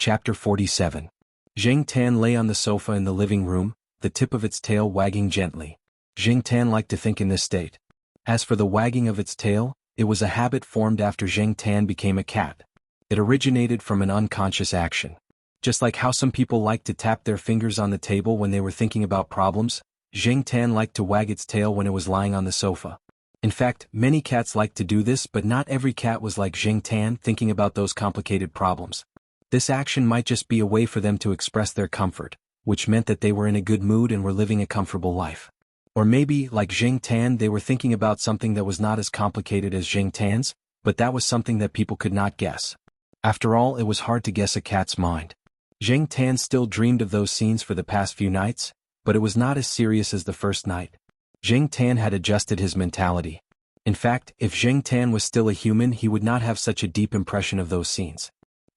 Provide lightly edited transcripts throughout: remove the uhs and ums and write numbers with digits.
Chapter 47. Zheng Tan lay on the sofa in the living room, the tip of its tail wagging gently. Zheng Tan liked to think in this state. As for the wagging of its tail, it was a habit formed after Zheng Tan became a cat. It originated from an unconscious action. Just like how some people like to tap their fingers on the table when they were thinking about problems, Zheng Tan liked to wag its tail when it was lying on the sofa. In fact, many cats liked to do this, but not every cat was like Zheng Tan, thinking about those complicated problems. This action might just be a way for them to express their comfort, which meant that they were in a good mood and were living a comfortable life. Or maybe, like Zheng Tan, they were thinking about something that was not as complicated as Zheng Tan's, but that was something that people could not guess. After all, it was hard to guess a cat's mind. Zheng Tan still dreamed of those scenes for the past few nights, but it was not as serious as the first night. Zheng Tan had adjusted his mentality. In fact, if Zheng Tan was still a human, he would not have such a deep impression of those scenes.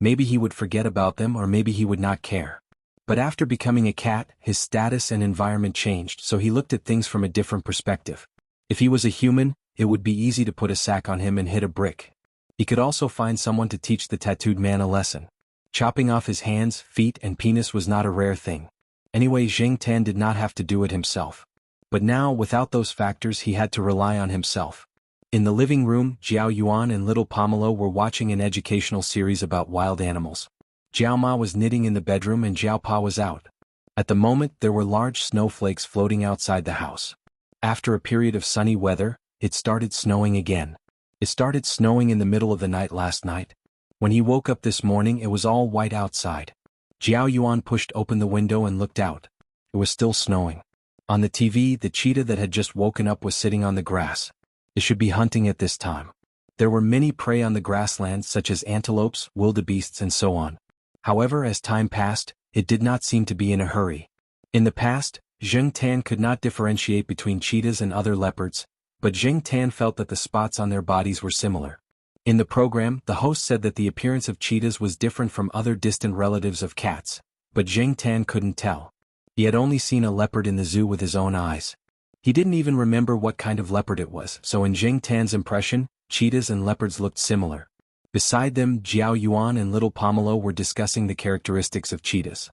Maybe he would forget about them, or maybe he would not care. But after becoming a cat, his status and environment changed, so he looked at things from a different perspective. If he was a human, it would be easy to put a sack on him and hit a brick. He could also find someone to teach the tattooed man a lesson. Chopping off his hands, feet, and penis was not a rare thing. Anyway, Zheng Tan did not have to do it himself. But now, without those factors, he had to rely on himself. In the living room, Jiao Yuan and little Pomelo were watching an educational series about wild animals. Jiao Ma was knitting in the bedroom and Jiao Pa was out. At the moment, there were large snowflakes floating outside the house. After a period of sunny weather, it started snowing again. It started snowing in the middle of the night last night. When he woke up this morning, it was all white outside. Jiao Yuan pushed open the window and looked out. It was still snowing. On the TV, the cheetah that had just woken up was sitting on the grass. It should be hunting at this time. There were many prey on the grassland, such as antelopes, wildebeests, and so on. However, as time passed, it did not seem to be in a hurry. In the past, Zheng Tan could not differentiate between cheetahs and other leopards, but Zheng Tan felt that the spots on their bodies were similar. In the program, the host said that the appearance of cheetahs was different from other distant relatives of cats, but Zheng Tan couldn't tell. He had only seen a leopard in the zoo with his own eyes. He didn't even remember what kind of leopard it was, so in Zheng Tan's impression, cheetahs and leopards looked similar. Beside them, Jiao Yuan and little Pomelo were discussing the characteristics of cheetahs.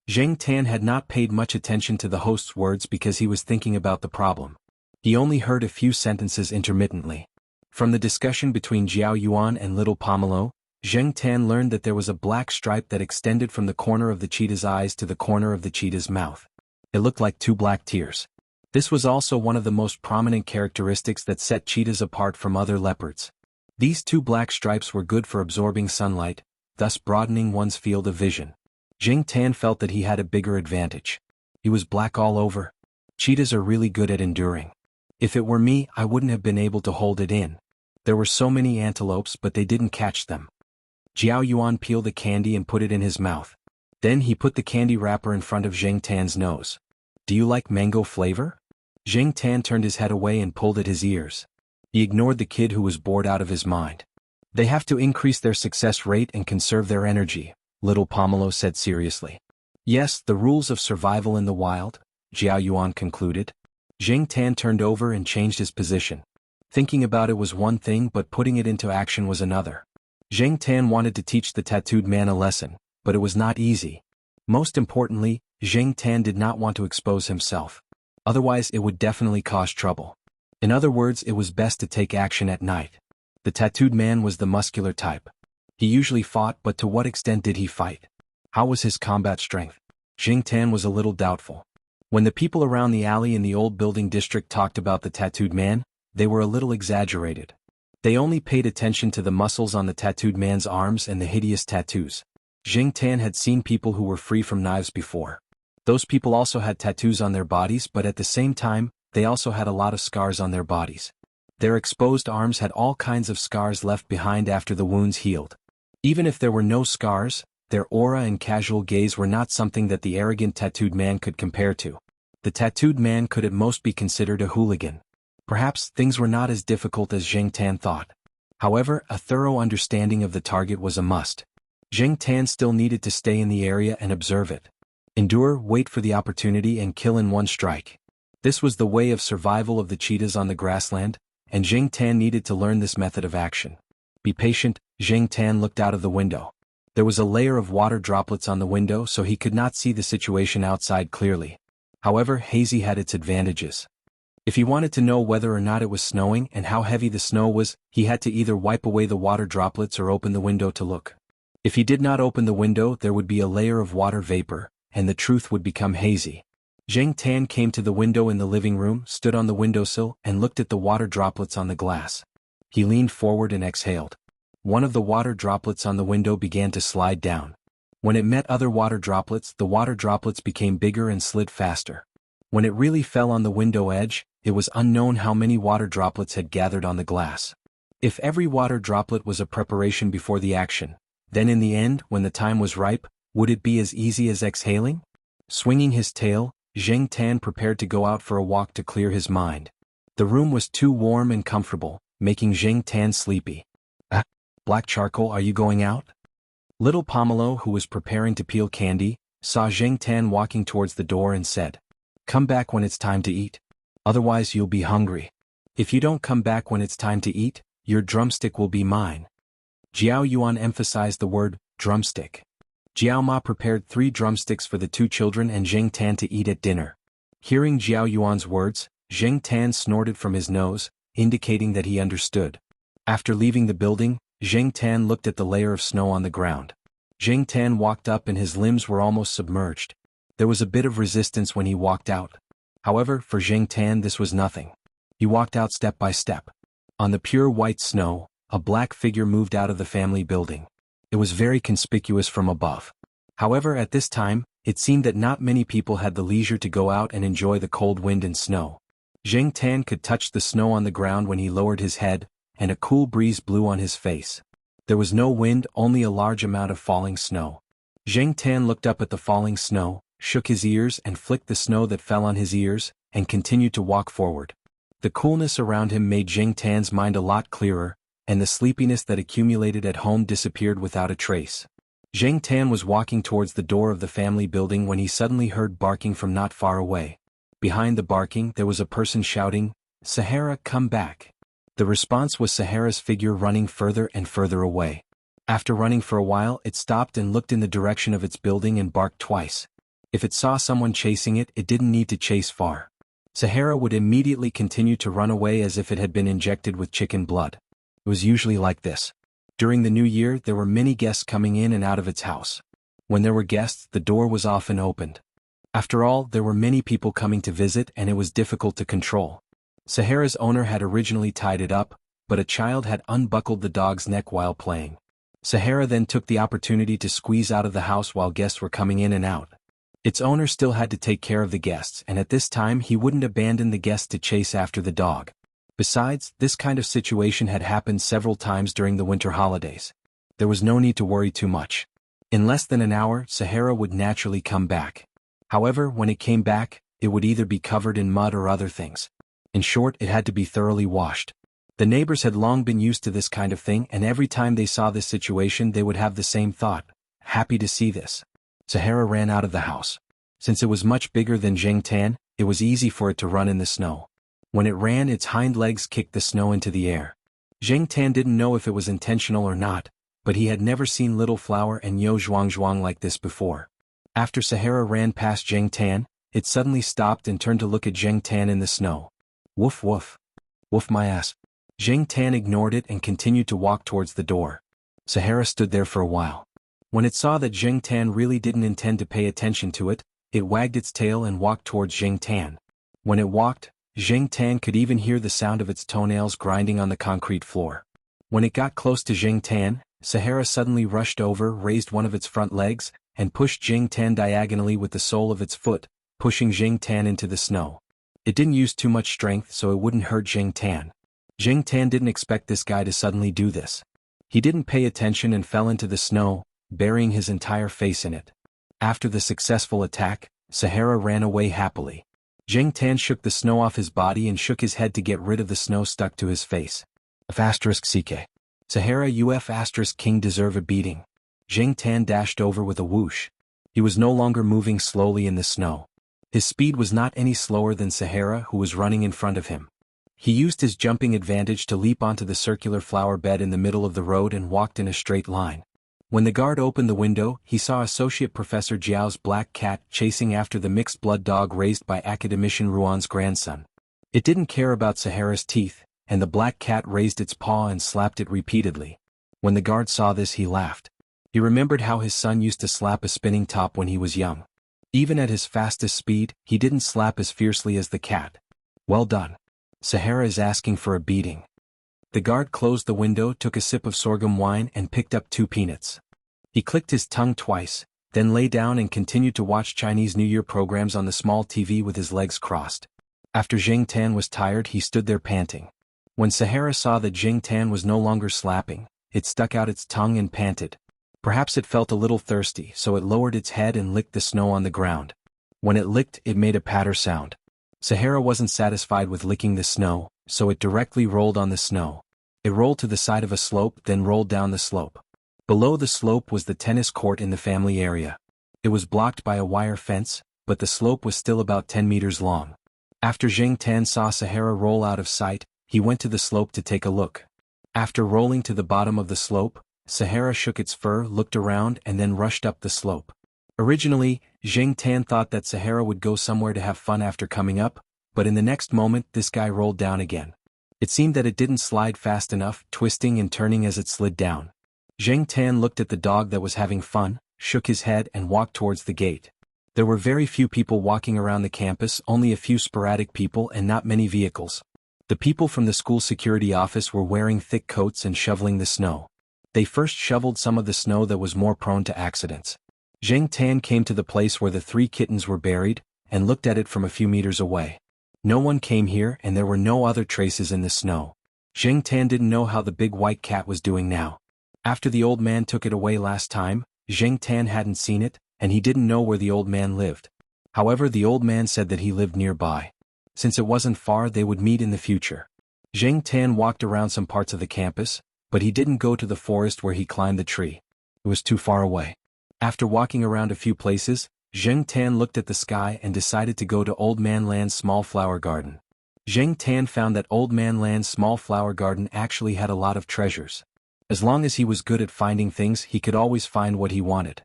Zheng Tan had not paid much attention to the host's words because he was thinking about the problem. He only heard a few sentences intermittently. From the discussion between Jiao Yuan and little Pomelo, Zheng Tan learned that there was a black stripe that extended from the corner of the cheetah's eyes to the corner of the cheetah's mouth. It looked like two black tears. This was also one of the most prominent characteristics that set cheetahs apart from other leopards. These two black stripes were good for absorbing sunlight, thus broadening one's field of vision. Zheng Tan felt that he had a bigger advantage. He was black all over. Cheetahs are really good at enduring. If it were me, I wouldn't have been able to hold it in. There were so many antelopes, but they didn't catch them. Jiao Yuan peeled a candy and put it in his mouth. Then he put the candy wrapper in front of Zheng Tan's nose. "Do you like mango flavor?" Zheng Tan turned his head away and pulled at his ears. He ignored the kid who was bored out of his mind. "They have to increase their success rate and conserve their energy," little Pomelo said seriously. "Yes, the rules of survival in the wild," Jiao Yuan concluded. Zheng Tan turned over and changed his position. Thinking about it was one thing, but putting it into action was another. Zheng Tan wanted to teach the tattooed man a lesson, but it was not easy. Most importantly, Zheng Tan did not want to expose himself. Otherwise, it would definitely cause trouble. In other words, it was best to take action at night. The tattooed man was the muscular type. He usually fought, but to what extent did he fight? How was his combat strength? Zheng Tan was a little doubtful. When the people around the alley in the old building district talked about the tattooed man, they were a little exaggerated. They only paid attention to the muscles on the tattooed man's arms and the hideous tattoos. Zheng Tan had seen people who were free from knives before. Those people also had tattoos on their bodies, but at the same time, they also had a lot of scars on their bodies. Their exposed arms had all kinds of scars left behind after the wounds healed. Even if there were no scars, their aura and casual gaze were not something that the arrogant tattooed man could compare to. The tattooed man could at most be considered a hooligan. Perhaps things were not as difficult as Zheng Tan thought. However, a thorough understanding of the target was a must. Zheng Tan still needed to stay in the area and observe it. Endure, wait for the opportunity, and kill in one strike. This was the way of survival of the cheetahs on the grassland, and Zheng Tan needed to learn this method of action. Be patient, Zheng Tan looked out of the window. There was a layer of water droplets on the window so he could not see the situation outside clearly. However, hazy had its advantages. If he wanted to know whether or not it was snowing and how heavy the snow was, he had to either wipe away the water droplets or open the window to look. If he did not open the window, there would be a layer of water vapor, and the truth would become hazy. Zheng Tan came to the window in the living room, stood on the windowsill, and looked at the water droplets on the glass. He leaned forward and exhaled. One of the water droplets on the window began to slide down. When it met other water droplets, the water droplets became bigger and slid faster. When it really fell on the window edge, it was unknown how many water droplets had gathered on the glass. If every water droplet was a preparation before the action, then in the end, when the time was ripe, would it be as easy as exhaling? Swinging his tail, Zheng Tan prepared to go out for a walk to clear his mind. The room was too warm and comfortable, making Zheng Tan sleepy. Black charcoal, are you going out? Little Pomelo, who was preparing to peel candy, saw Zheng Tan walking towards the door and said, "Come back when it's time to eat. Otherwise you'll be hungry. If you don't come back when it's time to eat, your drumstick will be mine." Jiao Yuan emphasized the word, drumstick. Jiao Ma prepared 3 drumsticks for the 2 children and Zheng Tan to eat at dinner. Hearing Jiao Yuan's words, Zheng Tan snorted from his nose, indicating that he understood. After leaving the building, Zheng Tan looked at the layer of snow on the ground. Zheng Tan walked up and his limbs were almost submerged. There was a bit of resistance when he walked out. However, for Zheng Tan this was nothing. He walked out step by step. On the pure white snow, a black figure moved out of the family building. It was very conspicuous from above. However, at this time, it seemed that not many people had the leisure to go out and enjoy the cold wind and snow. Zheng Tan could touch the snow on the ground when he lowered his head, and a cool breeze blew on his face. There was no wind, only a large amount of falling snow. Zheng Tan looked up at the falling snow, shook his ears and flicked the snow that fell on his ears, and continued to walk forward. The coolness around him made Zheng Tan's mind a lot clearer, and the sleepiness that accumulated at home disappeared without a trace. Zheng Tan was walking towards the door of the family building when he suddenly heard barking from not far away. Behind the barking there was a person shouting, "Sahara, come back." The response was Sahara's figure running further and further away. After running for a while, it stopped and looked in the direction of its building and barked twice. If it saw someone chasing it, it didn't need to chase far. Sahara would immediately continue to run away as if it had been injected with chicken blood. It was usually like this. During the new year, there were many guests coming in and out of its house. When there were guests, the door was often opened. After all, there were many people coming to visit and it was difficult to control. Sahara's owner had originally tied it up, but a child had unbuckled the dog's neck while playing. Sahara then took the opportunity to squeeze out of the house while guests were coming in and out. Its owner still had to take care of the guests, and at this time he wouldn't abandon the guests to chase after the dog. Besides, this kind of situation had happened several times during the winter holidays. There was no need to worry too much. In less than an hour, Sahara would naturally come back. However, when it came back, it would either be covered in mud or other things. In short, it had to be thoroughly washed. The neighbors had long been used to this kind of thing, and every time they saw this situation they would have the same thought, happy to see this. Sahara ran out of the house. Since it was much bigger than Zheng Tan, it was easy for it to run in the snow. When it ran, its hind legs kicked the snow into the air. Zheng Tan didn't know if it was intentional or not, but he had never seen Little Flower and Yo Zhuang like this before. After Sahara ran past Zheng Tan, it suddenly stopped and turned to look at Zheng Tan in the snow. "Woof woof. Woof my ass." Zheng Tan ignored it and continued to walk towards the door. Sahara stood there for a while. When it saw that Zheng Tan really didn't intend to pay attention to it, it wagged its tail and walked towards Zheng Tan. When it walked, Zheng Tan could even hear the sound of its toenails grinding on the concrete floor. When it got close to Zheng Tan, Sahara suddenly rushed over, raised one of its front legs, and pushed Zheng Tan diagonally with the sole of its foot, pushing Zheng Tan into the snow. It didn't use too much strength so it wouldn't hurt Zheng Tan. Zheng Tan didn't expect this guy to suddenly do this. He didn't pay attention and fell into the snow, burying his entire face in it. After the successful attack, Sahara ran away happily. Zheng Tan shook the snow off his body and shook his head to get rid of the snow stuck to his face. *CK. Sahara *King deserve a beating. Zheng Tan dashed over with a whoosh. He was no longer moving slowly in the snow. His speed was not any slower than Sahara, who was running in front of him. He used his jumping advantage to leap onto the circular flower bed in the middle of the road and walked in a straight line. When the guard opened the window, he saw Associate Professor Jiao's black cat chasing after the mixed-blood dog raised by Academician Ruan's grandson. It didn't care about Sahara's teeth, and the black cat raised its paw and slapped it repeatedly. When the guard saw this, he laughed. He remembered how his son used to slap a spinning top when he was young. Even at his fastest speed, he didn't slap as fiercely as the cat. Well done. Sahara is asking for a beating. The guard closed the window, took a sip of sorghum wine and picked up 2 peanuts. He clicked his tongue twice, then lay down and continued to watch Chinese New Year programs on the small TV with his legs crossed. After Jing Tan was tired, he stood there panting. When Sahara saw that Jing Tan was no longer slapping, it stuck out its tongue and panted. Perhaps it felt a little thirsty, so it lowered its head and licked the snow on the ground. When it licked, it made a patter sound. Sahara wasn't satisfied with licking the snow, so it directly rolled on the snow. It rolled to the side of a slope, then rolled down the slope. Below the slope was the tennis court in the family area. It was blocked by a wire fence, but the slope was still about 10 meters long. After Jing Tan saw Sahara roll out of sight, he went to the slope to take a look. After rolling to the bottom of the slope, Sahara shook its fur, looked around and then rushed up the slope. Originally, Jing Tan thought that Sahara would go somewhere to have fun after coming up, but in the next moment this guy rolled down again. It seemed that it didn't slide fast enough, twisting and turning as it slid down. Jing Tan looked at the dog that was having fun, shook his head and walked towards the gate. There were very few people walking around the campus, only a few sporadic people and not many vehicles. The people from the school security office were wearing thick coats and shoveling the snow. They first shoveled some of the snow that was more prone to accidents. Jing Tan came to the place where the 3 kittens were buried, and looked at it from a few meters away. No one came here and there were no other traces in the snow. Jing Tan didn't know how the big white cat was doing now. After the old man took it away last time, Jing Tan hadn't seen it, and he didn't know where the old man lived. However, the old man said that he lived nearby. Since it wasn't far, they would meet in the future. Jing Tan walked around some parts of the campus, but he didn't go to the forest where he climbed the tree. It was too far away. After walking around a few places, Jing Tan looked at the sky and decided to go to Old Man Land's small flower garden. Jing Tan found that Old Man Land's small flower garden actually had a lot of treasures. As long as he was good at finding things, he could always find what he wanted.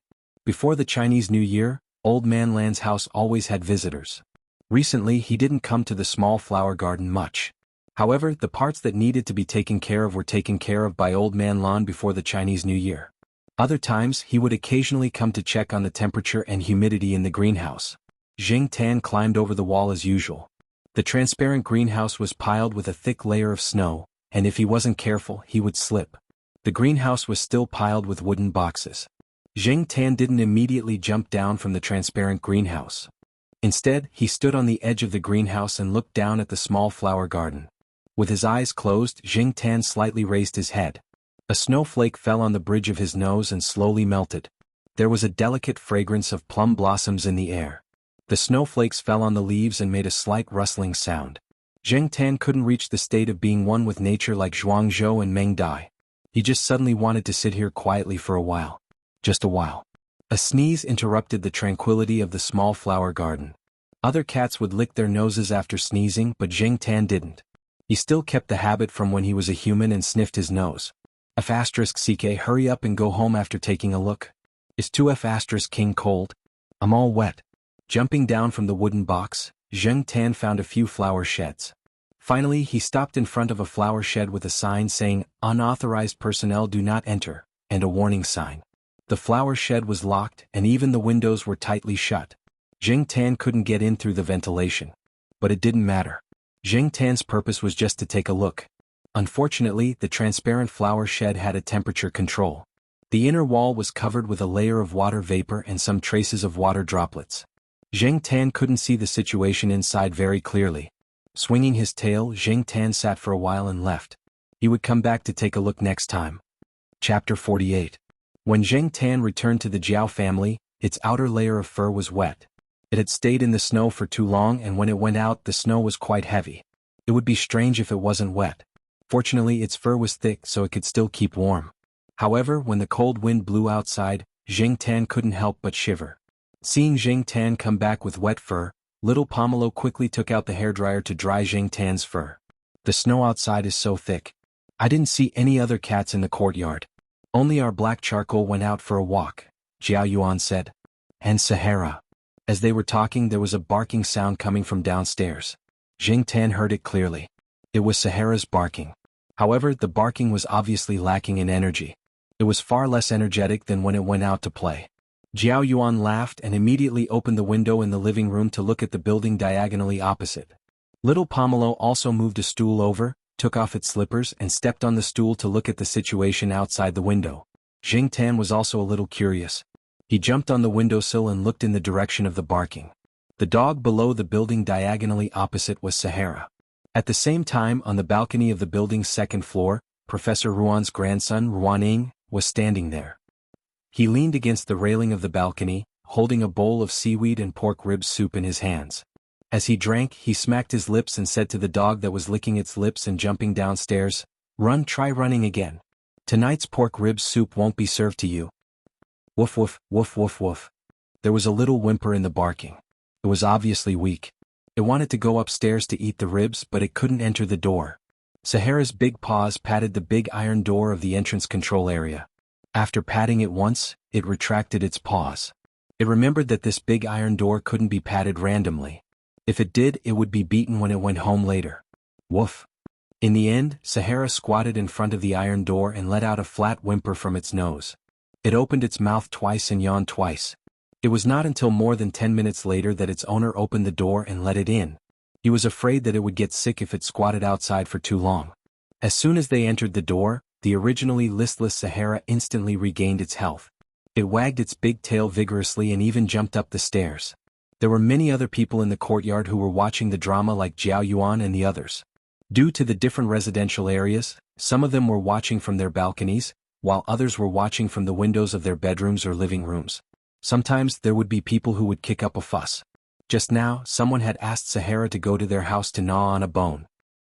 Before the Chinese New Year, Old Man Land's house always had visitors. Recently, he didn't come to the small flower garden much. However, the parts that needed to be taken care of were taken care of by Old Man Lan before the Chinese New Year. Other times, he would occasionally come to check on the temperature and humidity in the greenhouse. Jing Tan climbed over the wall as usual. The transparent greenhouse was piled with a thick layer of snow, and if he wasn't careful, he would slip. The greenhouse was still piled with wooden boxes. Jing Tan didn't immediately jump down from the transparent greenhouse. Instead, he stood on the edge of the greenhouse and looked down at the small flower garden. With his eyes closed, Jing Tan slightly raised his head. A snowflake fell on the bridge of his nose and slowly melted. There was a delicate fragrance of plum blossoms in the air. The snowflakes fell on the leaves and made a slight rustling sound. Jing Tan couldn't reach the state of being one with nature like Zhuangzhou and Meng Dai. He just suddenly wanted to sit here quietly for a while. Just a while. A sneeze interrupted the tranquility of the small flower garden. Other cats would lick their noses after sneezing, but Jing Tan didn't. He still kept the habit from when he was a human and sniffed his nose. F***CK, hurry up and go home after taking a look. Is 2F** King cold? I'm all wet. Jumping down from the wooden box, Jing Tan found a few flower sheds. Finally, he stopped in front of a flower shed with a sign saying, "Unauthorized personnel do not enter," and a warning sign. The flower shed was locked and even the windows were tightly shut. Jing Tan couldn't get in through the ventilation. But it didn't matter. Jing Tan's purpose was just to take a look. Unfortunately, the transparent flower shed had a temperature control. The inner wall was covered with a layer of water vapor and some traces of water droplets. Jing Tan couldn't see the situation inside very clearly. Swinging his tail, Jing Tan sat for a while and left. He would come back to take a look next time. Chapter 48. When Jing Tan returned to the Jiao family, its outer layer of fur was wet. It had stayed in the snow for too long, and when it went out, the snow was quite heavy. It would be strange if it wasn't wet. Fortunately, its fur was thick so it could still keep warm. However, when the cold wind blew outside, Jing Tan couldn't help but shiver. Seeing Jing Tan come back with wet fur, little Pomelo quickly took out the hairdryer to dry Jing Tan's fur. The snow outside is so thick. I didn't see any other cats in the courtyard. Only our black charcoal went out for a walk, Jiao Yuan said. And Sahara. As they were talking, there was a barking sound coming from downstairs. Jing Tan heard it clearly. It was Sahara's barking. However, the barking was obviously lacking in energy. It was far less energetic than when it went out to play. Jiao Yuan laughed and immediately opened the window in the living room to look at the building diagonally opposite. Little Pomelo also moved a stool over, took off its slippers and stepped on the stool to look at the situation outside the window. Jing Tan was also a little curious. He jumped on the windowsill and looked in the direction of the barking. The dog below the building diagonally opposite was Sahara. At the same time, on the balcony of the building's second floor, Professor Ruan's grandson, Ruaning, was standing there. He leaned against the railing of the balcony, holding a bowl of seaweed and pork rib soup in his hands. As he drank, he smacked his lips and said to the dog that was licking its lips and jumping downstairs, "Run, try running again. Tonight's pork rib soup won't be served to you." Woof woof, woof woof woof. There was a little whimper in the barking. It was obviously weak. It wanted to go upstairs to eat the ribs, but it couldn't enter the door. Sahara's big paws patted the big iron door of the entrance control area. After patting it once, it retracted its paws. It remembered that this big iron door couldn't be patted randomly. If it did, it would be beaten when it went home later. Woof. In the end, Sahara squatted in front of the iron door and let out a flat whimper from its nose. It opened its mouth twice and yawned twice. It was not until more than 10 minutes later that its owner opened the door and let it in. He was afraid that it would get sick if it squatted outside for too long. As soon as they entered the door, the originally listless Sahara instantly regained its health. It wagged its big tail vigorously and even jumped up the stairs. There were many other people in the courtyard who were watching the drama like Jiao Yuan and the others. Due to the different residential areas, some of them were watching from their balconies, while others were watching from the windows of their bedrooms or living rooms. Sometimes there would be people who would kick up a fuss. Just now, someone had asked Sahara to go to their house to gnaw on a bone.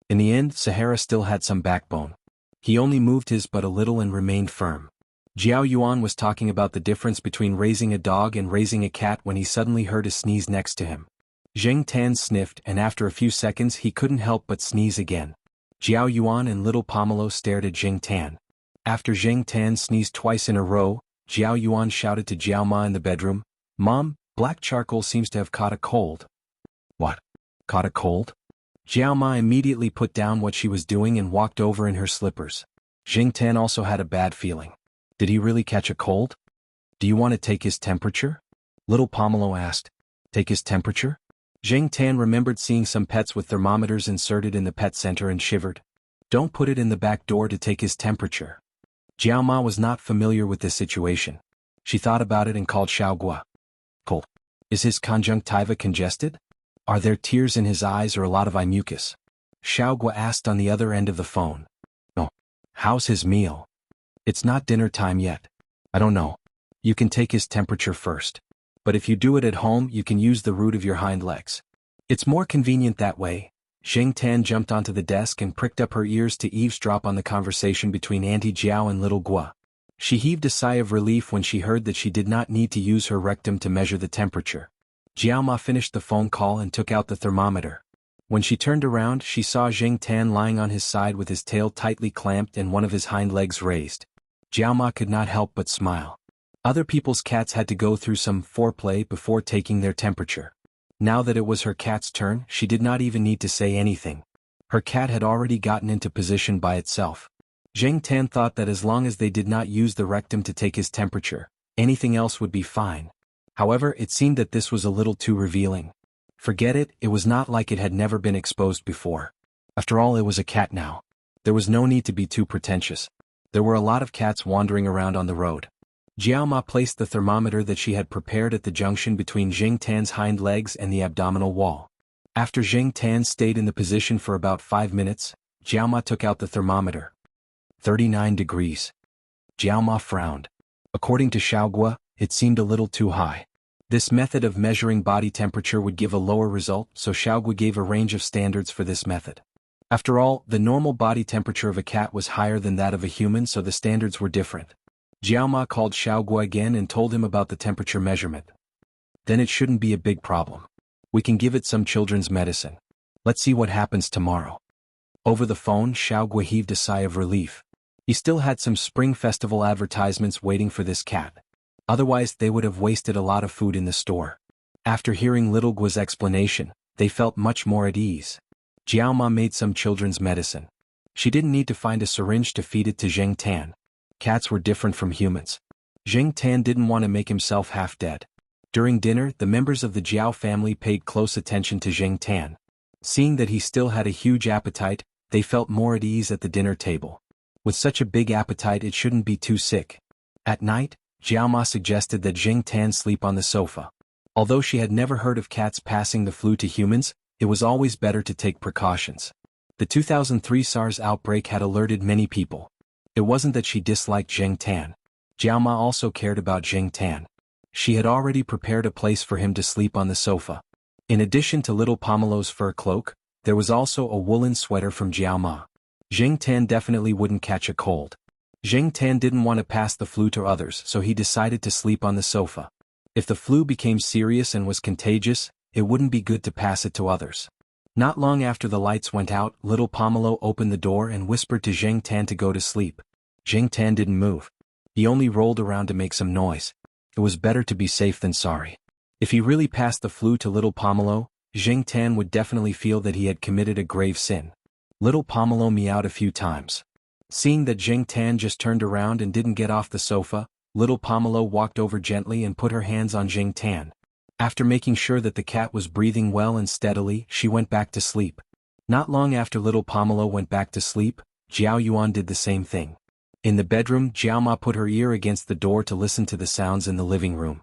In the end, Sahara still had some backbone. He only moved his but a little and remained firm. Jiao Yuan was talking about the difference between raising a dog and raising a cat when he suddenly heard a sneeze next to him. Jing Tan sniffed and after a few seconds he couldn't help but sneeze again. Jiao Yuan and little Pomelo stared at Jing Tan. After Jing Tan sneezed twice in a row, Jiao Yuan shouted to Jiao Ma in the bedroom, "Mom, black charcoal seems to have caught a cold." "What? Caught a cold?" Jiao Ma immediately put down what she was doing and walked over in her slippers. Jing Tan also had a bad feeling. Did he really catch a cold? "Do you want to take his temperature?" Little Pomelo asked. "Take his temperature?" Jing Tan remembered seeing some pets with thermometers inserted in the pet center and shivered. "Don't put it in the back door to take his temperature." Jiao Ma was not familiar with this situation. She thought about it and called Xiaogua. "Cold. Is his conjunctiva congested? Are there tears in his eyes or a lot of eye mucus?" Xiaogua asked on the other end of the phone. "No. How's his meal?" "It's not dinner time yet." "I don't know. You can take his temperature first. But if you do it at home, you can use the root of your hind legs. It's more convenient that way." Jing Tan jumped onto the desk and pricked up her ears to eavesdrop on the conversation between Auntie Jiao and little Gua. She heaved a sigh of relief when she heard that she did not need to use her rectum to measure the temperature. Jiao Ma finished the phone call and took out the thermometer. When she turned around, she saw Jing Tan lying on his side with his tail tightly clamped and one of his hind legs raised. Jiao Ma could not help but smile. Other people's cats had to go through some foreplay before taking their temperature. Now that it was her cat's turn, she did not even need to say anything. Her cat had already gotten into position by itself. Jing Tan thought that as long as they did not use the rectum to take his temperature, anything else would be fine. However, it seemed that this was a little too revealing. Forget it, it was not like it had never been exposed before. After all, it was a cat now. There was no need to be too pretentious. There were a lot of cats wandering around on the road. Jiao Ma placed the thermometer that she had prepared at the junction between Jing Tan's hind legs and the abdominal wall. After Jing Tan stayed in the position for about 5 minutes, Jiao Ma took out the thermometer. 39 degrees. Jiao Ma frowned. According to Xiaogua, it seemed a little too high. This method of measuring body temperature would give a lower result, so Xiaogua gave a range of standards for this method. After all, the normal body temperature of a cat was higher than that of a human, so the standards were different. Jiao Ma called Xiaogua again and told him about the temperature measurement. "Then it shouldn't be a big problem. We can give it some children's medicine. Let's see what happens tomorrow." Over the phone, Xiaogua heaved a sigh of relief. He still had some spring festival advertisements waiting for this cat. Otherwise they would have wasted a lot of food in the store. After hearing Little Gua's explanation, they felt much more at ease. Jiao Ma made some children's medicine. She didn't need to find a syringe to feed it to Zheng Tan. Cats were different from humans. Zheng Tan didn't want to make himself half dead. During dinner, the members of the Jiao family paid close attention to Zheng Tan. Seeing that he still had a huge appetite, they felt more at ease at the dinner table. With such a big appetite it shouldn't be too sick. At night, Jiao Ma suggested that Zheng Tan sleep on the sofa. Although she had never heard of cats passing the flu to humans, it was always better to take precautions. The 2003 SARS outbreak had alerted many people. It wasn't that she disliked Zheng Tan. Jiao Ma also cared about Zheng Tan. She had already prepared a place for him to sleep on the sofa. In addition to little Pomelo's fur cloak, there was also a woolen sweater from Jiao Ma. Zheng Tan definitely wouldn't catch a cold. Zheng Tan didn't want to pass the flu to others, so he decided to sleep on the sofa. If the flu became serious and was contagious, it wouldn't be good to pass it to others. Not long after the lights went out, little Pomelo opened the door and whispered to Zheng Tan to go to sleep. Zheng Tan didn't move. He only rolled around to make some noise. It was better to be safe than sorry. If he really passed the flu to little Pomelo, Zheng Tan would definitely feel that he had committed a grave sin. Little Pomelo meowed a few times. Seeing that Zheng Tan just turned around and didn't get off the sofa, little Pomelo walked over gently and put her hands on Zheng Tan. After making sure that the cat was breathing well and steadily, she went back to sleep. Not long after little Pomelo went back to sleep, Jiao Yuan did the same thing. In the bedroom, Jiao Ma put her ear against the door to listen to the sounds in the living room.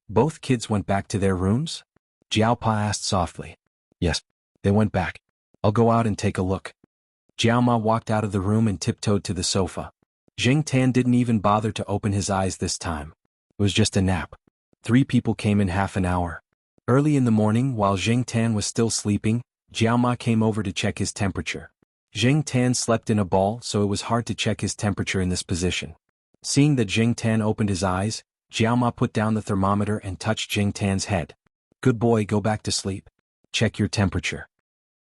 Both kids went back to their rooms? Jiao Pa asked softly. Yes, they went back. I'll go out and take a look. Jiao Ma walked out of the room and tiptoed to the sofa. Zheng Tan didn't even bother to open his eyes this time. It was just a nap. 3 people came in half an hour. Early in the morning, while Zheng Tan was still sleeping, Jiao Ma came over to check his temperature. Zheng Tan slept in a ball, so it was hard to check his temperature in this position. Seeing that Zheng Tan opened his eyes, Jiao Ma put down the thermometer and touched Zheng Tan's head. Good boy, go back to sleep. Check your temperature.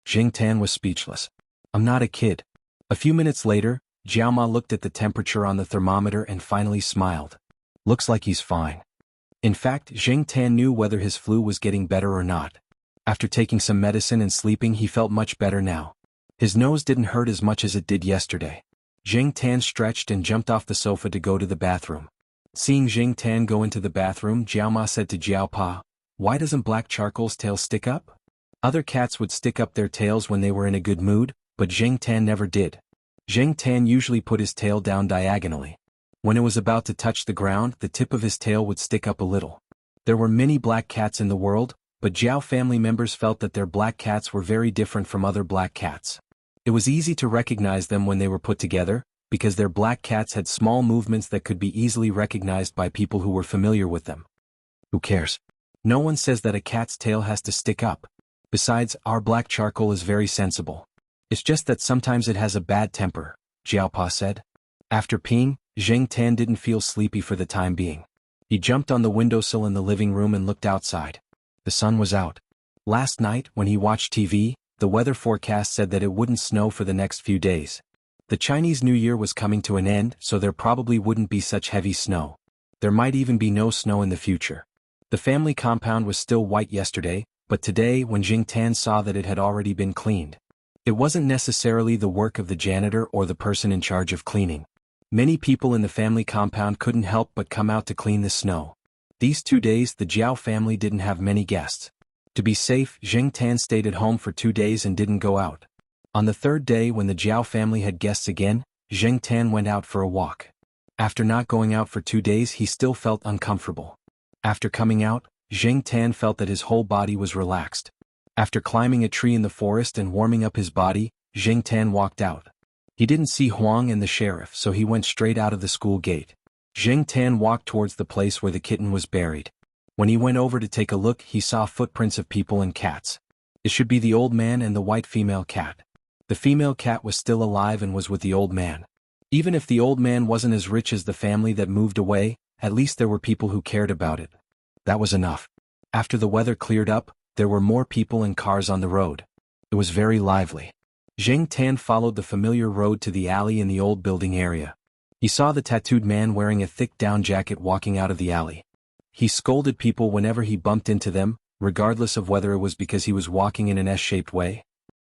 Zheng Tan was speechless. I'm not a kid. A few minutes later, Jiao Ma looked at the temperature on the thermometer and finally smiled. Looks like he's fine. In fact, Zheng Tan knew whether his flu was getting better or not. After taking some medicine and sleeping, he felt much better now. His nose didn't hurt as much as it did yesterday. Zheng Tan stretched and jumped off the sofa to go to the bathroom. Seeing Zheng Tan go into the bathroom, Jiao Ma said to Jiao Pa, "Why doesn't Black Charcoal's tail stick up?" Other cats would stick up their tails when they were in a good mood, but Zheng Tan never did. Zheng Tan usually put his tail down diagonally. When it was about to touch the ground, the tip of his tail would stick up a little. There were many black cats in the world, but Jiao family members felt that their black cats were very different from other black cats. It was easy to recognize them when they were put together, because their black cats had small movements that could be easily recognized by people who were familiar with them. Who cares? No one says that a cat's tail has to stick up. Besides, our Black Charcoal is very sensible. It's just that sometimes it has a bad temper, Jiao Pa said. After peeing, Zheng Tan didn't feel sleepy for the time being. He jumped on the windowsill in the living room and looked outside. The sun was out. Last night, when he watched TV, the weather forecast said that it wouldn't snow for the next few days. The Chinese New Year was coming to an end, so there probably wouldn't be such heavy snow. There might even be no snow in the future. The family compound was still white yesterday, but today, when Zheng Tan saw that it had already been cleaned, it wasn't necessarily the work of the janitor or the person in charge of cleaning. Many people in the family compound couldn't help but come out to clean the snow. These 2 days, the Jiao family didn't have many guests. To be safe, Zheng Tan stayed at home for 2 days and didn't go out. On the 3rd day, when the Jiao family had guests again, Zheng Tan went out for a walk. After not going out for 2 days, he still felt uncomfortable. After coming out, Zheng Tan felt that his whole body was relaxed. After climbing a tree in the forest and warming up his body, Zheng Tan walked out. He didn't see Huang and the sheriff, so he went straight out of the school gate. Zheng Tan walked towards the place where the kitten was buried. When he went over to take a look, he saw footprints of people and cats. It should be the old man and the white female cat. The female cat was still alive and was with the old man. Even if the old man wasn't as rich as the family that moved away, at least there were people who cared about it. That was enough. After the weather cleared up, there were more people and cars on the road. It was very lively. Zheng Tan followed the familiar road to the alley in the old building area. He saw the tattooed man wearing a thick down jacket walking out of the alley. He scolded people whenever he bumped into them, regardless of whether it was because he was walking in an S-shaped way.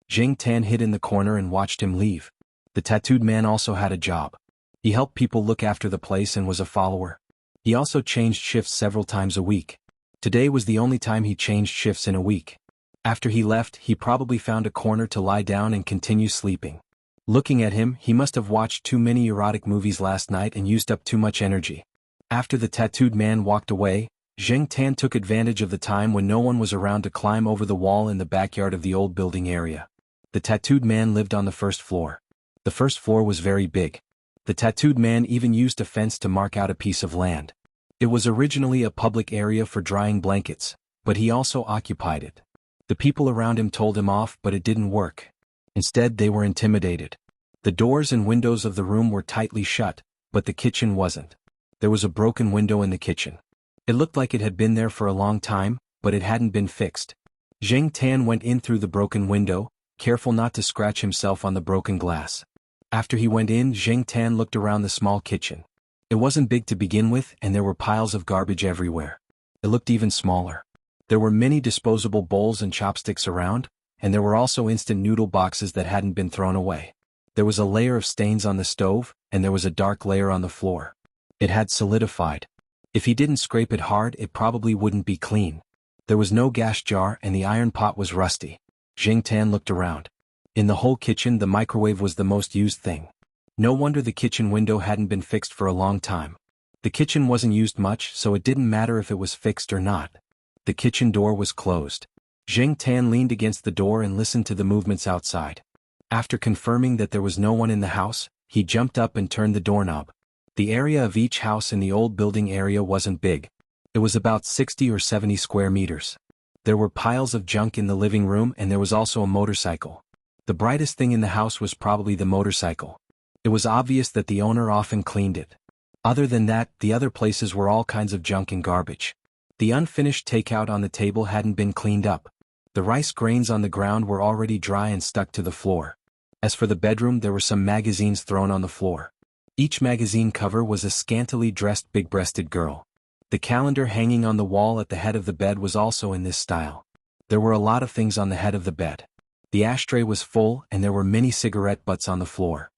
Jing Tan hid in the corner and watched him leave. The tattooed man also had a job. He helped people look after the place and was a follower. He also changed shifts several times a week. Today was the only time he changed shifts in a week. After he left, he probably found a corner to lie down and continue sleeping. Looking at him, he must have watched too many erotic movies last night and used up too much energy. After the tattooed man walked away, Jing Tan took advantage of the time when no one was around to climb over the wall in the backyard of the old building area. The tattooed man lived on the first floor. The first floor was very big. The tattooed man even used a fence to mark out a piece of land. It was originally a public area for drying blankets, but he also occupied it. The people around him told him off, but it didn't work. Instead, they were intimidated. The doors and windows of the room were tightly shut, but the kitchen wasn't. There was a broken window in the kitchen. It looked like it had been there for a long time, but it hadn't been fixed. Jing Tan went in through the broken window, careful not to scratch himself on the broken glass. After he went in, Jing Tan looked around the small kitchen. It wasn't big to begin with, and there were piles of garbage everywhere. It looked even smaller. There were many disposable bowls and chopsticks around, and there were also instant noodle boxes that hadn't been thrown away. There was a layer of stains on the stove, and there was a dark layer on the floor. It had solidified. If he didn't scrape it hard, it probably wouldn't be clean. There was no gas jar, and the iron pot was rusty. Jing Tan looked around. In the whole kitchen, the microwave was the most used thing. No wonder the kitchen window hadn't been fixed for a long time. The kitchen wasn't used much, so it didn't matter if it was fixed or not. The kitchen door was closed. Jing Tan leaned against the door and listened to the movements outside. After confirming that there was no one in the house, he jumped up and turned the doorknob. The area of each house in the old building area wasn't big. It was about 60 or 70 square meters. There were piles of junk in the living room, and there was also a motorcycle. The brightest thing in the house was probably the motorcycle. It was obvious that the owner often cleaned it. Other than that, the other places were all kinds of junk and garbage. The unfinished takeout on the table hadn't been cleaned up. The rice grains on the ground were already dry and stuck to the floor. As for the bedroom, there were some magazines thrown on the floor. Each magazine cover was a scantily dressed big-breasted girl. The calendar hanging on the wall at the head of the bed was also in this style. There were a lot of things on the head of the bed. The ashtray was full, and there were many cigarette butts on the floor.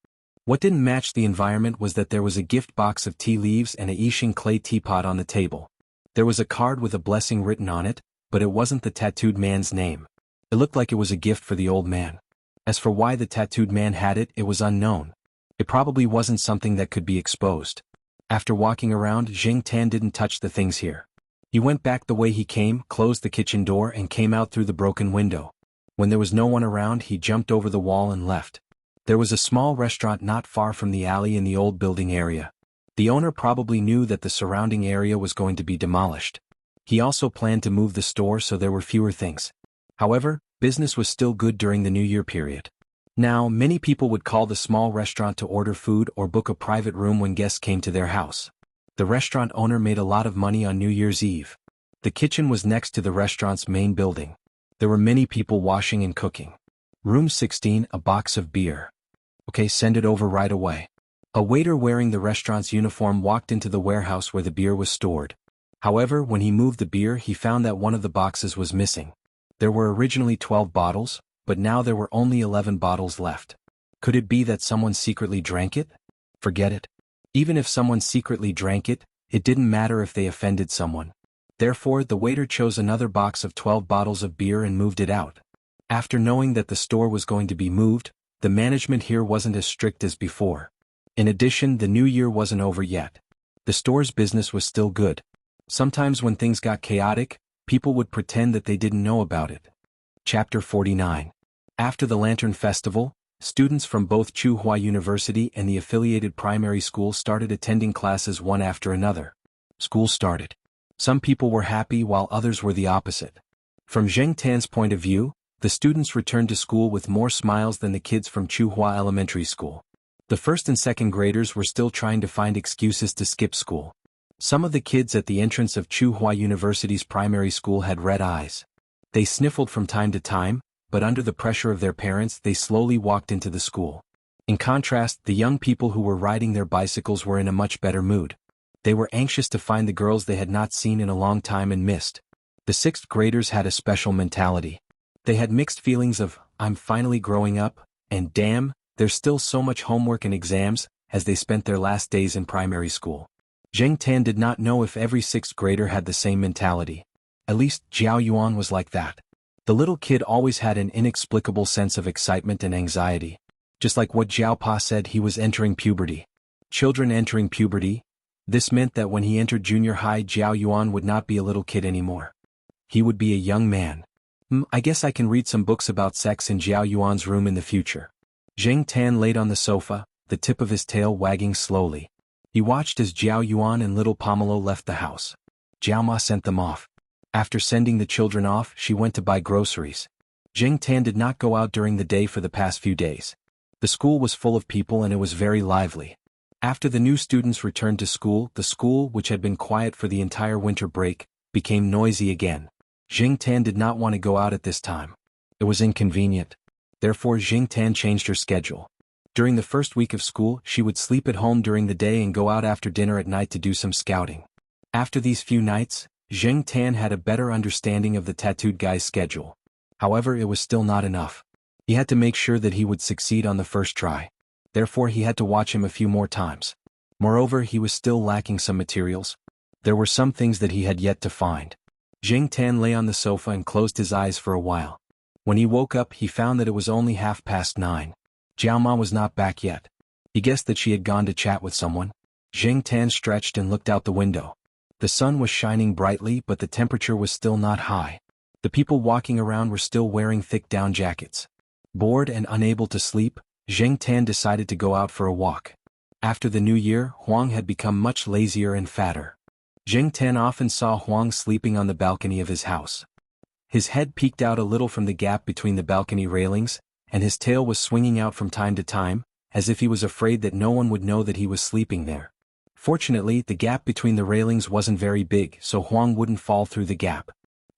What didn't match the environment was that there was a gift box of tea leaves and a Yixing clay teapot on the table. There was a card with a blessing written on it, but it wasn't the tattooed man's name. It looked like it was a gift for the old man. As for why the tattooed man had it, it was unknown. It probably wasn't something that could be exposed. After walking around, Jing Tan didn't touch the things here. He went back the way he came, closed the kitchen door, and came out through the broken window. When there was no one around, he jumped over the wall and left. There was a small restaurant not far from the alley in the old building area. The owner probably knew that the surrounding area was going to be demolished. He also planned to move the store so there were fewer things. However, business was still good during the New Year period. Now, many people would call the small restaurant to order food or book a private room when guests came to their house. The restaurant owner made a lot of money on New Year's Eve. The kitchen was next to the restaurant's main building. There were many people washing and cooking. Room 16, a box of beer. Okay, send it over right away. A waiter wearing the restaurant's uniform walked into the warehouse where the beer was stored. However, when he moved the beer, he found that one of the boxes was missing. There were originally 12 bottles, but now there were only 11 bottles left. Could it be that someone secretly drank it? Forget it. Even if someone secretly drank it, it didn't matter if they offended someone. Therefore, the waiter chose another box of 12 bottles of beer and moved it out. After knowing that the store was going to be moved, the management here wasn't as strict as before. In addition, the new year wasn't over yet. The store's business was still good. Sometimes when things got chaotic, people would pretend that they didn't know about it. Chapter 49. After the Lantern Festival, students from both Tsinghua University and the affiliated primary school started attending classes one after another. School started. Some people were happy while others were the opposite. From Zheng Tan's point of view, the students returned to school with more smiles than the kids from Tsinghua Elementary School. The first and second graders were still trying to find excuses to skip school. Some of the kids at the entrance of Tsinghua University's primary school had red eyes. They sniffled from time to time, but under the pressure of their parents they slowly walked into the school. In contrast, the young people who were riding their bicycles were in a much better mood. They were anxious to find the girls they had not seen in a long time and missed. The sixth graders had a special mentality. They had mixed feelings of, I'm finally growing up, and damn, there's still so much homework and exams, as they spent their last days in primary school. Zheng Tan did not know if every sixth grader had the same mentality. At least, Zhao Yuan was like that. The little kid always had an inexplicable sense of excitement and anxiety. Just like what Zhao Pa said, he was entering puberty. Children entering puberty. This meant that when he entered junior high, Zhao Yuan would not be a little kid anymore. He would be a young man. I guess I can read some books about sex in Zhao Yuan's room in the future. Zheng Tan laid on the sofa, the tip of his tail wagging slowly. He watched as Zhao Yuan and little Pomelo left the house. Zhao Ma sent them off. After sending the children off, she went to buy groceries. Zheng Tan did not go out during the day for the past few days. The school was full of people and it was very lively. After the new students returned to school, the school, which had been quiet for the entire winter break, became noisy again. Zheng Tan did not want to go out at this time. It was inconvenient. Therefore, Zheng Tan changed her schedule. During the first week of school, she would sleep at home during the day and go out after dinner at night to do some scouting. After these few nights, Zheng Tan had a better understanding of the tattooed guy's schedule. However, it was still not enough. He had to make sure that he would succeed on the first try. Therefore, he had to watch him a few more times. Moreover, he was still lacking some materials. There were some things that he had yet to find. Zheng Tan lay on the sofa and closed his eyes for a while. When he woke up, he found that it was only 9:30. Zhao Ma was not back yet. He guessed that she had gone to chat with someone. Zheng Tan stretched and looked out the window. The sun was shining brightly, but the temperature was still not high. The people walking around were still wearing thick down jackets. Bored and unable to sleep, Zheng Tan decided to go out for a walk. After the new year, Huang had become much lazier and fatter. Zheng Tan often saw Huang sleeping on the balcony of his house. His head peeked out a little from the gap between the balcony railings, and his tail was swinging out from time to time, as if he was afraid that no one would know that he was sleeping there. Fortunately, the gap between the railings wasn't very big, so Huang wouldn't fall through the gap.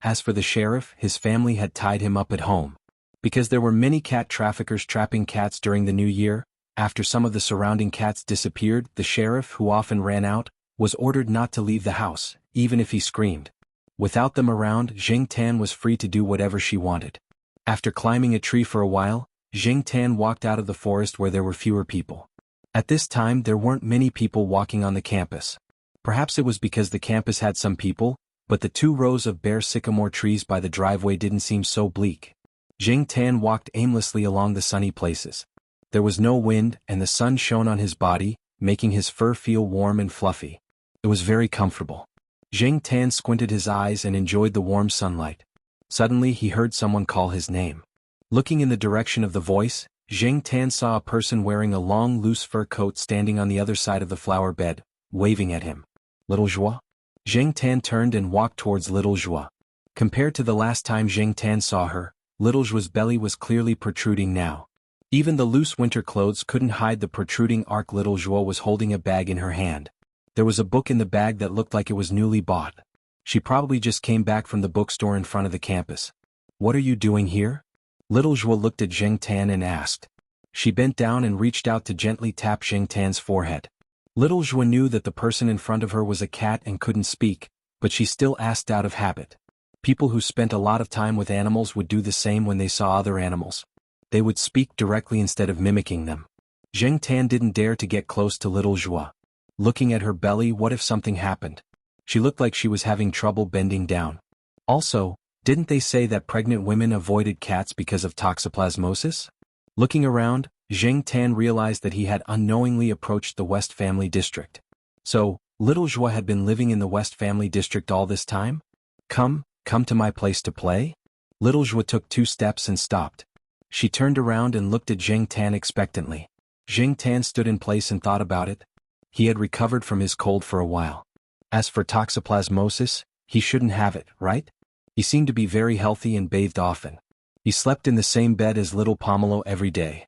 As for the sheriff, his family had tied him up at home. Because there were many cat traffickers trapping cats during the new year, after some of the surrounding cats disappeared, the sheriff, who often ran out, was ordered not to leave the house, even if he screamed. Without them around, Zheng Tan was free to do whatever she wanted. After climbing a tree for a while, Zheng Tan walked out of the forest where there were fewer people. At this time there weren't many people walking on the campus. Perhaps it was because the campus had some people, but the 2 rows of bare sycamore trees by the driveway didn't seem so bleak. Zheng Tan walked aimlessly along the sunny places. There was no wind, and the sun shone on his body, making his fur feel warm and fluffy. It was very comfortable. Zheng Tan squinted his eyes and enjoyed the warm sunlight. Suddenly he heard someone call his name. Looking in the direction of the voice, Zheng Tan saw a person wearing a long loose fur coat standing on the other side of the flower bed, waving at him. Little Joie? Zheng Tan turned and walked towards Little Joie. Compared to the last time Zheng Tan saw her, Little Joie's belly was clearly protruding now. Even the loose winter clothes couldn't hide the protruding arc. Little Joie was holding a bag in her hand. There was a book in the bag that looked like it was newly bought. She probably just came back from the bookstore in front of the campus. What are you doing here? Little Joie looked at Zheng Tan and asked. She bent down and reached out to gently tap Zheng Tan's forehead. Little Joie knew that the person in front of her was a cat and couldn't speak, but she still asked out of habit. People who spent a lot of time with animals would do the same when they saw other animals. They would speak directly instead of mimicking them. Zheng Tan didn't dare to get close to Little Joie. Looking at her belly, what if something happened? She looked like she was having trouble bending down. Also, didn't they say that pregnant women avoided cats because of toxoplasmosis? Looking around, Zheng Tan realized that he had unknowingly approached the West Family District. So, Little Joie had been living in the West Family District all this time? Come to my place to play? Little Joie took 2 steps and stopped. She turned around and looked at Zheng Tan expectantly. Zheng Tan stood in place and thought about it. He had recovered from his cold for a while. As for toxoplasmosis, he shouldn't have it, right? He seemed to be very healthy and bathed often. He slept in the same bed as little Pomelo every day.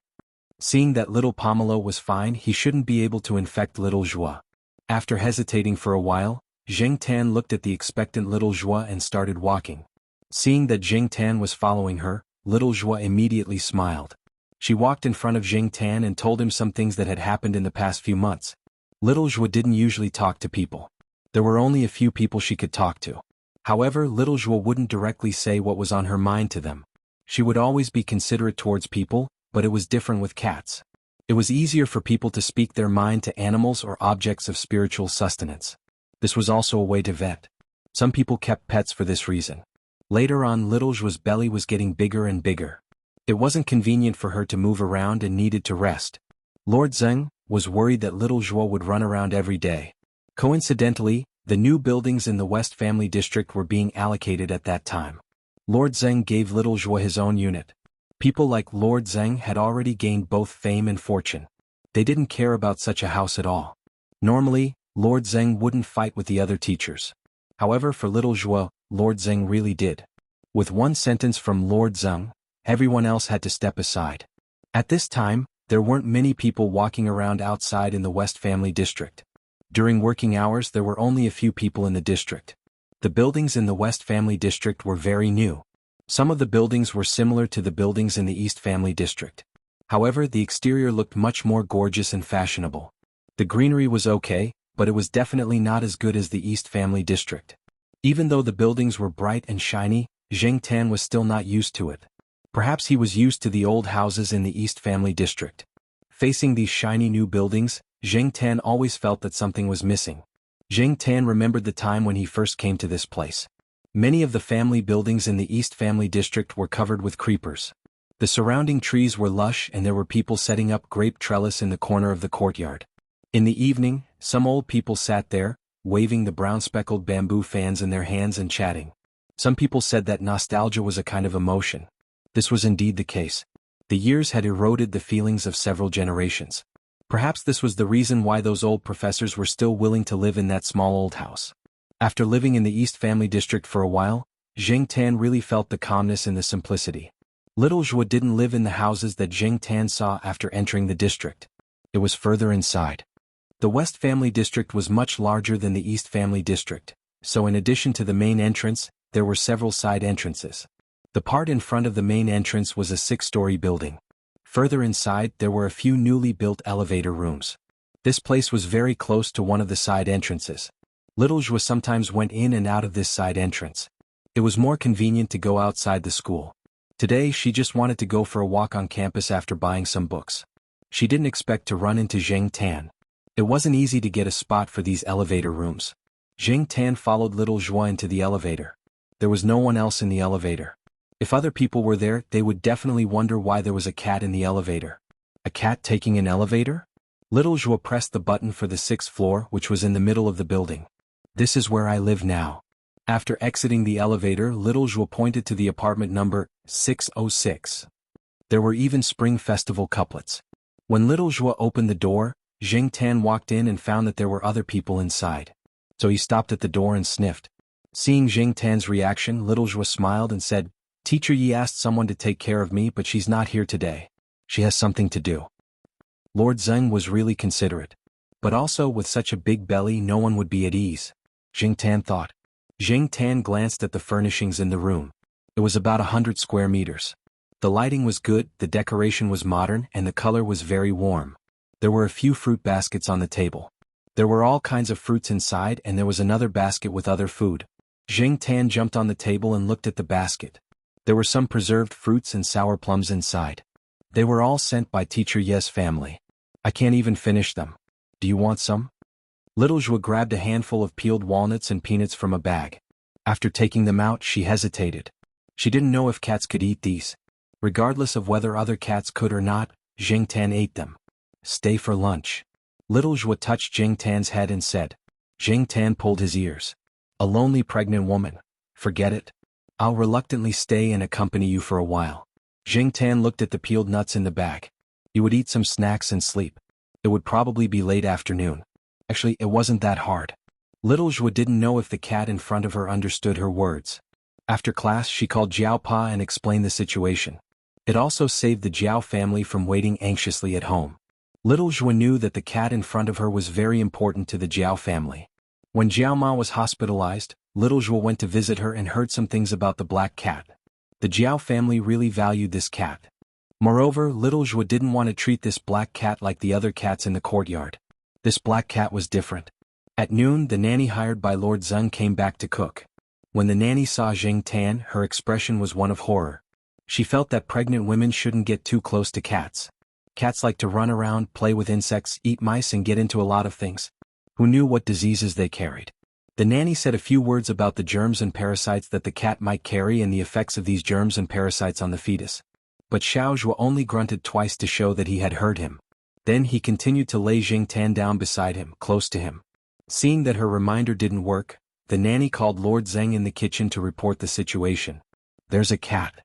Seeing that little Pomelo was fine, he shouldn't be able to infect Little Joie. After hesitating for a while, Zheng Tan looked at the expectant Little Joie and started walking. Seeing that Zheng Tan was following her, Little Joie immediately smiled. She walked in front of Jing Tan and told him some things that had happened in the past few months. Little Zhuo didn't usually talk to people. There were only a few people she could talk to. However, little Zhuo wouldn't directly say what was on her mind to them. She would always be considerate towards people, but it was different with cats. It was easier for people to speak their mind to animals or objects of spiritual sustenance. This was also a way to vet. Some people kept pets for this reason. Later on, little Zhuo's belly was getting bigger and bigger. It wasn't convenient for her to move around and needed to rest. Lord Zheng was worried that little Zhuo would run around every day. Coincidentally, the new buildings in the West Family District were being allocated at that time. Lord Zheng gave little Zhuo his own unit. People like Lord Zheng had already gained both fame and fortune. They didn't care about such a house at all. Normally, Lord Zheng wouldn't fight with the other teachers. However, for little Zhuo, Lord Zheng really did. With one sentence from Lord Zheng, everyone else had to step aside. At this time, there weren't many people walking around outside in the West Family District. During working hours, there were only a few people in the district. The buildings in the West Family District were very new. Some of the buildings were similar to the buildings in the East Family District. However, the exterior looked much more gorgeous and fashionable. The greenery was okay, but it was definitely not as good as the East Family District. Even though the buildings were bright and shiny, Zheng Tan was still not used to it. Perhaps he was used to the old houses in the East Family District. Facing these shiny new buildings, Zheng Tan always felt that something was missing. Zheng Tan remembered the time when he first came to this place. Many of the family buildings in the East Family District were covered with creepers. The surrounding trees were lush and there were people setting up grape trellis in the corner of the courtyard. In the evening, some old people sat there, waving the brown-speckled bamboo fans in their hands and chatting. Some people said that nostalgia was a kind of emotion. This was indeed the case. The years had eroded the feelings of several generations. Perhaps this was the reason why those old professors were still willing to live in that small old house. After living in the East Family District for a while, Zheng Tan really felt the calmness and the simplicity. Little Zhuo didn't live in the houses that Zheng Tan saw after entering the district. It was further inside. The West Family District was much larger than the East Family District, so in addition to the main entrance, there were several side entrances. The part in front of the main entrance was a 6-story building. Further inside, there were a few newly built elevator rooms. This place was very close to one of the side entrances. Little Zhuo sometimes went in and out of this side entrance. It was more convenient to go outside the school. Today, she just wanted to go for a walk on campus after buying some books. She didn't expect to run into Zheng Tan. It wasn't easy to get a spot for these elevator rooms. Zheng Tan followed little Zhuo into the elevator. There was no one else in the elevator. If other people were there, they would definitely wonder why there was a cat in the elevator. A cat taking an elevator? Little Zhuo pressed the button for the 6th floor, which was in the middle of the building. This is where I live now. After exiting the elevator, little Zhuo pointed to the apartment number 606. There were even Spring Festival couplets. When little Zhuo opened the door, Zheng Tan walked in and found that there were other people inside. So he stopped at the door and sniffed. Seeing Zheng Tan's reaction, little Zhuo smiled and said, "Teacher Yi asked someone to take care of me, but she's not here today. She has something to do." Lord Zheng was really considerate. But also, with such a big belly, no one would be at ease. Zheng Tan thought. Zheng Tan glanced at the furnishings in the room. It was about 100 square meters. The lighting was good, the decoration was modern, and the color was very warm. There were a few fruit baskets on the table. There were all kinds of fruits inside, and there was another basket with other food. Zheng Tan jumped on the table and looked at the basket. There were some preserved fruits and sour plums inside. They were all sent by Teacher Ye's family. I can't even finish them. Do you want some? Little Zhuo grabbed a handful of peeled walnuts and peanuts from a bag. After taking them out, she hesitated. She didn't know if cats could eat these. Regardless of whether other cats could or not, Zheng Tan ate them. Stay for lunch. Little Zhuo touched Zheng Tan's head and said. Zheng Tan pulled his ears. A lonely pregnant woman. Forget it. I'll reluctantly stay and accompany you for a while. Zheng Tan looked at the peeled nuts in the bag. He would eat some snacks and sleep. It would probably be late afternoon. Actually, it wasn't that hard. Little Zhuo didn't know if the cat in front of her understood her words. After class, she called Jiao Pa and explained the situation. It also saved the Jiao family from waiting anxiously at home. Little Zhuo knew that the cat in front of her was very important to the Jiao family. When Jiao Ma was hospitalized, Little Zhuo went to visit her and heard some things about the black cat. The Jiao family really valued this cat. Moreover, little Zhua didn't want to treat this black cat like the other cats in the courtyard. This black cat was different. At noon, the nanny hired by Lord Zeng came back to cook. When the nanny saw Jing Tan, her expression was one of horror. She felt that pregnant women shouldn't get too close to cats. Cats like to run around, play with insects, eat mice and get into a lot of things. Who knew what diseases they carried? The nanny said a few words about the germs and parasites that the cat might carry and the effects of these germs and parasites on the fetus. But Xiao Zhuo only grunted twice to show that he had heard him. Then he continued to lay Jing Tan down beside him, close to him. Seeing that her reminder didn't work, the nanny called Lord Zeng in the kitchen to report the situation. "There's a cat."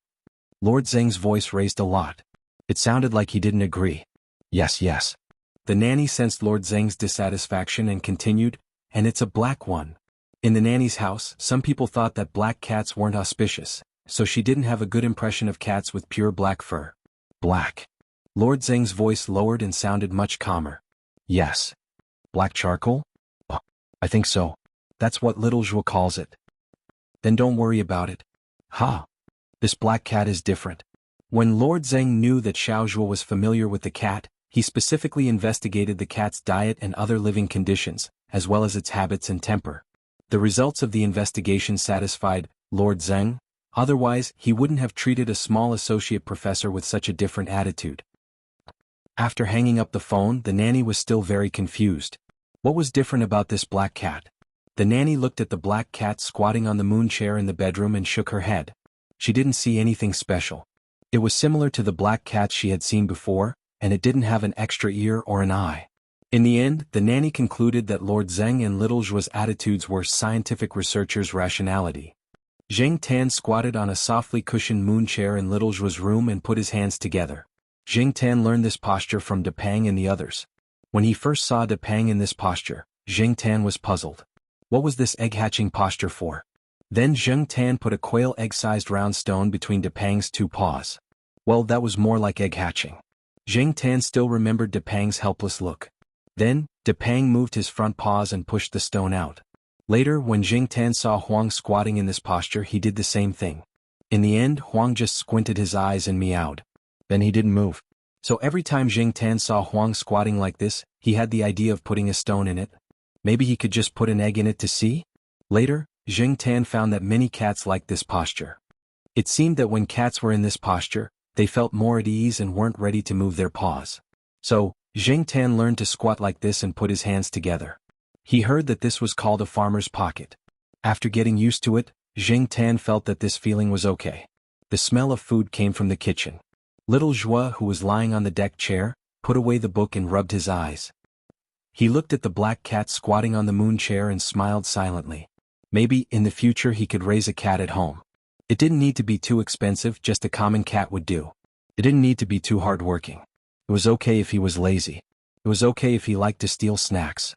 Lord Zeng's voice raised a lot. It sounded like he didn't agree. Yes. The nanny sensed Lord Zeng's dissatisfaction and continued, "And it's a black one." In the nanny's house, some people thought that black cats weren't auspicious, so she didn't have a good impression of cats with pure black fur. Black. Lord Zeng's voice lowered and sounded much calmer. "Yes. Black charcoal? Oh, I think so. That's what little Zhuo calls it." "Then don't worry about it." "Ha! This black cat is different." When Lord Zeng knew that Xiao Zhuo was familiar with the cat, he specifically investigated the cat's diet and other living conditions, as well as its habits and temper. The results of the investigation satisfied Lord Zeng. Otherwise, he wouldn't have treated a small associate professor with such a different attitude. After hanging up the phone, the nanny was still very confused. What was different about this black cat? The nanny looked at the black cat squatting on the moon chair in the bedroom and shook her head. She didn't see anything special. It was similar to the black cats she had seen before, and it didn't have an extra ear or an eye. In the end, the nanny concluded that Lord Zeng and little Zhuo's attitudes were scientific researchers' rationality. Jing Tan squatted on a softly cushioned moon chair in little Zhuo's room and put his hands together. Jing Tan learned this posture from De Pang and the others. When he first saw De Pang in this posture, Jing Tan was puzzled. What was this egg-hatching posture for? Then Jing Tan put a quail egg-sized round stone between De Pang's two paws. Well, that was more like egg-hatching. Jing Tan still remembered De Pang's helpless look. Then, De Pang moved his front paws and pushed the stone out. Later, when Jing Tan saw Huang squatting in this posture, he did the same thing. In the end, Huang just squinted his eyes and meowed. Then he didn't move. So every time Jing Tan saw Huang squatting like this, he had the idea of putting a stone in it. Maybe he could just put an egg in it to see? Later, Jing Tan found that many cats liked this posture. It seemed that when cats were in this posture, they felt more at ease and weren't ready to move their paws. So, Jing Tan learned to squat like this and put his hands together. He heard that this was called a farmer's pocket. After getting used to it, Jing Tan felt that this feeling was okay. The smell of food came from the kitchen. Little Zhua, who was lying on the deck chair, put away the book and rubbed his eyes. He looked at the black cat squatting on the moon chair and smiled silently. Maybe, in the future he could raise a cat at home. It didn't need to be too expensive, just a common cat would do. It didn't need to be too hard-working. It was okay if he was lazy. It was okay if he liked to steal snacks.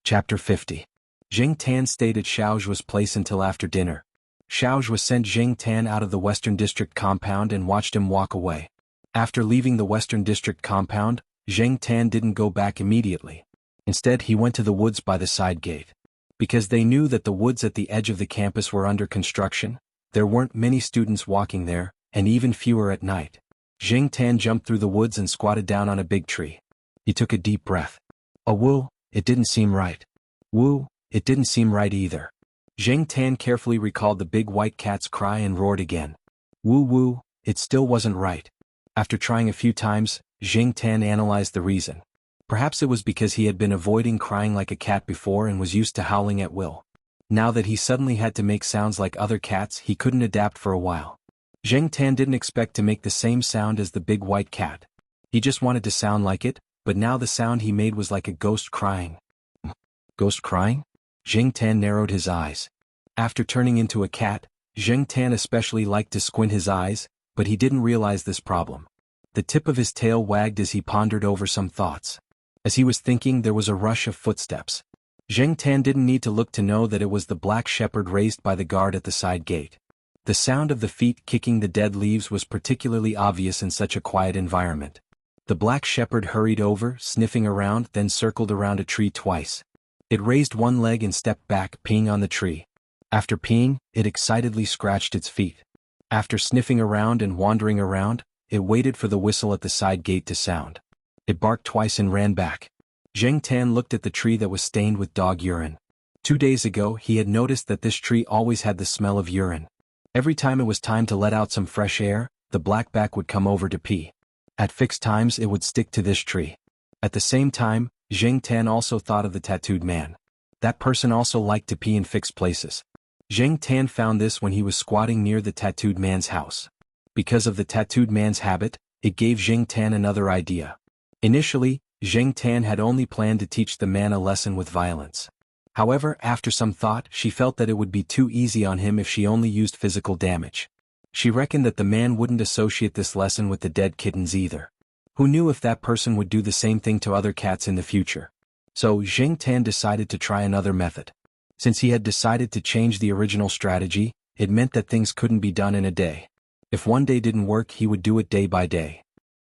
Chapter 50. Jing Tan stayed at Xiao Zhuo's place until after dinner. Xiao Zhuo sent Jing Tan out of the Western District compound and watched him walk away. After leaving the Western District compound, Jing Tan didn't go back immediately. Instead, he went to the woods by the side gate. Because they knew that the woods at the edge of the campus were under construction, there weren't many students walking there, and even fewer at night. Jing Tan jumped through the woods and squatted down on a big tree. He took a deep breath. Oh woo, it didn't seem right. Woo, it didn't seem right either. Jing Tan carefully recalled the big white cat's cry and roared again. Woo woo, it still wasn't right. After trying a few times, Jing Tan analyzed the reason. Perhaps it was because he had been avoiding crying like a cat before and was used to howling at will. Now that he suddenly had to make sounds like other cats, he couldn't adapt for a while. Jing Tan didn't expect to make the same sound as the big white cat. He just wanted to sound like it, but now the sound he made was like a ghost crying. Ghost crying? Jing Tan narrowed his eyes. After turning into a cat, Jing Tan especially liked to squint his eyes, but he didn't realize this problem. The tip of his tail wagged as he pondered over some thoughts. As he was thinking, there was a rush of footsteps. Jing Tan didn't need to look to know that it was the black shepherd raised by the guard at the side gate. The sound of the feet kicking the dead leaves was particularly obvious in such a quiet environment. The black shepherd hurried over, sniffing around, then circled around a tree twice. It raised one leg and stepped back, peeing on the tree. After peeing, it excitedly scratched its feet. After sniffing around and wandering around, it waited for the whistle at the side gate to sound. It barked twice and ran back. Zheng Tan looked at the tree that was stained with dog urine. 2 days ago he had noticed that this tree always had the smell of urine. Every time it was time to let out some fresh air, the blackback would come over to pee. At fixed times it would stick to this tree. At the same time, Zheng Tan also thought of the tattooed man. That person also liked to pee in fixed places. Zheng Tan found this when he was squatting near the tattooed man's house. Because of the tattooed man's habit, it gave Zheng Tan another idea. Initially, Zheng Tan had only planned to teach the man a lesson with violence. However, after some thought, she felt that it would be too easy on him if she only used physical damage. She reckoned that the man wouldn't associate this lesson with the dead kittens either. Who knew if that person would do the same thing to other cats in the future? So Zheng Tan decided to try another method. Since he had decided to change the original strategy, it meant that things couldn't be done in a day. If one day didn't work, he would do it day by day.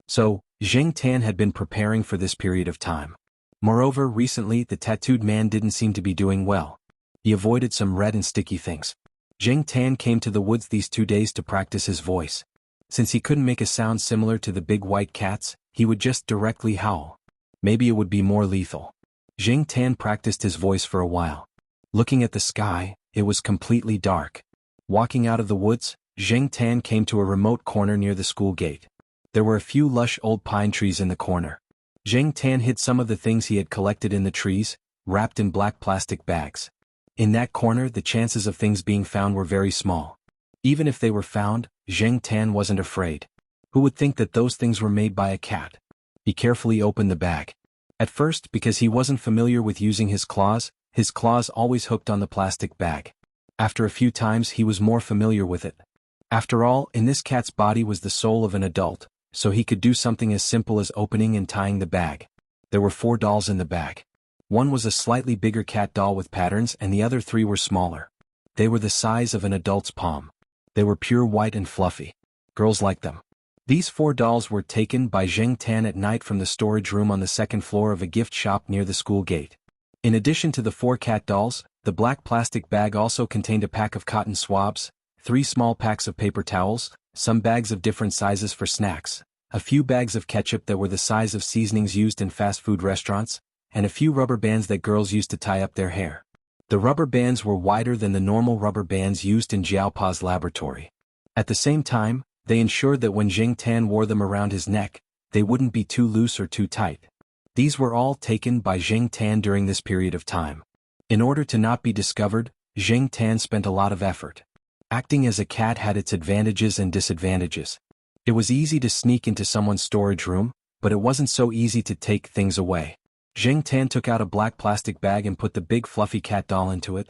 So, Zheng Tan had been preparing for this period of time. Moreover, recently the tattooed man didn't seem to be doing well. He avoided some red and sticky things. Zheng Tan came to the woods these 2 days to practice his voice. Since he couldn't make a sound similar to the big white cats, he would just directly howl. Maybe it would be more lethal. Zheng Tan practiced his voice for a while. Looking at the sky, it was completely dark. Walking out of the woods, Zheng Tan came to a remote corner near the school gate. There were a few lush old pine trees in the corner. Zheng Tan hid some of the things he had collected in the trees, wrapped in black plastic bags. In that corner, the chances of things being found were very small. Even if they were found, Zheng Tan wasn't afraid. Who would think that those things were made by a cat? He carefully opened the bag. At first, because he wasn't familiar with using his claws always hooked on the plastic bag. After a few times he was more familiar with it. After all, in this cat's body was the soul of an adult, so he could do something as simple as opening and tying the bag. There were 4 dolls in the bag. One was a slightly bigger cat doll with patterns and the other 3 were smaller. They were the size of an adult's palm. They were pure white and fluffy. Girls liked them. These 4 dolls were taken by Zheng Tan at night from the storage room on the 2nd floor of a gift shop near the school gate. In addition to the 4 cat dolls, the black plastic bag also contained a pack of cotton swabs, 3 small packs of paper towels, some bags of different sizes for snacks, a few bags of ketchup that were the size of seasonings used in fast food restaurants, and a few rubber bands that girls used to tie up their hair. The rubber bands were wider than the normal rubber bands used in Jiaopa's laboratory. At the same time, they ensured that when Zheng Tan wore them around his neck, they wouldn't be too loose or too tight. These were all taken by Zheng Tan during this period of time. In order to not be discovered, Zheng Tan spent a lot of effort. Acting as a cat had its advantages and disadvantages. It was easy to sneak into someone's storage room, but it wasn't so easy to take things away. Zheng Tan took out a black plastic bag and put the big fluffy cat doll into it.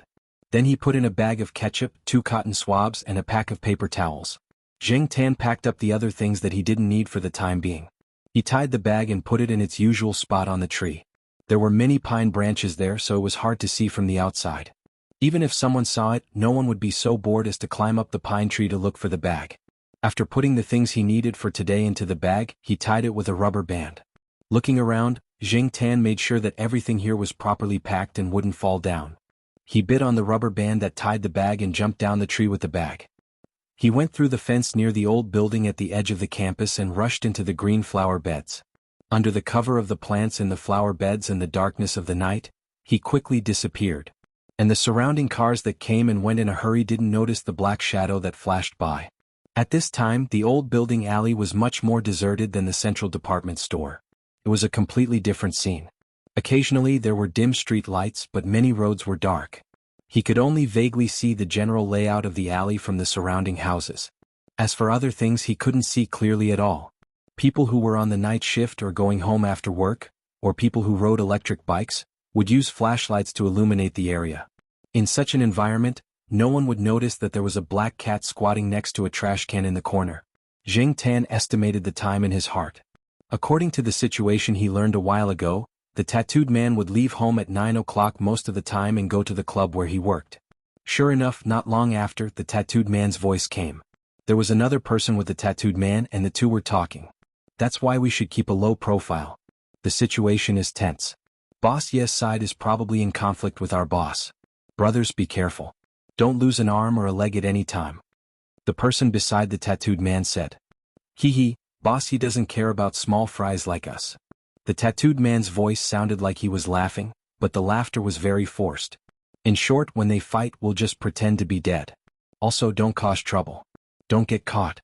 Then he put in a bag of ketchup, 2 cotton swabs and a pack of paper towels. Zheng Tan packed up the other things that he didn't need for the time being. He tied the bag and put it in its usual spot on the tree. There were many pine branches there, so it was hard to see from the outside. Even if someone saw it, no one would be so bored as to climb up the pine tree to look for the bag. After putting the things he needed for today into the bag, he tied it with a rubber band. Looking around, Zheng Tan made sure that everything here was properly packed and wouldn't fall down. He bit on the rubber band that tied the bag and jumped down the tree with the bag. He went through the fence near the old building at the edge of the campus and rushed into the green flower beds. Under the cover of the plants in the flower beds and the darkness of the night, he quickly disappeared. And the surrounding cars that came and went in a hurry didn't notice the black shadow that flashed by. At this time, the old building alley was much more deserted than the central department store. It was a completely different scene. Occasionally there were dim street lights, but many roads were dark. He could only vaguely see the general layout of the alley from the surrounding houses. As for other things, he couldn't see clearly at all. People who were on the night shift or going home after work, or people who rode electric bikes, would use flashlights to illuminate the area. In such an environment, no one would notice that there was a black cat squatting next to a trash can in the corner. Zheng Tan estimated the time in his heart. According to the situation he learned a while ago, the tattooed man would leave home at 9 o'clock most of the time and go to the club where he worked. Sure enough, not long after, the tattooed man's voice came. There was another person with the tattooed man and the two were talking. That's why we should keep a low profile. The situation is tense. Boss Ye's side is probably in conflict with our boss. Brothers, be careful. Don't lose an arm or a leg at any time. The person beside the tattooed man said. Hee hee, Boss, he doesn't care about small fries like us. The tattooed man's voice sounded like he was laughing, but the laughter was very forced. In short, when they fight, we'll just pretend to be dead. Also, don't cause trouble. Don't get caught.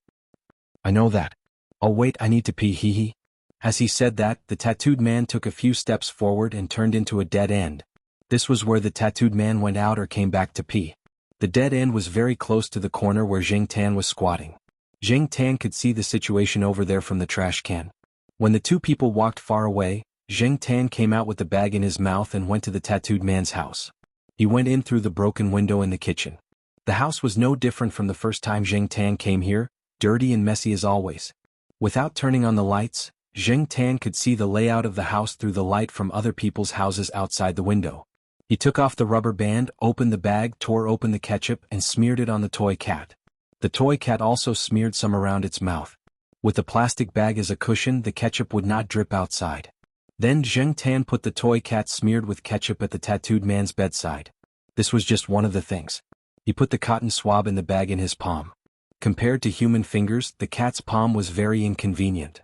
I know that. Oh wait, I need to pee, hee hee. As he said that, the tattooed man took a few steps forward and turned into a dead end. This was where the tattooed man went out or came back to pee. The dead end was very close to the corner where Jing Tan was squatting. Jing Tan could see the situation over there from the trash can. When the two people walked far away, Jing Tan came out with the bag in his mouth and went to the tattooed man's house. He went in through the broken window in the kitchen. The house was no different from the first time Jing Tan came here, dirty and messy as always. Without turning on the lights, Jing Tan could see the layout of the house through the light from other people's houses outside the window. He took off the rubber band, opened the bag, tore open the ketchup, and smeared it on the toy cat. The toy cat also smeared some around its mouth. With the plastic bag as a cushion, the ketchup would not drip outside. Then Jing Tan put the toy cat smeared with ketchup at the tattooed man's bedside. This was just one of the things. He put the cotton swab in the bag in his palm. Compared to human fingers, the cat's palm was very inconvenient.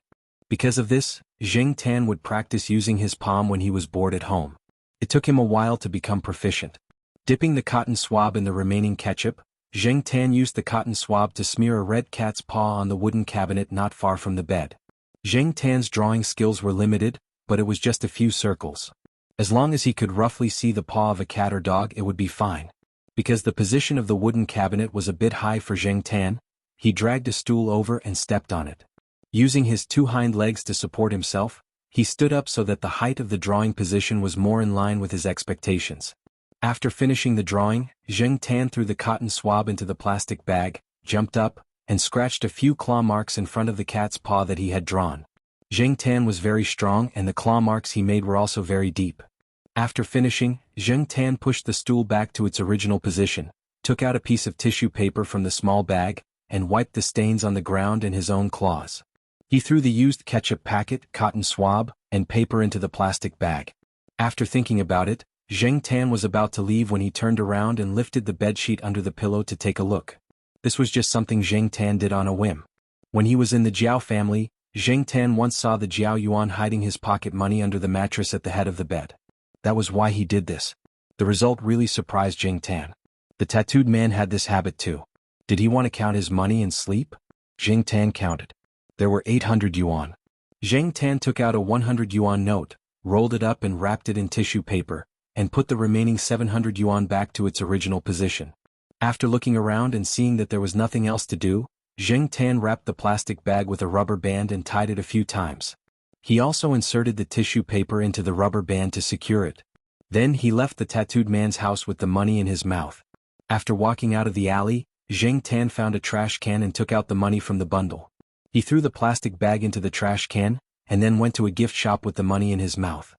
Because of this, Jing Tan would practice using his palm when he was bored at home. It took him a while to become proficient. Dipping the cotton swab in the remaining ketchup, Jing Tan used the cotton swab to smear a red cat's paw on the wooden cabinet not far from the bed. Jing Tan's drawing skills were limited, but it was just a few circles. As long as he could roughly see the paw of a cat or dog, it would be fine. Because the position of the wooden cabinet was a bit high for Jing Tan, he dragged a stool over and stepped on it. Using his two hind legs to support himself, he stood up so that the height of the drawing position was more in line with his expectations. After finishing the drawing, Jing Tan threw the cotton swab into the plastic bag, jumped up, and scratched a few claw marks in front of the cat's paw that he had drawn. Jing Tan was very strong and the claw marks he made were also very deep. After finishing, Jing Tan pushed the stool back to its original position, took out a piece of tissue paper from the small bag, and wiped the stains on the ground and his own claws. He threw the used ketchup packet, cotton swab, and paper into the plastic bag. After thinking about it, Jing Tan was about to leave when he turned around and lifted the bedsheet under the pillow to take a look. This was just something Jing Tan did on a whim. When he was in the Jiao family, Jing Tan once saw the Jiao Yuan hiding his pocket money under the mattress at the head of the bed. That was why he did this. The result really surprised Jing Tan. The tattooed man had this habit too. Did he want to count his money and sleep? Jing Tan counted. There were 800 yuan. Jing Tan took out a 100 yuan note, rolled it up and wrapped it in tissue paper, and put the remaining 700 yuan back to its original position. After looking around and seeing that there was nothing else to do, Jing Tan wrapped the plastic bag with a rubber band and tied it a few times. He also inserted the tissue paper into the rubber band to secure it. Then he left the tattooed man's house with the money in his mouth. After walking out of the alley, Jing Tan found a trash can and took out the money from the bundle. He threw the plastic bag into the trash can, and then went to a gift shop with the money in his mouth.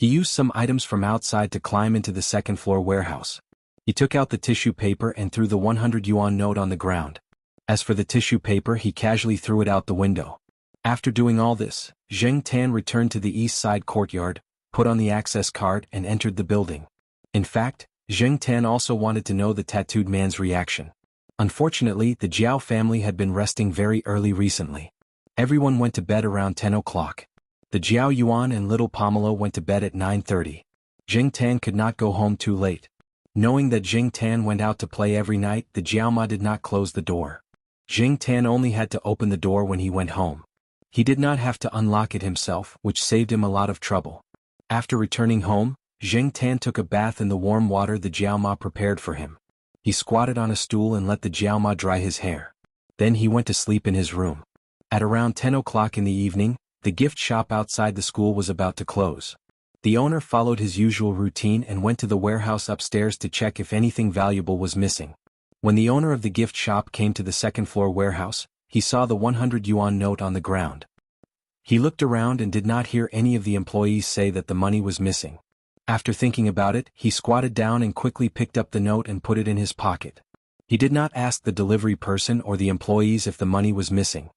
He used some items from outside to climb into the second-floor warehouse. He took out the tissue paper and threw the 100 yuan note on the ground. As for the tissue paper, he casually threw it out the window. After doing all this, Jing Tan returned to the east side courtyard, put on the access card and entered the building. In fact, Jing Tan also wanted to know the tattooed man's reaction. Unfortunately, the Jiao family had been resting very early recently. Everyone went to bed around 10 o'clock. The Jiao Yuan and little Pomelo went to bed at 9:30. Jing Tan could not go home too late. Knowing that Jing Tan went out to play every night, the Jiao Ma did not close the door. Jing Tan only had to open the door when he went home. He did not have to unlock it himself, which saved him a lot of trouble. After returning home, Jing Tan took a bath in the warm water the Jiao Ma prepared for him. He squatted on a stool and let the Jiao Ma dry his hair. Then he went to sleep in his room. At around 10 o'clock in the evening, the gift shop outside the school was about to close. The owner followed his usual routine and went to the warehouse upstairs to check if anything valuable was missing. When the owner of the gift shop came to the second-floor warehouse, he saw the 100 yuan note on the ground. He looked around and did not hear any of the employees say that the money was missing. After thinking about it, he squatted down and quickly picked up the note and put it in his pocket. He did not ask the delivery person or the employees if the money was missing.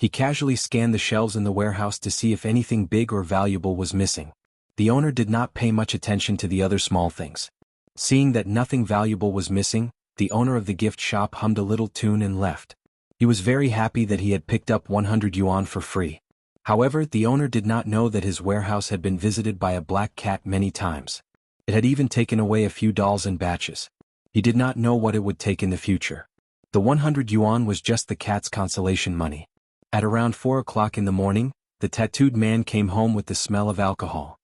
He casually scanned the shelves in the warehouse to see if anything big or valuable was missing. The owner did not pay much attention to the other small things. Seeing that nothing valuable was missing, the owner of the gift shop hummed a little tune and left. He was very happy that he had picked up 100 yuan for free. However, the owner did not know that his warehouse had been visited by a black cat many times. It had even taken away a few dolls in batches. He did not know what it would take in the future. The 100 yuan was just the cat's consolation money. At around 4 o'clock in the morning, the tattooed man came home with the smell of alcohol.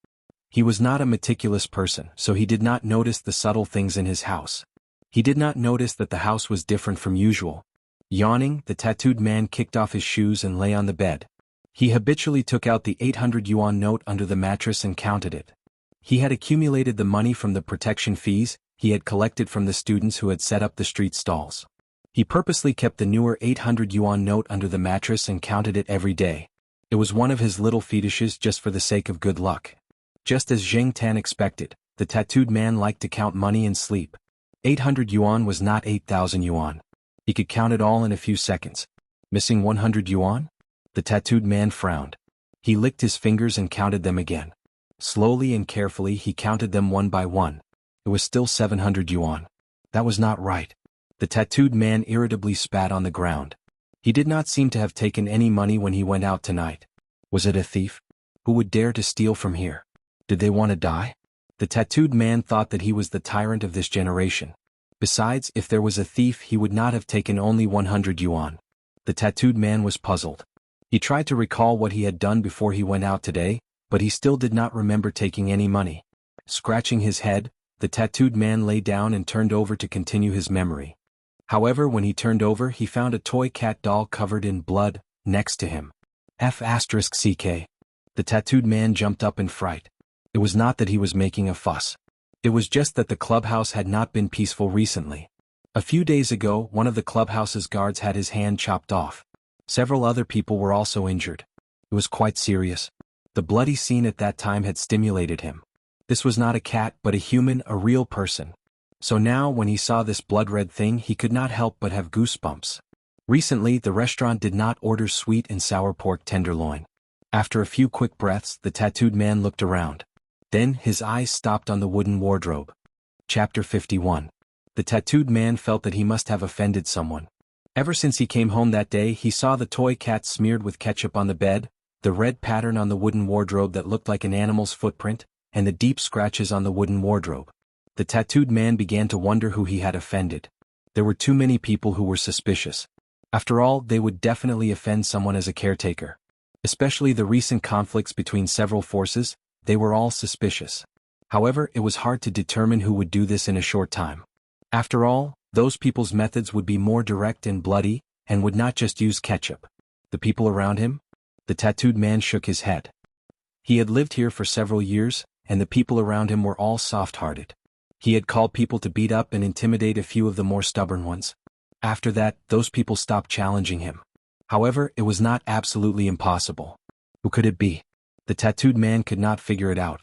He was not a meticulous person, so he did not notice the subtle things in his house. He did not notice that the house was different from usual. Yawning, the tattooed man kicked off his shoes and lay on the bed. He habitually took out the 800 yuan note under the mattress and counted it. He had accumulated the money from the protection fees he had collected from the students who had set up the street stalls. He purposely kept the newer 800 yuan note under the mattress and counted it every day. It was one of his little fetishes just for the sake of good luck. Just as Zheng Tan expected, the tattooed man liked to count money and sleep. 800 yuan was not 8,000 yuan. He could count it all in a few seconds. Missing 100 yuan? The tattooed man frowned. He licked his fingers and counted them again. Slowly and carefully he counted them one by one. It was still 700 yuan. That was not right. The tattooed man irritably spat on the ground. He did not seem to have taken any money when he went out tonight. Was it a thief? Who would dare to steal from here? Did they want to die? The tattooed man thought that he was the tyrant of this generation. Besides, if there was a thief, he would not have taken only 100 yuan. The tattooed man was puzzled. He tried to recall what he had done before he went out today, but he still did not remember taking any money. Scratching his head, the tattooed man lay down and turned over to continue his memory. However, when he turned over, he found a toy cat doll covered in blood next to him. F***ck. The tattooed man jumped up in fright. It was not that he was making a fuss. It was just that the clubhouse had not been peaceful recently. A few days ago, one of the clubhouse's guards had his hand chopped off. Several other people were also injured. It was quite serious. The bloody scene at that time had stimulated him. This was not a cat but a human, a real person. So now when he saw this blood-red thing he could not help but have goosebumps. Recently the restaurant did not order sweet and sour pork tenderloin. After a few quick breaths the tattooed man looked around. Then his eyes stopped on the wooden wardrobe. Chapter 51. The tattooed man felt that he must have offended someone. Ever since he came home that day he saw the toy cat smeared with ketchup on the bed, the red pattern on the wooden wardrobe that looked like an animal's footprint, and the deep scratches on the wooden wardrobe. The tattooed man began to wonder who he had offended. There were too many people who were suspicious. After all, they would definitely offend someone as a caretaker. Especially the recent conflicts between several forces, they were all suspicious. However, it was hard to determine who would do this in a short time. After all, those people's methods would be more direct and bloody, and would not just use ketchup. The people around him? The tattooed man shook his head. He had lived here for several years, and the people around him were all soft-hearted. He had called people to beat up and intimidate a few of the more stubborn ones. After that, those people stopped challenging him. However, it was not absolutely impossible. Who could it be? The tattooed man could not figure it out.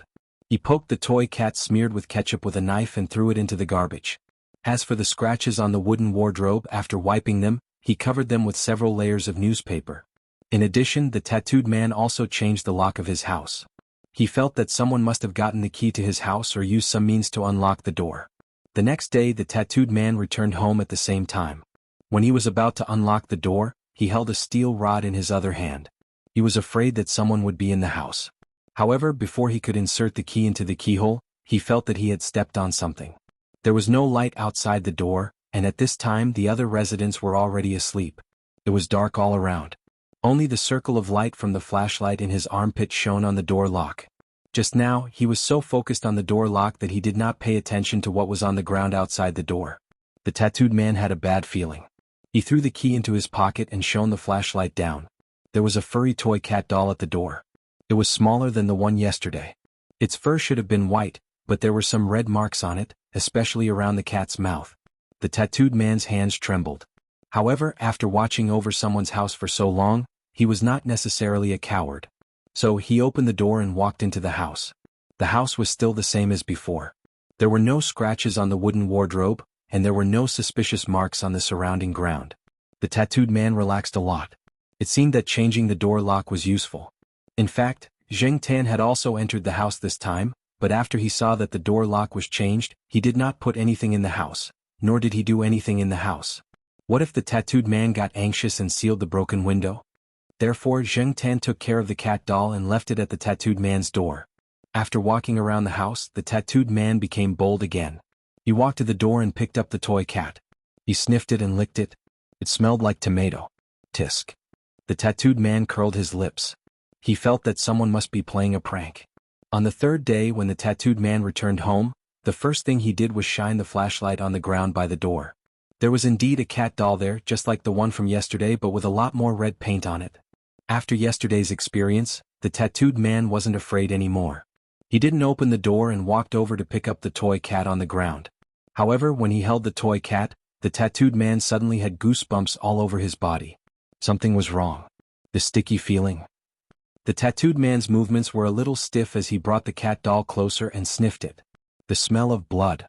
He poked the toy cat smeared with ketchup with a knife and threw it into the garbage. As for the scratches on the wooden wardrobe, after wiping them, he covered them with several layers of newspaper. In addition, the tattooed man also changed the lock of his house. He felt that someone must have gotten the key to his house or used some means to unlock the door. The next day the tattooed man returned home at the same time. When he was about to unlock the door, he held a steel rod in his other hand. He was afraid that someone would be in the house. However, before he could insert the key into the keyhole, he felt that he had stepped on something. There was no light outside the door, and at this time the other residents were already asleep. It was dark all around. Only the circle of light from the flashlight in his armpit shone on the door lock. Just now, he was so focused on the door lock that he did not pay attention to what was on the ground outside the door. The tattooed man had a bad feeling. He threw the key into his pocket and shone the flashlight down. There was a furry toy cat doll at the door. It was smaller than the one yesterday. Its fur should have been white, but there were some red marks on it, especially around the cat's mouth. The tattooed man's hands trembled. However, after watching over someone's house for so long, he was not necessarily a coward. So he opened the door and walked into the house. The house was still the same as before. There were no scratches on the wooden wardrobe, and there were no suspicious marks on the surrounding ground. The tattooed man relaxed a lot. It seemed that changing the door lock was useful. In fact, Zheng Tan had also entered the house this time, but after he saw that the door lock was changed, he did not put anything in the house, nor did he do anything in the house. What if the tattooed man got anxious and sealed the broken window? Therefore Zheng Tan took care of the cat doll and left it at the tattooed man's door. After walking around the house, the tattooed man became bold again. He walked to the door and picked up the toy cat. He sniffed it and licked it. It smelled like tomato. Tisk. The tattooed man curled his lips. He felt that someone must be playing a prank. On the third day when the tattooed man returned home, the first thing he did was shine the flashlight on the ground by the door. There was indeed a cat doll there, just like the one from yesterday, but with a lot more red paint on it. After yesterday's experience, the tattooed man wasn't afraid anymore. He didn't open the door and walked over to pick up the toy cat on the ground. However, when he held the toy cat, the tattooed man suddenly had goosebumps all over his body. Something was wrong. The sticky feeling. The tattooed man's movements were a little stiff as he brought the cat doll closer and sniffed it. The smell of blood.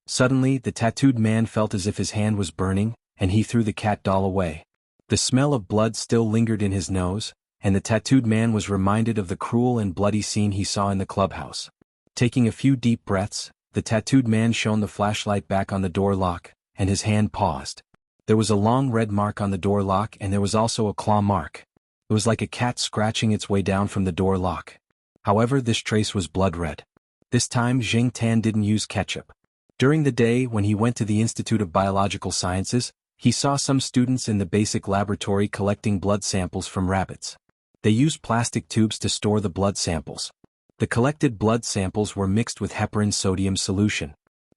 Suddenly, the tattooed man felt as if his hand was burning, and he threw the cat doll away. The smell of blood still lingered in his nose, and the tattooed man was reminded of the cruel and bloody scene he saw in the clubhouse. Taking a few deep breaths, the tattooed man shone the flashlight back on the door lock, and his hand paused. There was a long red mark on the door lock, and there was also a claw mark. It was like a cat scratching its way down from the door lock. However, this trace was blood red. This time Zheng Tan didn't use ketchup. During the day when he went to the Institute of Biological Sciences, he saw some students in the basic laboratory collecting blood samples from rabbits. They used plastic tubes to store the blood samples. The collected blood samples were mixed with heparin sodium solution.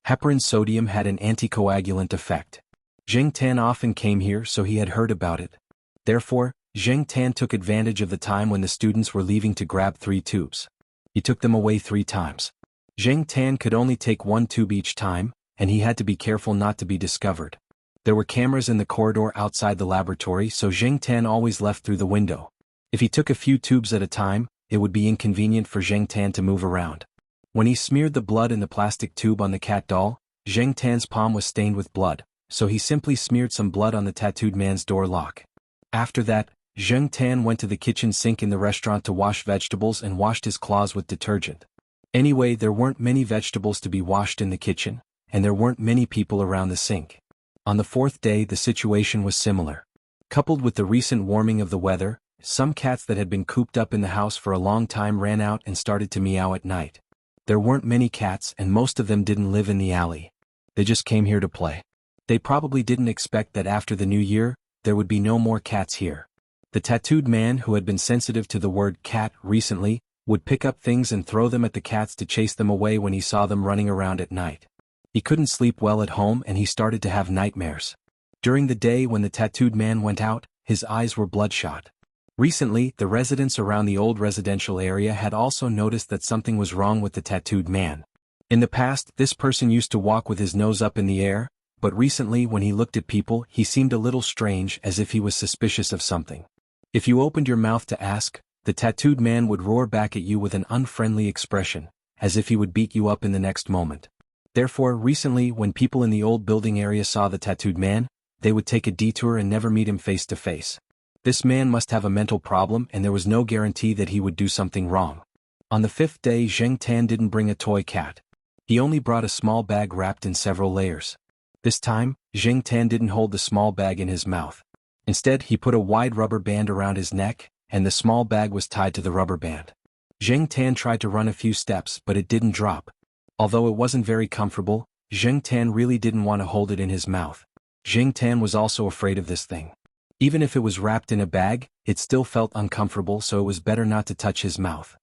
Heparin sodium had an anticoagulant effect. Zheng Tan often came here, so he had heard about it. Therefore, Zheng Tan took advantage of the time when the students were leaving to grab 3 tubes. He took them away 3 times. Zheng Tan could only take 1 tube each time, and he had to be careful not to be discovered. There were cameras in the corridor outside the laboratory, so Zheng Tan always left through the window. If he took a few tubes at a time, it would be inconvenient for Zheng Tan to move around. When he smeared the blood in the plastic tube on the cat doll, Zheng Tan's palm was stained with blood, so he simply smeared some blood on the tattooed man's door lock. After that, Zheng Tan went to the kitchen sink in the restaurant to wash vegetables and washed his claws with detergent. Anyway, there weren't many vegetables to be washed in the kitchen, and there weren't many people around the sink. On the 4th day the situation was similar. Coupled with the recent warming of the weather, some cats that had been cooped up in the house for a long time ran out and started to meow at night. There weren't many cats, and most of them didn't live in the alley. They just came here to play. They probably didn't expect that after the new year, there would be no more cats here. The tattooed man, who had been sensitive to the word cat recently, would pick up things and throw them at the cats to chase them away when he saw them running around at night. He couldn't sleep well at home and he started to have nightmares. During the day when the tattooed man went out, his eyes were bloodshot. Recently, the residents around the old residential area had also noticed that something was wrong with the tattooed man. In the past, this person used to walk with his nose up in the air, but recently when he looked at people, he seemed a little strange, as if he was suspicious of something. If you opened your mouth to ask, the tattooed man would roar back at you with an unfriendly expression, as if he would beat you up in the next moment. Therefore, recently when people in the old building area saw the tattooed man, they would take a detour and never meet him face to face. This man must have a mental problem, and there was no guarantee that he would do something wrong. On the 5th day Zheng Tan didn't bring a toy cat. He only brought a small bag wrapped in several layers. This time, Zheng Tan didn't hold the small bag in his mouth. Instead, he put a wide rubber band around his neck, and the small bag was tied to the rubber band. Zheng Tan tried to run a few steps, but it didn't drop. Although it wasn't very comfortable, Zheng Tan really didn't want to hold it in his mouth. Zheng Tan was also afraid of this thing. Even if it was wrapped in a bag, it still felt uncomfortable, so it was better not to touch his mouth.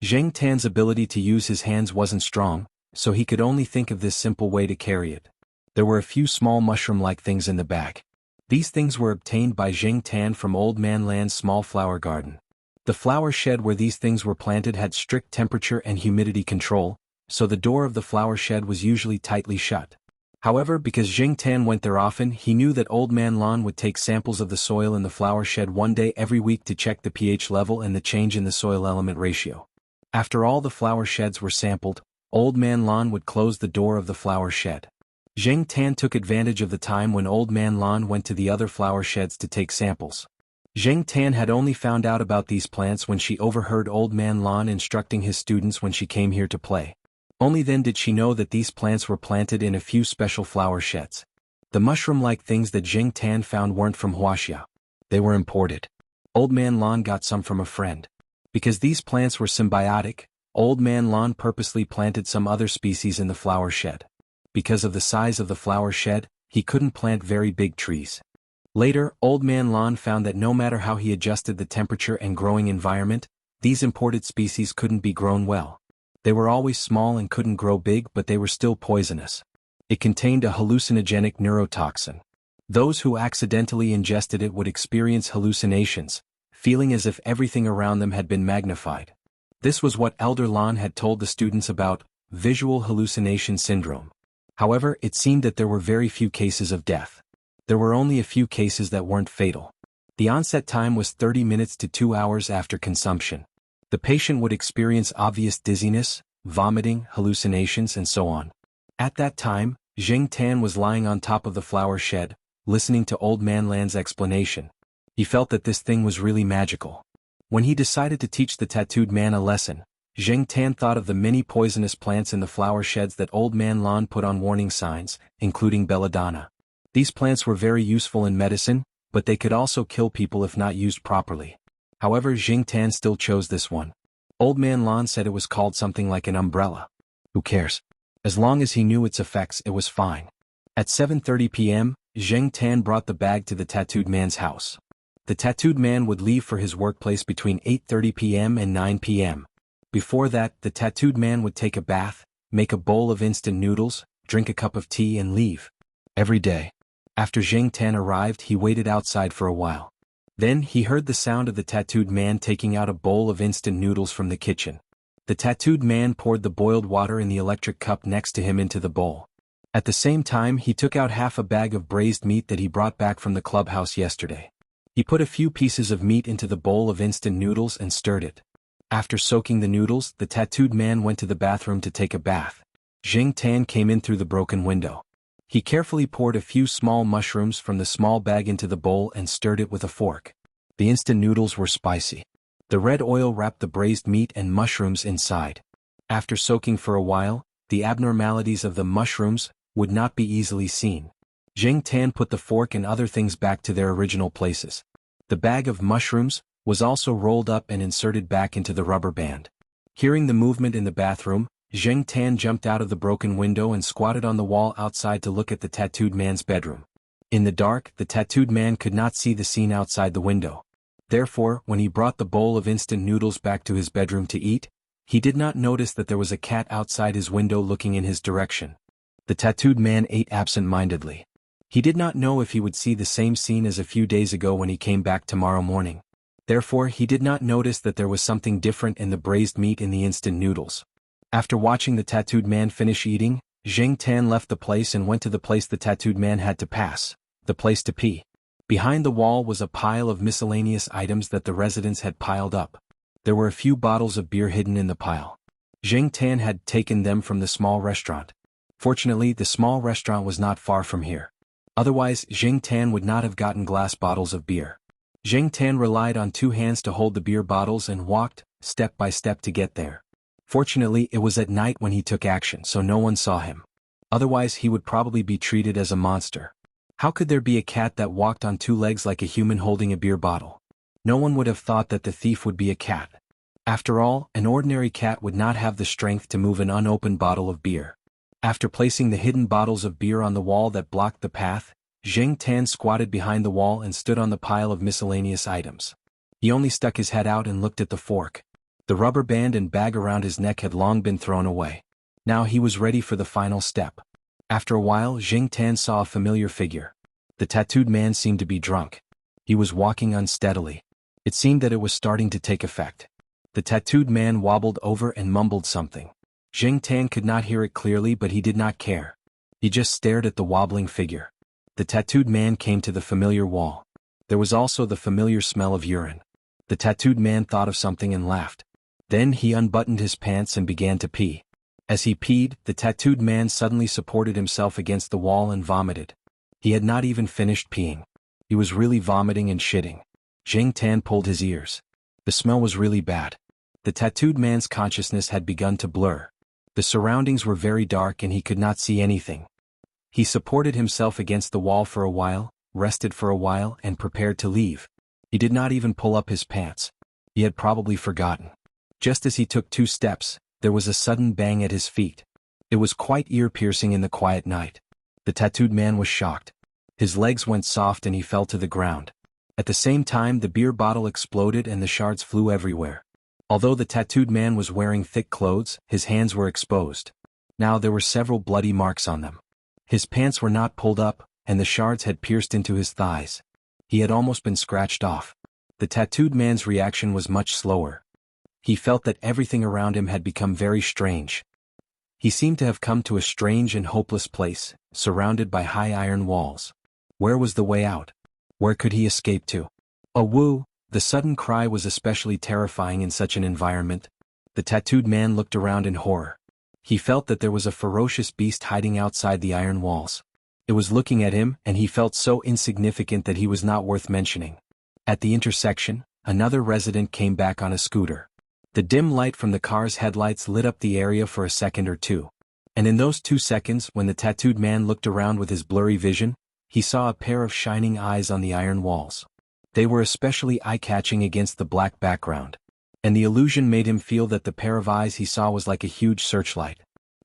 Zheng Tan's ability to use his hands wasn't strong, so he could only think of this simple way to carry it. There were a few small mushroom-like things in the bag. These things were obtained by Zheng Tan from Old Man Land's small flower garden. The flower shed where these things were planted had strict temperature and humidity control, so the door of the flower shed was usually tightly shut. However, because Zheng Tan went there often, he knew that Old Man Lan would take samples of the soil in the flower shed one day every week to check the pH level and the change in the soil element ratio. After all the flower sheds were sampled, Old Man Lan would close the door of the flower shed. Zheng Tan took advantage of the time when Old Man Lan went to the other flower sheds to take samples. Zheng Tan had only found out about these plants when she overheard Old Man Lan instructing his students when she came here to play. Only then did she know that these plants were planted in a few special flower sheds. The mushroom-like things that Jing Tan found weren't from Wuxia. They were imported. Old Man Lan got some from a friend. Because these plants were symbiotic, Old Man Lan purposely planted some other species in the flower shed. Because of the size of the flower shed, he couldn't plant very big trees. Later, Old Man Lan found that no matter how he adjusted the temperature and growing environment, these imported species couldn't be grown well. They were always small and couldn't grow big, but they were still poisonous. It contained a hallucinogenic neurotoxin. Those who accidentally ingested it would experience hallucinations, feeling as if everything around them had been magnified. This was what Elder Lan had told the students about visual hallucination syndrome. However, it seemed that there were very few cases of death. There were only a few cases that weren't fatal. The onset time was 30 minutes to 2 hours after consumption. The patient would experience obvious dizziness, vomiting, hallucinations, and so on. At that time, Jing Tan was lying on top of the flower shed, listening to Old Man Lan's explanation. He felt that this thing was really magical. When he decided to teach the tattooed man a lesson, Jing Tan thought of the many poisonous plants in the flower sheds that Old Man Lan put on warning signs, including belladonna. These plants were very useful in medicine, but they could also kill people if not used properly. However, Jing Tan still chose this one. Old Man Lan said it was called something like an umbrella. Who cares? As long as he knew its effects, it was fine. At 7:30 p.m., Jing Tan brought the bag to the tattooed man's house. The tattooed man would leave for his workplace between 8:30 p.m. and 9 p.m. Before that, the tattooed man would take a bath, make a bowl of instant noodles, drink a cup of tea and leave. Every day. After Jing Tan arrived, he waited outside for a while. Then he heard the sound of the tattooed man taking out a bowl of instant noodles from the kitchen. The tattooed man poured the boiled water in the electric cup next to him into the bowl. At the same time, he took out half a bag of braised meat that he brought back from the clubhouse yesterday. He put a few pieces of meat into the bowl of instant noodles and stirred it. After soaking the noodles, the tattooed man went to the bathroom to take a bath. Jing Tan came in through the broken window. He carefully poured a few small mushrooms from the small bag into the bowl and stirred it with a fork. The instant noodles were spicy. The red oil wrapped the braised meat and mushrooms inside. After soaking for a while, the abnormalities of the mushrooms would not be easily seen. Jing Tan put the fork and other things back to their original places. The bag of mushrooms was also rolled up and inserted back into the rubber band. Hearing the movement in the bathroom, Jing Tan jumped out of the broken window and squatted on the wall outside to look at the tattooed man's bedroom. In the dark, the tattooed man could not see the scene outside the window. Therefore, when he brought the bowl of instant noodles back to his bedroom to eat, he did not notice that there was a cat outside his window looking in his direction. The tattooed man ate absent-mindedly. He did not know if he would see the same scene as a few days ago when he came back tomorrow morning. Therefore, he did not notice that there was something different in the braised meat in the instant noodles. After watching the tattooed man finish eating, Jing Tan left the place and went to the place the tattooed man had to pass, the place to pee. Behind the wall was a pile of miscellaneous items that the residents had piled up. There were a few bottles of beer hidden in the pile. Jing Tan had taken them from the small restaurant. Fortunately, the small restaurant was not far from here. Otherwise, Jing Tan would not have gotten glass bottles of beer. Jing Tan relied on 2 hands to hold the beer bottles and walked, step by step to get there. Fortunately, it was at night when he took action, so no one saw him. Otherwise, he would probably be treated as a monster. How could there be a cat that walked on 2 legs like a human holding a beer bottle? No one would have thought that the thief would be a cat. After all, an ordinary cat would not have the strength to move an unopened bottle of beer. After placing the hidden bottles of beer on the wall that blocked the path, Jing Tan squatted behind the wall and stood on the pile of miscellaneous items. He only stuck his head out and looked at the fork. The rubber band and bag around his neck had long been thrown away. Now he was ready for the final step. After a while, Jing Tan saw a familiar figure. The tattooed man seemed to be drunk. He was walking unsteadily. It seemed that it was starting to take effect. The tattooed man wobbled over and mumbled something. Jing Tan could not hear it clearly, but he did not care. He just stared at the wobbling figure. The tattooed man came to the familiar wall. There was also the familiar smell of urine. The tattooed man thought of something and laughed. Then he unbuttoned his pants and began to pee. As he peed, the tattooed man suddenly supported himself against the wall and vomited. He had not even finished peeing. He was really vomiting and shitting. Jing Tan pulled his ears. The smell was really bad. The tattooed man's consciousness had begun to blur. The surroundings were very dark and he could not see anything. He supported himself against the wall for a while, rested for a while and prepared to leave. He did not even pull up his pants. He had probably forgotten. Just as he took 2 steps, there was a sudden bang at his feet. It was quite ear-piercing in the quiet night. The tattooed man was shocked. His legs went soft and he fell to the ground. At the same time the beer bottle exploded and the shards flew everywhere. Although the tattooed man was wearing thick clothes, his hands were exposed. Now there were several bloody marks on them. His pants were not pulled up, and the shards had pierced into his thighs. He had almost been scratched off. The tattooed man's reaction was much slower. He felt that everything around him had become very strange. He seemed to have come to a strange and hopeless place, surrounded by high iron walls. Where was the way out? Where could he escape to? A woo! The sudden cry was especially terrifying in such an environment. The tattooed man looked around in horror. He felt that there was a ferocious beast hiding outside the iron walls. It was looking at him, and he felt so insignificant that he was not worth mentioning. At the intersection, another resident came back on a scooter. The dim light from the car's headlights lit up the area for a second or two. And in those 2 seconds, when the tattooed man looked around with his blurry vision, he saw a pair of shining eyes on the iron walls. They were especially eye-catching against the black background. And the illusion made him feel that the pair of eyes he saw was like a huge searchlight.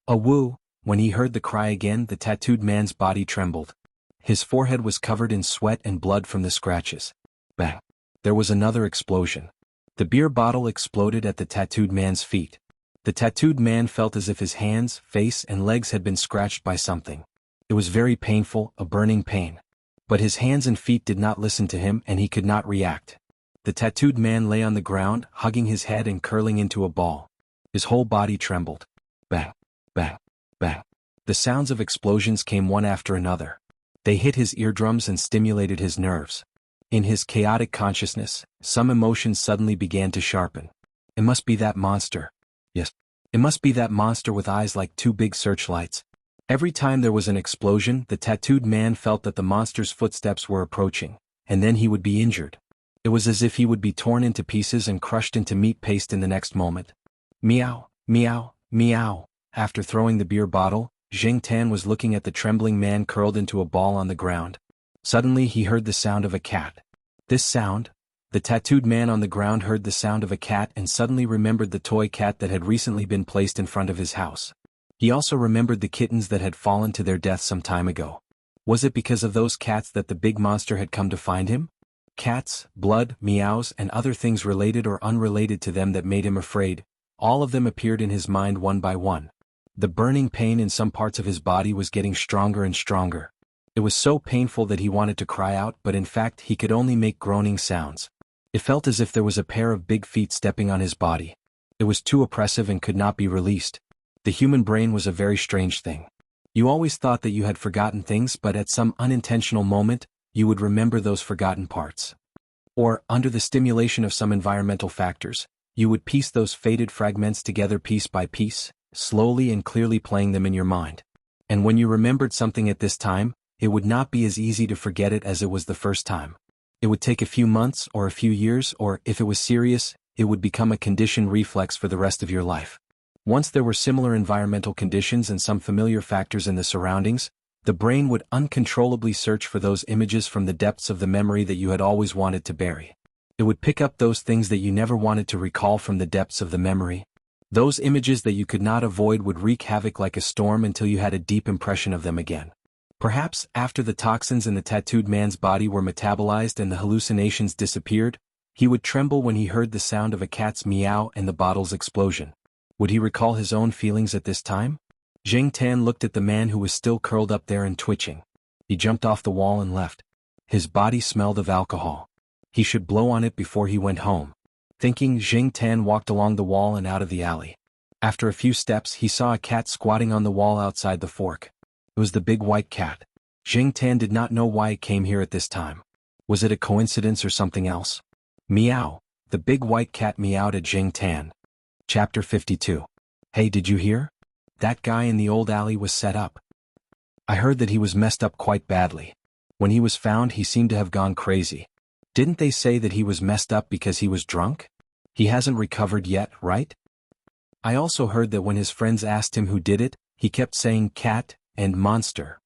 A woo! When he heard the cry again, the tattooed man's body trembled. His forehead was covered in sweat and blood from the scratches. Bang! There was another explosion. The beer bottle exploded at the tattooed man's feet. The tattooed man felt as if his hands, face and legs had been scratched by something. It was very painful, a burning pain. But his hands and feet did not listen to him and he could not react. The tattooed man lay on the ground, hugging his head and curling into a ball. His whole body trembled. Bang! Bang! Bang! The sounds of explosions came one after another. They hit his eardrums and stimulated his nerves. In his chaotic consciousness, some emotions suddenly began to sharpen. It must be that monster. Yes. It must be that monster with eyes like 2 big searchlights. Every time there was an explosion, the tattooed man felt that the monster's footsteps were approaching, and then he would be injured. It was as if he would be torn into pieces and crushed into meat paste in the next moment. Meow, meow, meow. After throwing the beer bottle, Jianghu was looking at the trembling man curled into a ball on the ground. Suddenly he heard the sound of a cat. This sound, the tattooed man on the ground heard the sound of a cat and suddenly remembered the toy cat that had recently been placed in front of his house. He also remembered the kittens that had fallen to their death some time ago. Was it because of those cats that the big monster had come to find him? Cats, blood, meows and other things related or unrelated to them that made him afraid, all of them appeared in his mind one by one. The burning pain in some parts of his body was getting stronger and stronger. It was so painful that he wanted to cry out, but in fact he could only make groaning sounds. It felt as if there was a pair of big feet stepping on his body. It was too oppressive and could not be released. The human brain was a very strange thing. You always thought that you had forgotten things, but at some unintentional moment, you would remember those forgotten parts. Or, under the stimulation of some environmental factors, you would piece those faded fragments together piece by piece, slowly and clearly playing them in your mind. And when you remembered something at this time, it would not be as easy to forget it as it was the first time. It would take a few months or a few years, or if it was serious, it would become a conditioned reflex for the rest of your life. Once there were similar environmental conditions and some familiar factors in the surroundings, the brain would uncontrollably search for those images from the depths of the memory that you had always wanted to bury. It would pick up those things that you never wanted to recall from the depths of the memory. Those images that you could not avoid would wreak havoc like a storm until you had a deep impression of them again. Perhaps, after the toxins in the tattooed man's body were metabolized and the hallucinations disappeared, he would tremble when he heard the sound of a cat's meow and the bottle's explosion. Would he recall his own feelings at this time? Jianghu looked at the man who was still curled up there and twitching. He jumped off the wall and left. His body smelled of alcohol. He should blow on it before he went home. Thinking, Jianghu walked along the wall and out of the alley. After a few steps he saw a cat squatting on the wall outside the fork. It was the big white cat. Jianghu did not know why it came here at this time. Was it a coincidence or something else? Meow. The big white cat meowed at Jianghu. Chapter 52. Hey, did you hear? That guy in the old alley was set up. I heard that he was messed up quite badly. When he was found he seemed to have gone crazy. Didn't they say that he was messed up because he was drunk? He hasn't recovered yet, right? I also heard that when his friends asked him who did it, he kept saying cat and monster.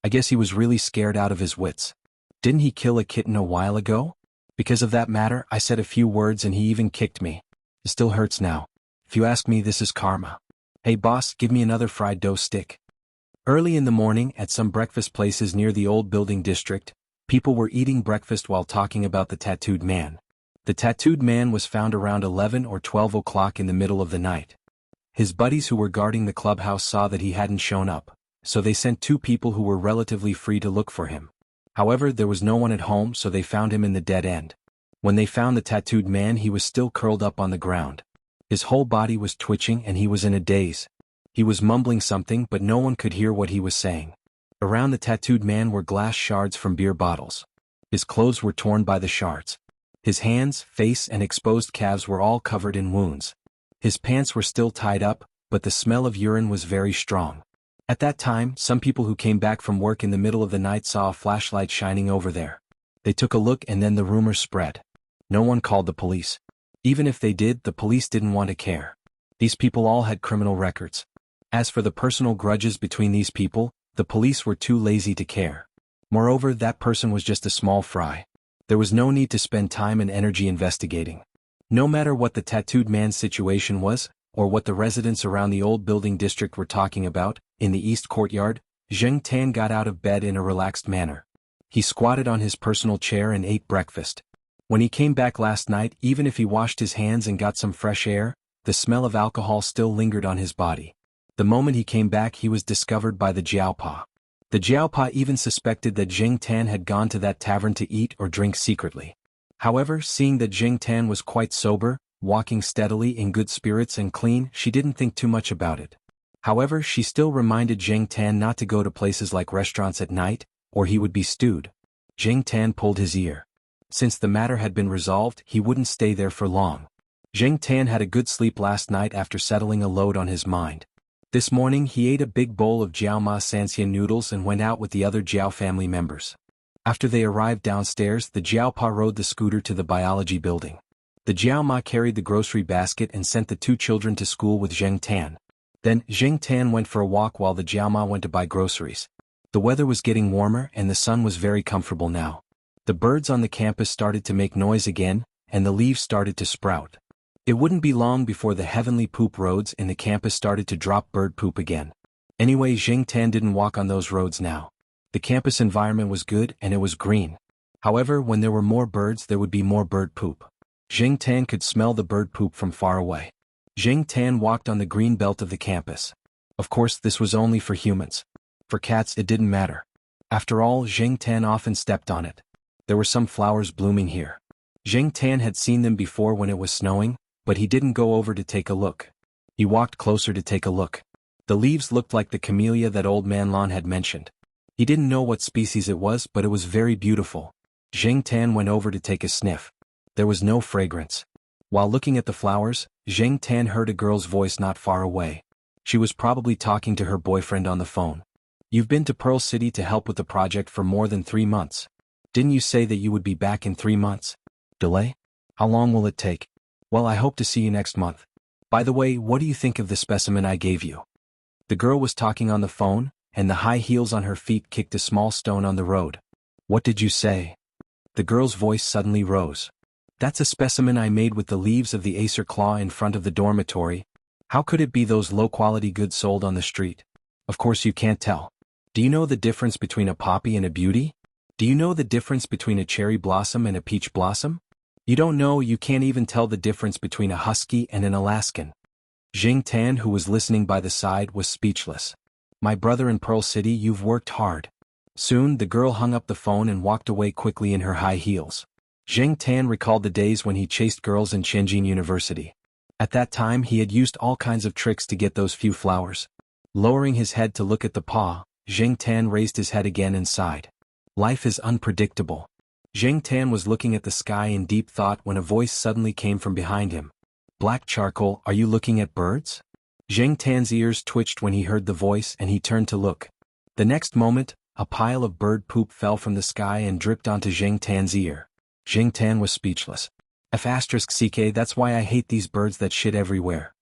I guess he was really scared out of his wits. Didn't he kill a kitten a while ago? Because of that matter, I said a few words and he even kicked me. It still hurts now. If you ask me, this is karma. Hey boss, give me another fried dough stick. Early in the morning, at some breakfast places near the old building district, people were eating breakfast while talking about the tattooed man. The tattooed man was found around 11 or 12 o'clock in the middle of the night. His buddies who were guarding the clubhouse saw that he hadn't shown up, so they sent 2 people who were relatively free to look for him. However, there was no one at home, so they found him in the dead end. When they found the tattooed man, he was still curled up on the ground. His whole body was twitching and he was in a daze. He was mumbling something, but no one could hear what he was saying. Around the tattooed man were glass shards from beer bottles. His clothes were torn by the shards. His hands, face, and exposed calves were all covered in wounds. His pants were still tied up, but the smell of urine was very strong. At that time, some people who came back from work in the middle of the night saw a flashlight shining over there. They took a look and then the rumor spread. No one called the police. Even if they did, the police didn't want to care. These people all had criminal records. As for the personal grudges between these people, the police were too lazy to care. Moreover, that person was just a small fry. There was no need to spend time and energy investigating. No matter what the tattooed man's situation was, or what the residents around the old building district were talking about, in the east courtyard, Zheng Tan got out of bed in a relaxed manner. He squatted on his personal chair and ate breakfast. When he came back last night, even if he washed his hands and got some fresh air, the smell of alcohol still lingered on his body. The moment he came back, he was discovered by the Jiaopa. The Jiaopa even suspected that Zheng Tan had gone to that tavern to eat or drink secretly. However, seeing that Zheng Tan was quite sober, walking steadily in good spirits and clean, she didn't think too much about it. However, she still reminded Zheng Tan not to go to places like restaurants at night, or he would be stewed. Zheng Tan pulled his ear. Since the matter had been resolved, he wouldn't stay there for long. Zheng Tan had a good sleep last night after settling a load on his mind. This morning he ate a big bowl of Jiao Ma Sanxian noodles and went out with the other Jiao family members. After they arrived downstairs, the Jiaopa rode the scooter to the biology building. The Jiao Ma carried the grocery basket and sent the 2 children to school with Zheng Tan. Then, Zheng Tan went for a walk while the Jiao Ma went to buy groceries. The weather was getting warmer and the sun was very comfortable now. The birds on the campus started to make noise again, and the leaves started to sprout. It wouldn't be long before the heavenly poop roads in the campus started to drop bird poop again. Anyway, Zheng Tan didn't walk on those roads now. The campus environment was good and it was green. However, when there were more birds, there would be more bird poop. Zheng Tan could smell the bird poop from far away. Zheng Tan walked on the green belt of the campus. Of course, this was only for humans. For cats, it didn't matter. After all, Zheng Tan often stepped on it. There were some flowers blooming here. Zheng Tan had seen them before when it was snowing, but he didn't go over to take a look. He walked closer to take a look. The leaves looked like the camellia that old man Lan had mentioned. He didn't know what species it was, but it was very beautiful. Zheng Tan went over to take a sniff. There was no fragrance. While looking at the flowers, Zheng Tan heard a girl's voice not far away. She was probably talking to her boyfriend on the phone. You've been to Pearl City to help with the project for more than 3 months. Didn't you say that you would be back in 3 months? Delay? How long will it take? Well, I hope to see you next month. By the way, what do you think of the specimen I gave you? The girl was talking on the phone, and the high heels on her feet kicked a small stone on the road. What did you say? The girl's voice suddenly rose. That's a specimen I made with the leaves of the acer claw in front of the dormitory. How could it be those low-quality goods sold on the street? Of course you can't tell. Do you know the difference between a poppy and a beauty? Do you know the difference between a cherry blossom and a peach blossom? You don't know, you can't even tell the difference between a husky and an Alaskan. Zheng Tan, who was listening by the side, was speechless. My brother in Pearl City, you've worked hard. Soon, the girl hung up the phone and walked away quickly in her high heels. Zheng Tan recalled the days when he chased girls in Tianjin University. At that time, he had used all kinds of tricks to get those few flowers. Lowering his head to look at the paw, Zheng Tan raised his head again and sighed. Life is unpredictable. Zheng Tan was looking at the sky in deep thought when a voice suddenly came from behind him. Black charcoal, are you looking at birds? Zheng Tan's ears twitched when he heard the voice and he turned to look. The next moment, a pile of bird poop fell from the sky and dripped onto Zheng Tan's ear. Zheng Tan was speechless. F***ck, that's why I hate these birds that shit everywhere.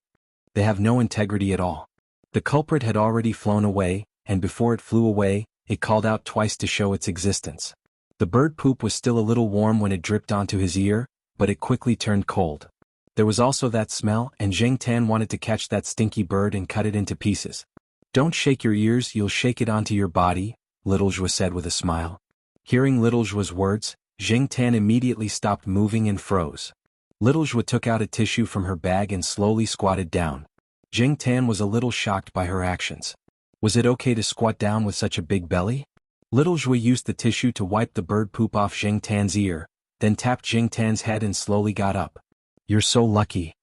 They have no integrity at all. The culprit had already flown away, and before it flew away, it called out twice to show its existence. The bird poop was still a little warm when it dripped onto his ear, but it quickly turned cold. There was also that smell, and Zheng Tan wanted to catch that stinky bird and cut it into pieces. "Don't shake your ears, you'll shake it onto your body," Little Zhua said with a smile. Hearing Little Zhua's words, Zheng Tan immediately stopped moving and froze. Little Zhua took out a tissue from her bag and slowly squatted down. Zheng Tan was a little shocked by her actions. Was it okay to squat down with such a big belly? Little Zhua used the tissue to wipe the bird poop off Zheng Tan's ear, then tapped Zheng Tan's head and slowly got up. "You're so lucky."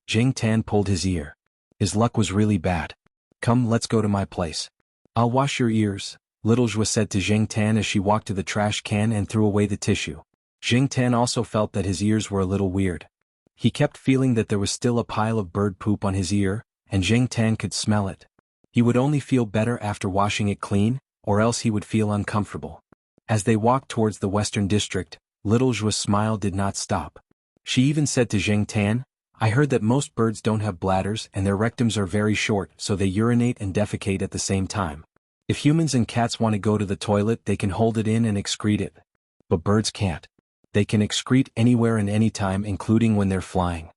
Zheng Tan pulled his ear. His luck was really bad. "Come, let's go to my place. I'll wash your ears," Little Zhua said to Zheng Tan as she walked to the trash can and threw away the tissue. Zheng Tan also felt that his ears were a little weird. He kept feeling that there was still a pile of bird poop on his ear, and Zheng Tan could smell it. He would only feel better after washing it clean, or else he would feel uncomfortable. As they walked towards the Western District, Little Zhua's smile did not stop. She even said to Zheng Tan, "I heard that most birds don't have bladders and their rectums are very short, so they urinate and defecate at the same time. If humans and cats want to go to the toilet, they can hold it in and excrete it. But birds can't. They can excrete anywhere and anytime, including when they're flying."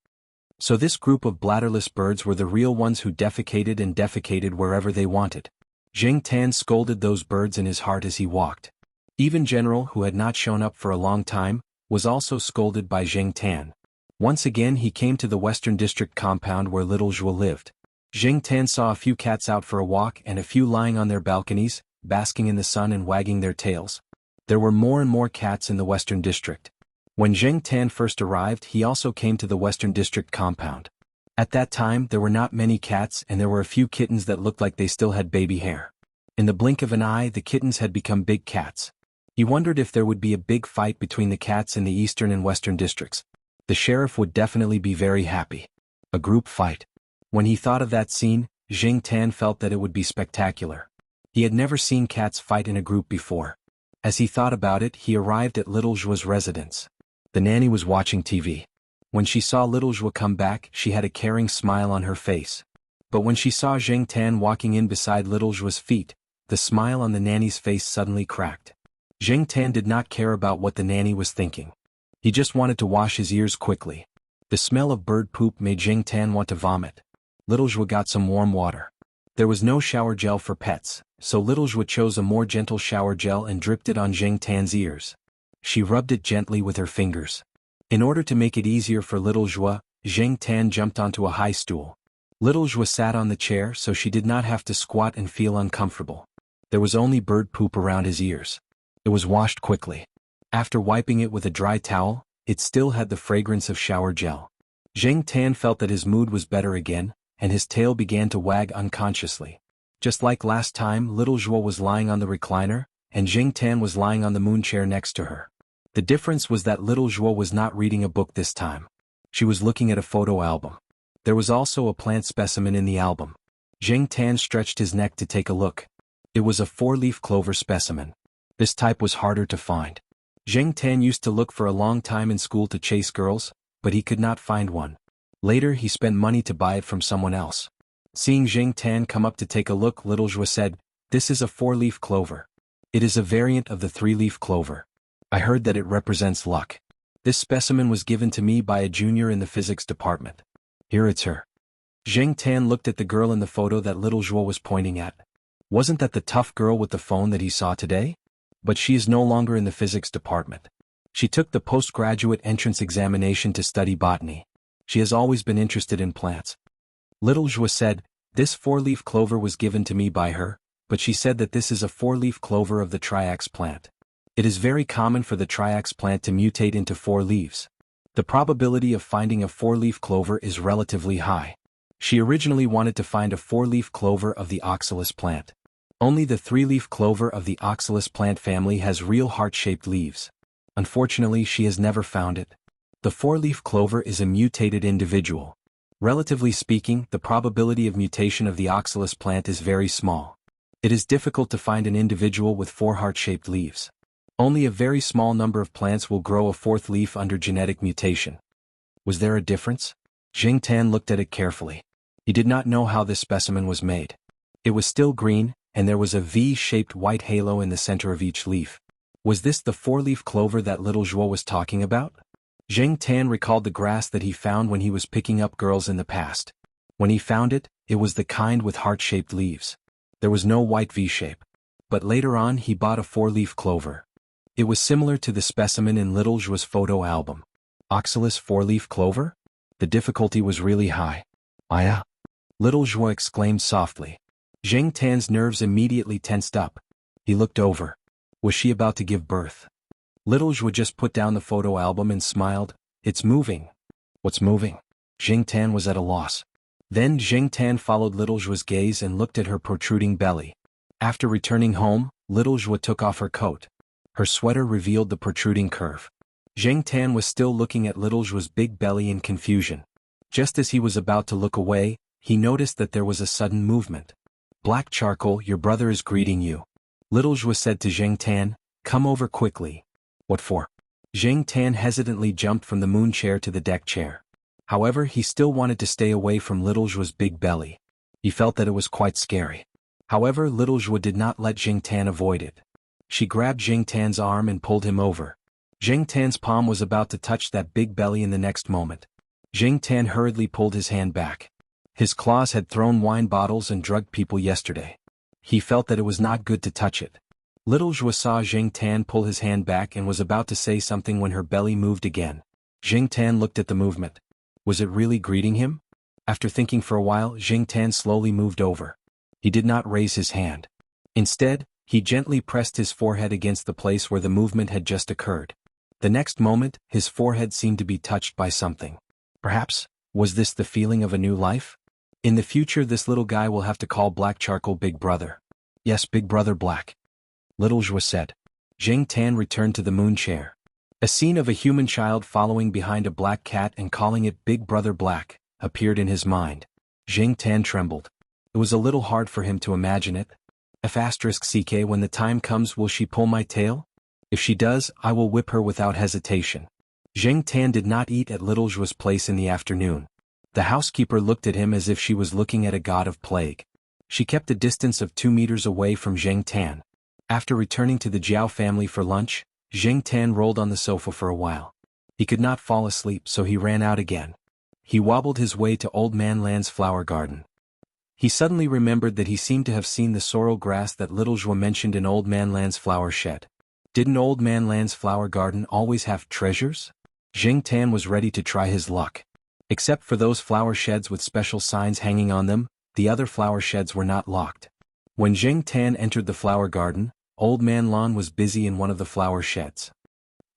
So this group of bladderless birds were the real ones who defecated and defecated wherever they wanted. Zheng Tan scolded those birds in his heart as he walked. Even General, who had not shown up for a long time, was also scolded by Zheng Tan. Once again he came to the Western District compound where Little Zhua lived. Zheng Tan saw a few cats out for a walk and a few lying on their balconies, basking in the sun and wagging their tails. There were more and more cats in the Western District. When Zheng Tan first arrived, he also came to the Western District compound. At that time there were not many cats and there were a few kittens that looked like they still had baby hair. In the blink of an eye the kittens had become big cats. He wondered if there would be a big fight between the cats in the Eastern and Western Districts. The sheriff would definitely be very happy. A group fight. When he thought of that scene, Zheng Tan felt that it would be spectacular. He had never seen cats fight in a group before. As he thought about it, he arrived at Little Zhua's residence. The nanny was watching TV. When she saw Little Zhua come back, she had a caring smile on her face. But when she saw Zheng Tan walking in beside Little Zhua's feet, the smile on the nanny's face suddenly cracked. Zheng Tan did not care about what the nanny was thinking. He just wanted to wash his ears quickly. The smell of bird poop made Zheng Tan want to vomit. Little Zhua got some warm water. There was no shower gel for pets, so Little Zhua chose a more gentle shower gel and dripped it on Zheng Tan's ears. She rubbed it gently with her fingers. In order to make it easier for Little Zhua, Zheng Tan jumped onto a high stool. Little Zhua sat on the chair so she did not have to squat and feel uncomfortable. There was only bird poop around his ears. It was washed quickly. After wiping it with a dry towel, it still had the fragrance of shower gel. Zheng Tan felt that his mood was better again, and his tail began to wag unconsciously. Just like last time, Little Zhua was lying on the recliner, and Zheng Tan was lying on the moon chair next to her. The difference was that Little Zhua was not reading a book this time. She was looking at a photo album. There was also a plant specimen in the album. Zheng Tan stretched his neck to take a look. It was a four-leaf clover specimen. This type was harder to find. Zheng Tan used to look for a long time in school to chase girls, but he could not find one. Later he spent money to buy it from someone else. Seeing Zheng Tan come up to take a look, Little Zhua said, "This is a four-leaf clover. It is a variant of the three-leaf clover. I heard that it represents luck. This specimen was given to me by a junior in the physics department. Here it's her." Zheng Tan looked at the girl in the photo that Little Zhua was pointing at. Wasn't that the tough girl with the phone that he saw today? But she is no longer in the physics department. She took the postgraduate entrance examination to study botany. She has always been interested in plants. Little Zhua said, "This four-leaf clover was given to me by her, but she said that this is a four-leaf clover of the triax plant. It is very common for the triax plant to mutate into four leaves. The probability of finding a four-leaf clover is relatively high. She originally wanted to find a four-leaf clover of the oxalis plant. Only the three-leaf clover of the oxalis plant family has real heart-shaped leaves. Unfortunately, she has never found it. The four-leaf clover is a mutated individual. Relatively speaking, the probability of mutation of the oxalis plant is very small. It is difficult to find an individual with four heart-shaped leaves. Only a very small number of plants will grow a fourth leaf under genetic mutation." Was there a difference? Zheng Tan looked at it carefully. He did not know how this specimen was made. It was still green, and there was a V-shaped white halo in the center of each leaf. Was this the four-leaf clover that little Zhuo was talking about? Zheng Tan recalled the grass that he found when he was picking up girls in the past. When he found it, it was the kind with heart-shaped leaves. There was no white V-shape. But later on he bought a four-leaf clover. It was similar to the specimen in little Zhuo's photo album. Oxalis four-leaf clover? The difficulty was really high. Aya! Little Zhuo exclaimed softly. Zheng Tan's nerves immediately tensed up. He looked over. Was she about to give birth? Little Zhuo just put down the photo album and smiled. It's moving. What's moving? Zheng Tan was at a loss. Then Zheng Tan followed little Zhuo's gaze and looked at her protruding belly. After returning home, little Zhuo took off her coat. Her sweater revealed the protruding curve. Zheng Tan was still looking at little Zhuo's big belly in confusion. Just as he was about to look away, he noticed that there was a sudden movement. Black Charcoal, your brother is greeting you. Little Zhuo said to Zheng Tan, come over quickly. What for? Zheng Tan hesitantly jumped from the moon chair to the deck chair. However, he still wanted to stay away from little Zhuo's big belly. He felt that it was quite scary. However, little Zhuo did not let Zheng Tan avoid it. She grabbed Zheng Tan's arm and pulled him over. Zheng Tan's palm was about to touch that big belly in the next moment. Zheng Tan hurriedly pulled his hand back. His claws had thrown wine bottles and drugged people yesterday. He felt that it was not good to touch it. Little Zhuo saw Zheng Tan pull his hand back and was about to say something when her belly moved again. Zheng Tan looked at the movement. Was it really greeting him? After thinking for a while, Zheng Tan slowly moved over. He did not raise his hand. Instead, he gently pressed his forehead against the place where the movement had just occurred. The next moment, his forehead seemed to be touched by something. Perhaps, was this the feeling of a new life? In the future this little guy will have to call Black Charcoal Big Brother. Yes, Big Brother Black. Little Zhuo said. Zheng Tan returned to the moon chair. A scene of a human child following behind a black cat and calling it Big Brother Black appeared in his mind. Zheng Tan trembled. It was a little hard for him to imagine it. F***ck when the time comes will she pull my tail? If she does, I will whip her without hesitation. Zheng Tan did not eat at little Zhuo's place in the afternoon. The housekeeper looked at him as if she was looking at a god of plague. She kept a distance of 2 meters away from Zheng Tan. After returning to the Jiao family for lunch, Zheng Tan rolled on the sofa for a while. He could not fall asleep, so he ran out again. He wobbled his way to Old Man Land's flower garden. He suddenly remembered that he seemed to have seen the sorrel grass that little Zhuo mentioned in Old Man Land's flower shed. Didn't Old Man Land's flower garden always have treasures? Zheng Tan was ready to try his luck. Except for those flower sheds with special signs hanging on them, the other flower sheds were not locked. When Zheng Tan entered the flower garden, Old Man Lan was busy in one of the flower sheds.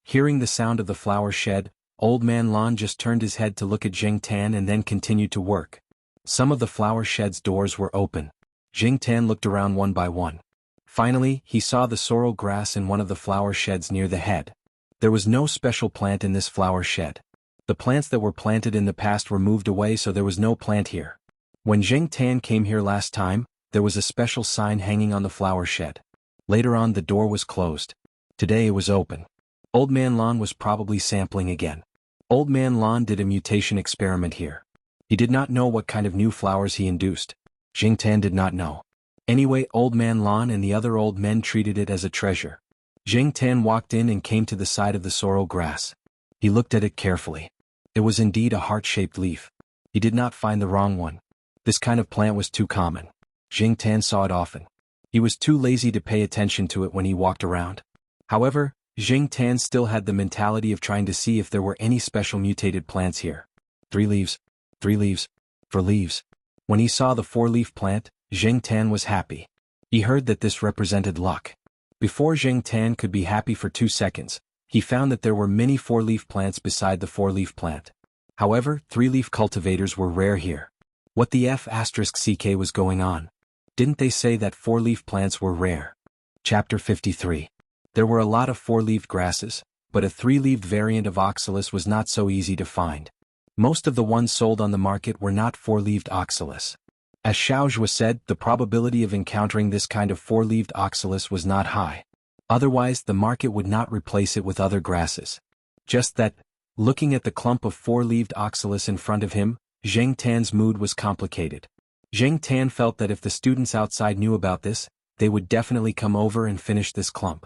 Hearing the sound of the flower shed, Old Man Lan just turned his head to look at Zheng Tan and then continued to work. Some of the flower shed's doors were open. Zheng Tan looked around one by one. Finally, he saw the sorrel grass in one of the flower sheds near the head. There was no special plant in this flower shed. The plants that were planted in the past were moved away, so there was no plant here. When Zheng Tan came here last time, there was a special sign hanging on the flower shed. Later on the door was closed. Today it was open. Old Man Lan was probably sampling again. Old Man Lan did a mutation experiment here. He did not know what kind of new flowers he induced. Zheng Tan did not know. Anyway, Old Man Lan and the other old men treated it as a treasure. Zheng Tan walked in and came to the side of the sorrel grass. He looked at it carefully. It was indeed a heart-shaped leaf. He did not find the wrong one. This kind of plant was too common. Zheng Tan saw it often. He was too lazy to pay attention to it when he walked around. However, Zheng Tan still had the mentality of trying to see if there were any special mutated plants here. 3 leaves. 3 leaves. 4 leaves. When he saw the 4-leaf plant, Zheng Tan was happy. He heard that this represented luck. Before Zheng Tan could be happy for 2 seconds, he found that there were many 4-leaf plants beside the 4-leaf plant. However, 3-leaf cultivators were rare here. What the F***ck was going on? Didn't they say that 4-leaf plants were rare? Chapter 53. There were a lot of 4-leaved grasses, but a 3-leaved variant of oxalis was not so easy to find. Most of the ones sold on the market were not 4-leaved oxalis. As Xiao Zhuo said, the probability of encountering this kind of 4-leaved oxalis was not high. Otherwise, the market would not replace it with other grasses. Just that, looking at the clump of 4-leaved oxalis in front of him, Zheng Tan's mood was complicated. Zheng Tan felt that if the students outside knew about this, they would definitely come over and finish this clump.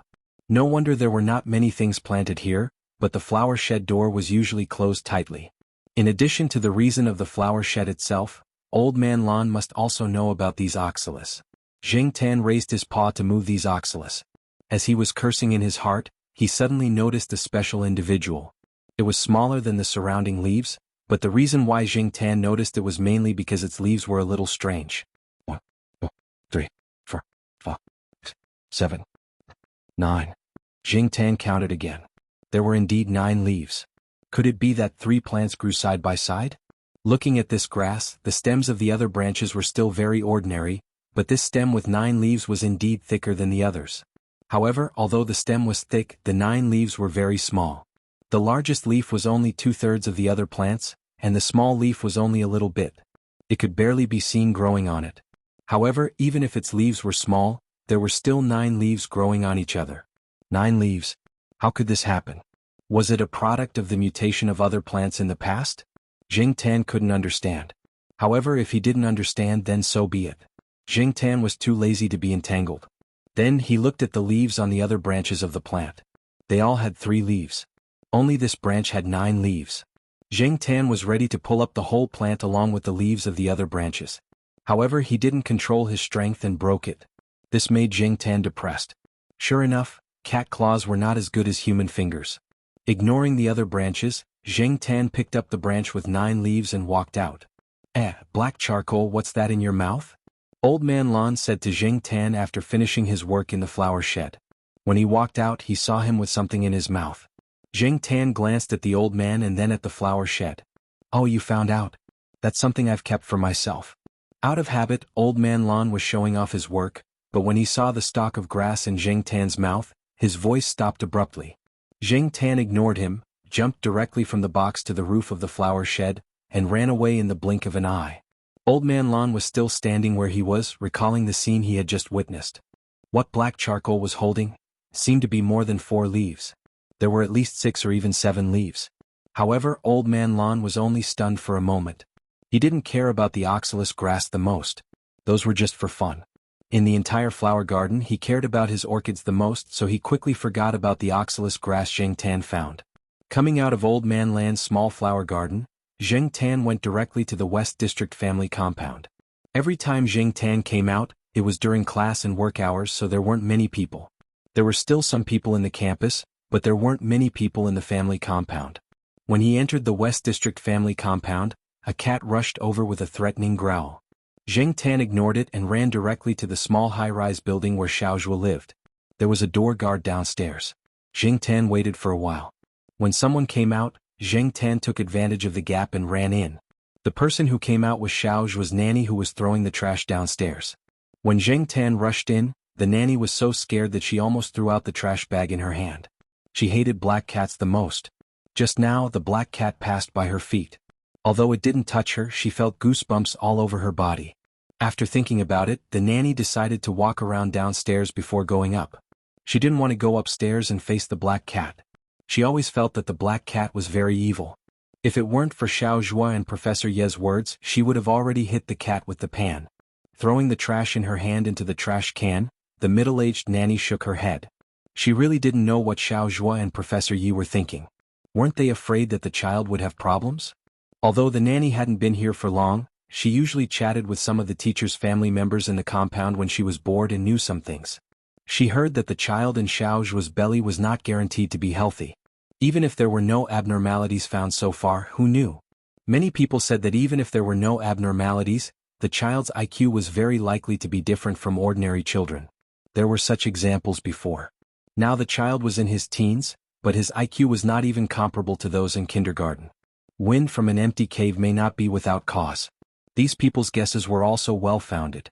No wonder there were not many things planted here, but the flower shed door was usually closed tightly. In addition to the reason of the flower shed itself, Old Man Lan must also know about these oxalis. Jing Tan raised his paw to move these oxalis. As he was cursing in his heart, he suddenly noticed a special individual. It was smaller than the surrounding leaves, but the reason why Jing Tan noticed it was mainly because its leaves were a little strange. 1, 2, 3, 4, 5, 6, 7, 9. Jing Tan counted again. There were indeed 9 leaves. Could it be that 3 plants grew side by side? Looking at this grass, the stems of the other branches were still very ordinary, but this stem with 9 leaves was indeed thicker than the others. However, although the stem was thick, the 9 leaves were very small. The largest leaf was only 2/3 of the other plants, and the small leaf was only a little bit. It could barely be seen growing on it. However, even if its leaves were small, there were still 9 leaves growing on each other. 9 leaves. How could this happen? Was it a product of the mutation of other plants in the past? Jing Tan couldn't understand. However, if he didn't understand, then so be it. Jing Tan was too lazy to be entangled. Then he looked at the leaves on the other branches of the plant. They all had 3 leaves. Only this branch had 9 leaves. Jing Tan was ready to pull up the whole plant along with the leaves of the other branches. However, he didn't control his strength and broke it. This made Jing Tan depressed. Sure enough, cat claws were not as good as human fingers. Ignoring the other branches, Jing Tan picked up the branch with 9 leaves and walked out. Black charcoal, what's that in your mouth? Old Man Lan said to Jing Tan after finishing his work in the flower shed. When he walked out, he saw him with something in his mouth. Jing Tan glanced at the old man and then at the flower shed. Oh, you found out? That's something I've kept for myself. Out of habit, Old Man Lan was showing off his work, but when he saw the stalk of grass in Jing Tan's mouth, his voice stopped abruptly. Jing Tan ignored him, jumped directly from the box to the roof of the flower shed, and ran away in the blink of an eye. Old Man Lan was still standing where he was, recalling the scene he had just witnessed. What black charcoal was holding seemed to be more than 4 leaves. There were at least 6 or even 7 leaves. However, Old Man Lan was only stunned for a moment. He didn't care about the oxalis grass the most. Those were just for fun. In the entire flower garden, he cared about his orchids the most, so he quickly forgot about the oxalis grass Jing Tan found. Coming out of Old Man Lan's small flower garden, Jing Tan went directly to the West District family compound. Every time Jing Tan came out, it was during class and work hours, so there weren't many people. There were still some people in the campus, but there weren't many people in the family compound. When he entered the West District family compound, a cat rushed over with a threatening growl. Jing Tan ignored it and ran directly to the small high-rise building where Xiaozhua lived. There was a door guard downstairs. Jing Tan waited for a while. When someone came out, Jing Tan took advantage of the gap and ran in. The person who came out was Xiaozhua's nanny, who was throwing the trash downstairs. When Jing Tan rushed in, the nanny was so scared that she almost threw out the trash bag in her hand. She hated black cats the most. Just now, the black cat passed by her feet. Although it didn't touch her, she felt goosebumps all over her body. After thinking about it, the nanny decided to walk around downstairs before going up. She didn't want to go upstairs and face the black cat. She always felt that the black cat was very evil. If it weren't for Xiaozhua and Professor Ye's words, she would have already hit the cat with the pan. Throwing the trash in her hand into the trash can, the middle-aged nanny shook her head. She really didn't know what Xiaozhua and Professor Ye were thinking. Weren't they afraid that the child would have problems? Although the nanny hadn't been here for long, she usually chatted with some of the teacher's family members in the compound when she was bored and knew some things. She heard that the child in Xiaozhua's belly was not guaranteed to be healthy. Even if there were no abnormalities found so far, who knew? Many people said that even if there were no abnormalities, the child's IQ was very likely to be different from ordinary children. There were such examples before. Now the child was in his teens, but his IQ was not even comparable to those in kindergarten. Wind from an empty cave may not be without cause. These people's guesses were also well-founded.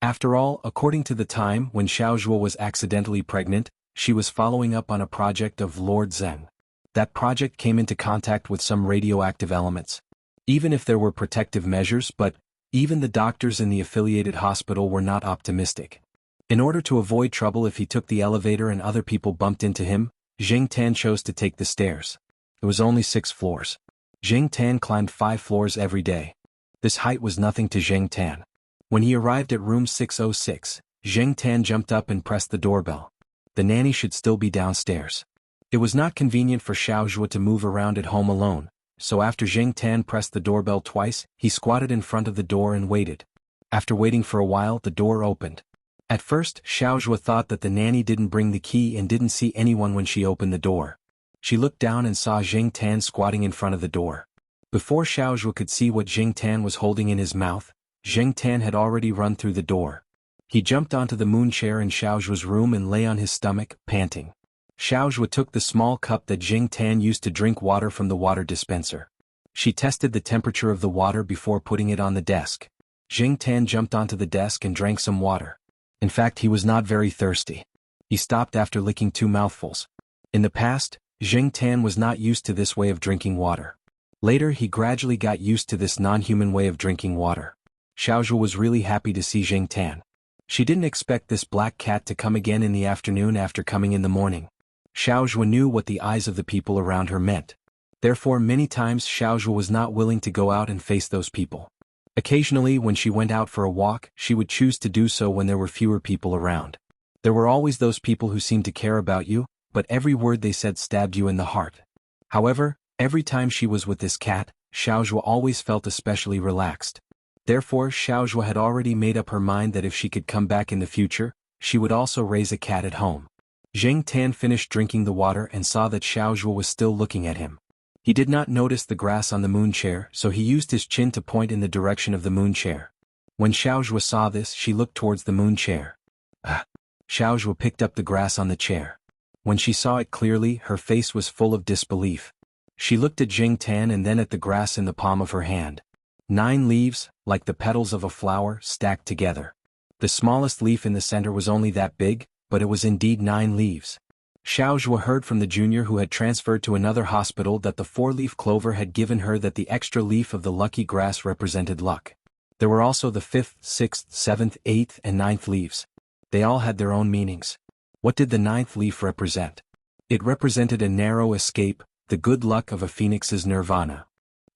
After all, according to the time when Xiaozhua was accidentally pregnant, she was following up on a project of Lord Zen. That project came into contact with some radioactive elements. Even if there were protective measures, but even the doctors in the affiliated hospital were not optimistic. In order to avoid trouble if he took the elevator and other people bumped into him, Jing Tan chose to take the stairs. It was only 6 floors. Jing Tan climbed 5 floors every day. This height was nothing to Jing Tan. When he arrived at room 606, Zheng Tan jumped up and pressed the doorbell. The nanny should still be downstairs. It was not convenient for Xiao Zhuo to move around at home alone, so after Zheng Tan pressed the doorbell twice, he squatted in front of the door and waited. After waiting for a while, the door opened. At first, Xiao Zhuo thought that the nanny didn't bring the key and didn't see anyone when she opened the door. She looked down and saw Zheng Tan squatting in front of the door. Before Xiao Zhuo could see what Zheng Tan was holding in his mouth, Zheng Tan had already run through the door. He jumped onto the moon chair in Xiao Zhuo's room and lay on his stomach, panting. Xiao Zhuo took the small cup that Zheng Tan used to drink water from the water dispenser. She tested the temperature of the water before putting it on the desk. Zheng Tan jumped onto the desk and drank some water. In fact, he was not very thirsty. He stopped after licking 2 mouthfuls. In the past, Zheng Tan was not used to this way of drinking water. Later he gradually got used to this non-human way of drinking water. Xiao Zhuo was really happy to see Zheng Tan. She didn't expect this black cat to come again in the afternoon after coming in the morning. Xiao Zhuo knew what the eyes of the people around her meant. Therefore many times Xiao Zhuo was not willing to go out and face those people. Occasionally when she went out for a walk, she would choose to do so when there were fewer people around. There were always those people who seemed to care about you, but every word they said stabbed you in the heart. However, every time she was with this cat, Xiao Zhuo always felt especially relaxed. Therefore Xiao Zhuo had already made up her mind that if she could come back in the future, she would also raise a cat at home. Zheng Tan finished drinking the water and saw that Xiao Zhuo was still looking at him. He did not notice the grass on the moon chair, so he used his chin to point in the direction of the moon chair. When Xiao Zhuo saw this, she looked towards the moon chair. Xiao Zhuo picked up the grass on the chair. When she saw it clearly, her face was full of disbelief. She looked at Zheng Tan and then at the grass in the palm of her hand. 9 leaves, like the petals of a flower, stacked together. The smallest leaf in the center was only that big, but it was indeed 9 leaves. Xiao Zhuo heard from the junior who had transferred to another hospital that the 4-leaf clover had given her that the extra leaf of the lucky grass represented luck. There were also the 5th, 6th, 7th, 8th and 9th leaves. They all had their own meanings. What did the 9th leaf represent? It represented a narrow escape, the good luck of a phoenix's nirvana.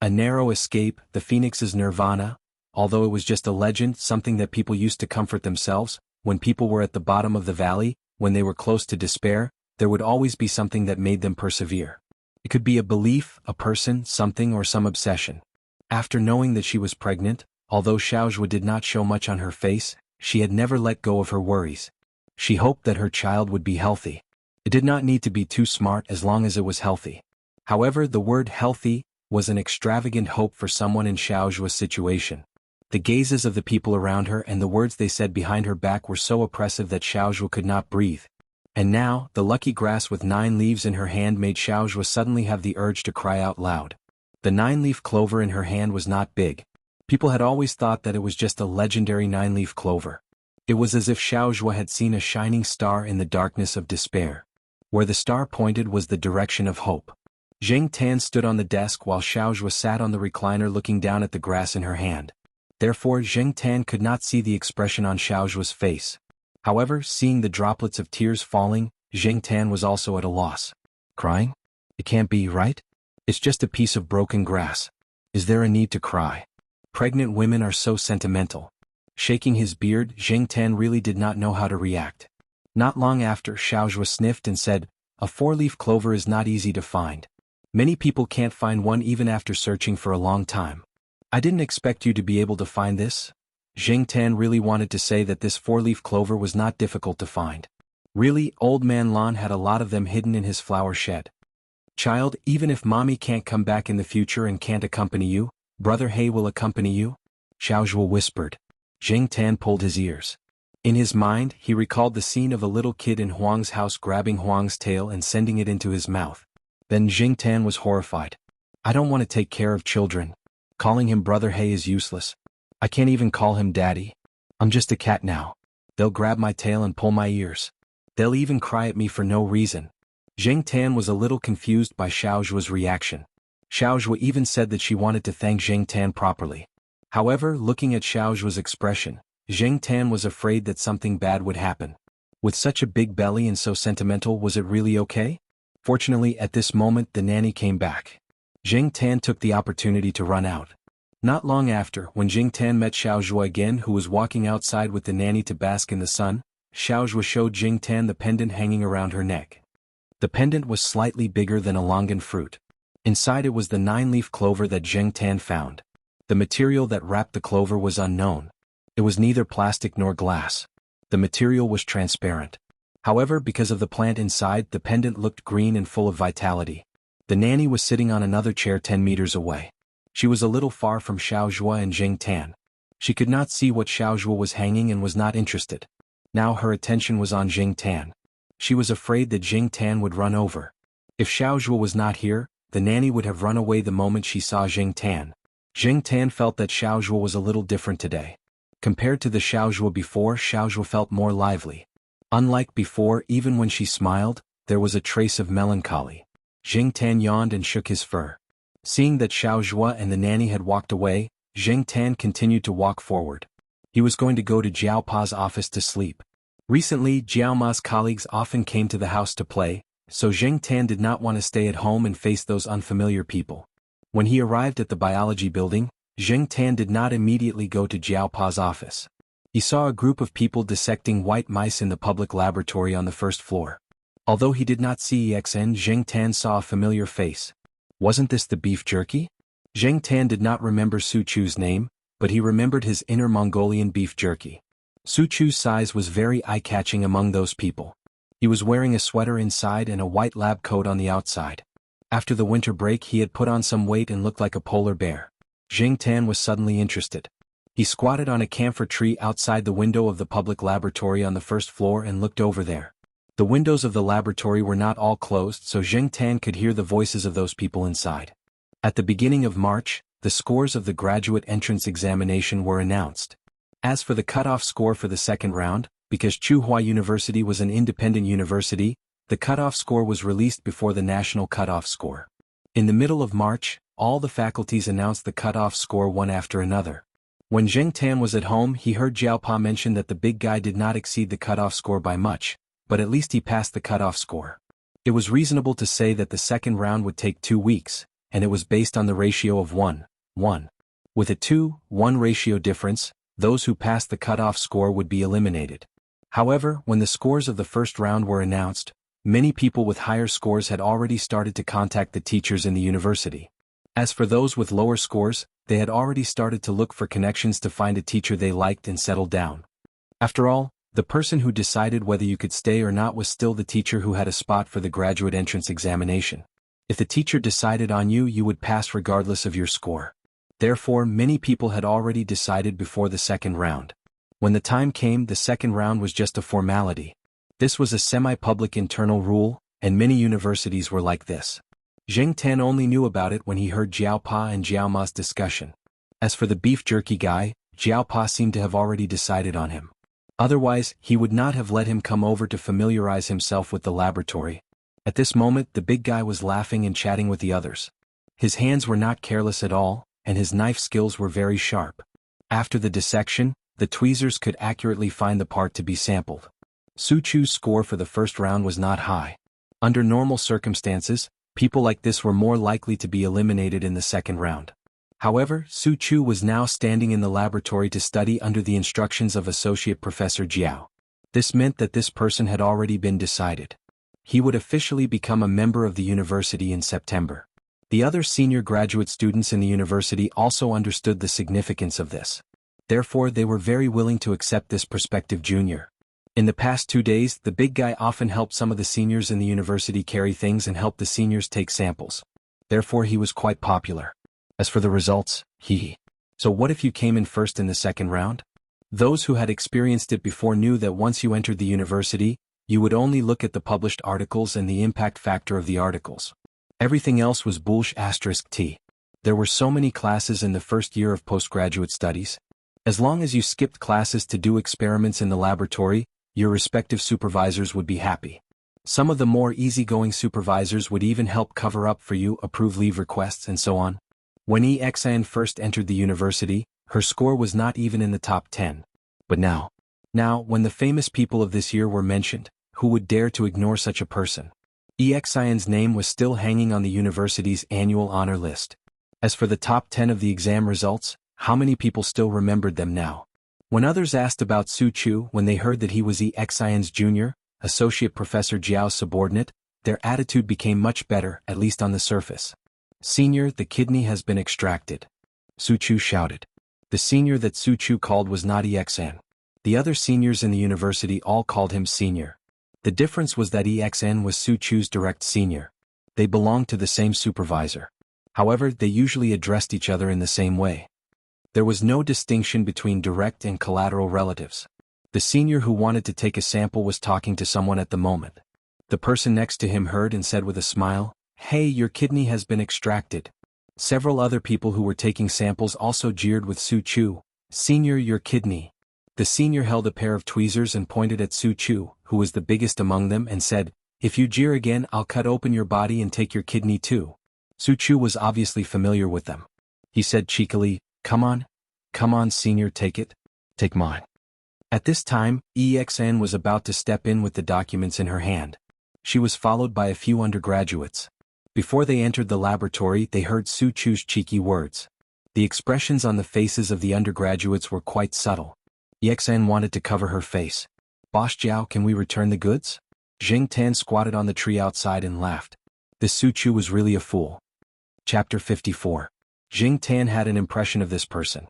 A narrow escape, the phoenix's nirvana, although it was just a legend, something that people used to comfort themselves, when people were at the bottom of the valley, when they were close to despair, there would always be something that made them persevere. It could be a belief, a person, something or some obsession. After knowing that she was pregnant, although Xiao Zhuo did not show much on her face, she had never let go of her worries. She hoped that her child would be healthy. It did not need to be too smart as long as it was healthy. However, the word healthy was an extravagant hope for someone in Xiao Zhuo's situation. The gazes of the people around her and the words they said behind her back were so oppressive that Xiao Zhuo could not breathe. And now, the lucky grass with 9 leaves in her hand made Xiao Zhuo suddenly have the urge to cry out loud. The 9-leaf clover in her hand was not big. People had always thought that it was just a legendary 9-leaf clover. It was as if Xiao Zhuo had seen a shining star in the darkness of despair. Where the star pointed was the direction of hope. Zheng Tan stood on the desk while Xiao Zhuo sat on the recliner looking down at the grass in her hand. Therefore Zheng Tan could not see the expression on Xiao Zhuo's face. However, seeing the droplets of tears falling, Zheng Tan was also at a loss. Crying? It can't be, right? It's just a piece of broken grass. Is there a need to cry? Pregnant women are so sentimental. Shaking his beard, Zheng Tan really did not know how to react. Not long after, Xiao Zhuo sniffed and said, "A 4-leaf clover is not easy to find. Many people can't find one even after searching for a long time. I didn't expect you to be able to find this." Zheng Tan really wanted to say that this 4-leaf clover was not difficult to find. Really, Old Man Lan had a lot of them hidden in his flower shed. "Child, even if mommy can't come back in the future and can't accompany you, Brother He will accompany you," Xiao Zhuo whispered. Zheng Tan pulled his ears. In his mind, he recalled the scene of a little kid in Huang's house grabbing Huang's tail and sending it into his mouth. Then Zheng Tan was horrified. "I don't want to take care of children. Calling him Brother He is useless. I can't even call him Daddy. I'm just a cat now. They'll grab my tail and pull my ears. They'll even cry at me for no reason." Zheng Tan was a little confused by Xiao Zhuo's reaction. Xiao Zhuo even said that she wanted to thank Zheng Tan properly. However, looking at Xiao Zhuo's expression, Zheng Tan was afraid that something bad would happen. With such a big belly and so sentimental, was it really okay? Fortunately, at this moment the nanny came back. Zheng Tan took the opportunity to run out. Not long after, when Jingtan met Xiaozhua again, who was walking outside with the nanny to bask in the sun, Xiaozhua showed Jingtan the pendant hanging around her neck. The pendant was slightly bigger than a longan fruit. Inside it was the 9-leaf clover that Jingtan found. The material that wrapped the clover was unknown. It was neither plastic nor glass. The material was transparent. However, because of the plant inside, the pendant looked green and full of vitality. The nanny was sitting on another chair 10 meters away. She was a little far from Xiaozhua and Jingtan. She could not see what Xiaozhua was hanging and was not interested. Now her attention was on Jingtan. She was afraid that Jingtan would run over. If Xiaozhua was not here, the nanny would have run away the moment she saw Jingtan. Jingtan felt that Xiaozhua was a little different today. Compared to the Xiaozhua before, Xiaozhua felt more lively. Unlike before, even when she smiled, there was a trace of melancholy. Jingtan yawned and shook his fur. Seeing that Xiaozhua and the nanny had walked away, Jingtan continued to walk forward. He was going to go to Jiao Pa's office to sleep. Recently, Jiao Ma's colleagues often came to the house to play, so Jingtan did not want to stay at home and face those unfamiliar people. When he arrived at the biology building, Jingtan did not immediately go to Jiao Pa's office. He saw a group of people dissecting white mice in the public laboratory on the first floor. Although he did not see EXN, Jingtan saw a familiar face. Wasn't this the beef jerky? Jingtan did not remember Su Chu's name, but he remembered his Inner Mongolian beef jerky. Su Chu's size was very eye-catching among those people. He was wearing a sweater inside and a white lab coat on the outside. After the winter break, he had put on some weight and looked like a polar bear. Jingtan was suddenly interested. He squatted on a camphor tree outside the window of the public laboratory on the first floor and looked over there. The windows of the laboratory were not all closed, so Jingtan could hear the voices of those people inside. At the beginning of March, the scores of the graduate entrance examination were announced. As for the cutoff score for the second round, because Tsinghua University was an independent university, the cutoff score was released before the national cutoff score. In the middle of March, all the faculties announced the cutoff score one after another. When Jingtan was at home, he heard Jiao Pa mention that the big guy did not exceed the cutoff score by much, but at least he passed the cutoff score. It was reasonable to say that the second round would take 2 weeks, and it was based on the ratio of 1:1. With a 2:1 ratio difference, those who passed the cutoff score would be eliminated. However, when the scores of the first round were announced, many people with higher scores had already started to contact the teachers in the university. As for those with lower scores, they had already started to look for connections to find a teacher they liked and settle down. After all, the person who decided whether you could stay or not was still the teacher who had a spot for the graduate entrance examination. If the teacher decided on you, you would pass regardless of your score. Therefore, many people had already decided before the second round. When the time came, the second round was just a formality. This was a semi-public internal rule, and many universities were like this. Jingtan only knew about it when he heard Jiao Pa and Jiao Ma's discussion. As for the beef jerky guy, Jiao Pa seemed to have already decided on him. Otherwise, he would not have let him come over to familiarize himself with the laboratory. At this moment, the big guy was laughing and chatting with the others. His hands were not careless at all, and his knife skills were very sharp. After the dissection, the tweezers could accurately find the part to be sampled. Su Chu's score for the first round was not high. Under normal circumstances, people like this were more likely to be eliminated in the second round. However, Su Chu was now standing in the laboratory to study under the instructions of Associate Professor Jiao. This meant that this person had already been decided. He would officially become a member of the university in September. The other senior graduate students in the university also understood the significance of this. Therefore, they were very willing to accept this prospective junior. In the past 2 days, the big guy often helped some of the seniors in the university carry things and helped the seniors take samples. Therefore, he was quite popular. As for the results, So what if you came in first in the second round? Those who had experienced it before knew that once you entered the university, you would only look at the published articles and the impact factor of the articles. Everything else was bullsh*t. There were so many classes in the first year of postgraduate studies. As long as you skipped classes to do experiments in the laboratory, your respective supervisors would be happy. Some of the more easygoing supervisors would even help cover up for you, approve leave requests, and so on. When EXN first entered the university, her score was not even in the top 10. But now, when the famous people of this year were mentioned, who would dare to ignore such a person? EXIN's name was still hanging on the university's annual honor list. As for the top 10 of the exam results, how many people still remembered them now? When others asked about Su Chu when they heard that he was EXIN's junior, Associate Professor Jiao's subordinate, their attitude became much better, at least on the surface. Senior, the kidney has been extracted. Su Chu shouted. The senior that Su Chu called was not EXN. The other seniors in the university all called him senior. The difference was that EXN was Su Chu's direct senior. They belonged to the same supervisor. However, they usually addressed each other in the same way. There was no distinction between direct and collateral relatives. The senior who wanted to take a sample was talking to someone at the moment. The person next to him heard and said with a smile, "Hey, your kidney has been extracted." Several other people who were taking samples also jeered with Su Chu, "Senior, your kidney." The senior held a pair of tweezers and pointed at Su Chu, who was the biggest among them, and said, "If you jeer again, I'll cut open your body and take your kidney too." Su Chu was obviously familiar with them. He said cheekily, Come on senior, take it. Take mine." At this time, EXN was about to step in with the documents in her hand. She was followed by a few undergraduates. Before they entered the laboratory, they heard Su Chu's cheeky words. The expressions on the faces of the undergraduates were quite subtle. EXN wanted to cover her face. "Boss Jiao, can we return the goods?" Zheng Tan squatted on the tree outside and laughed. This Su Chu was really a fool. Chapter 54. Zheng Tan had an impression of this person.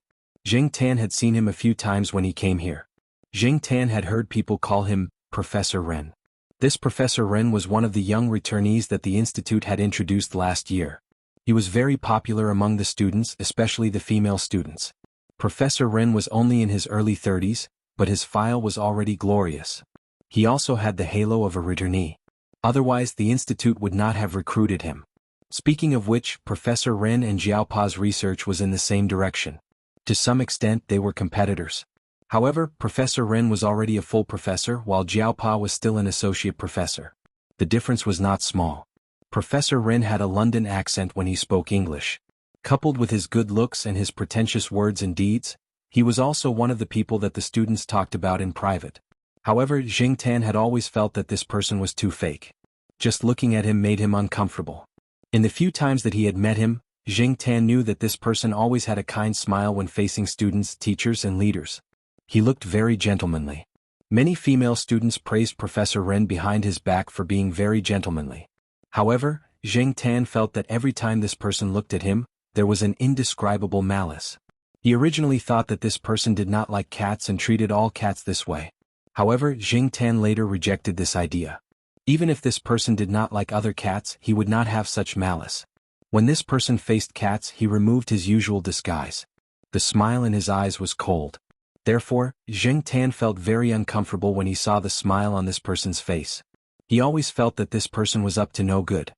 Zheng Tan had seen him a few times when he came here. Zheng Tan had heard people call him Professor Ren. This Professor Ren was one of the young returnees that the institute had introduced last year. He was very popular among the students, especially the female students. Professor Ren was only in his early 30s, but his file was already glorious. He also had the halo of a returnee. Otherwise, the institute would not have recruited him. Speaking of which, Professor Ren and Jiaopa's research was in the same direction. To some extent, they were competitors. However, Professor Ren was already a full professor while Jiaopa was still an associate professor. The difference was not small. Professor Ren had a London accent when he spoke English. Coupled with his good looks and his pretentious words and deeds, he was also one of the people that the students talked about in private. However, Zheng Tan had always felt that this person was too fake. Just looking at him made him uncomfortable. In the few times that he had met him, Zheng Tan knew that this person always had a kind smile when facing students, teachers, and leaders. He looked very gentlemanly. Many female students praised Professor Ren behind his back for being very gentlemanly. However, Zheng Tan felt that every time this person looked at him, there was an indescribable malice. He originally thought that this person did not like cats and treated all cats this way. However, Zheng Tan later rejected this idea. Even if this person did not like other cats, he would not have such malice. When this person faced cats, he removed his usual disguise. The smile in his eyes was cold. Therefore, Zheng Tan felt very uncomfortable when he saw the smile on this person's face. He always felt that this person was up to no good.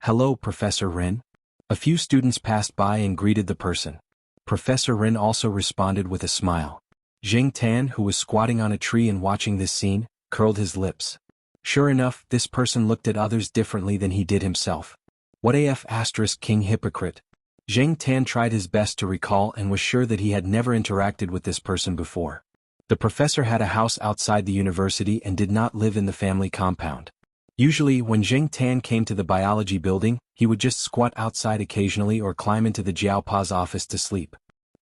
"Hello, Professor Ren." A few students passed by and greeted the person. Professor Ren also responded with a smile. Zheng Tan, who was squatting on a tree and watching this scene, curled his lips. Sure enough, this person looked at others differently than he did himself. What AF * king hypocrite. Zheng Tan tried his best to recall and was sure that he had never interacted with this person before. The professor had a house outside the university and did not live in the family compound. Usually, when Zheng Tan came to the biology building, he would just squat outside occasionally or climb into the Jiaopa's office to sleep.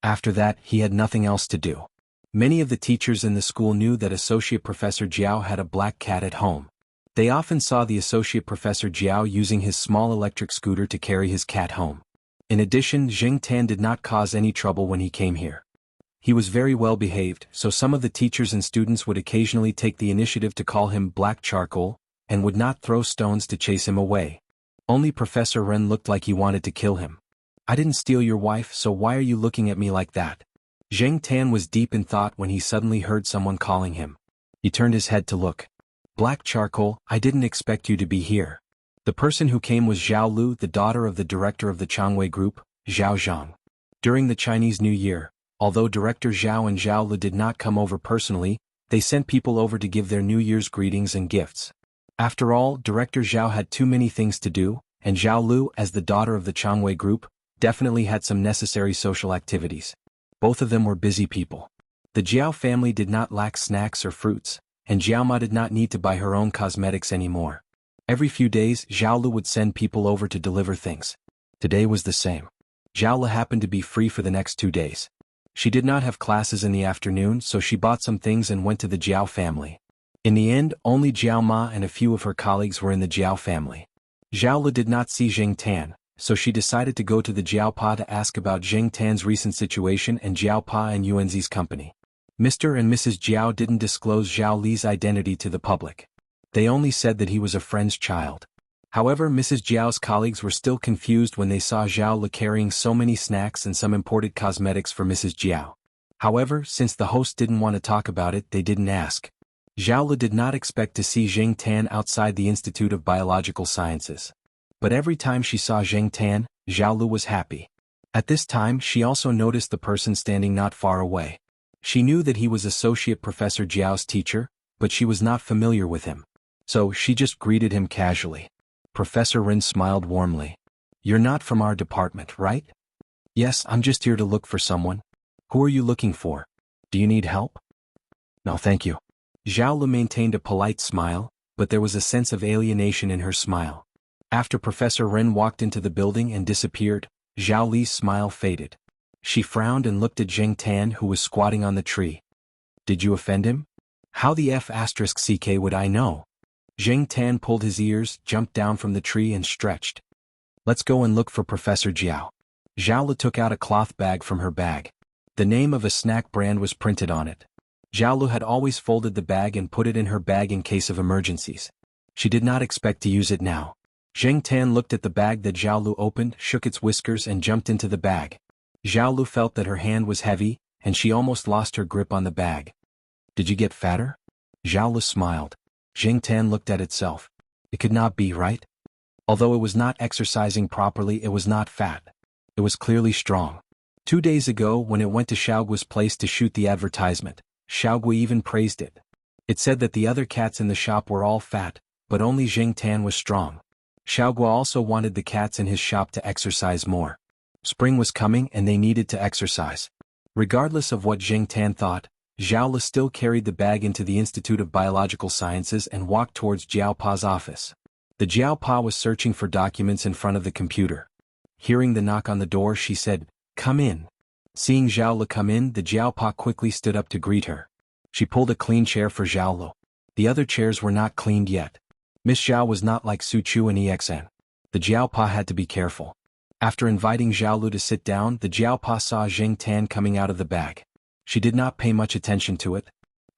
After that, he had nothing else to do. Many of the teachers in the school knew that Associate Professor Jiao had a black cat at home. They often saw the Associate Professor Jiao using his small electric scooter to carry his cat home. In addition, Zheng Tan did not cause any trouble when he came here. He was very well behaved, so some of the teachers and students would occasionally take the initiative to call him Black Charcoal, and would not throw stones to chase him away. Only Professor Ren looked like he wanted to kill him. "I didn't steal your wife, so why are you looking at me like that?" Zheng Tan was deep in thought when he suddenly heard someone calling him. He turned his head to look. "Black Charcoal, I didn't expect you to be here." The person who came was Zhao Lu, the daughter of the director of the Changwei Group, Zhao Zhang. During the Chinese New Year, although Director Zhao and Zhao Lu did not come over personally, they sent people over to give their New Year's greetings and gifts. After all, Director Zhao had too many things to do, and Zhao Lu, as the daughter of the Changwei Group, definitely had some necessary social activities. Both of them were busy people. The Jiao family did not lack snacks or fruits, and Jiaoma did not need to buy her own cosmetics anymore. Every few days, Zhao Lu would send people over to deliver things. Today was the same. Zhao Le happened to be free for the next 2 days. She did not have classes in the afternoon, so she bought some things and went to the Jiao family. In the end, only Jiao Ma and a few of her colleagues were in the Jiao family. Zhao Le did not see Jing Tan, so she decided to go to the Jiao Pa to ask about Jing Tan's recent situation and Jiao Pa and Yuanzi's company. Mr. and Mrs. Jiao didn't disclose Zhao Li's identity to the public. They only said that he was a friend's child. However, Mrs. Jiao's colleagues were still confused when they saw Zhao Le carrying so many snacks and some imported cosmetics for Mrs. Jiao. However, since the host didn't want to talk about it, they didn't ask. Zhao Le did not expect to see Jing Tan outside the Institute of Biological Sciences. But every time she saw Jing Tan, Zhao Le was happy. At this time, she also noticed the person standing not far away. She knew that he was Associate Professor Jiao's teacher, but she was not familiar with him. So she just greeted him casually. Professor Rin smiled warmly. "You're not from our department, right?" "Yes, I'm just here to look for someone." "Who are you looking for? Do you need help?" "No, thank you." Zhao Le maintained a polite smile, but there was a sense of alienation in her smile. After Professor Ren walked into the building and disappeared, Zhao Li's smile faded. She frowned and looked at Jing Tan, who was squatting on the tree. "Did you offend him?" "How the F***ck would I know?" Jing Tan pulled his ears, jumped down from the tree and stretched. "Let's go and look for Professor Jiao." Zhao Le took out a cloth bag from her bag. The name of a snack brand was printed on it. Zhao Le had always folded the bag and put it in her bag in case of emergencies. She did not expect to use it now. Jing Tan looked at the bag that Zhao Le opened, shook its whiskers and jumped into the bag. Zhao Le felt that her hand was heavy, and she almost lost her grip on the bag. "Did you get fatter?" Zhao Le smiled. Jing Tan looked at itself. It could not be, right? Although it was not exercising properly, it was not fat. It was clearly strong. 2 days ago, when it went to Xiaogui's place to shoot the advertisement, Xiaogui even praised it. It said that the other cats in the shop were all fat, but only Jing Tan was strong. Xiaogui also wanted the cats in his shop to exercise more. Spring was coming and they needed to exercise. Regardless of what Jing Tan thought, Zhao Le still carried the bag into the Institute of Biological Sciences and walked towards Jiao Pa's office. The Jiao Pa was searching for documents in front of the computer. Hearing the knock on the door, she said, "Come in." Seeing Zhao Le come in, the Jiao Pa quickly stood up to greet her. She pulled a clean chair for Zhao Le. The other chairs were not cleaned yet. Miss Zhao was not like Su Chu and EXN. The Jiao Pa had to be careful. After inviting Zhao Le to sit down, the Jiao Pa saw Jing Tan coming out of the bag. She did not pay much attention to it.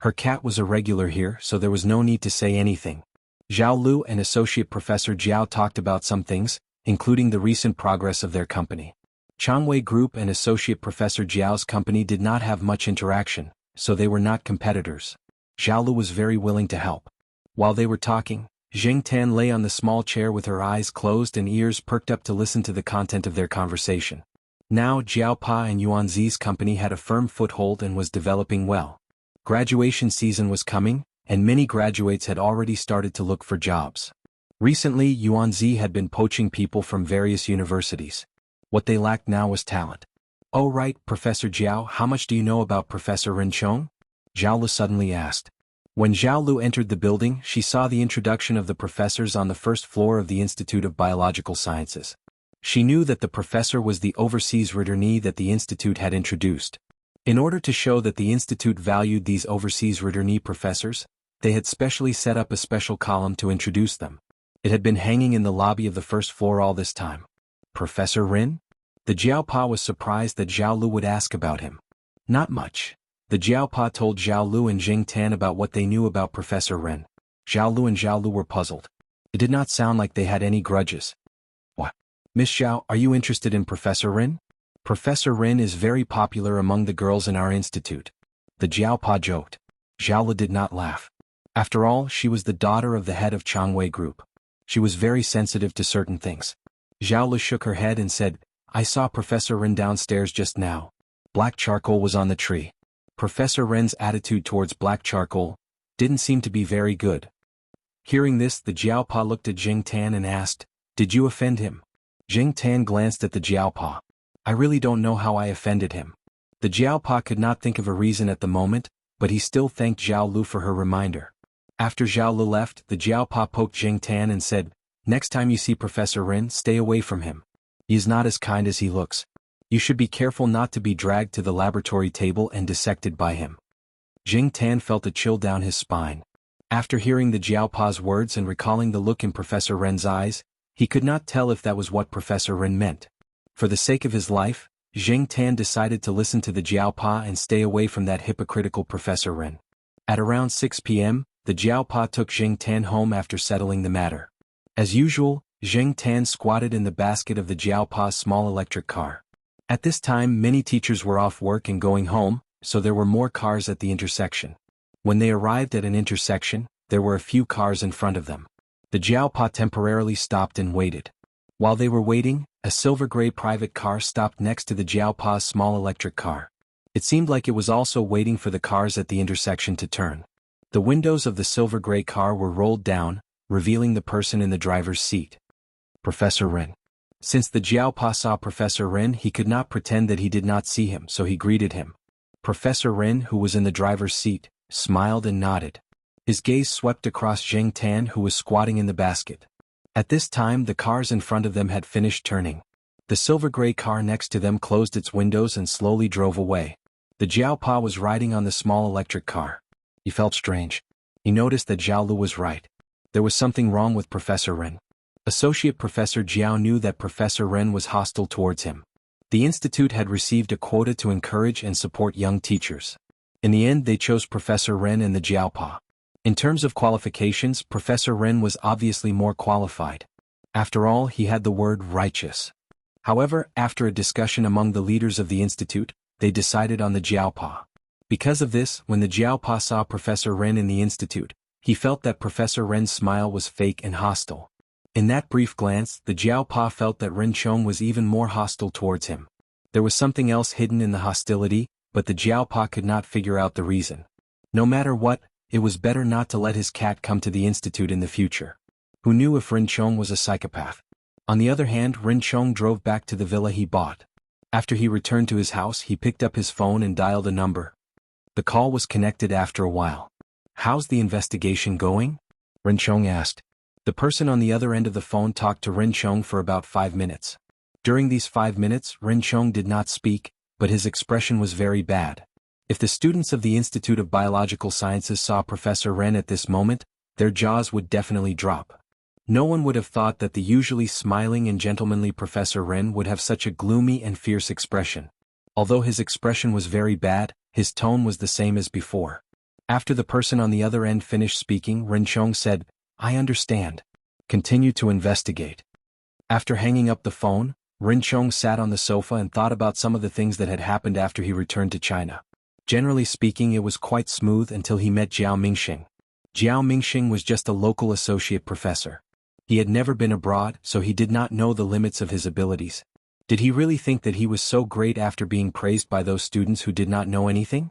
Her cat was a regular here, so there was no need to say anything. Zhao Lu and Associate Professor Jiao talked about some things, including the recent progress of their company. Changwei Group and Associate Professor Jiao's company did not have much interaction, so they were not competitors. Zhao Lu was very willing to help. While they were talking, Jing Tan lay on the small chair with her eyes closed and ears perked up to listen to the content of their conversation. Now Jiao Pa and Yuanzi's company had a firm foothold and was developing well. Graduation season was coming, and many graduates had already started to look for jobs. Recently, Yuanzi had been poaching people from various universities. What they lacked now was talent. "Oh right, Professor Jiao, how much do you know about Professor Ren Chong?" Zhao Le suddenly asked. When Zhao Lu entered the building, she saw the introduction of the professors on the first floor of the Institute of Biological Sciences. She knew that the professor was the overseas returnee that the institute had introduced. In order to show that the institute valued these overseas returnee professors, they had specially set up a special column to introduce them. It had been hanging in the lobby of the first floor all this time. Professor Rin? The Jiao Pa was surprised that Zhao Lu would ask about him. Not much. The Jiao Pa told Zhao Lu and Jing Tan about what they knew about Professor Ren. Zhao Lu and Zhao Lu were puzzled. It did not sound like they had any grudges. "What? Miss Zhao, are you interested in Professor Ren?" "Professor Ren is very popular among the girls in our institute." The Jiao Pa joked. Zhao Lu did not laugh. After all, she was the daughter of the head of Changwei Group. She was very sensitive to certain things. Zhao Lu shook her head and said, "I saw Professor Ren downstairs just now. Black charcoal was on the tree." Professor Ren's attitude towards black charcoal didn't seem to be very good. Hearing this, the Jiao Pa looked at Jing Tan and asked, "Did you offend him?" Jing Tan glanced at the Jiao Pa. "I really don't know how I offended him." The Jiao Pa could not think of a reason at the moment, but he still thanked Zhao Lu for her reminder. After Zhao Lu left, the Jiao Pa poked Jing Tan and said, "Next time you see Professor Ren, stay away from him. He is not as kind as he looks." You should be careful not to be dragged to the laboratory table and dissected by him. Jing Tan felt a chill down his spine. After hearing the Jiaopa's words and recalling the look in Professor Ren's eyes, he could not tell if that was what Professor Ren meant. For the sake of his life, Jing Tan decided to listen to the Jiaopa and stay away from that hypocritical Professor Ren. At around 6 p.m., the Jiaopa took Jing Tan home after settling the matter. As usual, Jing Tan squatted in the basket of the Jiaopa's small electric car. At this time many teachers were off work and going home, so there were more cars at the intersection. When they arrived at an intersection, there were a few cars in front of them. The Jiaopa temporarily stopped and waited. While they were waiting, a silver-gray private car stopped next to the Jiaopa's small electric car. It seemed like it was also waiting for the cars at the intersection to turn. The windows of the silver-gray car were rolled down, revealing the person in the driver's seat. Professor Ren. Since the Jiaopa saw Professor Ren, he could not pretend that he did not see him, so he greeted him. Professor Ren, who was in the driver's seat, smiled and nodded. His gaze swept across Jing Tan, who was squatting in the basket. At this time the cars in front of them had finished turning. The silver-gray car next to them closed its windows and slowly drove away. The Jiaopa was riding on the small electric car. He felt strange. He noticed that Zhao Lu was right. There was something wrong with Professor Ren. Associate Professor Jiao knew that Professor Ren was hostile towards him. The institute had received a quota to encourage and support young teachers. In the end they chose Professor Ren and the Jiaopa. In terms of qualifications, Professor Ren was obviously more qualified. After all, he had the word righteous. However, after a discussion among the leaders of the institute, they decided on the Jiaopa. Because of this, when the Jiaopa saw Professor Ren in the institute, he felt that Professor Ren's smile was fake and hostile. In that brief glance, the Jiaopa felt that Ren Chong was even more hostile towards him. There was something else hidden in the hostility, but the Jiaopa could not figure out the reason. No matter what, it was better not to let his cat come to the institute in the future. Who knew if Ren Chong was a psychopath? On the other hand, Ren Chong drove back to the villa he bought. After he returned to his house, he picked up his phone and dialed a number. The call was connected after a while. "How's the investigation going?" Ren Chong asked. The person on the other end of the phone talked to Ren Chong for about 5 minutes. During these 5 minutes, Ren Chong did not speak, but his expression was very bad. If the students of the Institute of Biological Sciences saw Professor Ren at this moment, their jaws would definitely drop. No one would have thought that the usually smiling and gentlemanly Professor Ren would have such a gloomy and fierce expression. Although his expression was very bad, his tone was the same as before. After the person on the other end finished speaking, Ren Chong said, "I understand. Continue to investigate." After hanging up the phone, Ren Chong sat on the sofa and thought about some of the things that had happened after he returned to China. Generally speaking, it was quite smooth until he met Jiao Mingxing. Jiao Mingxing was just a local associate professor. He had never been abroad, so he did not know the limits of his abilities. Did he really think that he was so great after being praised by those students who did not know anything?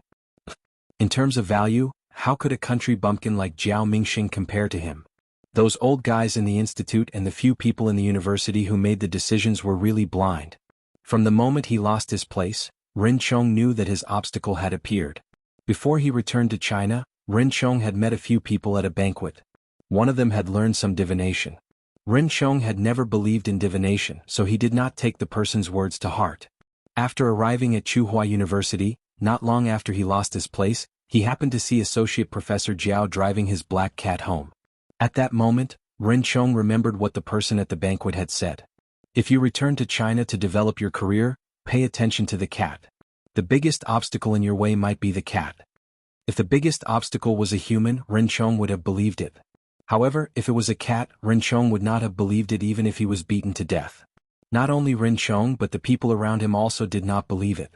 In terms of value, how could a country bumpkin like Jiao Mingxing compare to him? Those old guys in the institute and the few people in the university who made the decisions were really blind. From the moment he lost his place, Ren Chong knew that his obstacle had appeared. Before he returned to China, Ren Chong had met a few people at a banquet. One of them had learned some divination. Ren Chong had never believed in divination, so he did not take the person's words to heart. After arriving at Tsinghua University, not long after he lost his place, he happened to see Associate Professor Jiao driving his black cat home. At that moment, Ren Chong remembered what the person at the banquet had said. If you return to China to develop your career, pay attention to the cat. The biggest obstacle in your way might be the cat. If the biggest obstacle was a human, Ren Chong would have believed it. However, if it was a cat, Ren Chong would not have believed it even if he was beaten to death. Not only Ren Chong but the people around him also did not believe it.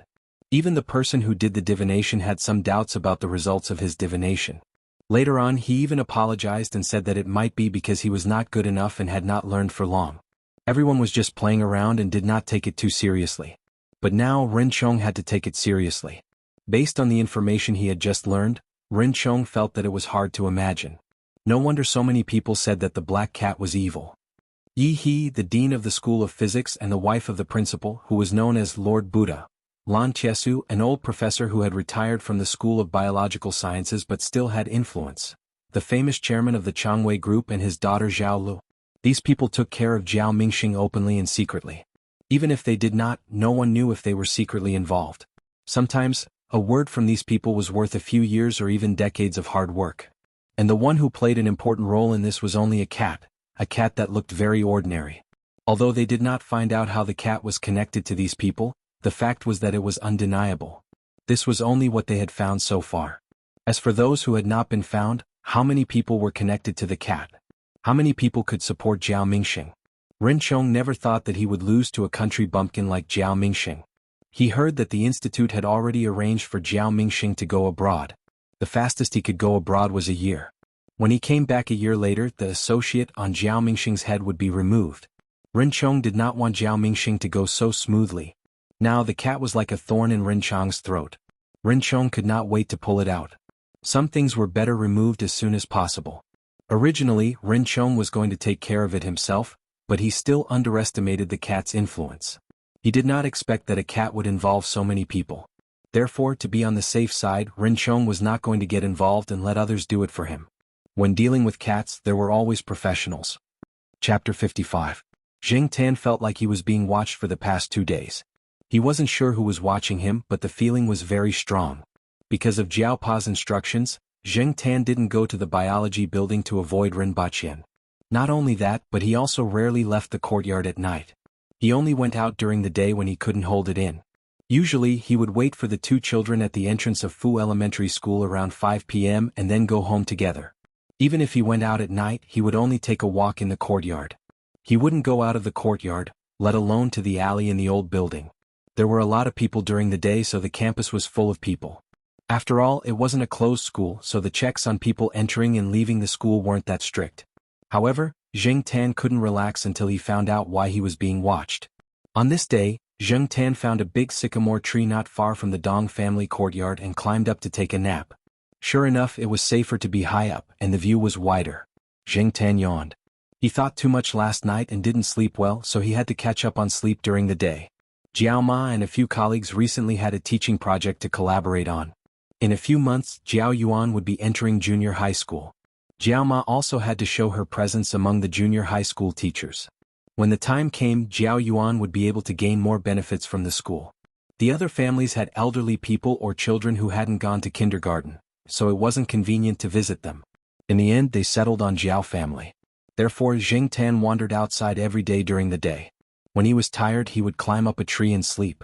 Even the person who did the divination had some doubts about the results of his divination. Later on he even apologized and said that it might be because he was not good enough and had not learned for long. Everyone was just playing around and did not take it too seriously. But now Ren Chong had to take it seriously. Based on the information he had just learned, Ren Chong felt that it was hard to imagine. No wonder so many people said that the black cat was evil. Yi He, the dean of the School of Physics and the wife of the principal, who was known as Lord Buddha. Lan Chiesu, an old professor who had retired from the School of Biological Sciences but still had influence. The famous chairman of the Changwei Group and his daughter Zhao Lu. These people took care of Jiao Mingxing openly and secretly. Even if they did not, no one knew if they were secretly involved. Sometimes, a word from these people was worth a few years or even decades of hard work. And the one who played an important role in this was only a cat that looked very ordinary. Although they did not find out how the cat was connected to these people, the fact was that it was undeniable. This was only what they had found so far. As for those who had not been found, how many people were connected to the cat? How many people could support Jiao Mingxing? Ren Chong never thought that he would lose to a country bumpkin like Jiao Mingxing. He heard that the institute had already arranged for Jiao Mingxing to go abroad. The fastest he could go abroad was a year. When he came back a year later, the associate on Jiao Mingxing's head would be removed. Ren Chong did not want Jiao Mingxing to go so smoothly. Now the cat was like a thorn in Ren Chong's throat. Ren Chong could not wait to pull it out. Some things were better removed as soon as possible. Originally, Ren Chong was going to take care of it himself, but he still underestimated the cat's influence. He did not expect that a cat would involve so many people. Therefore, to be on the safe side, Ren Chong was not going to get involved and let others do it for him. When dealing with cats, there were always professionals. Chapter 55. Zheng Tan felt like he was being watched for the past 2 days. He wasn't sure who was watching him, but the feeling was very strong. Because of Jiao Pa's instructions, Zheng Tan didn't go to the biology building to avoid Ren Baqian. Not only that, but he also rarely left the courtyard at night. He only went out during the day when he couldn't hold it in. Usually, he would wait for the 2 children at the entrance of Fu Elementary School around 5 p.m. and then go home together. Even if he went out at night, he would only take a walk in the courtyard. He wouldn't go out of the courtyard, let alone to the alley in the old building. There were a lot of people during the day, so the campus was full of people. After all, it wasn't a closed school, so the checks on people entering and leaving the school weren't that strict. However, Zheng Tan couldn't relax until he found out why he was being watched. On this day, Zheng Tan found a big sycamore tree not far from the Dong family courtyard and climbed up to take a nap. Sure enough, it was safer to be high up, and the view was wider. Zheng Tan yawned. He thought too much last night and didn't sleep well, so he had to catch up on sleep during the day. Jiao Ma and a few colleagues recently had a teaching project to collaborate on. In a few months, Jiao Yuan would be entering junior high school. Jiao Ma also had to show her presence among the junior high school teachers. When the time came, Jiao Yuan would be able to gain more benefits from the school. The other families had elderly people or children who hadn't gone to kindergarten, so it wasn't convenient to visit them. In the end, they settled on Jiao family. Therefore, Zheng Tan wandered outside every day during the day. When he was tired, he would climb up a tree and sleep.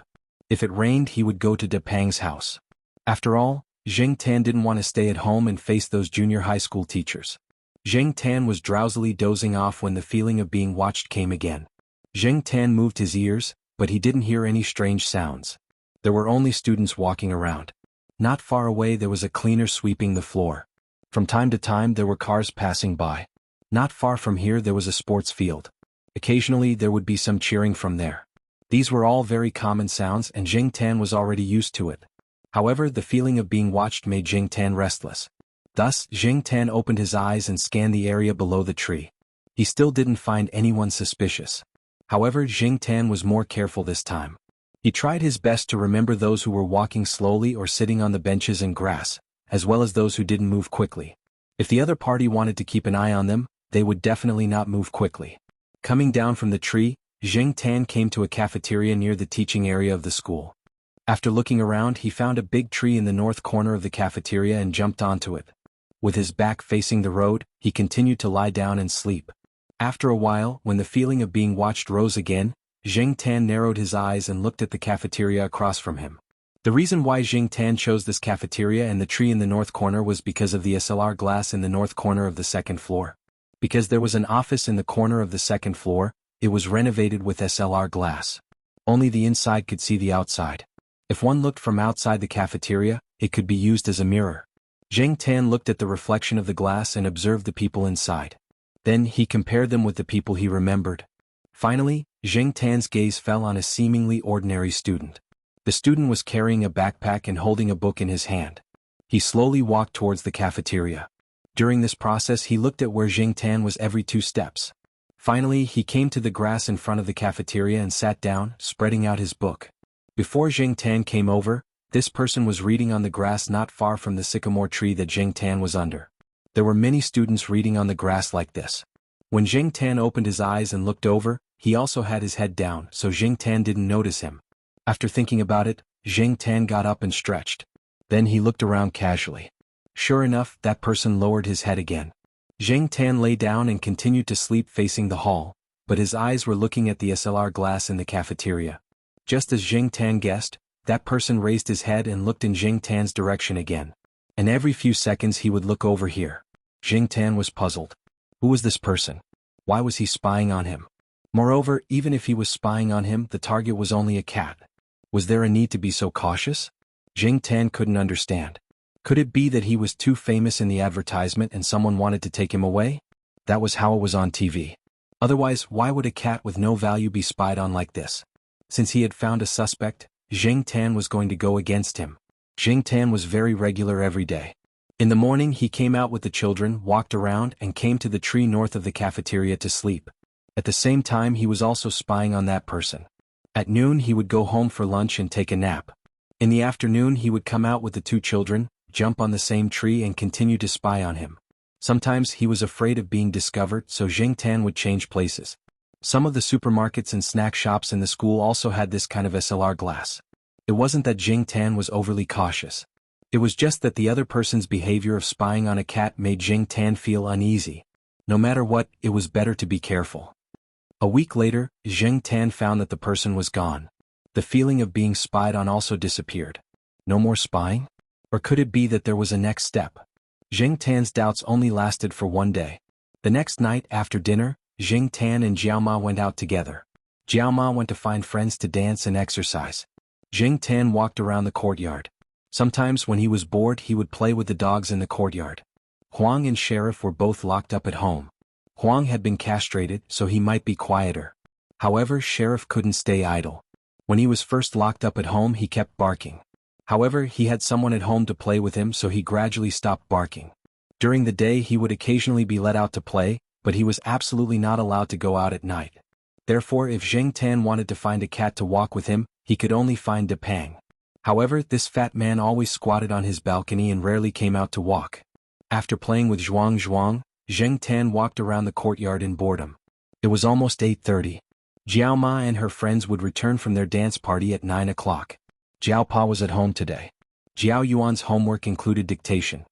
If it rained, he would go to De Pang's house. After all, Zheng Tan didn't want to stay at home and face those junior high school teachers. Zheng Tan was drowsily dozing off when the feeling of being watched came again. Zheng Tan moved his ears, but he didn't hear any strange sounds. There were only students walking around. Not far away there was a cleaner sweeping the floor. From time to time there were cars passing by. Not far from here there was a sports field. Occasionally there would be some cheering from there. These were all very common sounds and Zheng Tan was already used to it. However, the feeling of being watched made Zheng Tan restless. Thus, Zheng Tan opened his eyes and scanned the area below the tree. He still didn't find anyone suspicious. However, Zheng Tan was more careful this time. He tried his best to remember those who were walking slowly or sitting on the benches and grass, as well as those who didn't move quickly. If the other party wanted to keep an eye on them, they would definitely not move quickly. Coming down from the tree, Zheng Tan came to a cafeteria near the teaching area of the school. After looking around, he found a big tree in the north corner of the cafeteria and jumped onto it. With his back facing the road, he continued to lie down and sleep. After a while, when the feeling of being watched rose again, Zheng Tan narrowed his eyes and looked at the cafeteria across from him. The reason why Zheng Tan chose this cafeteria and the tree in the north corner was because of the SLR glass in the north corner of the second floor. Because there was an office in the corner of the second floor, it was renovated with SLR glass. Only the inside could see the outside. If one looked from outside the cafeteria, it could be used as a mirror. Zheng Tan looked at the reflection of the glass and observed the people inside. Then he compared them with the people he remembered. Finally, Zheng Tan's gaze fell on a seemingly ordinary student. The student was carrying a backpack and holding a book in his hand. He slowly walked towards the cafeteria. During this process he looked at where Zheng Tan was every 2 steps. Finally, he came to the grass in front of the cafeteria and sat down, spreading out his book. Before Zheng Tan came over, this person was reading on the grass not far from the sycamore tree that Zheng Tan was under. There were many students reading on the grass like this. When Zheng Tan opened his eyes and looked over, he also had his head down, so Jing Tan didn't notice him. After thinking about it, Jing Tan got up and stretched. Then he looked around casually. Sure enough, that person lowered his head again. Jing Tan lay down and continued to sleep facing the hall, but his eyes were looking at the SLR glass in the cafeteria. Just as Jing Tan guessed, that person raised his head and looked in Jing Tan's direction again. And every few seconds he would look over here. Jing Tan was puzzled. Who was this person? Why was he spying on him? Moreover, even if he was spying on him, the target was only a cat. Was there a need to be so cautious? Jing Tan couldn't understand. Could it be that he was too famous in the advertisement and someone wanted to take him away? That was how it was on TV. Otherwise, why would a cat with no value be spied on like this? Since he had found a suspect, Jing Tan was going to go against him. Jing Tan was very regular every day. In the morning he came out with the children, walked around, and came to the tree north of the cafeteria to sleep. At the same time he was also spying on that person. At noon he would go home for lunch and take a nap. In the afternoon he would come out with the two children, jump on the same tree and continue to spy on him. Sometimes he was afraid of being discovered, so Jing Tan would change places. Some of the supermarkets and snack shops in the school also had this kind of SLR glass. It wasn't that Jing Tan was overly cautious. It was just that the other person's behavior of spying on a cat made Jing Tan feel uneasy. No matter what, it was better to be careful. A week later, Jing Tan found that the person was gone. The feeling of being spied on also disappeared. No more spying? Or could it be that there was a next step? Jing Tan's doubts only lasted for one day. The next night after dinner, Jing Tan and Jiao Ma went out together. Jiao Ma went to find friends to dance and exercise. Jing Tan walked around the courtyard. Sometimes when he was bored he would play with the dogs in the courtyard. Huang and Sheriff were both locked up at home. Huang had been castrated, so he might be quieter. However, Sheriff couldn't stay idle. When he was first locked up at home he kept barking. However, he had someone at home to play with him, so he gradually stopped barking. During the day he would occasionally be let out to play, but he was absolutely not allowed to go out at night. Therefore, if Jing Tan wanted to find a cat to walk with him, he could only find Depang. However, this fat man always squatted on his balcony and rarely came out to walk. After playing with Zhuang, Jing Tan walked around the courtyard in boredom. It was almost 8:30. Jiao Ma and her friends would return from their dance party at 9 o'clock. Jiao Pa was at home today. Jiao Yuan's homework included dictation.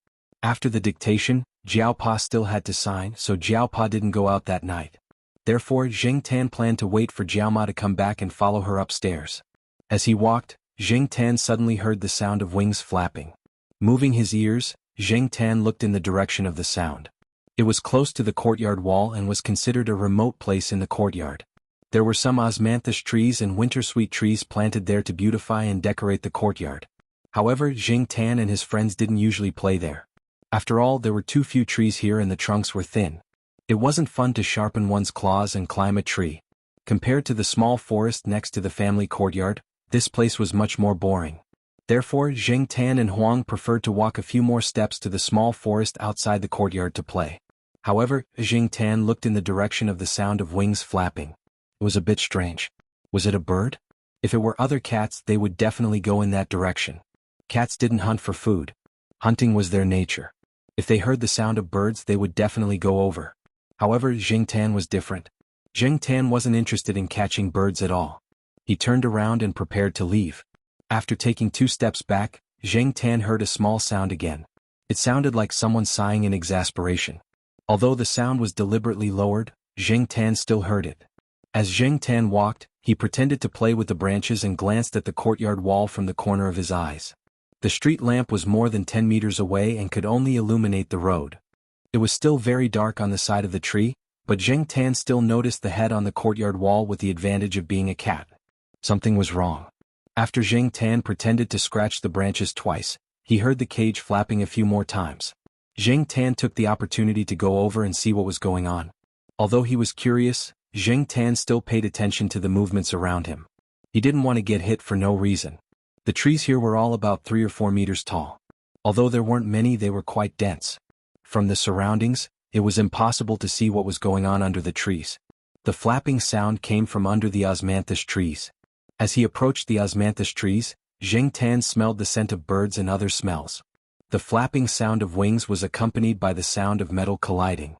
After the dictation, Jiao Pa still had to sign, so Jiao Pa didn't go out that night. Therefore, Jing Tan planned to wait for Jiao Ma to come back and follow her upstairs. As he walked, Jing Tan suddenly heard the sound of wings flapping. Moving his ears, Jing Tan looked in the direction of the sound. It was close to the courtyard wall and was considered a remote place in the courtyard. There were some osmanthus trees and wintersweet trees planted there to beautify and decorate the courtyard. However, Jing Tan and his friends didn't usually play there. After all, there were too few trees here and the trunks were thin. It wasn't fun to sharpen one's claws and climb a tree. Compared to the small forest next to the family courtyard, this place was much more boring. Therefore, Jing Tan and Huang preferred to walk a few more steps to the small forest outside the courtyard to play. However, Jing Tan looked in the direction of the sound of wings flapping. It was a bit strange. Was it a bird? If it were other cats, they would definitely go in that direction. Cats didn't hunt for food. Hunting was their nature. If they heard the sound of birds, they would definitely go over. However, Jing Tan was different. Jing Tan wasn't interested in catching birds at all. He turned around and prepared to leave. After taking 2 steps back, Jing Tan heard a small sound again. It sounded like someone sighing in exasperation. Although the sound was deliberately lowered, Jing Tan still heard it. As Jing Tan walked, he pretended to play with the branches and glanced at the courtyard wall from the corner of his eyes. The street lamp was more than 10 meters away and could only illuminate the road. It was still very dark on the side of the tree, but Jing Tan still noticed the head on the courtyard wall with the advantage of being a cat. Something was wrong. After Jing Tan pretended to scratch the branches twice, he heard the cage flapping a few more times. Jing Tan took the opportunity to go over and see what was going on. Although he was curious, Jing Tan still paid attention to the movements around him. He didn't want to get hit for no reason. The trees here were all about 3 or 4 meters tall. Although there weren't many, they were quite dense. From the surroundings, it was impossible to see what was going on under the trees. The flapping sound came from under the osmanthus trees. As he approached the osmanthus trees, Jing Tan smelled the scent of birds and other smells. The flapping sound of wings was accompanied by the sound of metal colliding.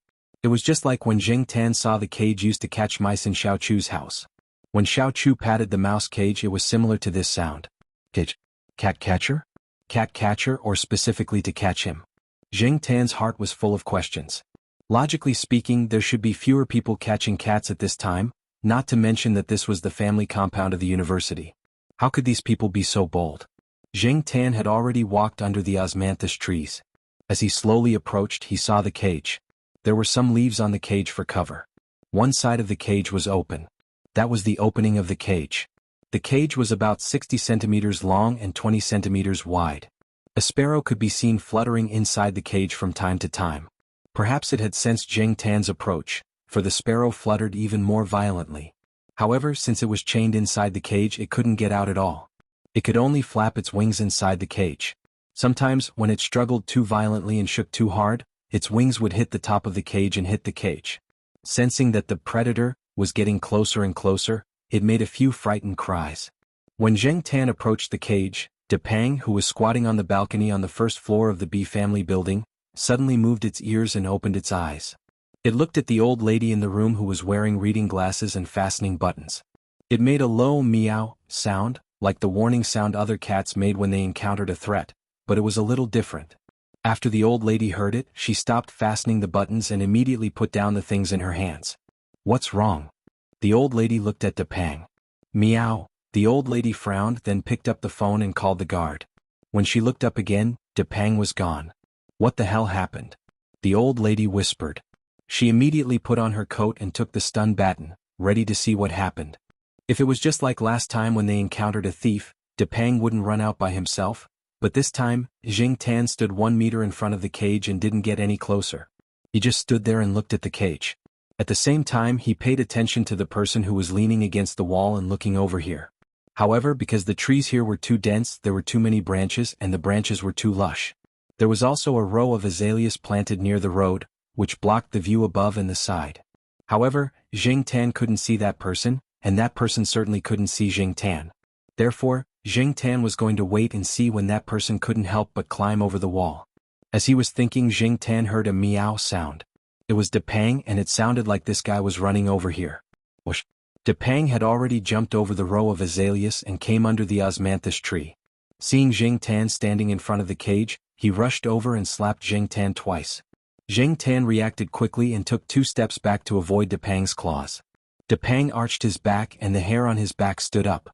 It was just like when Jing Tan saw the cage used to catch mice in Xiao Chu's house. When Xiao Chu patted the mouse cage, it was similar to this sound. Cage. Cat catcher? Cat catcher, or specifically to catch him? Jing Tan's heart was full of questions. Logically speaking, there should be fewer people catching cats at this time, not to mention that this was the family compound of the university. How could these people be so bold? Jing Tan had already walked under the osmanthus trees. As he slowly approached, he saw the cage. There were some leaves on the cage for cover. One side of the cage was open. That was the opening of the cage. The cage was about 60 centimeters long and 20 centimeters wide. A sparrow could be seen fluttering inside the cage from time to time. Perhaps it had sensed Jing Tan's approach, for the sparrow fluttered even more violently. However, since it was chained inside the cage, it couldn't get out at all. It could only flap its wings inside the cage. Sometimes, when it struggled too violently and shook too hard, its wings would hit the top of the cage and hit the cage. Sensing that the predator was getting closer and closer, it made a few frightened cries. When Jing Tan approached the cage, De Pang, who was squatting on the balcony on the first floor of the B family building, suddenly moved its ears and opened its eyes. It looked at the old lady in the room who was wearing reading glasses and fastening buttons. It made a low meow sound, like the warning sound other cats made when they encountered a threat, but it was a little different. After the old lady heard it, she stopped fastening the buttons and immediately put down the things in her hands. What's wrong? The old lady looked at De Pang. Meow. The old lady frowned, then picked up the phone and called the guard. When she looked up again, De Pang was gone. What the hell happened? The old lady whispered. She immediately put on her coat and took the stun baton, ready to see what happened. If it was just like last time when they encountered a thief, De Pang wouldn't run out by himself, but this time, Jing Tan stood 1 meter in front of the cage and didn't get any closer. He just stood there and looked at the cage. At the same time, he paid attention to the person who was leaning against the wall and looking over here. However, because the trees here were too dense, there were too many branches and the branches were too lush. There was also a row of azaleas planted near the road, which blocked the view above and the side. However, Jing Tan couldn't see that person, and that person certainly couldn't see Jing Tan. Therefore, Jing Tan was going to wait and see when that person couldn't help but climb over the wall. As he was thinking, Jing Tan heard a meow sound. It was De Pang, and it sounded like this guy was running over here. Whoosh! De Pang had already jumped over the row of azaleas and came under the osmanthus tree. Seeing Jing Tan standing in front of the cage, he rushed over and slapped Jing Tan twice. Jing Tan reacted quickly and took 2 steps back to avoid De Pang's claws. De Pang arched his back and the hair on his back stood up.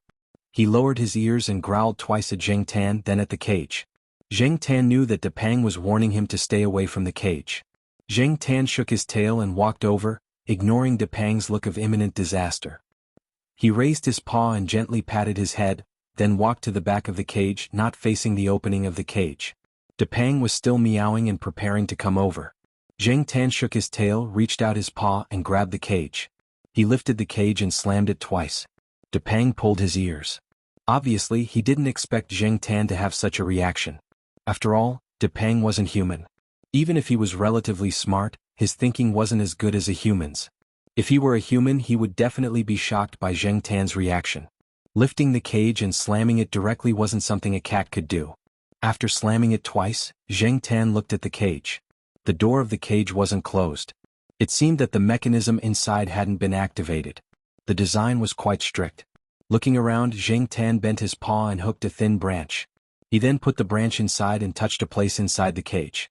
He lowered his ears and growled twice at Jing Tan, then at the cage. Jing Tan knew that De Pang was warning him to stay away from the cage. Jing Tan shook his tail and walked over, ignoring De Pang's look of imminent disaster. He raised his paw and gently patted his head, then walked to the back of the cage, not facing the opening of the cage. De Pang was still meowing and preparing to come over. Jing Tan shook his tail, reached out his paw and grabbed the cage. He lifted the cage and slammed it twice. De Pang pulled his ears. Obviously, he didn't expect Jing Tan to have such a reaction. After all, De Pang wasn't human. Even if he was relatively smart, his thinking wasn't as good as a human's. If he were a human, he would definitely be shocked by Jing Tan's reaction. Lifting the cage and slamming it directly wasn't something a cat could do. After slamming it twice, Jing Tan looked at the cage. The door of the cage wasn't closed. It seemed that the mechanism inside hadn't been activated. The design was quite strict. Looking around, Jing Tan bent his paw and hooked a thin branch. He then put the branch inside and touched a place inside the cage.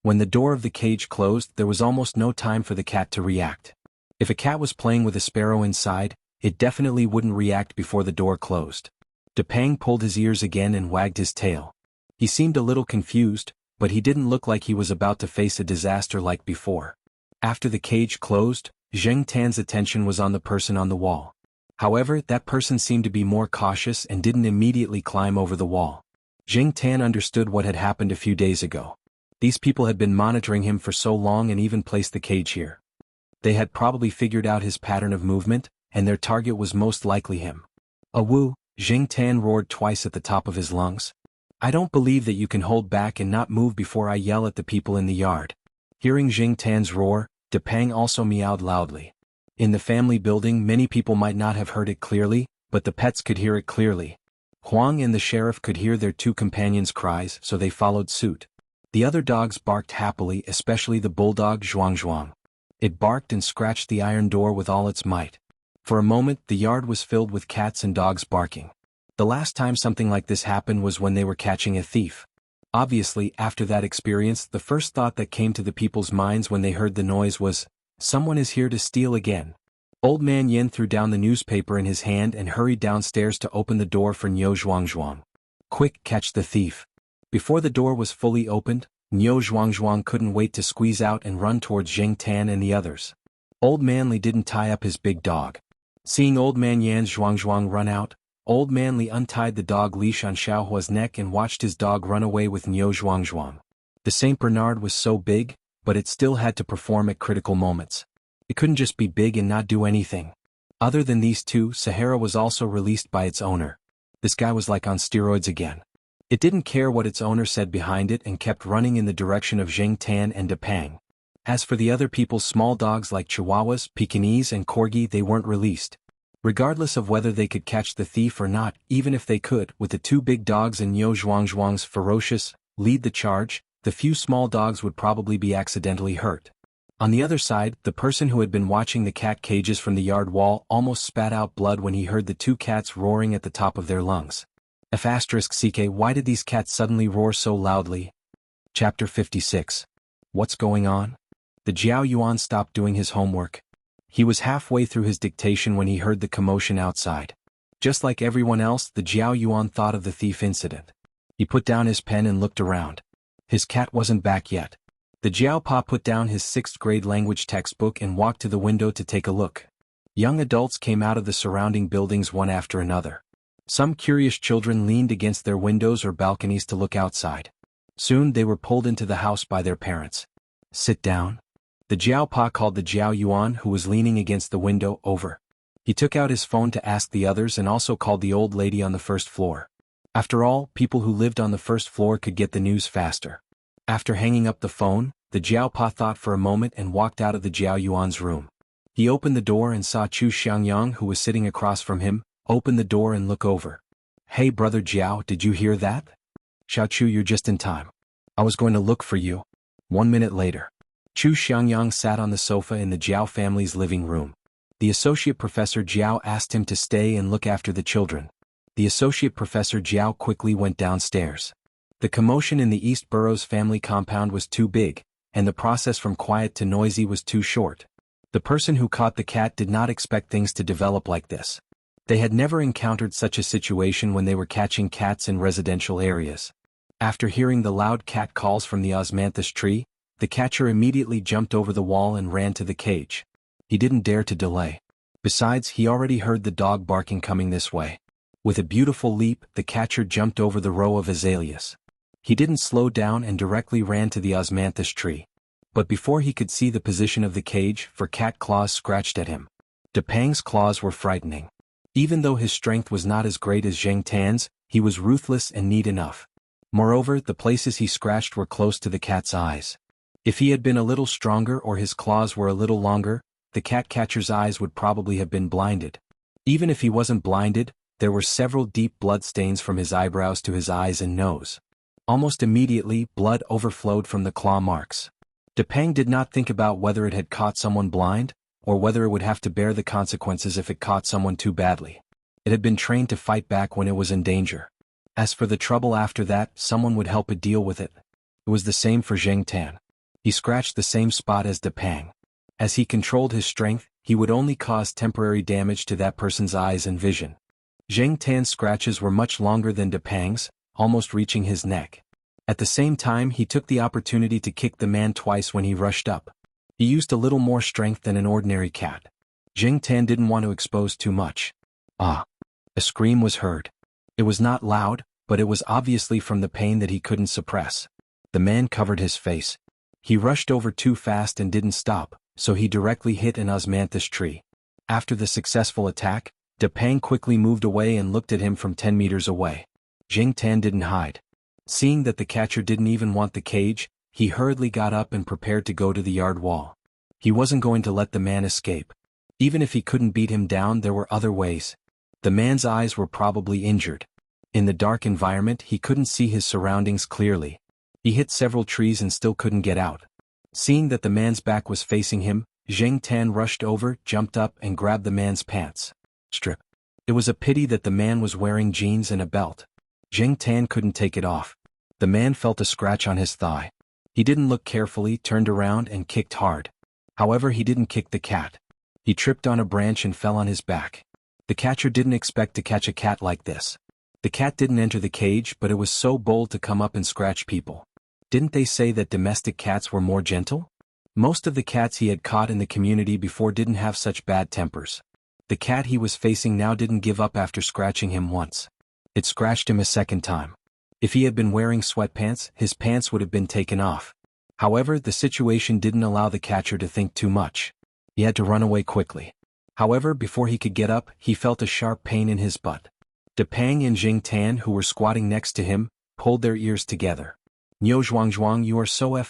When the door of the cage closed, there was almost no time for the cat to react. If a cat was playing with a sparrow inside, it definitely wouldn't react before the door closed. De Pang pulled his ears again and wagged his tail. He seemed a little confused, but he didn't look like he was about to face a disaster like before. After the cage closed, Jing Tan's attention was on the person on the wall. However, that person seemed to be more cautious and didn't immediately climb over the wall. Jing Tan understood what had happened a few days ago. These people had been monitoring him for so long and even placed the cage here. They had probably figured out his pattern of movement, and their target was most likely him. Awoo! Jing Tan roared twice at the top of his lungs. I don't believe that you can hold back and not move before I yell at the people in the yard. Hearing Jing Tan's roar, De Pang also meowed loudly. In the family building, many people might not have heard it clearly, but the pets could hear it clearly. Huang and the sheriff could hear their 2 companions' cries, so they followed suit. The other dogs barked happily, especially the bulldog Zhuang Zhuang. It barked and scratched the iron door with all its might. For a moment, the yard was filled with cats and dogs barking. The last time something like this happened was when they were catching a thief. Obviously, after that experience, the first thought that came to the people's minds when they heard the noise was, "Someone is here to steal again." Old Man Yin threw down the newspaper in his hand and hurried downstairs to open the door for Niu Zhuangzhuang. "Quick, catch the thief." Before the door was fully opened, Niu Zhuangzhuang couldn't wait to squeeze out and run towards Zheng Tan and the others. Old Man Li didn't tie up his big dog. Seeing Old Man Yan's Zhuangzhuang run out, Old Man Li untied the dog leash on Xiaohua's neck and watched his dog run away with Niu Zhuangzhuang. The Saint Bernard was so big, but it still had to perform at critical moments. It couldn't just be big and not do anything. Other than these two, Sahara was also released by its owner. This guy was like on steroids again. It didn't care what its owner said behind it and kept running in the direction of Zheng Tan and Depang. As for the other people's small dogs like Chihuahuas, Pekingese and Corgi, they weren't released. Regardless of whether they could catch the thief or not, even if they could, with the two big dogs and Niu Zhuangzhuang's ferocious lead the charge, the few small dogs would probably be accidentally hurt. On the other side, the person who had been watching the cat cages from the yard wall almost spat out blood when he heard the two cats roaring at the top of their lungs. F***CK, why did these cats suddenly roar so loudly? Chapter 56. What's going on? The Jiao Yuan stopped doing his homework. He was halfway through his dictation when he heard the commotion outside. Just like everyone else, the Jiao Yuan thought of the thief incident. He put down his pen and looked around. His cat wasn't back yet. The Jiao Pa put down his 6th grade language textbook and walked to the window to take a look. Young adults came out of the surrounding buildings one after another. Some curious children leaned against their windows or balconies to look outside. Soon they were pulled into the house by their parents. "Sit down." The Jiao Pa called the Jiao Yuan, who was leaning against the window, over. He took out his phone to ask the others and also called the old lady on the first floor. After all, people who lived on the first floor could get the news faster. After hanging up the phone, the Jiao Pa thought for a moment and walked out of the Jiao Yuan's room. He opened the door and saw Chu Xiangyang, who was sitting across from him, open the door and look over. "Hey brother Jiao, did you hear that?" "Xiao Chu, you're just in time. I was going to look for you." 1 minute later. Chu Xiangyang sat on the sofa in the Jiao family's living room. The associate professor Jiao asked him to stay and look after the children. The associate professor Jiao quickly went downstairs. The commotion in the East Burrows family compound was too big, and the process from quiet to noisy was too short. The person who caught the cat did not expect things to develop like this. They had never encountered such a situation when they were catching cats in residential areas. After hearing the loud cat calls from the osmanthus tree, the catcher immediately jumped over the wall and ran to the cage. He didn't dare to delay. Besides, he already heard the dog barking coming this way. With a beautiful leap, the catcher jumped over the row of azaleas. He didn't slow down and directly ran to the osmanthus tree. But before he could see the position of the cage, for cat claws scratched at him. Depang's claws were frightening. Even though his strength was not as great as Zheng Tan's, he was ruthless and neat enough. Moreover, the places he scratched were close to the cat's eyes. If he had been a little stronger or his claws were a little longer, the cat catcher's eyes would probably have been blinded. Even if he wasn't blinded, there were several deep blood stains from his eyebrows to his eyes and nose. Almost immediately, blood overflowed from the claw marks. Depang did not think about whether it had caught someone blind, or whether it would have to bear the consequences if it caught someone too badly. It had been trained to fight back when it was in danger. As for the trouble after that, someone would help it deal with it. It was the same for Zheng Tan. He scratched the same spot as Depang. As he controlled his strength, he would only cause temporary damage to that person's eyes and vision. Zheng Tan's scratches were much longer than Depang's, almost reaching his neck. At the same time, he took the opportunity to kick the man twice when he rushed up. He used a little more strength than an ordinary cat. Zheng Tan didn't want to expose too much. Ah! A scream was heard. It was not loud, but it was obviously from the pain that he couldn't suppress. The man covered his face. He rushed over too fast and didn't stop, so he directly hit an osmanthus tree. After the successful attack, Depang quickly moved away and looked at him from 10 meters away. Zheng Tan didn't hide. Seeing that the catcher didn't even want the cage, he hurriedly got up and prepared to go to the yard wall. He wasn't going to let the man escape. Even if he couldn't beat him down, there were other ways. The man's eyes were probably injured. In the dark environment, he couldn't see his surroundings clearly. He hit several trees and still couldn't get out. Seeing that the man's back was facing him, Zheng Tan rushed over, jumped up and grabbed the man's pants. Strip. It was a pity that the man was wearing jeans and a belt. Zheng Tan couldn't take it off. The man felt a scratch on his thigh. He didn't look carefully, turned around and kicked hard. However, he didn't kick the cat. He tripped on a branch and fell on his back. The catcher didn't expect to catch a cat like this. The cat didn't enter the cage, but it was so bold to come up and scratch people. Didn't they say that domestic cats were more gentle? Most of the cats he had caught in the community before didn't have such bad tempers. The cat he was facing now didn't give up after scratching him once. It scratched him a second time. If he had been wearing sweatpants, his pants would have been taken off. However, the situation didn't allow the catcher to think too much. He had to run away quickly. However, before he could get up, he felt a sharp pain in his butt. Depang and Zheng Tan, who were squatting next to him, pulled their ears together. Niu Zhuangzhuang, you are so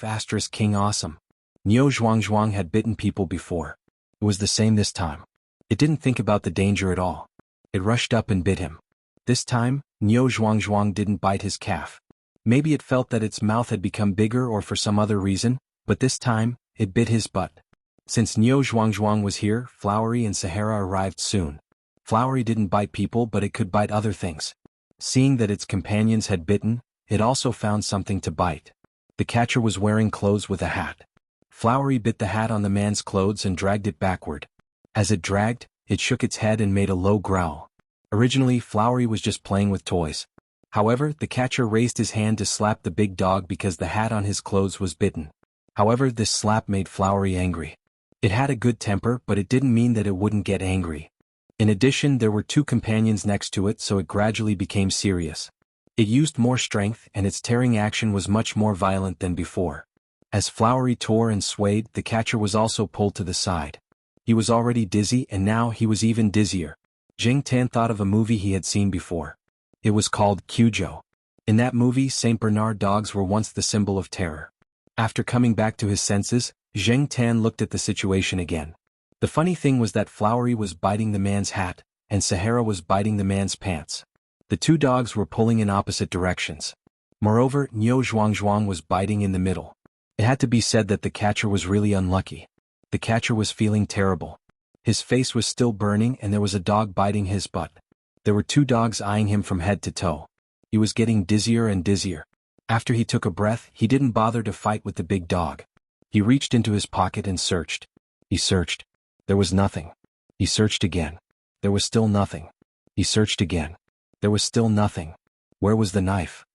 King awesome. Niu Zhuangzhuang had bitten people before. It was the same this time. It didn't think about the danger at all. It rushed up and bit him. This time, Niu Zhuangzhuang didn't bite his calf. Maybe it felt that its mouth had become bigger or for some other reason, but this time, it bit his butt. Since Niu Zhuangzhuang was here, Flowery and Sahara arrived soon. Flowery didn't bite people, but it could bite other things. Seeing that its companions had bitten, it also found something to bite. The catcher was wearing clothes with a hat. Flowery bit the hat on the man's clothes and dragged it backward. As it dragged, it shook its head and made a low growl. Originally, Flowery was just playing with toys. However, the catcher raised his hand to slap the big dog because the hat on his clothes was bitten. However, this slap made Flowery angry. It had a good temper, but it didn't mean that it wouldn't get angry. In addition, there were two companions next to it, so it gradually became serious. It used more strength, and its tearing action was much more violent than before. As Flowery tore and swayed, the catcher was also pulled to the side. He was already dizzy, and now he was even dizzier. Zheng Tan thought of a movie he had seen before. It was called Cujo. In that movie, Saint Bernard dogs were once the symbol of terror. After coming back to his senses, Zheng Tan looked at the situation again. The funny thing was that Flowery was biting the man's hat, and Sahara was biting the man's pants. The two dogs were pulling in opposite directions. Moreover, Niu Zhuangzhuang was biting in the middle. It had to be said that the catcher was really unlucky. The catcher was feeling terrible. His face was still burning and there was a dog biting his butt. There were two dogs eyeing him from head to toe. He was getting dizzier and dizzier. After he took a breath, he didn't bother to fight with the big dog. He reached into his pocket and searched. He searched. There was nothing. He searched again. There was still nothing. He searched again. There was still nothing. Where was the knife?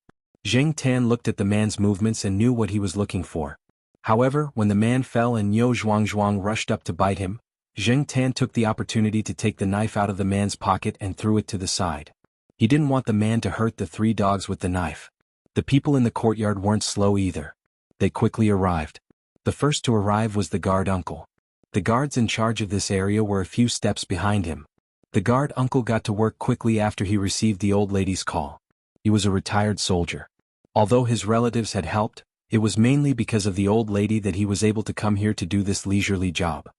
Zheng Tan looked at the man's movements and knew what he was looking for. However, when the man fell and Niu Zhuangzhuang rushed up to bite him, Zheng Tan took the opportunity to take the knife out of the man's pocket and threw it to the side. He didn't want the man to hurt the three dogs with the knife. The people in the courtyard weren't slow either. They quickly arrived. The first to arrive was the guard uncle. The guards in charge of this area were a few steps behind him. The guard uncle got to work quickly after he received the old lady's call. He was a retired soldier. Although his relatives had helped, it was mainly because of the old lady that he was able to come here to do this leisurely job.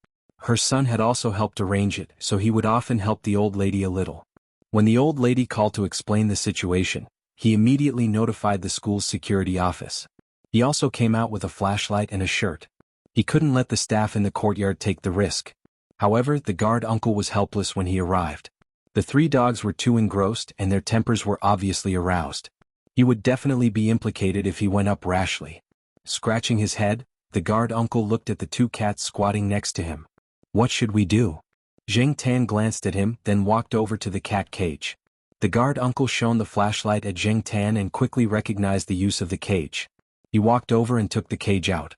Her son had also helped arrange it, so he would often help the old lady a little. When the old lady called to explain the situation, he immediately notified the school's security office. He also came out with a flashlight and a shirt. He couldn't let the staff in the courtyard take the risk. However, the guard uncle was helpless when he arrived. The three dogs were too engrossed and their tempers were obviously aroused. He would definitely be implicated if he went up rashly. Scratching his head, the guard uncle looked at the two cats squatting next to him. What should we do? Zheng Tan glanced at him, then walked over to the cat cage. The guard uncle shone the flashlight at Zheng Tan and quickly recognized the use of the cage. He walked over and took the cage out.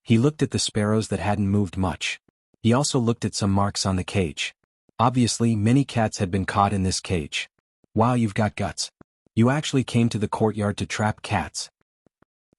He looked at the sparrows that hadn't moved much. He also looked at some marks on the cage. Obviously, many cats had been caught in this cage. Wow, you've got guts. You actually came to the courtyard to trap cats.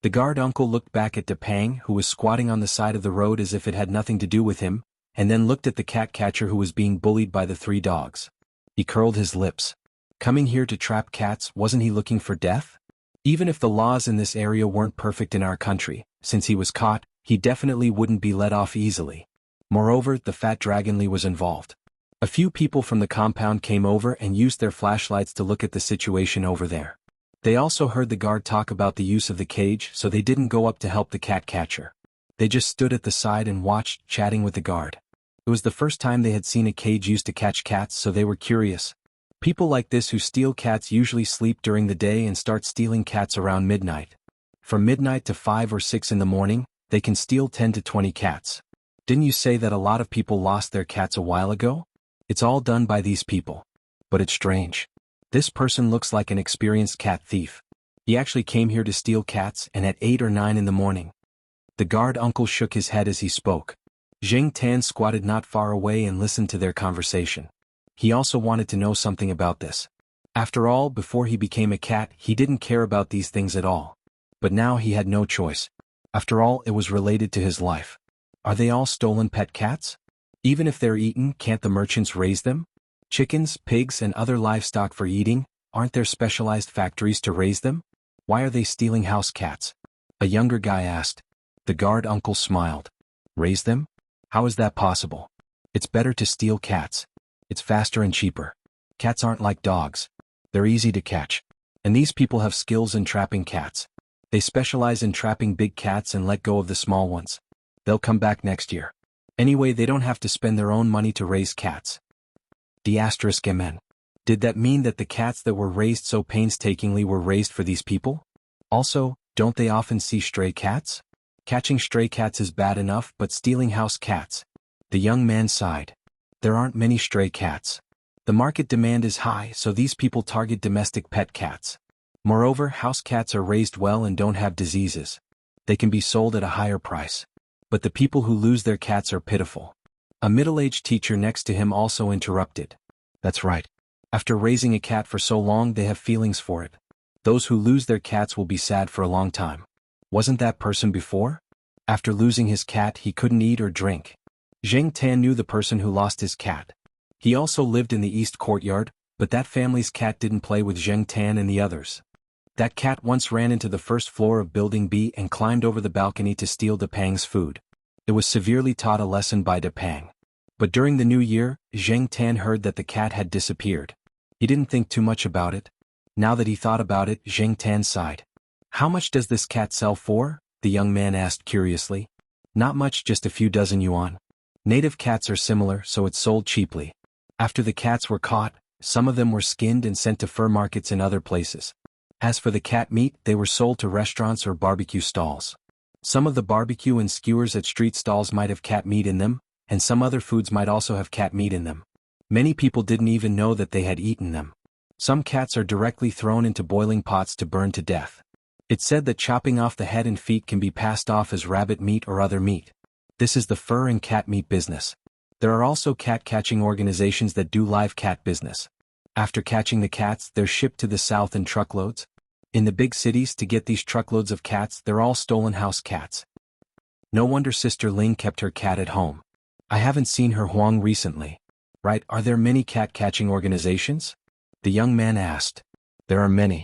The guard uncle looked back at Depang, who was squatting on the side of the road as if it had nothing to do with him, and then looked at the cat catcher who was being bullied by the three dogs. He curled his lips. Coming here to trap cats, wasn't he looking for death? Even if the laws in this area weren't perfect in our country, since he was caught, he definitely wouldn't be let off easily. Moreover, the fat dragonly was involved. A few people from the compound came over and used their flashlights to look at the situation over there. They also heard the guard talk about the use of the cage, so they didn't go up to help the cat catcher. They just stood at the side and watched, chatting with the guard. It was the first time they had seen a cage used to catch cats, so they were curious. People like this who steal cats usually sleep during the day and start stealing cats around midnight. From midnight to 5 or 6 in the morning, they can steal 10 to 20 cats. Didn't you say that a lot of people lost their cats a while ago? It's all done by these people. But it's strange. This person looks like an experienced cat thief. He actually came here to steal cats, and at 8 or 9 in the morning. The guard uncle shook his head as he spoke. Zheng Tan squatted not far away and listened to their conversation. He also wanted to know something about this. After all, before he became a cat, he didn't care about these things at all. But now he had no choice. After all, it was related to his life. Are they all stolen pet cats? Even if they're eaten, can't the merchants raise them? Chickens, pigs, and other livestock for eating, aren't there specialized factories to raise them? Why are they stealing house cats? A younger guy asked. The guard uncle smiled. Raise them? How is that possible? It's better to steal cats. It's faster and cheaper. Cats aren't like dogs. They're easy to catch. And these people have skills in trapping cats. They specialize in trapping big cats and let go of the small ones. They'll come back next year. Anyway, they don't have to spend their own money to raise cats. *MN. Did that mean that the cats that were raised so painstakingly were raised for these people? Also, don't they often see stray cats? Catching stray cats is bad enough, but stealing house cats. The young man sighed. There aren't many stray cats. The market demand is high, so these people target domestic pet cats. Moreover, house cats are raised well and don't have diseases. They can be sold at a higher price. But the people who lose their cats are pitiful. A middle-aged teacher next to him also interrupted. That's right. After raising a cat for so long, they have feelings for it. Those who lose their cats will be sad for a long time. Wasn't that person before? After losing his cat, he couldn't eat or drink. Zheng Tan knew the person who lost his cat. He also lived in the east courtyard, but that family's cat didn't play with Zheng Tan and the others. That cat once ran into the first floor of Building B and climbed over the balcony to steal Depang's food. It was severely taught a lesson by Depang. But during the new year, Zheng Tan heard that the cat had disappeared. He didn't think too much about it. Now that he thought about it, Zheng Tan sighed. How much does this cat sell for? The young man asked curiously. Not much, just a few dozen yuan. Native cats are similar, so it's sold cheaply. After the cats were caught, some of them were skinned and sent to fur markets in other places. As for the cat meat, they were sold to restaurants or barbecue stalls. Some of the barbecue and skewers at street stalls might have cat meat in them, and some other foods might also have cat meat in them. Many people didn't even know that they had eaten them. Some cats are directly thrown into boiling pots to burn to death. It's said that chopping off the head and feet can be passed off as rabbit meat or other meat. This is the fur and cat meat business. There are also cat-catching organizations that do live cat business. After catching the cats, they're shipped to the south in truckloads. In the big cities, to get these truckloads of cats, they're all stolen house cats. No wonder Sister Ling kept her cat at home. I haven't seen her Huang recently. Right, are there many cat-catching organizations? The young man asked. There are many.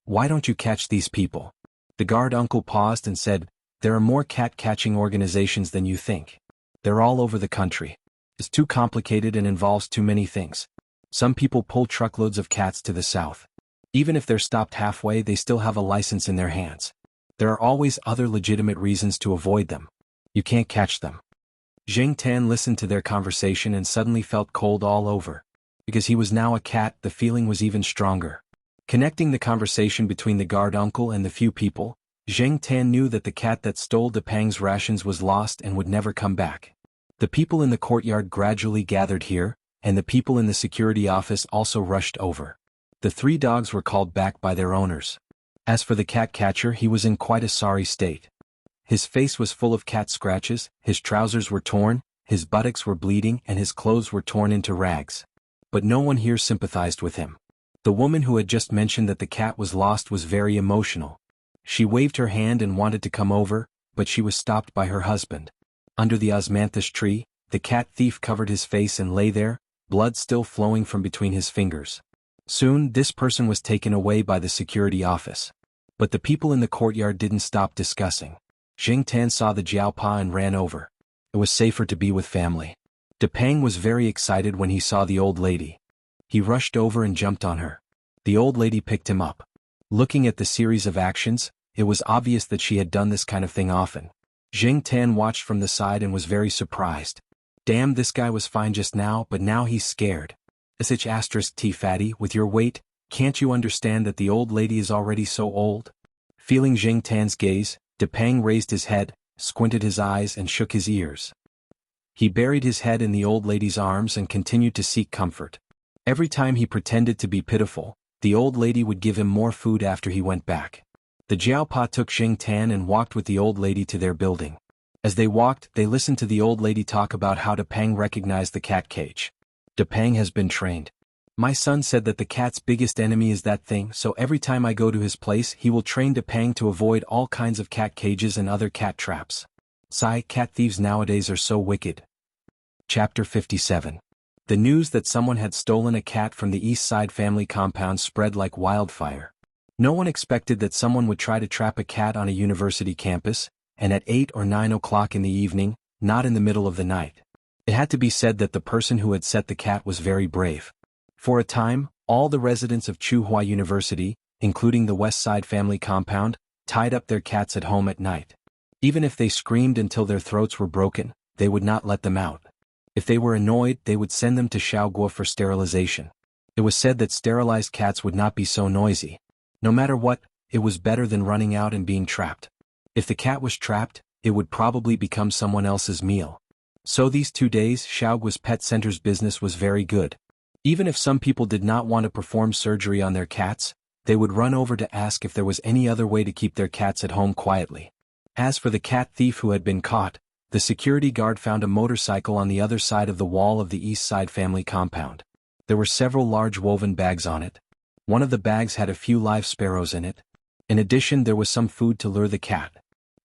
Why don't you catch these people? The guard uncle paused and said, there are more cat-catching organizations than you think. They're all over the country. It's too complicated and involves too many things. Some people pull truckloads of cats to the south. Even if they're stopped halfway, they still have a license in their hands. There are always other legitimate reasons to avoid them. You can't catch them. Zheng Tan listened to their conversation and suddenly felt cold all over. Because he was now a cat, the feeling was even stronger. Connecting the conversation between the guard uncle and the few people, Zheng Tan knew that the cat that stole Depang's rations was lost and would never come back. The people in the courtyard gradually gathered here, and the people in the security office also rushed over. The 3 dogs were called back by their owners. As for the cat catcher, he was in quite a sorry state. His face was full of cat scratches, his trousers were torn, his buttocks were bleeding, and his clothes were torn into rags. But no one here sympathized with him. The woman who had just mentioned that the cat was lost was very emotional. She waved her hand and wanted to come over, but she was stopped by her husband. Under the osmanthus tree, the cat thief covered his face and lay there, blood still flowing from between his fingers. Soon, this person was taken away by the security office. But the people in the courtyard didn't stop discussing. Zheng Tan saw the jiaopa and ran over. It was safer to be with family. Depang was very excited when he saw the old lady. He rushed over and jumped on her. The old lady picked him up. Looking at the series of actions, it was obvious that she had done this kind of thing often. Jing Tan watched from the side and was very surprised. Damn, this guy was fine just now, but now he's scared. *T fatty, with your weight, can't you understand that the old lady is already so old? Feeling Jing Tan's gaze, Depang raised his head, squinted his eyes and shook his ears. He buried his head in the old lady's arms and continued to seek comfort. Every time he pretended to be pitiful, the old lady would give him more food after he went back. The Jiaopa took Jing Tan and walked with the old lady to their building. As they walked, they listened to the old lady talk about how Depang recognized the cat cage. Depang has been trained. My son said that the cat's biggest enemy is that thing, so every time I go to his place he will train Depang to avoid all kinds of cat cages and other cat traps. Sigh, cat thieves nowadays are so wicked. Chapter 57. The news that someone had stolen a cat from the East Side family compound spread like wildfire. No one expected that someone would try to trap a cat on a university campus, and at 8 or 9 o'clock in the evening, not in the middle of the night. It had to be said that the person who had set the cat was very brave. For a time, all the residents of Tsinghua University, including the West Side family compound, tied up their cats at home at night. Even if they screamed until their throats were broken, they would not let them out. If they were annoyed, they would send them to Shaoguo for sterilization. It was said that sterilized cats would not be so noisy. No matter what, it was better than running out and being trapped. If the cat was trapped, it would probably become someone else's meal. So these 2 days, Shaoguo's pet center's business was very good. Even if some people did not want to perform surgery on their cats, they would run over to ask if there was any other way to keep their cats at home quietly. As for the cat thief who had been caught, the security guard found a motorcycle on the other side of the wall of the East Side family compound. There were several large woven bags on it. One of the bags had a few live sparrows in it. In addition, there was some food to lure the cat.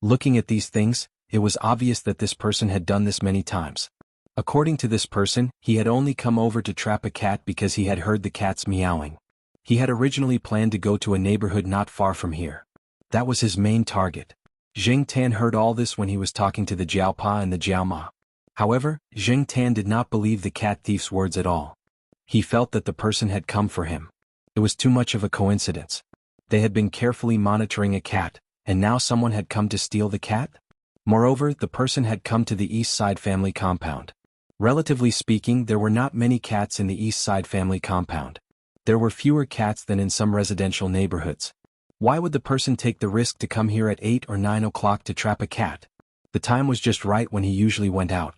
Looking at these things, it was obvious that this person had done this many times. According to this person, he had only come over to trap a cat because he had heard the cats meowing. He had originally planned to go to a neighborhood not far from here. That was his main target. Jing Tan heard all this when he was talking to the Jiaopa and the Jiaoma. However, Jing Tan did not believe the cat thief's words at all. He felt that the person had come for him. It was too much of a coincidence. They had been carefully monitoring a cat, and now someone had come to steal the cat? Moreover, the person had come to the East Side family compound. Relatively speaking, there were not many cats in the East Side family compound. There were fewer cats than in some residential neighborhoods. Why would the person take the risk to come here at 8 or 9 o'clock to trap a cat? The time was just right when he usually went out.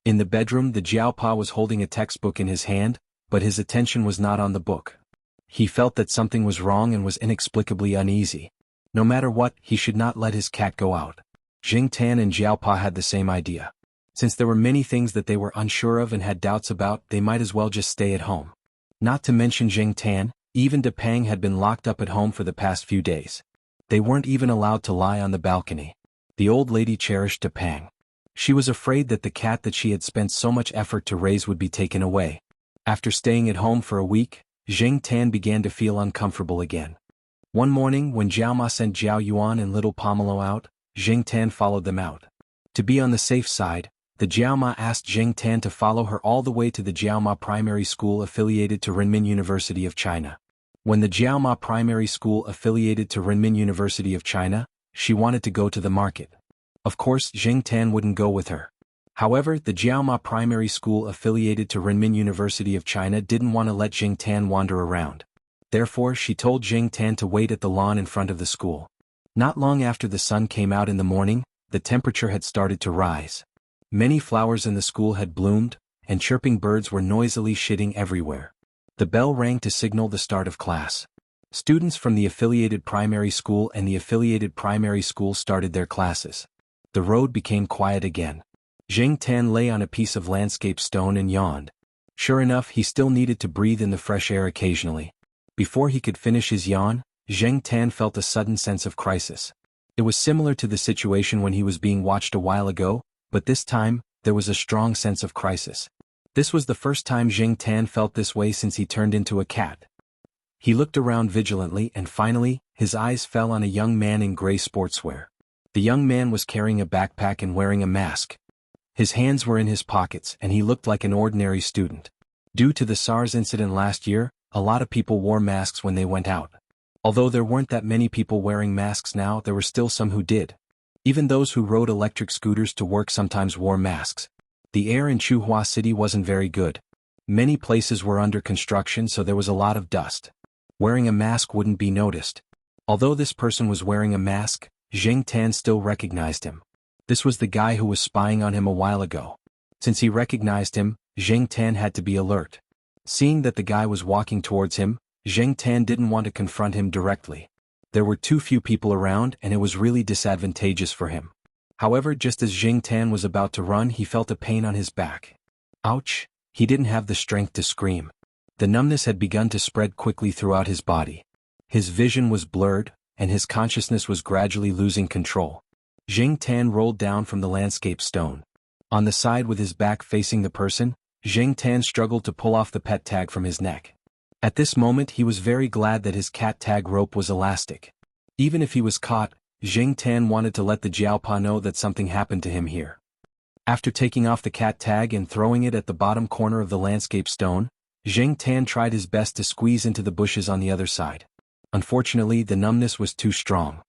In the bedroom, the Jiaopa was holding a textbook in his hand, but his attention was not on the book. He felt that something was wrong and was inexplicably uneasy. No matter what, he should not let his cat go out. Jing Tan and Jiaopa had the same idea. Since there were many things that they were unsure of and had doubts about, they might as well just stay at home. Not to mention Jing Tan, even Depang had been locked up at home for the past few days. They weren't even allowed to lie on the balcony. The old lady cherished Depang. She was afraid that the cat that she had spent so much effort to raise would be taken away. After staying at home for a week, Jing Tan began to feel uncomfortable again. One morning when Jiaoma sent Jiao Yuan and little Pomelo out, Jing Tan followed them out. To be on the safe side, the Jiaoma asked Jing Tan to follow her all the way to the Jiaoma Primary School affiliated to Renmin University of China. When the Jiaoma Primary School affiliated to Renmin University of China, she wanted to go to the market. Of course, Jing Tan wouldn't go with her. However, the Jiaoma Primary School affiliated to Renmin University of China didn't want to let Jing Tan wander around. Therefore, she told Jing Tan to wait at the lawn in front of the school. Not long after the sun came out in the morning, the temperature had started to rise. Many flowers in the school had bloomed, and chirping birds were noisily shitting everywhere. The bell rang to signal the start of class. Students from the affiliated primary school and the affiliated primary school started their classes. The road became quiet again. Jing Tan lay on a piece of landscape stone and yawned. Sure enough, he still needed to breathe in the fresh air occasionally. Before he could finish his yawn, Jing Tan felt a sudden sense of crisis. It was similar to the situation when he was being watched a while ago, but this time, there was a strong sense of crisis. This was the first time Jing Tan felt this way since he turned into a cat. He looked around vigilantly and finally, his eyes fell on a young man in gray sportswear. The young man was carrying a backpack and wearing a mask. His hands were in his pockets and he looked like an ordinary student. Due to the SARS incident last year, a lot of people wore masks when they went out. Although there weren't that many people wearing masks now, there were still some who did. Even those who rode electric scooters to work sometimes wore masks. The air in Chuhua City wasn't very good. Many places were under construction, so there was a lot of dust. Wearing a mask wouldn't be noticed. Although this person was wearing a mask, Zheng Tan still recognized him. This was the guy who was spying on him a while ago. Since he recognized him, Zheng Tan had to be alert. Seeing that the guy was walking towards him, Zheng Tan didn't want to confront him directly. There were too few people around and it was really disadvantageous for him. However, just as Zheng Tan was about to run, he felt a pain on his back. Ouch! He didn't have the strength to scream. The numbness had begun to spread quickly throughout his body. His vision was blurred, and his consciousness was gradually losing control. Zheng Tan rolled down from the landscape stone. On the side with his back facing the person, Zheng Tan struggled to pull off the pet tag from his neck. At this moment he was very glad that his cat tag rope was elastic. Even if he was caught, Zheng Tan wanted to let the Jiaopa know that something happened to him here. After taking off the cat tag and throwing it at the bottom corner of the landscape stone, Zheng Tan tried his best to squeeze into the bushes on the other side. Unfortunately, the numbness was too strong.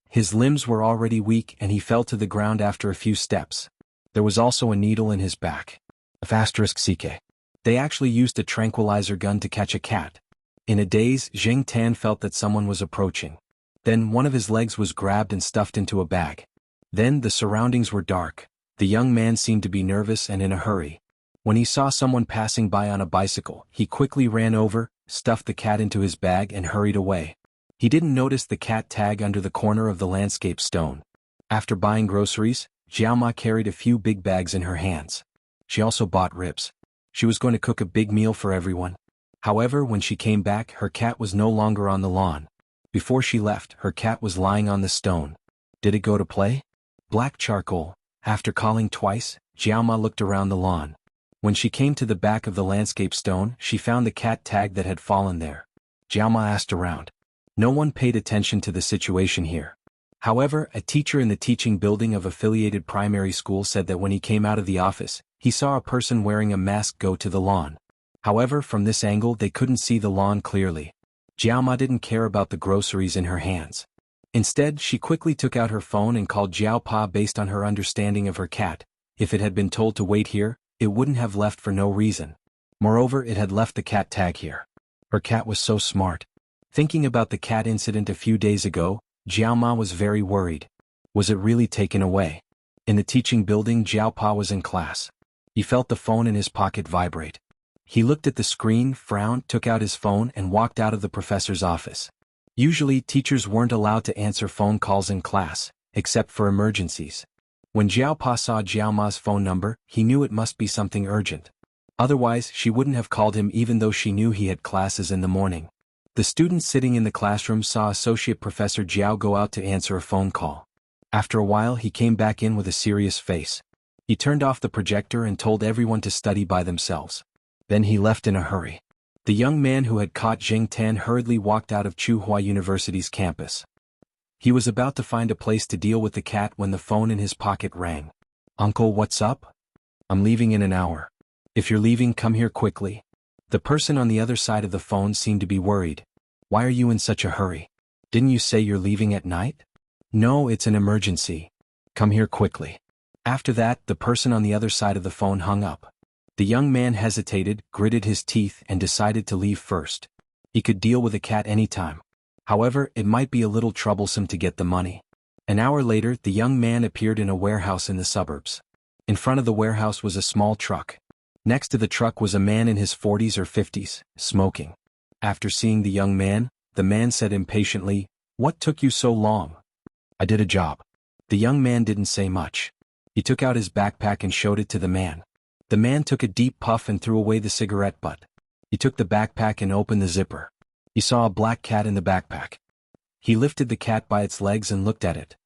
His limbs were already weak and he fell to the ground after a few steps. There was also a needle in his back. *CK. They actually used a tranquilizer gun to catch a cat. In a daze, Zheng Tan felt that someone was approaching. Then one of his legs was grabbed and stuffed into a bag. Then the surroundings were dark. The young man seemed to be nervous and in a hurry. When he saw someone passing by on a bicycle, he quickly ran over, stuffed the cat into his bag and hurried away. He didn't notice the cat tag under the corner of the landscape stone. After buying groceries, Jiaoma carried a few big bags in her hands. She also bought ribs. She was going to cook a big meal for everyone. However, when she came back, her cat was no longer on the lawn. Before she left, her cat was lying on the stone. Did it go to play? Black charcoal. After calling twice, Jiaoma looked around the lawn. When she came to the back of the landscape stone, she found the cat tag that had fallen there. Jiaoma asked around. No one paid attention to the situation here. However, a teacher in the teaching building of affiliated primary school said that when he came out of the office, he saw a person wearing a mask go to the lawn. However, from this angle they couldn't see the lawn clearly. Jiaoma didn't care about the groceries in her hands. Instead, she quickly took out her phone and called Jiaopa based on her understanding of her cat. If it had been told to wait here, it wouldn't have left for no reason. Moreover, it had left the cat tag here. Her cat was so smart. Thinking about the cat incident a few days ago, Jiaoma was very worried. Was it really taken away? In the teaching building, Jiaopa was in class. He felt the phone in his pocket vibrate. He looked at the screen, frowned, took out his phone and walked out of the professor's office. Usually, teachers weren't allowed to answer phone calls in class, except for emergencies. When Jiaopa saw Jiaoma's phone number, he knew it must be something urgent. Otherwise, she wouldn't have called him even though she knew he had classes in the morning. The students sitting in the classroom saw Associate Professor Jiao go out to answer a phone call. After a while, he came back in with a serious face. He turned off the projector and told everyone to study by themselves. Then he left in a hurry. The young man who had caught Zheng Tan hurriedly walked out of Chuhua University's campus. He was about to find a place to deal with the cat when the phone in his pocket rang. "Uncle, what's up?" "I'm leaving in an hour. If you're leaving, come here quickly." The person on the other side of the phone seemed to be worried. "Why are you in such a hurry? Didn't you say you're leaving at night?" "No, it's an emergency. Come here quickly." After that, the person on the other side of the phone hung up. The young man hesitated, gritted his teeth and decided to leave first. He could deal with a cat anytime. However, it might be a little troublesome to get the money. An hour later, the young man appeared in a warehouse in the suburbs. In front of the warehouse was a small truck. Next to the truck was a man in his 40s or 50s, smoking. After seeing the young man, the man said impatiently, "What took you so long?" "I did a job." The young man didn't say much. He took out his backpack and showed it to the man. The man took a deep puff and threw away the cigarette butt. He took the backpack and opened the zipper. He saw a black cat in the backpack. He lifted the cat by its legs and looked at it.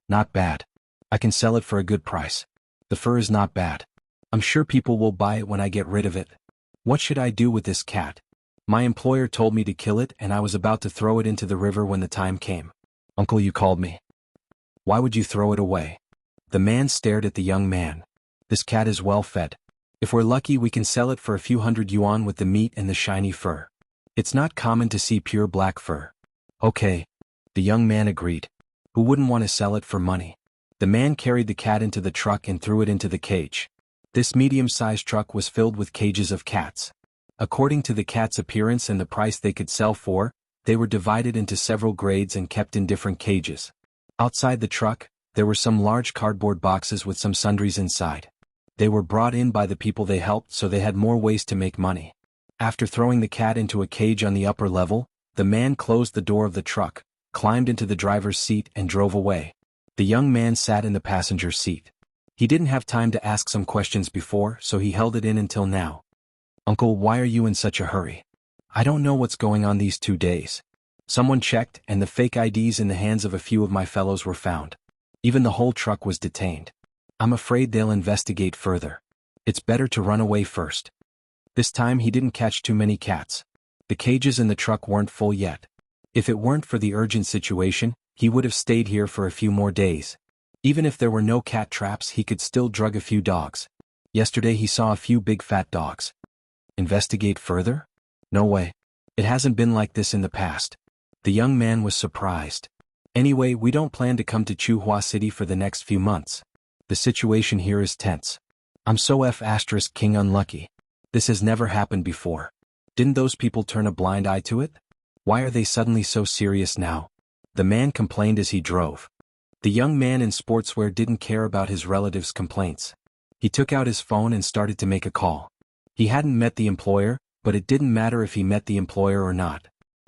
"Not bad. I can sell it for a good price. The fur is not bad. I'm sure people will buy it when I get rid of it. What should I do with this cat? My employer told me to kill it and I was about to throw it into the river when the time came." "Uncle, you called me. Why would you throw it away?" The man stared at the young man. "This cat is well fed. If we're lucky, we can sell it for a few hundred yuan with the meat and the shiny fur. It's not common to see pure black fur." "Okay." The young man agreed. Who wouldn't want to sell it for money? The man carried the cat into the truck and threw it into the cage. This medium-sized truck was filled with cages of cats. According to the cat's appearance and the price they could sell for, they were divided into several grades and kept in different cages. Outside the truck, there were some large cardboard boxes with some sundries inside. They were brought in by the people they helped, so they had more ways to make money. After throwing the cat into a cage on the upper level, the man closed the door of the truck, climbed into the driver's seat and drove away. The young man sat in the passenger seat. He didn't have time to ask some questions before, so he held it in until now. "Uncle, why are you in such a hurry? I don't know what's going on these 2 days. Someone checked, and the fake IDs in the hands of a few of my fellows were found. Even the whole truck was detained. I'm afraid they'll investigate further. It's better to run away first." This time he didn't catch too many cats. The cages in the truck weren't full yet. If it weren't for the urgent situation, he would have stayed here for a few more days. Even if there were no cat traps, he could still drug a few dogs. Yesterday he saw a few big fat dogs. Investigate further? No way. It hasn't been like this in the past. The young man was surprised. Anyway, we don't plan to come to Chuhua City for the next few months. The situation here is tense. I'm so King unlucky. This has never happened before. Didn't those people turn a blind eye to it? Why are they suddenly so serious now? The man complained as he drove. The young man in sportswear didn't care about his relatives' complaints. He took out his phone and started to make a call. He hadn't met the employer, but it didn't matter if he met the employer or not.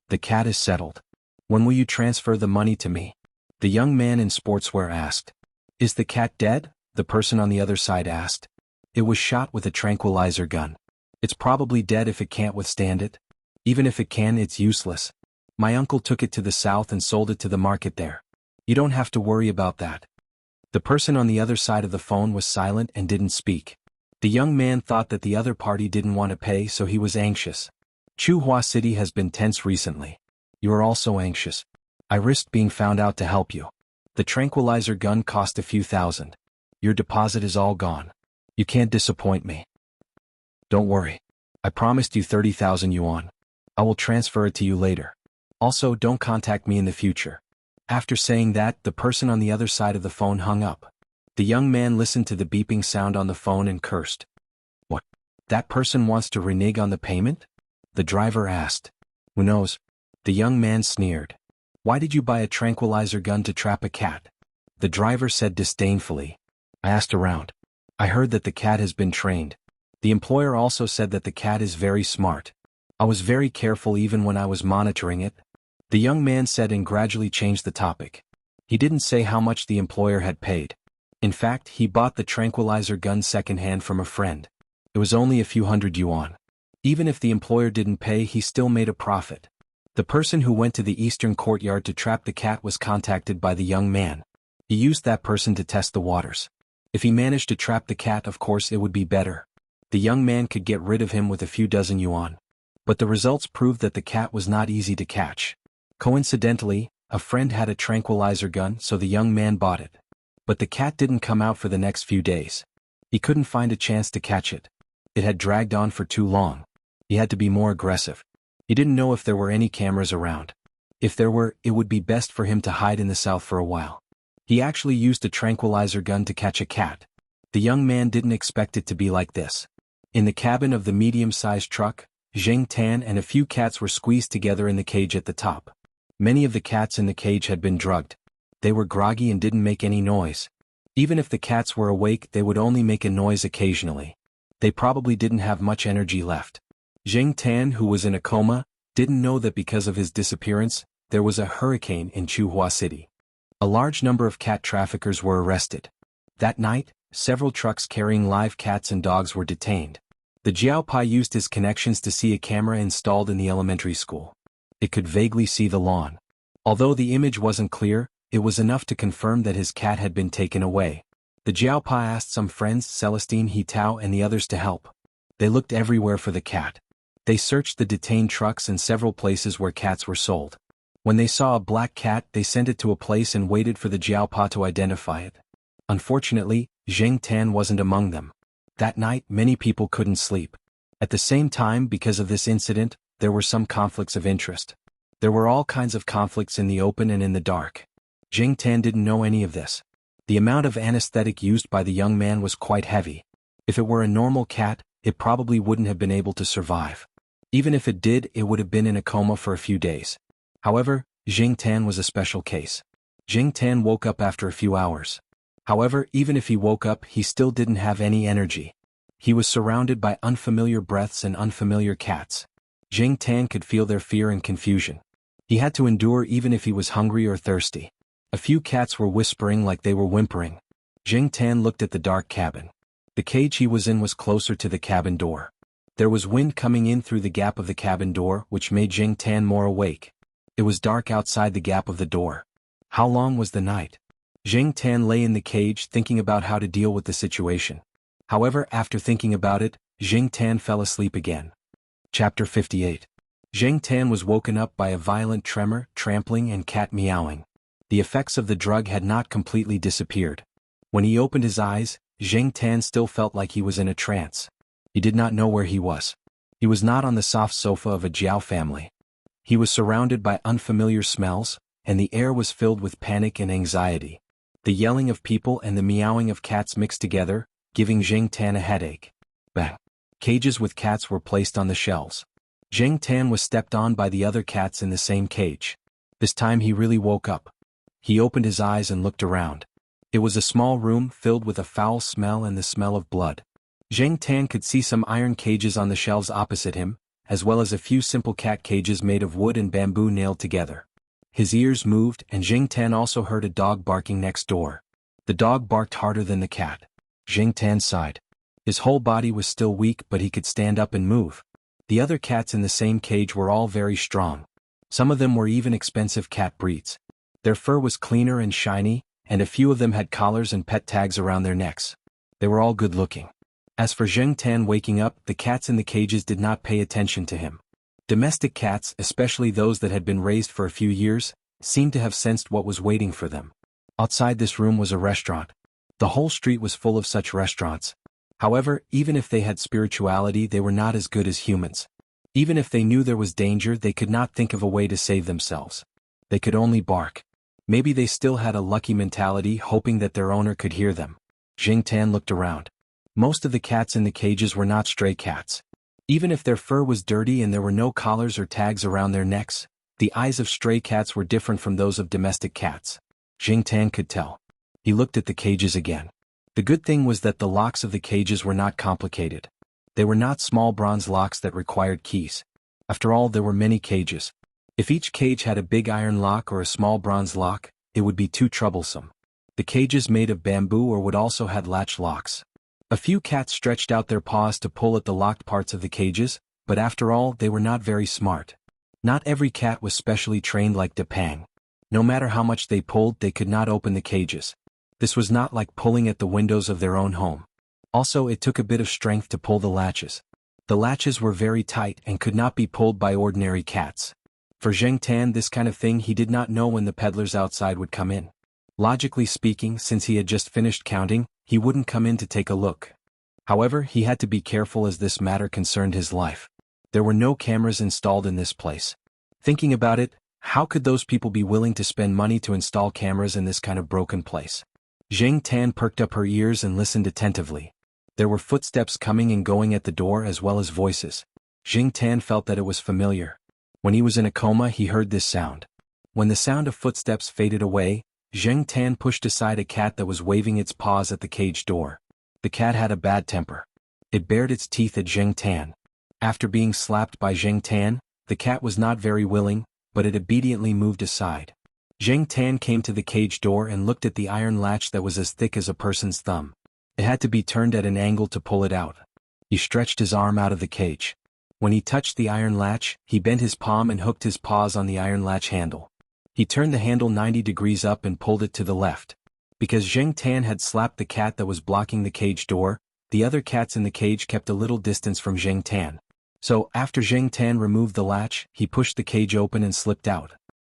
The cat is settled. When will you transfer the money to me? The young man in sportswear asked. Is the cat dead? The person on the other side asked. It was shot with a tranquilizer gun. It's probably dead if it can't withstand it. Even if it can, it's useless. My uncle took it to the south and sold it to the market there. You don't have to worry about that. The person on the other side of the phone was silent and didn't speak. The young man thought that the other party didn't want to pay, so he was anxious. Chuhua City has been tense recently. You are also anxious. I risked being found out to help you. The tranquilizer gun cost a few thousand. Your deposit is all gone. You can't disappoint me. Don't worry. I promised you 30,000 yuan. I will transfer it to you later. Also, don't contact me in the future. After saying that, the person on the other side of the phone hung up. The young man listened to the beeping sound on the phone and cursed. What? That person wants to renege on the payment? The driver asked. Who knows? The young man sneered. Why did you buy a tranquilizer gun to trap a cat? The driver said disdainfully. I asked around. I heard that the cat has been trained. The employer also said that the cat is very smart. I was very careful even when I was monitoring it. The young man said and gradually changed the topic. He didn't say how much the employer had paid. In fact, he bought the tranquilizer gun secondhand from a friend. It was only a few hundred yuan. Even if the employer didn't pay, he still made a profit. The person who went to the eastern courtyard to trap the cat was contacted by the young man. He used that person to test the waters. If he managed to trap the cat, of course it would be better. The young man could get rid of him with a few dozen yuan. But the results proved that the cat was not easy to catch. Coincidentally, a friend had a tranquilizer gun, so the young man bought it. But the cat didn't come out for the next few days. He couldn't find a chance to catch it. It had dragged on for too long. He had to be more aggressive. He didn't know if there were any cameras around. If there were, it would be best for him to hide in the south for a while. He actually used a tranquilizer gun to catch a cat. The young man didn't expect it to be like this. In the cabin of the medium-sized truck, Zheng Tan and a few cats were squeezed together in the cage at the top. Many of the cats in the cage had been drugged. They were groggy and didn't make any noise. Even if the cats were awake, they would only make a noise occasionally. They probably didn't have much energy left. Zheng Tan, who was in a coma, didn't know that because of his disappearance, there was a hurricane in Chuhua City. A large number of cat traffickers were arrested. That night, several trucks carrying live cats and dogs were detained. The Jiaopai used his connections to see a camera installed in the elementary school. It could vaguely see the lawn. Although the image wasn't clear, it was enough to confirm that his cat had been taken away. The Jiaopai asked some friends, Celestine, Hitao, and the others to help. They looked everywhere for the cat. They searched the detained trucks and several places where cats were sold. When they saw a black cat, they sent it to a place and waited for the Jiaopai to identify it. Unfortunately, Zheng Tan wasn't among them. That night, many people couldn't sleep. At the same time, because of this incident, there were some conflicts of interest. There were all kinds of conflicts in the open and in the dark. Zheng Tan didn't know any of this. The amount of anesthetic used by the young man was quite heavy. If it were a normal cat, it probably wouldn't have been able to survive. Even if it did, it would have been in a coma for a few days. However, Jing Tan was a special case. Jing Tan woke up after a few hours. However, even if he woke up, he still didn't have any energy. He was surrounded by unfamiliar breaths and unfamiliar cats. Jing Tan could feel their fear and confusion. He had to endure even if he was hungry or thirsty. A few cats were whispering like they were whimpering. Jing Tan looked at the dark cabin. The cage he was in was closer to the cabin door. There was wind coming in through the gap of the cabin door, which made Jing Tan more awake. It was dark outside the gap of the door. How long was the night? Jing Tan lay in the cage thinking about how to deal with the situation. However, after thinking about it, Jing Tan fell asleep again. Chapter 58. Jing Tan was woken up by a violent tremor, trampling and cat meowing. The effects of the drug had not completely disappeared. When he opened his eyes, Jing Tan still felt like he was in a trance. He did not know where he was. He was not on the soft sofa of a Jiao family. He was surrounded by unfamiliar smells, and the air was filled with panic and anxiety. The yelling of people and the meowing of cats mixed together, giving Jing Tan a headache. Bang! Cages with cats were placed on the shelves. Jing Tan was stepped on by the other cats in the same cage. This time he really woke up. He opened his eyes and looked around. It was a small room filled with a foul smell and the smell of blood. Jing Tan could see some iron cages on the shelves opposite him, as well as a few simple cat cages made of wood and bamboo nailed together. His ears moved, and Jing Tan also heard a dog barking next door. The dog barked harder than the cat. Jing Tan sighed. His whole body was still weak, but he could stand up and move. The other cats in the same cage were all very strong. Some of them were even expensive cat breeds. Their fur was cleaner and shiny, and a few of them had collars and pet tags around their necks. They were all good-looking. As for Jing Tan waking up, the cats in the cages did not pay attention to him. Domestic cats, especially those that had been raised for a few years, seemed to have sensed what was waiting for them. Outside this room was a restaurant. The whole street was full of such restaurants. However, even if they had spirituality, they were not as good as humans. Even if they knew there was danger, they could not think of a way to save themselves. They could only bark. Maybe they still had a lucky mentality, hoping that their owner could hear them. Jing Tan looked around. Most of the cats in the cages were not stray cats. Even if their fur was dirty and there were no collars or tags around their necks, the eyes of stray cats were different from those of domestic cats. Jing Tan could tell. He looked at the cages again. The good thing was that the locks of the cages were not complicated. They were not small bronze locks that required keys. After all, there were many cages. If each cage had a big iron lock or a small bronze lock, it would be too troublesome. The cages made of bamboo or wood also had latch locks. A few cats stretched out their paws to pull at the locked parts of the cages, but after all, they were not very smart. Not every cat was specially trained like Depang. No matter how much they pulled, they could not open the cages. This was not like pulling at the windows of their own home. Also, it took a bit of strength to pull the latches. The latches were very tight and could not be pulled by ordinary cats. For Jing Tan, this kind of thing, he did not know when the peddlers outside would come in. Logically speaking, since he had just finished counting, he wouldn't come in to take a look. However, he had to be careful as this matter concerned his life. There were no cameras installed in this place. Thinking about it, how could those people be willing to spend money to install cameras in this kind of broken place? Jing Tan perked up her ears and listened attentively. There were footsteps coming and going at the door as well as voices. Jing Tan felt that it was familiar. When he was in a coma, he heard this sound. When the sound of footsteps faded away, Jing Tan pushed aside a cat that was waving its paws at the cage door. The cat had a bad temper. It bared its teeth at Jing Tan. After being slapped by Jing Tan, the cat was not very willing, but it obediently moved aside. Jing Tan came to the cage door and looked at the iron latch that was as thick as a person's thumb. It had to be turned at an angle to pull it out. He stretched his arm out of the cage. When he touched the iron latch, he bent his palm and hooked his paws on the iron latch handle. He turned the handle 90 degrees up and pulled it to the left. Because Jing Tan had slapped the cat that was blocking the cage door, the other cats in the cage kept a little distance from Jing Tan. So, after Jing Tan removed the latch, he pushed the cage open and slipped out.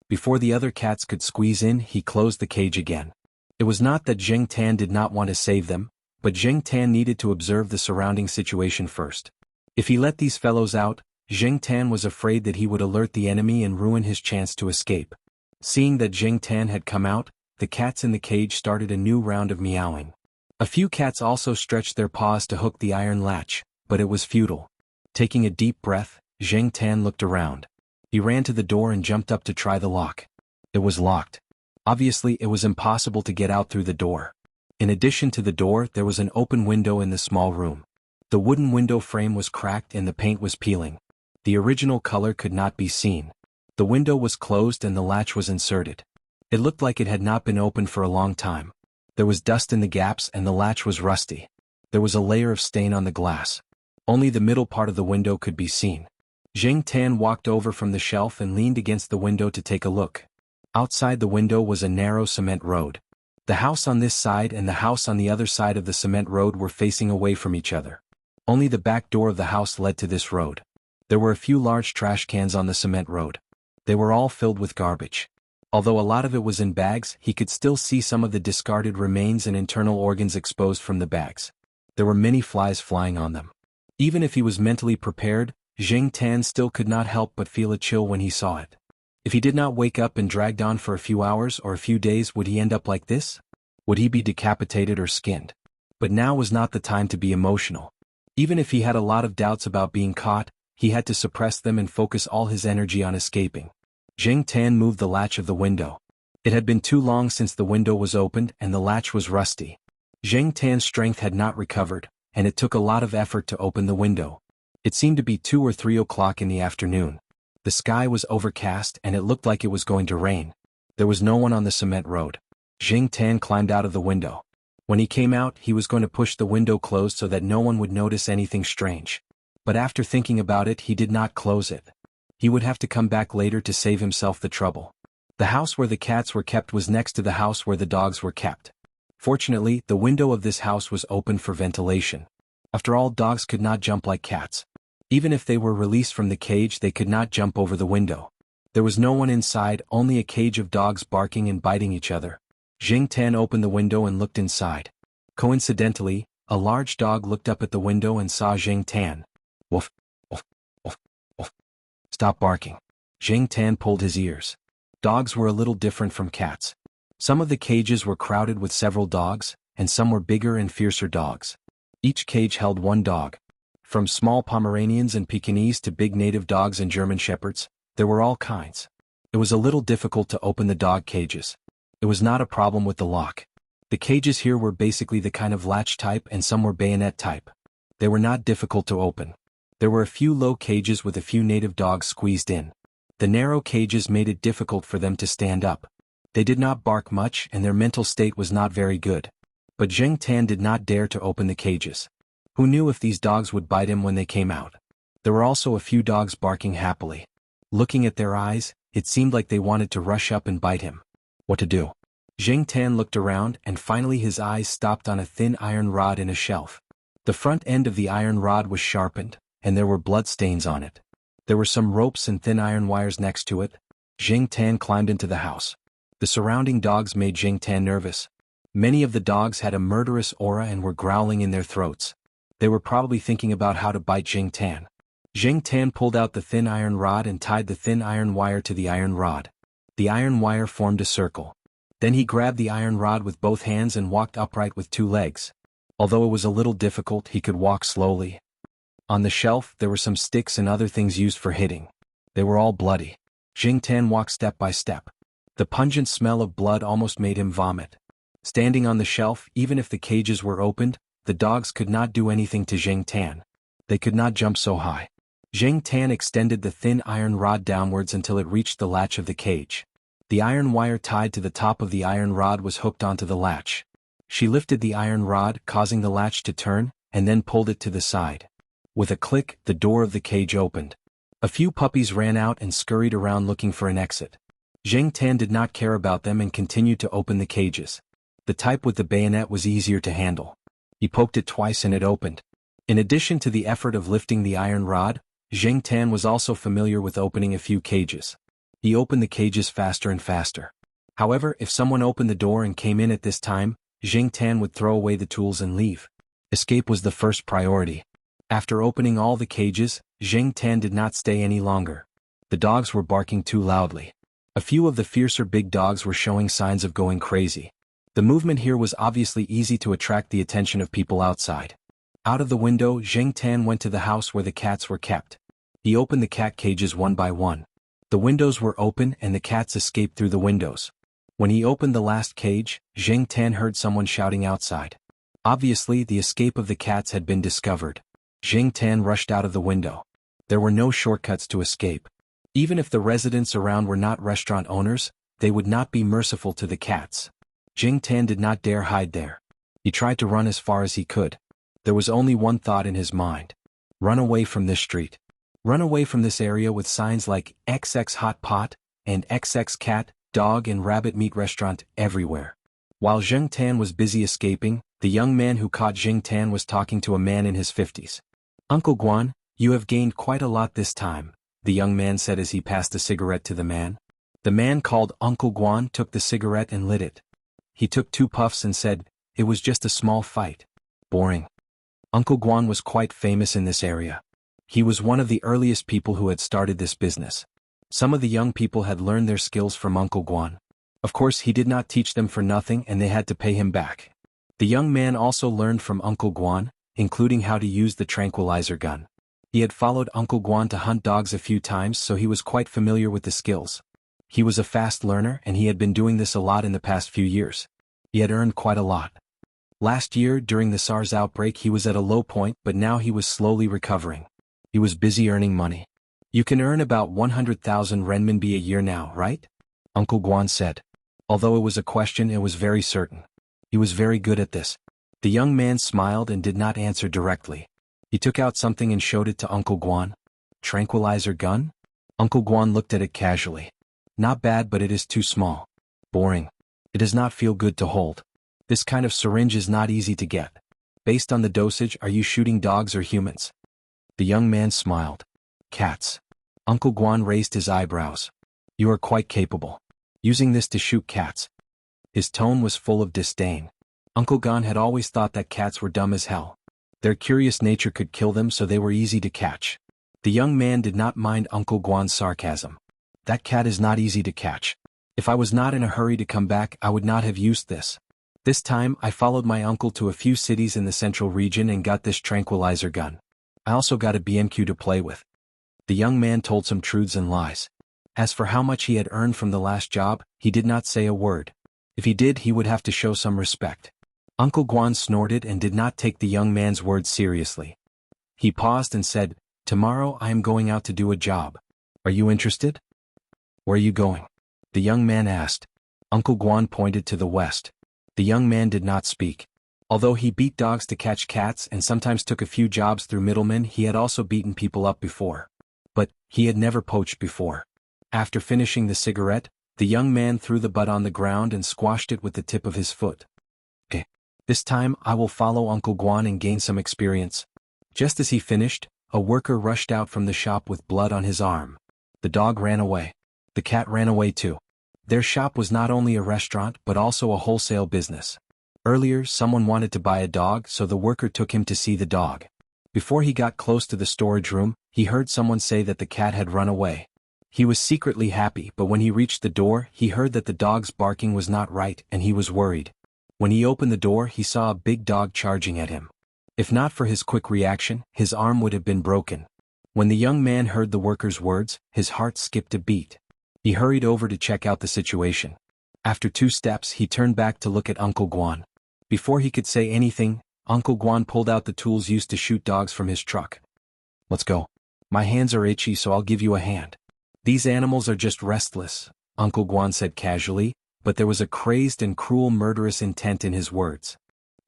Before the other cats could squeeze in, he closed the cage again. It was not that Jing Tan did not want to save them, but Jing Tan needed to observe the surrounding situation first. If he let these fellows out, Jing Tan was afraid that he would alert the enemy and ruin his chance to escape. Seeing that Jing Tan had come out, the cats in the cage started a new round of meowing. A few cats also stretched their paws to hook the iron latch, but it was futile. Taking a deep breath, Zheng Tan looked around. He ran to the door and jumped up to try the lock. It was locked. Obviously, it was impossible to get out through the door. In addition to the door, there was an open window in the small room. The wooden window frame was cracked and the paint was peeling. The original color could not be seen. The window was closed and the latch was inserted. It looked like it had not been opened for a long time. There was dust in the gaps and the latch was rusty. There was a layer of stain on the glass. Only the middle part of the window could be seen. Zheng Tan walked over from the shelf and leaned against the window to take a look. Outside the window was a narrow cement road. The house on this side and the house on the other side of the cement road were facing away from each other. Only the back door of the house led to this road. There were a few large trash cans on the cement road. They were all filled with garbage. Although a lot of it was in bags, he could still see some of the discarded remains and internal organs exposed from the bags. There were many flies flying on them. Even if he was mentally prepared, Zheng Tan still could not help but feel a chill when he saw it. If he did not wake up and dragged on for a few hours or a few days, would he end up like this? Would he be decapitated or skinned? But now was not the time to be emotional. Even if he had a lot of doubts about being caught, he had to suppress them and focus all his energy on escaping. Zheng Tan moved the latch of the window. It had been too long since the window was opened and the latch was rusty. Zheng Tan's strength had not recovered, and it took a lot of effort to open the window. It seemed to be 2 or 3 o'clock in the afternoon. The sky was overcast and it looked like it was going to rain. There was no one on the cement road. Zheng Tan climbed out of the window. When he came out, he was going to push the window closed so that no one would notice anything strange. But after thinking about it, he did not close it. He would have to come back later to save himself the trouble. The house where the cats were kept was next to the house where the dogs were kept. Fortunately, the window of this house was open for ventilation. After all, dogs could not jump like cats. Even if they were released from the cage, they could not jump over the window. There was no one inside, only a cage of dogs barking and biting each other. Zheng Tan opened the window and looked inside. Coincidentally, a large dog looked up at the window and saw Zheng Tan. Woof, woof, woof, woof. Stop barking. Zheng Tan pulled his ears. Dogs were a little different from cats. Some of the cages were crowded with several dogs, and some were bigger and fiercer dogs. Each cage held one dog. From small Pomeranians and Pekingese to big native dogs and German Shepherds, there were all kinds. It was a little difficult to open the dog cages. It was not a problem with the lock. The cages here were basically the kind of latch type and some were bayonet type. They were not difficult to open. There were a few low cages with a few native dogs squeezed in. The narrow cages made it difficult for them to stand up. They did not bark much and their mental state was not very good. But Zheng Tan did not dare to open the cages. Who knew if these dogs would bite him when they came out? There were also a few dogs barking happily. Looking at their eyes, it seemed like they wanted to rush up and bite him. What to do? Zheng Tan looked around and finally his eyes stopped on a thin iron rod in a shelf. The front end of the iron rod was sharpened, and there were blood stains on it. There were some ropes and thin iron wires next to it. Zheng Tan climbed into the house. The surrounding dogs made Zheng Tan nervous. Many of the dogs had a murderous aura and were growling in their throats. They were probably thinking about how to bite Zheng Tan. Zheng Tan pulled out the thin iron rod and tied the thin iron wire to the iron rod. The iron wire formed a circle. Then he grabbed the iron rod with both hands and walked upright with 2 legs. Although it was a little difficult, he could walk slowly. On the shelf, there were some sticks and other things used for hitting. They were all bloody. Zheng Tan walked step by step. The pungent smell of blood almost made him vomit. Standing on the shelf, even if the cages were opened, the dogs could not do anything to Zheng Tan. They could not jump so high. Zheng Tan extended the thin iron rod downwards until it reached the latch of the cage. The iron wire tied to the top of the iron rod was hooked onto the latch. She lifted the iron rod, causing the latch to turn, and then pulled it to the side. With a click, the door of the cage opened. A few puppies ran out and scurried around looking for an exit. Zheng Tan did not care about them and continued to open the cages. The type with the bayonet was easier to handle. He poked it twice and it opened. In addition to the effort of lifting the iron rod, Zheng Tan was also familiar with opening a few cages. He opened the cages faster and faster. However, if someone opened the door and came in at this time, Zheng Tan would throw away the tools and leave. Escape was the first priority. After opening all the cages, Zheng Tan did not stay any longer. The dogs were barking too loudly. A few of the fiercer big dogs were showing signs of going crazy. The movement here was obviously easy to attract the attention of people outside. Out of the window, Zheng Tan went to the house where the cats were kept. He opened the cat cages one by one. The windows were open and the cats escaped through the windows. When he opened the last cage, Zheng Tan heard someone shouting outside. Obviously, the escape of the cats had been discovered. Zheng Tan rushed out of the window. There were no shortcuts to escape. Even if the residents around were not restaurant owners, they would not be merciful to the cats. Zheng Tan did not dare hide there. He tried to run as far as he could. There was only one thought in his mind. Run away from this street. Run away from this area with signs like XX Hot Pot and XX Cat, Dog and Rabbit Meat Restaurant everywhere. While Zheng Tan was busy escaping, the young man who caught Zheng Tan was talking to a man in his 50s. "Uncle Guan, you have gained quite a lot this time," the young man said as he passed a cigarette to the man. The man called Uncle Guan took the cigarette and lit it. He took 2 puffs and said, "It was just a small fight." Boring. Uncle Guan was quite famous in this area. He was one of the earliest people who had started this business. Some of the young people had learned their skills from Uncle Guan. Of course, he did not teach them for nothing and they had to pay him back. The young man also learned from Uncle Guan, including how to use the tranquilizer gun. He had followed Uncle Guan to hunt dogs a few times, so he was quite familiar with the skills. He was a fast learner and he had been doing this a lot in the past few years. He had earned quite a lot. Last year, during the SARS outbreak, he was at a low point, but now he was slowly recovering. He was busy earning money. "You can earn about 100,000 renminbi a year now, right?" Uncle Guan said. Although it was a question, it was very certain. He was very good at this. The young man smiled and did not answer directly. He took out something and showed it to Uncle Guan. "Tranquilizer gun?" Uncle Guan looked at it casually. "Not bad, but it is too small. Boring. It does not feel good to hold. This kind of syringe is not easy to get. Based on the dosage, are you shooting dogs or humans?" The young man smiled. "Cats." Uncle Guan raised his eyebrows. "You are quite capable. Using this to shoot cats." His tone was full of disdain. Uncle Guan had always thought that cats were dumb as hell. Their curious nature could kill them, so they were easy to catch. The young man did not mind Uncle Guan's sarcasm. "That cat is not easy to catch. If I was not in a hurry to come back, I would not have used this. This time, I followed my uncle to a few cities in the central region and got this tranquilizer gun. I also got a BMQ to play with." The young man told some truths and lies. As for how much he had earned from the last job, he did not say a word. If he did, he would have to show some respect. Uncle Guan snorted and did not take the young man's words seriously. He paused and said, "Tomorrow I am going out to do a job. Are you interested?" "Where are you going?" the young man asked. Uncle Guan pointed to the west. The young man did not speak. Although he beat dogs to catch cats and sometimes took a few jobs through middlemen, he had also beaten people up before. But he had never poached before. After finishing the cigarette, the young man threw the butt on the ground and squashed it with the tip of his foot. "Okay. This time I will follow Uncle Guan and gain some experience." Just as he finished, a worker rushed out from the shop with blood on his arm. The dog ran away. The cat ran away too. Their shop was not only a restaurant but also a wholesale business. Earlier, someone wanted to buy a dog, so the worker took him to see the dog. Before he got close to the storage room, he heard someone say that the cat had run away. He was secretly happy, but when he reached the door, he heard that the dog's barking was not right and he was worried. When he opened the door, he saw a big dog charging at him. If not for his quick reaction, his arm would have been broken. When the young man heard the worker's words, his heart skipped a beat. He hurried over to check out the situation. After 2 steps, he turned back to look at Uncle Guan. Before he could say anything, Uncle Guan pulled out the tools used to shoot dogs from his truck. "Let's go. My hands are itchy, so I'll give you a hand." "These animals are just restless," Uncle Guan said casually, but there was a crazed and cruel murderous intent in his words.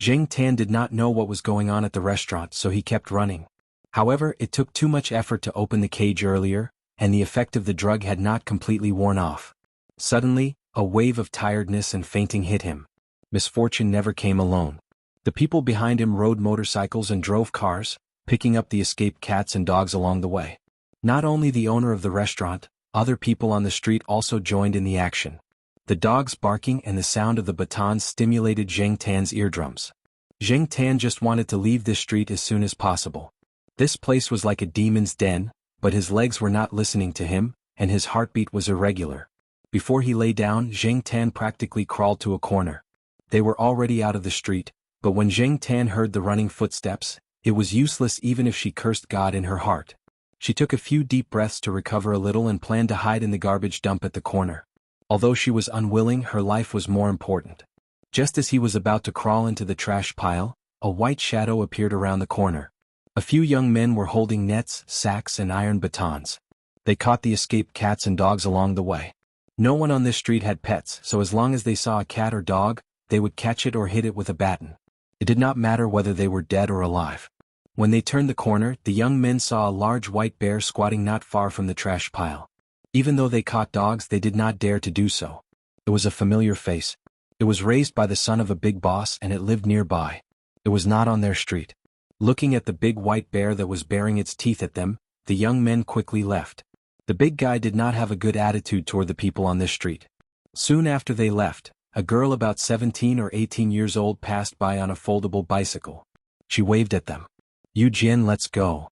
Zheng Tan did not know what was going on at the restaurant, so he kept running. However, it took too much effort to open the cage earlier, and the effect of the drug had not completely worn off. Suddenly, a wave of tiredness and fainting hit him. Misfortune never came alone. The people behind him rode motorcycles and drove cars, picking up the escaped cats and dogs along the way. Not only the owner of the restaurant, other people on the street also joined in the action. The dogs barking and the sound of the batons stimulated Zheng Tan's eardrums. Zheng Tan just wanted to leave this street as soon as possible. This place was like a demon's den, but his legs were not listening to him, and his heartbeat was irregular. Before he lay down, Zheng Tan practically crawled to a corner. They were already out of the street, but when Zheng Tan heard the running footsteps, it was useless even if she cursed God in her heart. She took a few deep breaths to recover a little and planned to hide in the garbage dump at the corner. Although she was unwilling, her life was more important. Just as he was about to crawl into the trash pile, a white shadow appeared around the corner. A few young men were holding nets, sacks, and iron batons. They caught the escaped cats and dogs along the way. No one on this street had pets, so as long as they saw a cat or dog, they would catch it or hit it with a baton. It did not matter whether they were dead or alive. When they turned the corner, the young men saw a large white bear squatting not far from the trash pile. Even though they caught dogs, they did not dare to do so. It was a familiar face. It was raised by the son of a big boss and it lived nearby. It was not on their street. Looking at the big white bear that was baring its teeth at them, the young men quickly left. The big guy did not have a good attitude toward the people on this street. Soon after they left, a girl about 17 or 18 years old passed by on a foldable bicycle. She waved at them. "You Jin, let's go."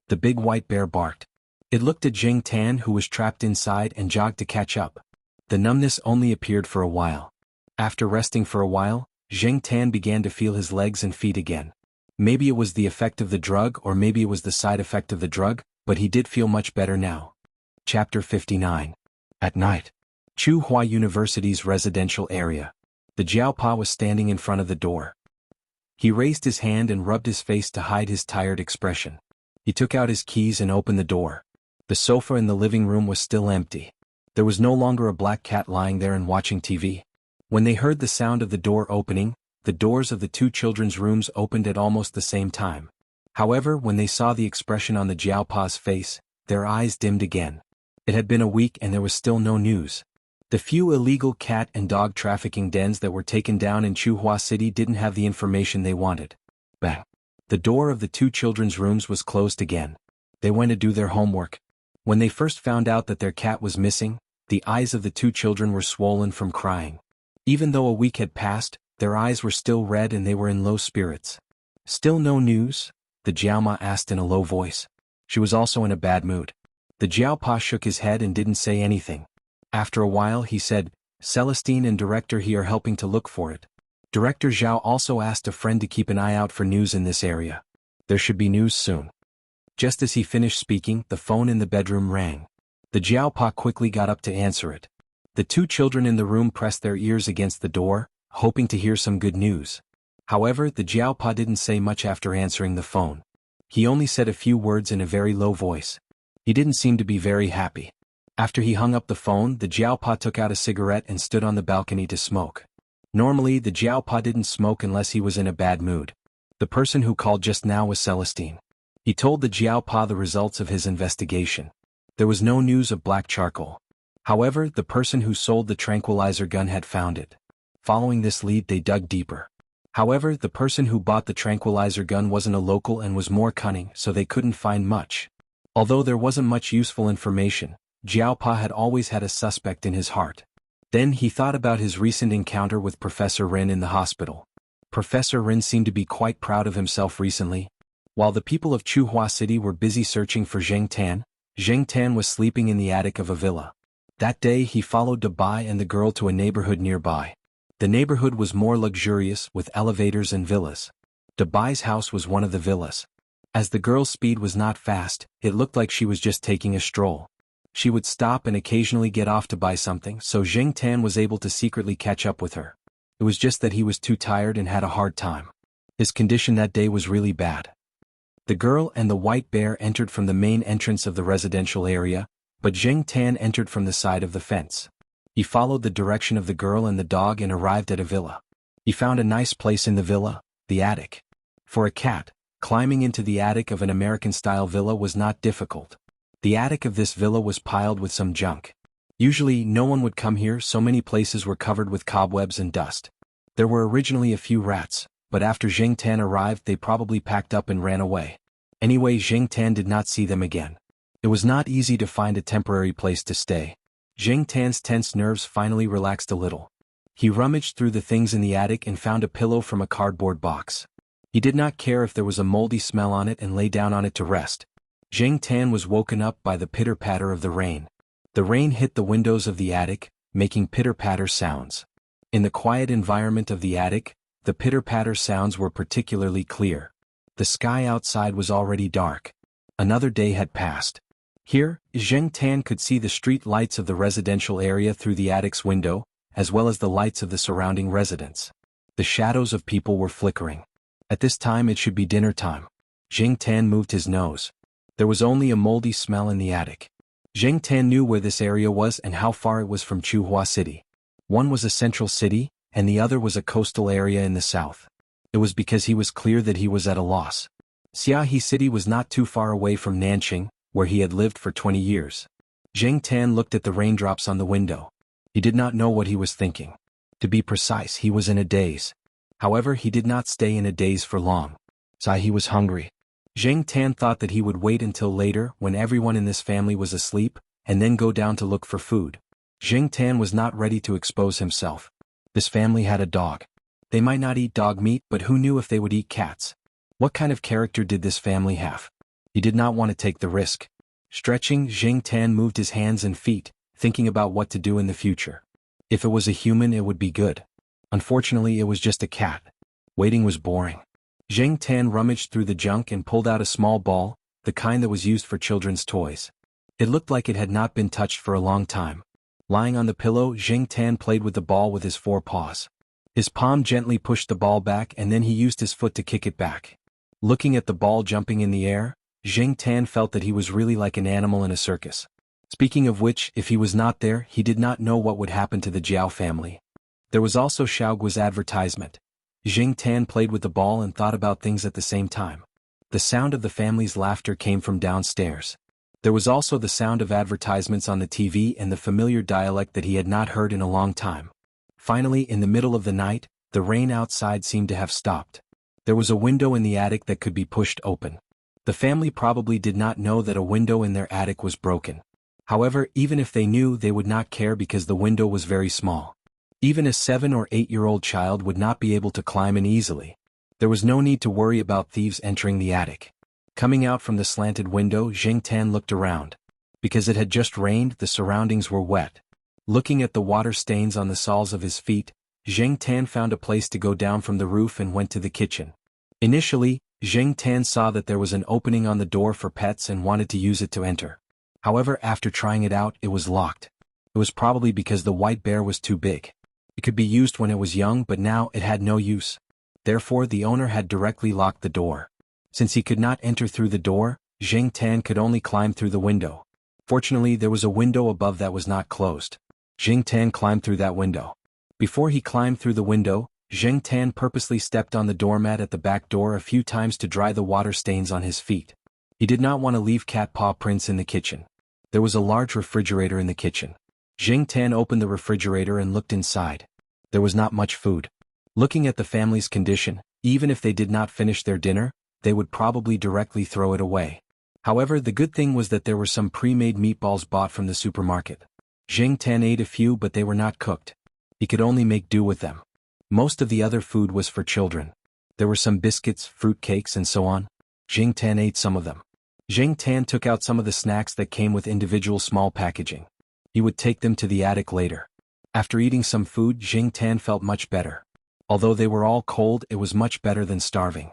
The big white bear barked. It looked at Zheng Tan, who was trapped inside, and jogged to catch up. The numbness only appeared for a while. After resting for a while, Zheng Tan began to feel his legs and feet again. Maybe it was the effect of the drug or maybe it was the side effect of the drug, but he did feel much better now. Chapter 59. At night. Tsinghua University's residential area. The Jiaopa was standing in front of the door. He raised his hand and rubbed his face to hide his tired expression. He took out his keys and opened the door. The sofa in the living room was still empty. There was no longer a black cat lying there and watching TV. When they heard the sound of the door opening, the doors of the two children's rooms opened at almost the same time. However, when they saw the expression on the Jiaopa's face, their eyes dimmed again. It had been a week and there was still no news. The few illegal cat and dog trafficking dens that were taken down in Tsinghua City didn't have the information they wanted. Bang! The door of the two children's rooms was closed again. They went to do their homework. When they first found out that their cat was missing, the eyes of the two children were swollen from crying. Even though a week had passed, their eyes were still red and they were in low spirits. "Still no news?" the Jiaoma asked in a low voice. She was also in a bad mood. The Jiaopa shook his head and didn't say anything. After a while he said, "Celestine and Director He are helping to look for it. Director Zhao also asked a friend to keep an eye out for news in this area. There should be news soon." Just as he finished speaking, the phone in the bedroom rang. The Jiaopa quickly got up to answer it. The two children in the room pressed their ears against the door, hoping to hear some good news. However, the Jiaopa didn't say much after answering the phone. He only said a few words in a very low voice. He didn't seem to be very happy. After he hung up the phone, the Jiaopa took out a cigarette and stood on the balcony to smoke. Normally, the Jiaopa didn't smoke unless he was in a bad mood. The person who called just now was Celestine. He told the Jiaopa the results of his investigation. There was no news of black charcoal. However, the person who sold the tranquilizer gun had found it. Following this lead, they dug deeper. However, the person who bought the tranquilizer gun wasn't a local and was more cunning, so they couldn't find much. Although there wasn't much useful information, Jiaopa had always had a suspect in his heart. Then he thought about his recent encounter with Professor Rin in the hospital. Professor Rin seemed to be quite proud of himself recently. While the people of Tsinghua City were busy searching for Zheng Tan was sleeping in the attic of a villa. That day he followed Dabai and the girl to a neighborhood nearby. The neighborhood was more luxurious, with elevators and villas. Dabai's house was one of the villas. As the girl's speed was not fast, it looked like she was just taking a stroll. She would stop and occasionally get off to buy something, so Zheng Tan was able to secretly catch up with her. It was just that he was too tired and had a hard time. His condition that day was really bad. The girl and the white bear entered from the main entrance of the residential area, but Zheng Tan entered from the side of the fence. He followed the direction of the girl and the dog and arrived at a villa. He found a nice place in the villa, the attic. For a cat, climbing into the attic of an American-style villa was not difficult. The attic of this villa was piled with some junk. Usually no one would come here, so many places were covered with cobwebs and dust. There were originally a few rats, but after Zheng Tan arrived they probably packed up and ran away. Anyway, Zheng Tan did not see them again. It was not easy to find a temporary place to stay. Zheng Tan's tense nerves finally relaxed a little. He rummaged through the things in the attic and found a pillow from a cardboard box. He did not care if there was a moldy smell on it and lay down on it to rest. Zheng Tan was woken up by the pitter-patter of the rain. The rain hit the windows of the attic, making pitter-patter sounds. In the quiet environment of the attic, the pitter-patter sounds were particularly clear. The sky outside was already dark. Another day had passed. Here, Zheng Tan could see the street lights of the residential area through the attic's window, as well as the lights of the surrounding residents. The shadows of people were flickering. At this time it should be dinner time. Zheng Tan moved his nose. There was only a moldy smell in the attic. Zheng Tan knew where this area was and how far it was from Chuhua City. One was a central city, and the other was a coastal area in the south. It was because he was clear that he was at a loss. Xiahe City was not too far away from Nanqing, where he had lived for 20 years. Zheng Tan looked at the raindrops on the window. He did not know what he was thinking. To be precise, he was in a daze. However, he did not stay in a daze for long. He was hungry. Zheng Tan thought that he would wait until later when everyone in this family was asleep, and then go down to look for food. Zheng Tan was not ready to expose himself. This family had a dog. They might not eat dog meat, but who knew if they would eat cats? What kind of character did this family have? He did not want to take the risk. Stretching, Zheng Tan moved his hands and feet, thinking about what to do in the future. If it was a human, it would be good. Unfortunately, it was just a cat. Waiting was boring. Zheng Tan rummaged through the junk and pulled out a small ball, the kind that was used for children's toys. It looked like it had not been touched for a long time. Lying on the pillow, Zheng Tan played with the ball with his 4 paws. His palm gently pushed the ball back and then he used his foot to kick it back. Looking at the ball jumping in the air, Zheng Tan felt that he was really like an animal in a circus. Speaking of which, if he was not there, he did not know what would happen to the Jiao family. There was also Xiaoguo's advertisement. Zheng Tan played with the ball and thought about things at the same time. The sound of the family's laughter came from downstairs. There was also the sound of advertisements on the TV and the familiar dialect that he had not heard in a long time. Finally, in the middle of the night, the rain outside seemed to have stopped. There was a window in the attic that could be pushed open. The family probably did not know that a window in their attic was broken. However, even if they knew, they would not care because the window was very small. Even a 7 or 8-year-old child would not be able to climb in easily. There was no need to worry about thieves entering the attic. Coming out from the slanted window, Zheng Tan looked around. Because it had just rained, the surroundings were wet. Looking at the water stains on the soles of his feet, Zheng Tan found a place to go down from the roof and went to the kitchen. Initially, Zheng Tan saw that there was an opening on the door for pets and wanted to use it to enter. However, after trying it out, it was locked. It was probably because the white bear was too big. It could be used when it was young, but now it had no use. Therefore, the owner had directly locked the door. Since he could not enter through the door, Zheng Tan could only climb through the window. Fortunately, there was a window above that was not closed. Zheng Tan climbed through that window. Before he climbed through the window, Zheng Tan purposely stepped on the doormat at the back door a few times to dry the water stains on his feet. He did not want to leave cat paw prints in the kitchen. There was a large refrigerator in the kitchen. Zheng Tan opened the refrigerator and looked inside. There was not much food. Looking at the family's condition, even if they did not finish their dinner, they would probably directly throw it away. However, the good thing was that there were some pre-made meatballs bought from the supermarket. Zheng Tan ate a few, but they were not cooked. He could only make do with them. Most of the other food was for children. There were some biscuits, fruit cakes and so on. Zheng Tan ate some of them. Zheng Tan took out some of the snacks that came with individual small packaging. He would take them to the attic later. After eating some food, Zheng Tan felt much better. Although they were all cold, it was much better than starving.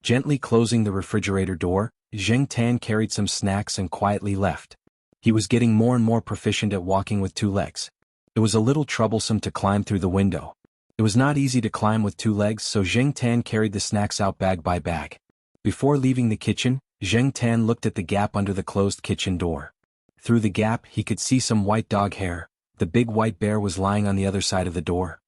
Gently closing the refrigerator door, Zheng Tan carried some snacks and quietly left. He was getting more and more proficient at walking with 2 legs. It was a little troublesome to climb through the window. It was not easy to climb with 2 legs, so Zheng Tan carried the snacks out bag by bag. Before leaving the kitchen, Zheng Tan looked at the gap under the closed kitchen door. Through the gap, he could see some white dog hair. The big white bear was lying on the other side of the door.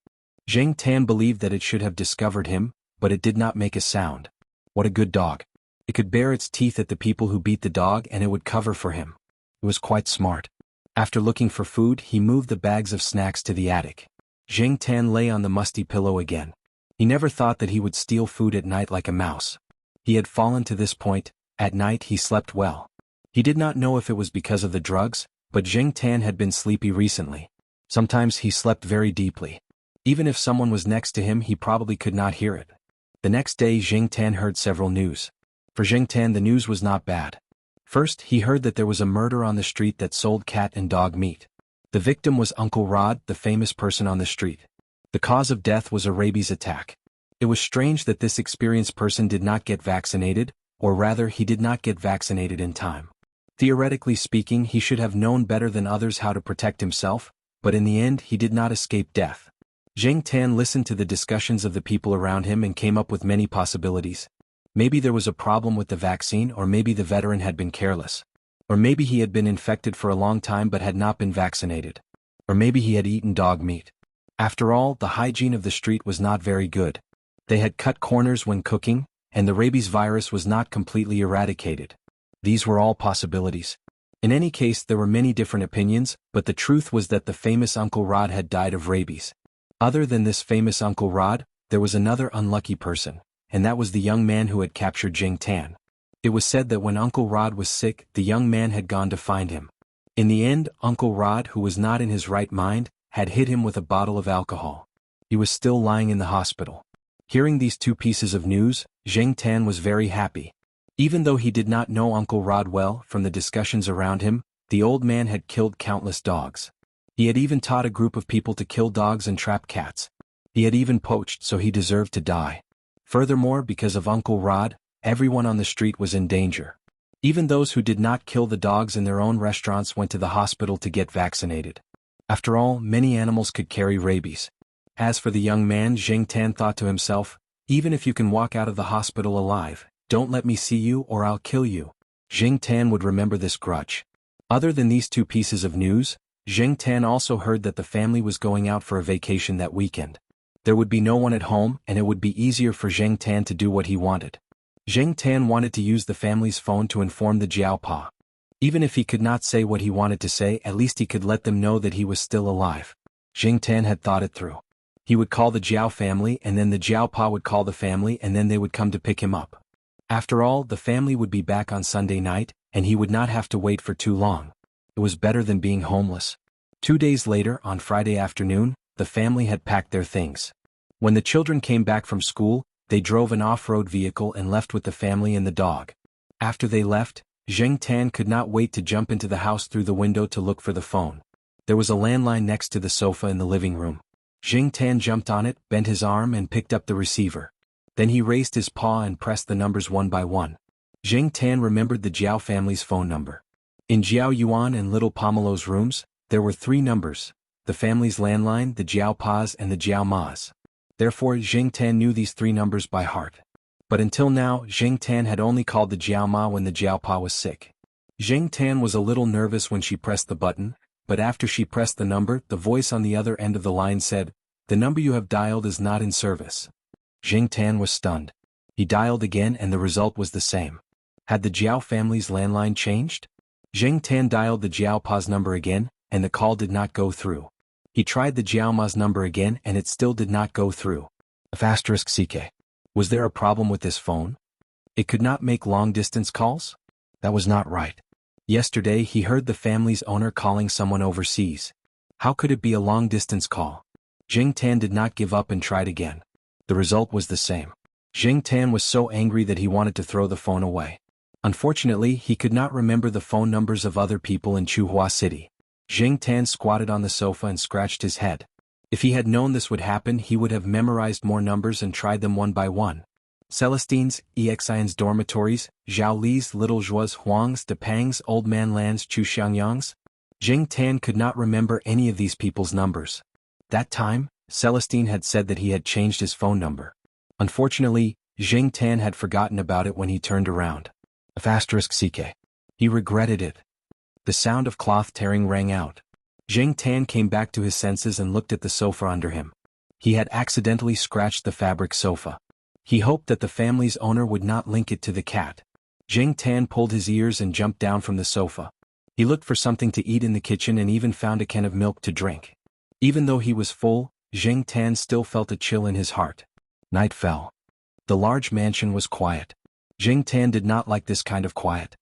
Zheng Tan believed that it should have discovered him, but it did not make a sound. What a good dog. It could bare its teeth at the people who beat the dog and it would cover for him. It was quite smart. After looking for food, he moved the bags of snacks to the attic. Zheng Tan lay on the musty pillow again. He never thought that he would steal food at night like a mouse. He had fallen to this point. At night he slept well. He did not know if it was because of the drugs, but Zheng Tan had been sleepy recently. Sometimes he slept very deeply. Even if someone was next to him, he probably could not hear it. The next day Zheng Tan heard several news. For Zheng Tan, the news was not bad. First, he heard that there was a murder on the street that sold cat and dog meat. The victim was Uncle Rod, the famous person on the street. The cause of death was a rabies attack. It was strange that this experienced person did not get vaccinated, or rather he did not get vaccinated in time. Theoretically speaking, he should have known better than others how to protect himself, but in the end he did not escape death. Zheng Tan listened to the discussions of the people around him and came up with many possibilities. Maybe there was a problem with the vaccine, or maybe the veteran had been careless. Or maybe he had been infected for a long time but had not been vaccinated. Or maybe he had eaten dog meat. After all, the hygiene of the street was not very good. They had cut corners when cooking, and the rabies virus was not completely eradicated. These were all possibilities. In any case, there were many different opinions, but the truth was that the famous Uncle Rod had died of rabies. Other than this famous Uncle Rod, there was another unlucky person, and that was the young man who had captured Zheng Tan. It was said that when Uncle Rod was sick, the young man had gone to find him. In the end, Uncle Rod, who was not in his right mind, had hit him with a bottle of alcohol. He was still lying in the hospital. Hearing these two pieces of news, Zheng Tan was very happy. Even though he did not know Uncle Rod well, from the discussions around him, the old man had killed countless dogs. He had even taught a group of people to kill dogs and trap cats. He had even poached, so he deserved to die. Furthermore, because of Uncle Rod, everyone on the street was in danger. Even those who did not kill the dogs in their own restaurants went to the hospital to get vaccinated. After all, many animals could carry rabies. As for the young man, Zheng Tan thought to himself, even if you can walk out of the hospital alive, don't let me see you or I'll kill you. Zheng Tan would remember this grudge. Other than these two pieces of news, Zheng Tan also heard that the family was going out for a vacation that weekend. There would be no one at home, and it would be easier for Zheng Tan to do what he wanted. Zheng Tan wanted to use the family's phone to inform the Jiaopa. Even if he could not say what he wanted to say, at least he could let them know that he was still alive. Zheng Tan had thought it through. He would call the Jiao family, and then the Jiaopa would call the family, and then they would come to pick him up. After all, the family would be back on Sunday night, and he would not have to wait for too long. It was better than being homeless. 2 days later, on Friday afternoon, the family had packed their things. When the children came back from school, they drove an off-road vehicle and left with the family and the dog. After they left, Zheng Tan could not wait to jump into the house through the window to look for the phone. There was a landline next to the sofa in the living room. Zheng Tan jumped on it, bent his arm and picked up the receiver. Then he raised his paw and pressed the numbers one by one. Zheng Tan remembered the Jiao family's phone number. In Jiao Yuan and little Pomelo's rooms, there were 3 numbers: the family's landline, the Jiao Pa's and the Jiao Ma's. Therefore, Zheng Tan knew these 3 numbers by heart. But until now, Zheng Tan had only called the Jiao Ma when the Jiao Pa was sick. Zheng Tan was a little nervous when she pressed the button, but after she pressed the number, the voice on the other end of the line said, "The number you have dialed is not in service." Zheng Tan was stunned. He dialed again and the result was the same. Had the Jiao family's landline changed? Zheng Tan dialed the Jiao Pa's number again, and the call did not go through. He tried the Jiao Ma's number again and it still did not go through. *CK. Was there a problem with this phone? It could not make long-distance calls? That was not right. Yesterday he heard the family's owner calling someone overseas. How could it be a long-distance call? Zheng Tan did not give up and tried again. The result was the same. Zheng Tan was so angry that he wanted to throw the phone away. Unfortunately, he could not remember the phone numbers of other people in Chuhua City. Zheng Tan squatted on the sofa and scratched his head. If he had known this would happen, he would have memorized more numbers and tried them one by one. Celestine's, Exian's dormitories, Zhao Li's, Little Zhua's, Huang's, Depang's, Old Man Land's, Chu Xiangyang's. Zheng Tan could not remember any of these people's numbers. That time, Celestine had said that he had changed his phone number. Unfortunately, Zheng Tan had forgotten about it when he turned around. *CK. He regretted it. The sound of cloth tearing rang out. Zheng Tan came back to his senses and looked at the sofa under him. He had accidentally scratched the fabric sofa. He hoped that the family's owner would not link it to the cat. Zheng Tan pulled his ears and jumped down from the sofa. He looked for something to eat in the kitchen and even found a can of milk to drink. Even though he was full, Zheng Tan still felt a chill in his heart. Night fell. The large mansion was quiet. Zheng Tan did not like this kind of quiet.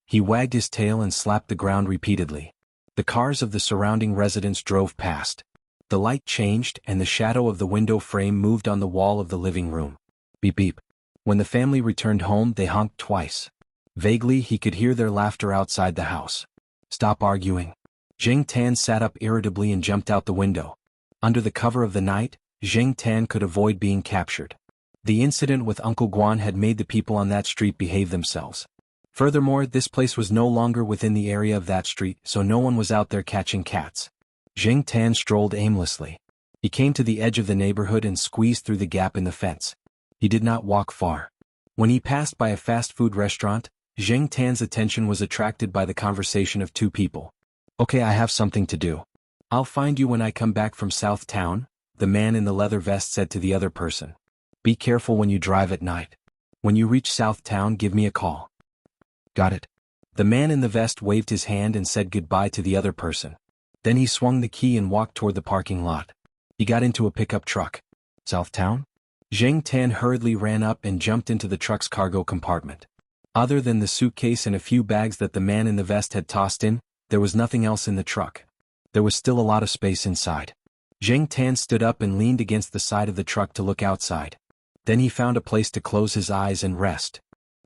He wagged his tail and slapped the ground repeatedly. The cars of the surrounding residents drove past. The light changed and the shadow of the window frame moved on the wall of the living room. Beep beep. When the family returned home, they honked twice. Vaguely he could hear their laughter outside the house. Stop arguing. Zheng Tan sat up irritably and jumped out the window. Under the cover of the night, Zheng Tan could avoid being captured. The incident with Uncle Guan had made the people on that street behave themselves. Furthermore, this place was no longer within the area of that street, so no one was out there catching cats. Zheng Tan strolled aimlessly. He came to the edge of the neighborhood and squeezed through the gap in the fence. He did not walk far. When he passed by a fast food restaurant, Zheng Tan's attention was attracted by the conversation of two people. Okay, I have something to do. I'll find you when I come back from South Town, the man in the leather vest said to the other person. Be careful when you drive at night. When you reach South Town, give me a call. Got it. The man in the vest waved his hand and said goodbye to the other person. Then he swung the key and walked toward the parking lot. He got into a pickup truck. South Town? Zheng Tan hurriedly ran up and jumped into the truck's cargo compartment. Other than the suitcase and a few bags that the man in the vest had tossed in, there was nothing else in the truck. There was still a lot of space inside. Zheng Tan stood up and leaned against the side of the truck to look outside. Then he found a place to close his eyes and rest.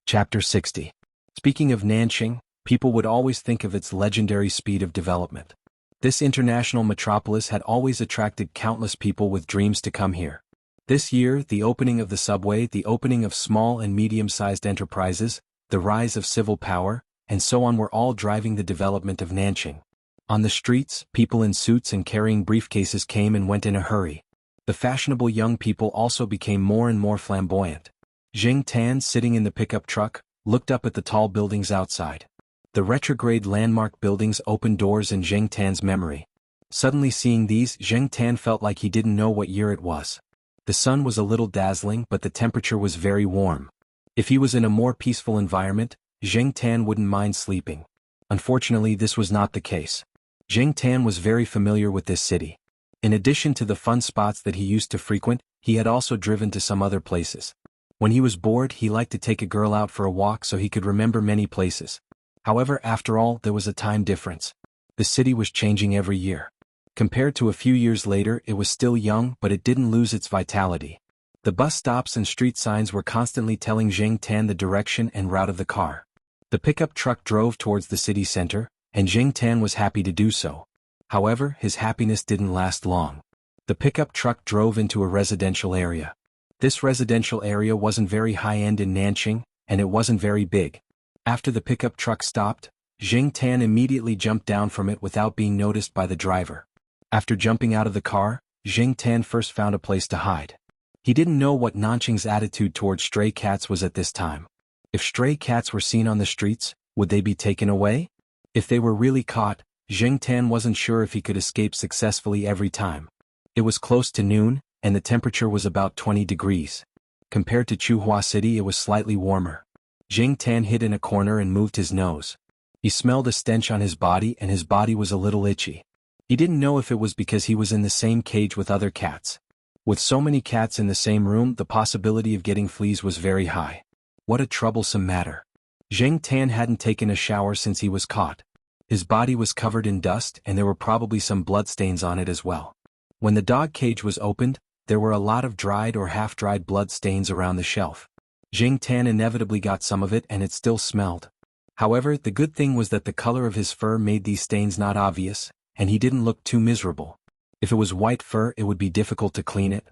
Chapter 60. Speaking of Nanjing, people would always think of its legendary speed of development. This international metropolis had always attracted countless people with dreams to come here. This year, the opening of the subway, the opening of small and medium-sized enterprises, the rise of civil power, and so on were all driving the development of Nanjing. On the streets, people in suits and carrying briefcases came and went in a hurry. The fashionable young people also became more and more flamboyant. Zheng Tan, sitting in the pickup truck, looked up at the tall buildings outside. The retrograde landmark buildings opened doors in Zheng Tan's memory. Suddenly seeing these, Zheng Tan felt like he didn't know what year it was. The sun was a little dazzling, but the temperature was very warm. If he was in a more peaceful environment, Zheng Tan wouldn't mind sleeping. Unfortunately, this was not the case. Zheng Tan was very familiar with this city. In addition to the fun spots that he used to frequent, he had also driven to some other places. When he was bored, he liked to take a girl out for a walk so he could remember many places. However, after all, there was a time difference. The city was changing every year. Compared to a few years later, it was still young, but it didn't lose its vitality. The bus stops and street signs were constantly telling Zheng Tan the direction and route of the car. The pickup truck drove towards the city center, and Zheng Tan was happy to do so. However, his happiness didn't last long. The pickup truck drove into a residential area. This residential area wasn't very high-end in Nanjing, and it wasn't very big. After the pickup truck stopped, Zheng Tan immediately jumped down from it without being noticed by the driver. After jumping out of the car, Zheng Tan first found a place to hide. He didn't know what Nanjing's attitude toward stray cats was at this time. If stray cats were seen on the streets, would they be taken away? If they were really caught, Zheng Tan wasn't sure if he could escape successfully every time. It was close to noon, and the temperature was about 20 degrees. Compared to Chuhua City, it was slightly warmer. Zheng Tan hid in a corner and moved his nose. He smelled a stench on his body, and his body was a little itchy. He didn't know if it was because he was in the same cage with other cats. With so many cats in the same room, the possibility of getting fleas was very high. What a troublesome matter. Zheng Tan hadn't taken a shower since he was caught. His body was covered in dust, and there were probably some bloodstains on it as well. When the dog cage was opened, there were a lot of dried or half-dried blood stains around the shelf. Zheng Tan inevitably got some of it, and it still smelled. However, the good thing was that the color of his fur made these stains not obvious, and he didn't look too miserable. If it was white fur, it would be difficult to clean it.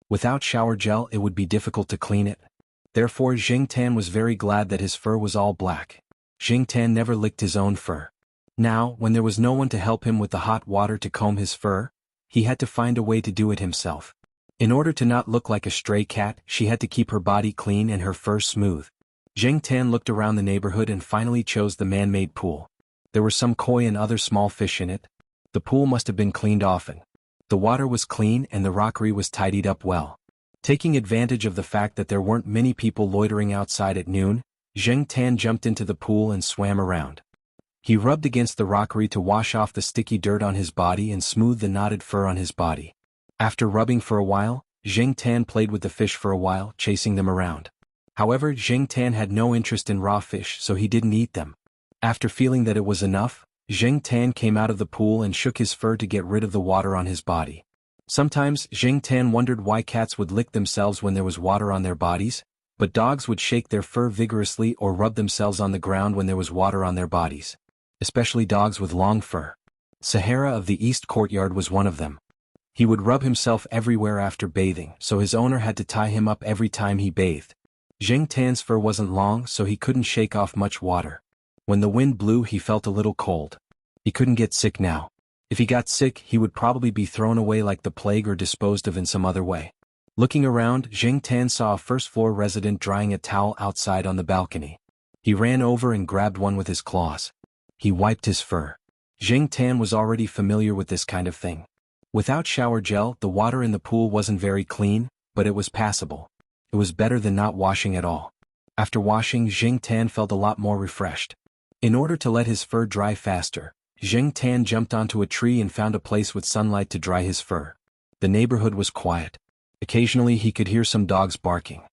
Without shower gel, it would be difficult to clean it. Therefore, Zheng Tan was very glad that his fur was all black. Zheng Tan never licked his own fur. Now, when there was no one to help him with the hot water to comb his fur, he had to find a way to do it himself. In order to not look like a stray cat, she had to keep her body clean and her fur smooth. Zheng Tan looked around the neighborhood and finally chose the man-made pool. There were some koi and other small fish in it. The pool must have been cleaned often. The water was clean and the rockery was tidied up well. Taking advantage of the fact that there weren't many people loitering outside at noon, Zheng Tan jumped into the pool and swam around. He rubbed against the rockery to wash off the sticky dirt on his body and smooth the knotted fur on his body. After rubbing for a while, Zheng Tan played with the fish for a while, chasing them around. However, Zheng Tan had no interest in raw fish, so he didn't eat them. After feeling that it was enough, Zheng Tan came out of the pool and shook his fur to get rid of the water on his body. Sometimes, Zheng Tan wondered why cats would lick themselves when there was water on their bodies, but dogs would shake their fur vigorously or rub themselves on the ground when there was water on their bodies. Especially dogs with long fur. Sahara of the East Courtyard was one of them. He would rub himself everywhere after bathing, so his owner had to tie him up every time he bathed. Zheng Tan's fur wasn't long, so he couldn't shake off much water. When the wind blew, he felt a little cold. He couldn't get sick now. If he got sick, he would probably be thrown away like the plague or disposed of in some other way. Looking around, Zheng Tan saw a first-floor resident drying a towel outside on the balcony. He ran over and grabbed one with his claws. He wiped his fur. Zheng Tan was already familiar with this kind of thing. Without shower gel, the water in the pool wasn't very clean, but it was passable. It was better than not washing at all. After washing, Zheng Tan felt a lot more refreshed. In order to let his fur dry faster, Zheng Tan jumped onto a tree and found a place with sunlight to dry his fur. The neighborhood was quiet. Occasionally he could hear some dogs barking.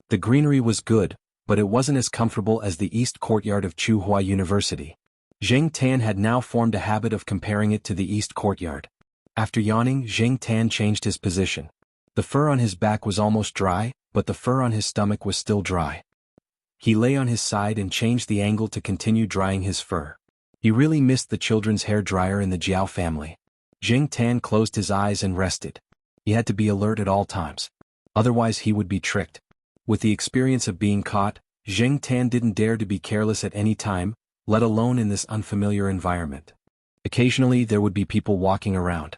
The greenery was good, but it wasn't as comfortable as the East Courtyard of Tsinghua University. Zheng Tan had now formed a habit of comparing it to the East Courtyard. After yawning, Zheng Tan changed his position. The fur on his back was almost dry, but the fur on his stomach was still dry. He lay on his side and changed the angle to continue drying his fur. He really missed the children's hair dryer in the Jiao family. Zheng Tan closed his eyes and rested. He had to be alert at all times. Otherwise he would be tricked. With the experience of being caught, Zheng Tan didn't dare to be careless at any time, let alone in this unfamiliar environment. Occasionally there would be people walking around.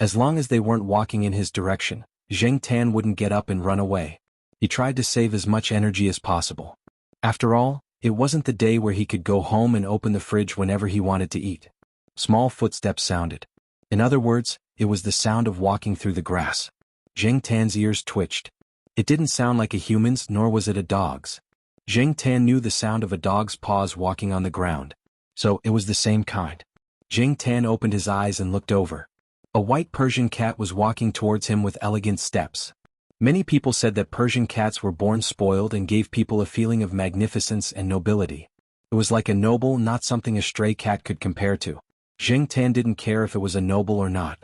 As long as they weren't walking in his direction, Zheng Tan wouldn't get up and run away. He tried to save as much energy as possible. After all, it wasn't the day where he could go home and open the fridge whenever he wanted to eat. Small footsteps sounded. In other words, it was the sound of walking through the grass. Zheng Tan's ears twitched. It didn't sound like a human's, nor was it a dog's. Zheng Tan knew the sound of a dog's paws walking on the ground. So it was the same kind. Zheng Tan opened his eyes and looked over. A white Persian cat was walking towards him with elegant steps. Many people said that Persian cats were born spoiled and gave people a feeling of magnificence and nobility. It was like a noble, not something a stray cat could compare to. Zheng Tan didn't care if it was a noble or not.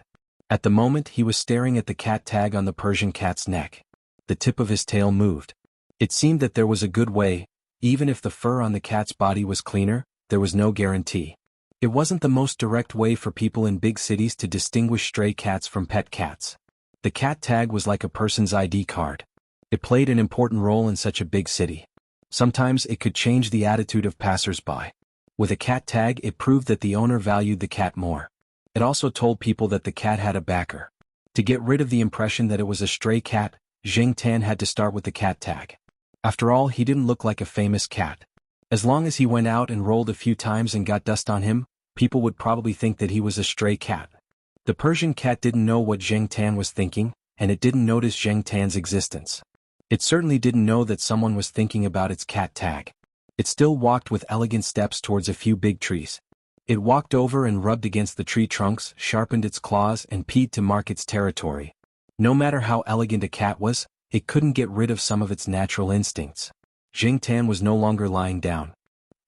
At the moment he was staring at the cat tag on the Persian cat's neck. The tip of his tail moved. It seemed that there was a good way, even if the fur on the cat's body was cleaner, there was no guarantee. It wasn't the most direct way for people in big cities to distinguish stray cats from pet cats. The cat tag was like a person's ID card. It played an important role in such a big city. Sometimes it could change the attitude of passers-by. With a cat tag, it proved that the owner valued the cat more. It also told people that the cat had a backer. To get rid of the impression that it was a stray cat, Zheng Tan had to start with the cat tag. After all, he didn't look like a famous cat. As long as he went out and rolled a few times and got dust on him, people would probably think that he was a stray cat. The Persian cat didn't know what Zheng Tan was thinking, and it didn't notice Zheng Tan's existence. It certainly didn't know that someone was thinking about its cat tag. It still walked with elegant steps towards a few big trees. It walked over and rubbed against the tree trunks, sharpened its claws and peed to mark its territory. No matter how elegant a cat was, it couldn't get rid of some of its natural instincts. Zheng Tan was no longer lying down.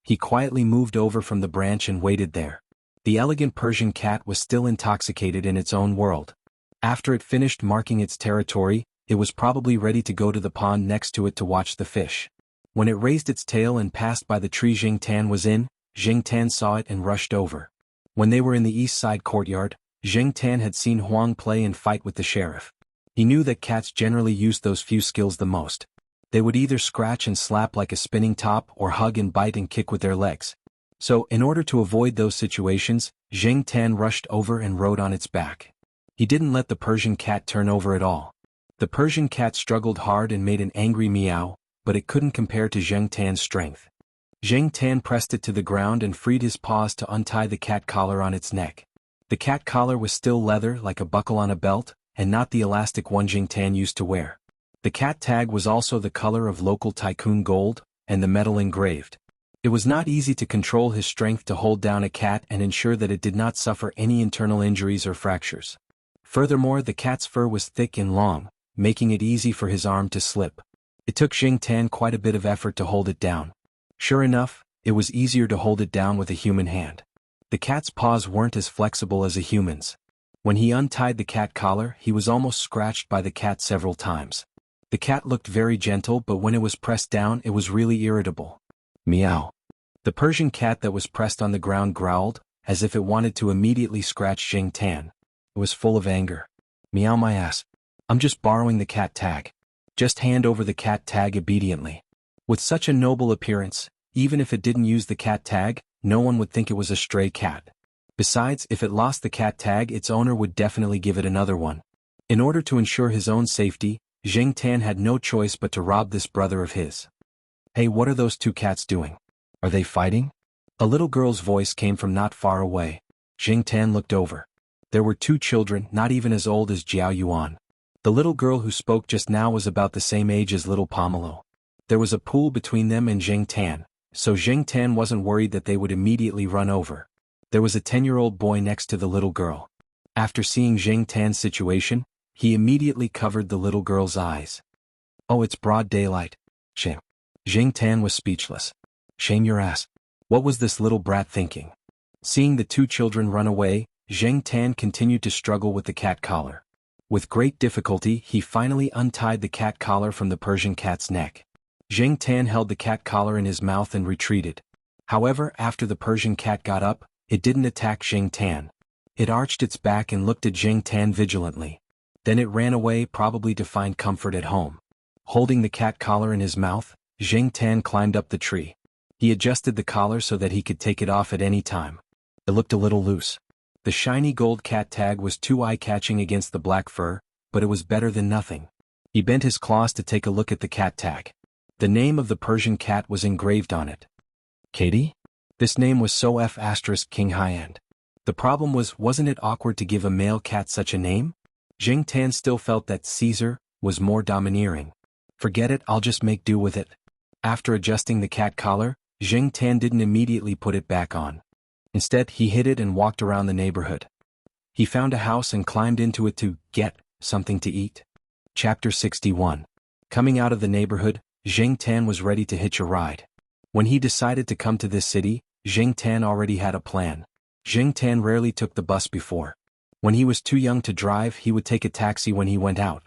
He quietly moved over from the branch and waited there. The elegant Persian cat was still intoxicated in its own world. After it finished marking its territory, it was probably ready to go to the pond next to it to watch the fish. When it raised its tail and passed by the tree Zheng Tan was in, Zheng Tan saw it and rushed over. When they were in the east side courtyard, Zheng Tan had seen Huang play and fight with the sheriff. He knew that cats generally used those few skills the most. They would either scratch and slap like a spinning top or hug and bite and kick with their legs. So, in order to avoid those situations, Zheng Tan rushed over and rode on its back. He didn't let the Persian cat turn over at all. The Persian cat struggled hard and made an angry meow, but it couldn't compare to Zheng Tan's strength. Zheng Tan pressed it to the ground and freed his paws to untie the cat collar on its neck. The cat collar was still leather like a buckle on a belt, and not the elastic one Zheng Tan used to wear. The cat tag was also the color of local tycoon gold, and the metal engraved. It was not easy to control his strength to hold down a cat and ensure that it did not suffer any internal injuries or fractures. Furthermore, the cat's fur was thick and long, making it easy for his arm to slip. It took Zheng Tan quite a bit of effort to hold it down. Sure enough, it was easier to hold it down with a human hand. The cat's paws weren't as flexible as a human's. When he untied the cat collar, he was almost scratched by the cat several times. The cat looked very gentle, but when it was pressed down it was really irritable. Meow. The Persian cat that was pressed on the ground growled, as if it wanted to immediately scratch Jing Tan. It was full of anger. Meow my ass. I'm just borrowing the cat tag. Just hand over the cat tag obediently. With such a noble appearance, even if it didn't use the cat tag, no one would think it was a stray cat. Besides, if it lost the cat tag, its owner would definitely give it another one. In order to ensure his own safety, Jing Tan had no choice but to rob this brother of his. Hey, what are those two cats doing? Are they fighting? A little girl's voice came from not far away. Jing Tan looked over. There were two children, not even as old as Jiao Yuan. The little girl who spoke just now was about the same age as little Pomelo. There was a pool between them and Jing Tan, so Jing Tan wasn't worried that they would immediately run over. There was a 10-year-old boy next to the little girl. After seeing Jing Tan's situation, he immediately covered the little girl's eyes. Oh, it's broad daylight. Shame. Jing Tan was speechless. Shame your ass. What was this little brat thinking? Seeing the two children run away, Jing Tan continued to struggle with the cat collar. With great difficulty, he finally untied the cat collar from the Persian cat's neck. Jing Tan held the cat collar in his mouth and retreated. However, after the Persian cat got up, it didn't attack Jing Tan. It arched its back and looked at Jing Tan vigilantly. Then it ran away, probably to find comfort at home. Holding the cat collar in his mouth, Jing Tan climbed up the tree. He adjusted the collar so that he could take it off at any time. It looked a little loose. The shiny gold cat tag was too eye-catching against the black fur, but it was better than nothing. He bent his claws to take a look at the cat tag. The name of the Persian cat was engraved on it. Katie? This name was so King high-end. The problem was, wasn't it awkward to give a male cat such a name? Jing Tan still felt that Caesar was more domineering. Forget it, I'll just make do with it. After adjusting the cat collar, Jing Tan didn't immediately put it back on. Instead, he hid it and walked around the neighborhood. He found a house and climbed into it to get something to eat. Chapter 61. Coming out of the neighborhood, Jing Tan was ready to hitch a ride. When he decided to come to this city, Jing Tan already had a plan. Jing Tan rarely took the bus before. When he was too young to drive, he would take a taxi when he went out.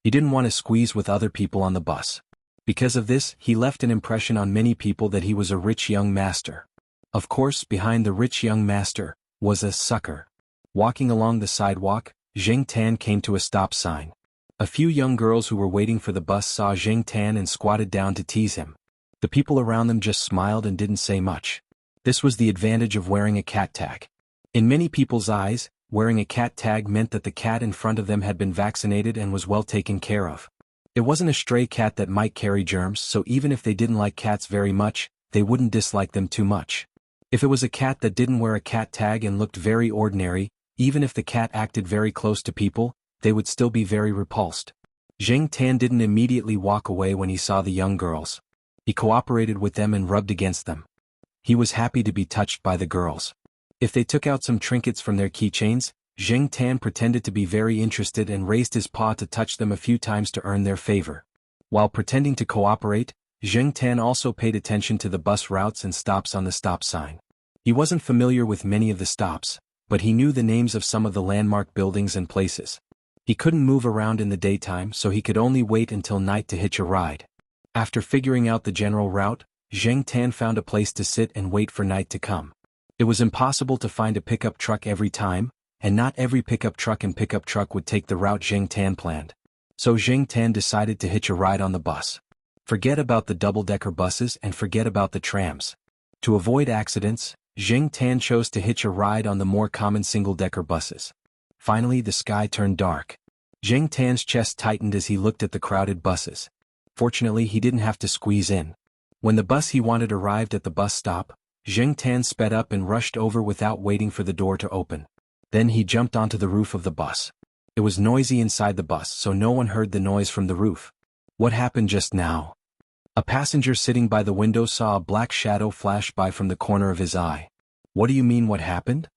He didn't want to squeeze with other people on the bus. Because of this, he left an impression on many people that he was a rich young master. Of course, behind the rich young master was a sucker. Walking along the sidewalk, Jing Tan came to a stop sign. A few young girls who were waiting for the bus saw Jing Tan and squatted down to tease him. The people around them just smiled and didn't say much. This was the advantage of wearing a cat tag. In many people's eyes, wearing a cat tag meant that the cat in front of them had been vaccinated and was well taken care of. It wasn't a stray cat that might carry germs, so even if they didn't like cats very much, they wouldn't dislike them too much. If it was a cat that didn't wear a cat tag and looked very ordinary, even if the cat acted very close to people, they would still be very repulsed. Jing Tan didn't immediately walk away when he saw the young girls. He cooperated with them and rubbed against them. He was happy to be touched by the girls. If they took out some trinkets from their keychains, Jing Tan pretended to be very interested and raised his paw to touch them a few times to earn their favor. While pretending to cooperate, Jing Tan also paid attention to the bus routes and stops on the stop sign. He wasn't familiar with many of the stops, but he knew the names of some of the landmark buildings and places. He couldn't move around in the daytime, so he could only wait until night to hitch a ride. After figuring out the general route, Jing Tan found a place to sit and wait for night to come. It was impossible to find a pickup truck every time, and not every pickup truck would take the route Jing Tan planned. So Jing Tan decided to hitch a ride on the bus. Forget about the double-decker buses and forget about the trams. To avoid accidents, Jing Tan chose to hitch a ride on the more common single-decker buses. Finally, the sky turned dark. Jing Tan's chest tightened as he looked at the crowded buses. Fortunately, he didn't have to squeeze in. When the bus he wanted arrived at the bus stop, Jing Tan sped up and rushed over without waiting for the door to open. Then he jumped onto the roof of the bus. It was noisy inside the bus, so no one heard the noise from the roof. What happened just now? A passenger sitting by the window saw a black shadow flash by from the corner of his eye. What do you mean what happened?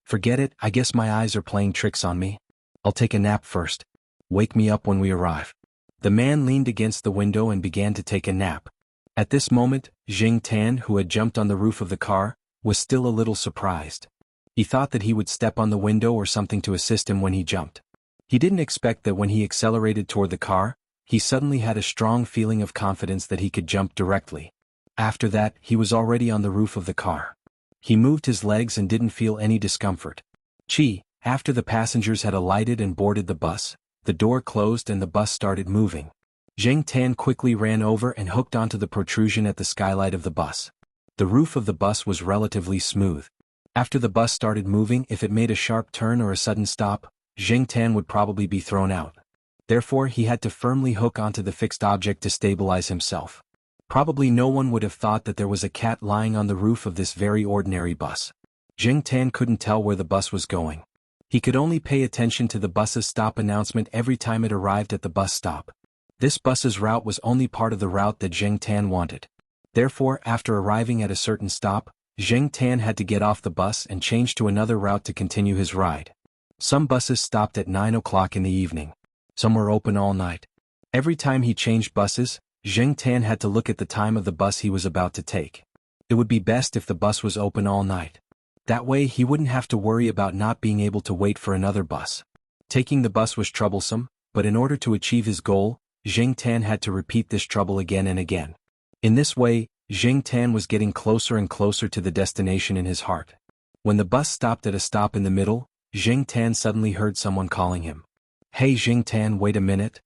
Forget it, I guess my eyes are playing tricks on me. I'll take a nap first. Wake me up when we arrive. The man leaned against the window and began to take a nap. At this moment, Jing Tan, who had jumped on the roof of the car, was still a little surprised. He thought that he would step on the window or something to assist him when he jumped. He didn't expect that when he accelerated toward the car, He suddenly had a strong feeling of confidence that he could jump directly. After that, he was already on the roof of the car. He moved his legs and didn't feel any discomfort. After the passengers had alighted and boarded the bus, the door closed and the bus started moving. Zheng Tan quickly ran over and hooked onto the protrusion at the skylight of the bus. The roof of the bus was relatively smooth. After the bus started moving, if it made a sharp turn or a sudden stop, Zheng Tan would probably be thrown out. Therefore, he had to firmly hook onto the fixed object to stabilize himself. Probably no one would have thought that there was a cat lying on the roof of this very ordinary bus. Zheng Tan couldn't tell where the bus was going. He could only pay attention to the bus's stop announcement every time it arrived at the bus stop. This bus's route was only part of the route that Zheng Tan wanted. Therefore, after arriving at a certain stop, Zheng Tan had to get off the bus and change to another route to continue his ride. Some buses stopped at 9 o'clock in the evening. Some were open all night. Every time he changed buses, Zheng Tan had to look at the time of the bus he was about to take. It would be best if the bus was open all night. That way he wouldn't have to worry about not being able to wait for another bus. Taking the bus was troublesome, but in order to achieve his goal, Zheng Tan had to repeat this trouble again and again. In this way, Zheng Tan was getting closer and closer to the destination in his heart. When the bus stopped at a stop in the middle, Zheng Tan suddenly heard someone calling him. "Hey Zheng Tan, wait a minute."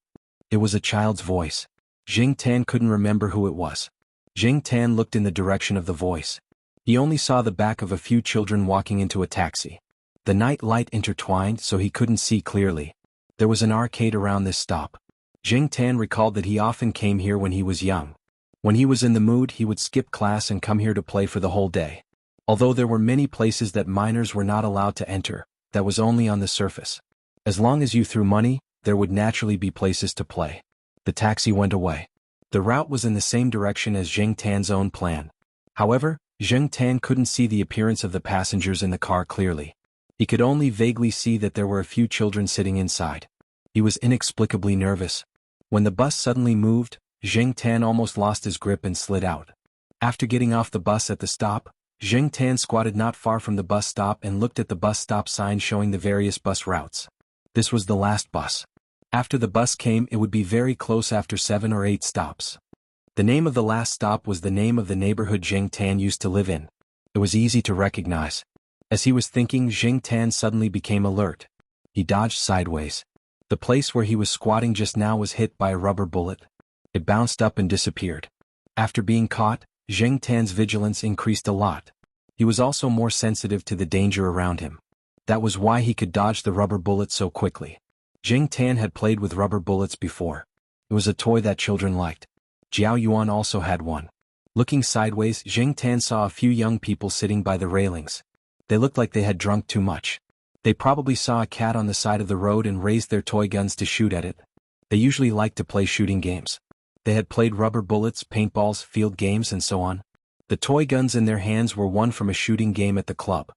It was a child's voice. Zheng Tan couldn't remember who it was. Zheng Tan looked in the direction of the voice. He only saw the back of a few children walking into a taxi. The night light intertwined so he couldn't see clearly. There was an arcade around this stop. Zheng Tan recalled that he often came here when he was young. When he was in the mood, he would skip class and come here to play for the whole day. Although there were many places that minors were not allowed to enter, that was only on the surface. As long as you threw money, there would naturally be places to play. The taxi went away. The route was in the same direction as Zheng Tan's own plan. However, Zheng Tan couldn't see the appearance of the passengers in the car clearly. He could only vaguely see that there were a few children sitting inside. He was inexplicably nervous. When the bus suddenly moved, Zheng Tan almost lost his grip and slid out. After getting off the bus at the stop, Zheng Tan squatted not far from the bus stop and looked at the bus stop sign showing the various bus routes. This was the last bus. After the bus came, it would be very close after 7 or 8 stops. The name of the last stop was the name of the neighborhood Zheng Tan used to live in. It was easy to recognize. As he was thinking, Zheng Tan suddenly became alert. He dodged sideways. The place where he was squatting just now was hit by a rubber bullet. It bounced up and disappeared. After being caught, Zheng Tan's vigilance increased a lot. He was also more sensitive to the danger around him. That was why he could dodge the rubber bullet so quickly. Zheng Tan had played with rubber bullets before. It was a toy that children liked. Jiao Yuan also had one. Looking sideways, Zheng Tan saw a few young people sitting by the railings. They looked like they had drunk too much. They probably saw a cat on the side of the road and raised their toy guns to shoot at it. They usually liked to play shooting games. They had played rubber bullets, paintballs, field games, and so on. The toy guns in their hands were won from a shooting game at the club.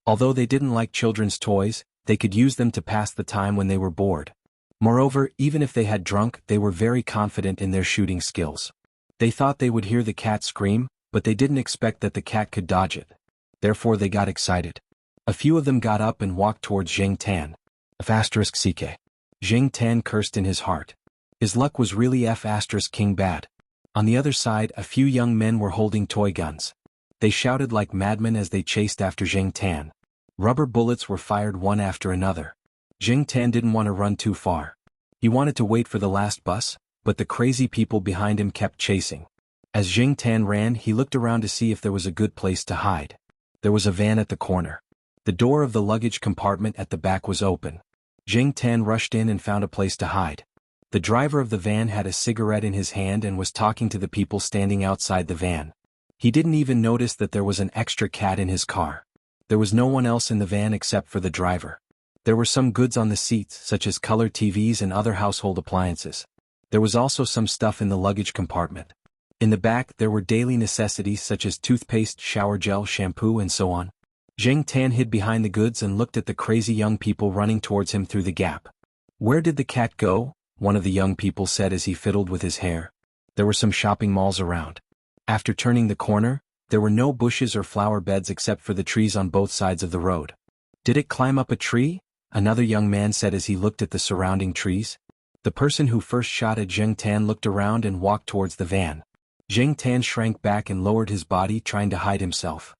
Although they didn't like children's toys, they could use them to pass the time when they were bored. Moreover, even if they had drunk, they were very confident in their shooting skills. They thought they would hear the cat scream, but they didn't expect that the cat could dodge it. Therefore they got excited. A few of them got up and walked towards Zheng Tan. F***ck. Zheng Tan cursed in his heart. His luck was really F***king bad. On the other side, a few young men were holding toy guns. They shouted like madmen as they chased after Zheng Tan. Rubber bullets were fired one after another. Zheng Tan didn't want to run too far. He wanted to wait for the last bus, but the crazy people behind him kept chasing. As Zheng Tan ran, he looked around to see if there was a good place to hide. There was a van at the corner. The door of the luggage compartment at the back was open. Zheng Tan rushed in and found a place to hide. The driver of the van had a cigarette in his hand and was talking to the people standing outside the van. He didn't even notice that there was an extra cat in his car. There was no one else in the van except for the driver. There were some goods on the seats, such as color TVs and other household appliances. There was also some stuff in the luggage compartment. In the back, there were daily necessities such as toothpaste, shower gel, shampoo, and so on. Zheng Tan hid behind the goods and looked at the crazy young people running towards him through the gap. "Where did the cat go?" one of the young people said as he fiddled with his hair. There were some shopping malls around. After turning the corner, there were no bushes or flower beds except for the trees on both sides of the road. "Did it climb up a tree?" another young man said as he looked at the surrounding trees. The person who first shot at Zheng Tan looked around and walked towards the van. Zheng Tan shrank back and lowered his body, trying to hide himself.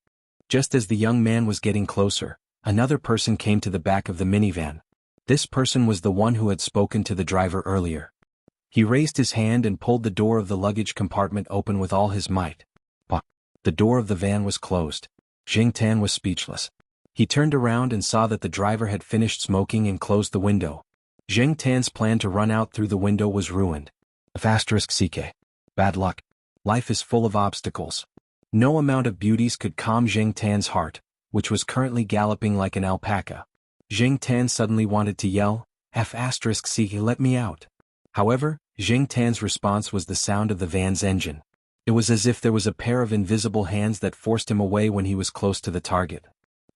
Just as the young man was getting closer, another person came to the back of the minivan. This person was the one who had spoken to the driver earlier. He raised his hand and pulled the door of the luggage compartment open with all his might. But the door of the van was closed. Zheng Tan was speechless. He turned around and saw that the driver had finished smoking and closed the window. Zheng Tan's plan to run out through the window was ruined. *CK. Bad luck. Life is full of obstacles. No amount of beauties could calm Zheng Tan's heart, which was currently galloping like an alpaca. Zheng Tan suddenly wanted to yell, *CK, let me out. However, Zheng Tan's response was the sound of the van's engine. It was as if there was a pair of invisible hands that forced him away when he was close to the target.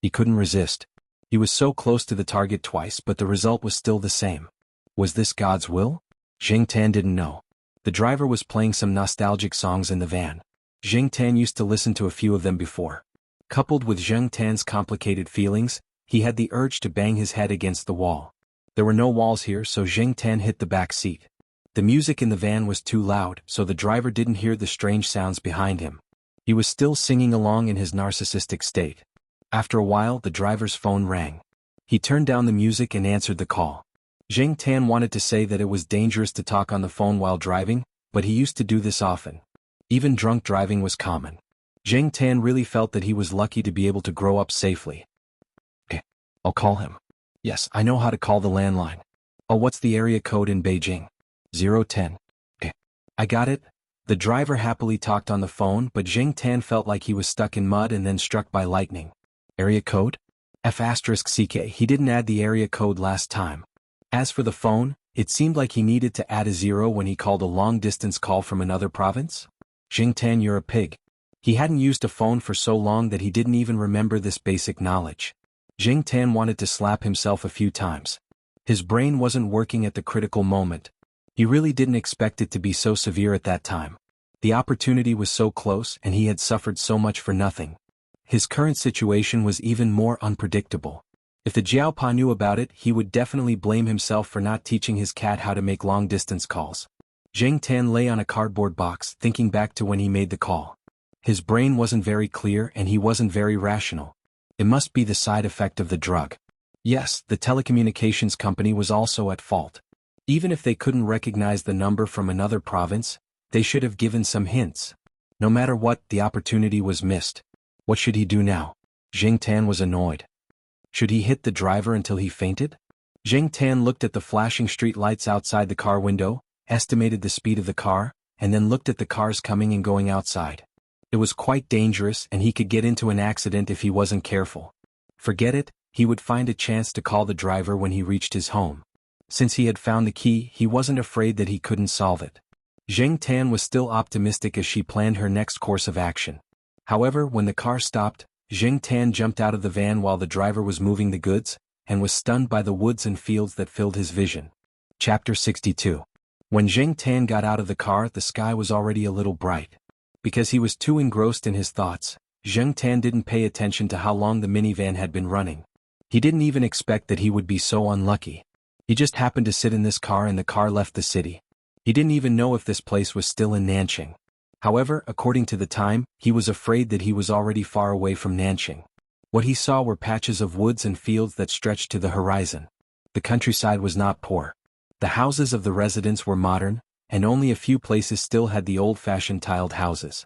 He couldn't resist. He was so close to the target twice, but the result was still the same. Was this God's will? Zheng Tan didn't know. The driver was playing some nostalgic songs in the van. Zheng Tan used to listen to a few of them before. Coupled with Zheng Tan's complicated feelings, he had the urge to bang his head against the wall. There were no walls here, so Zheng Tan hit the back seat. The music in the van was too loud, so the driver didn't hear the strange sounds behind him. He was still singing along in his narcissistic state. After a while, the driver's phone rang. He turned down the music and answered the call. Zheng Tan wanted to say that it was dangerous to talk on the phone while driving, but he used to do this often. Even drunk driving was common. Zheng Tan really felt that he was lucky to be able to grow up safely. Okay, I'll call him. Yes, I know how to call the landline. Oh, what's the area code in Beijing? 010. Okay, I got it. The driver happily talked on the phone, but Zheng Tan felt like he was stuck in mud and then struck by lightning. Area code? *CK. He didn't add the area code last time. As for the phone, it seemed like he needed to add a 0 when he called a long-distance call from another province. Zheng Tan, you're a pig. He hadn't used a phone for so long that he didn't even remember this basic knowledge. Zheng Tan wanted to slap himself a few times. His brain wasn't working at the critical moment. He really didn't expect it to be so severe at that time. The opportunity was so close and he had suffered so much for nothing. His current situation was even more unpredictable. If the Jiaopa knew about it, he would definitely blame himself for not teaching his cat how to make long-distance calls. Zheng Tan lay on a cardboard box, thinking back to when he made the call. His brain wasn't very clear and he wasn't very rational. It must be the side effect of the drug. Yes, the telecommunications company was also at fault. Even if they couldn't recognize the number from another province, they should have given some hints. No matter what, the opportunity was missed. What should he do now? Zheng Tan was annoyed. Should he hit the driver until he fainted? Zheng Tan looked at the flashing street lights outside the car window, estimated the speed of the car, and then looked at the cars coming and going outside. It was quite dangerous and he could get into an accident if he wasn't careful. Forget it, he would find a chance to call the driver when he reached his home. Since he had found the key, he wasn't afraid that he couldn't solve it. Zheng Tan was still optimistic as she planned her next course of action. However, when the car stopped, Zheng Tan jumped out of the van while the driver was moving the goods, and was stunned by the woods and fields that filled his vision. Chapter 62. When Zheng Tan got out of the car, the sky was already a little bright. Because he was too engrossed in his thoughts, Zheng Tan didn't pay attention to how long the minivan had been running. He didn't even expect that he would be so unlucky. He just happened to sit in this car and the car left the city. He didn't even know if this place was still in Nanjing. However, according to the time, he was afraid that he was already far away from Nanjing. What he saw were patches of woods and fields that stretched to the horizon. The countryside was not poor. The houses of the residents were modern, and only a few places still had the old-fashioned tiled houses.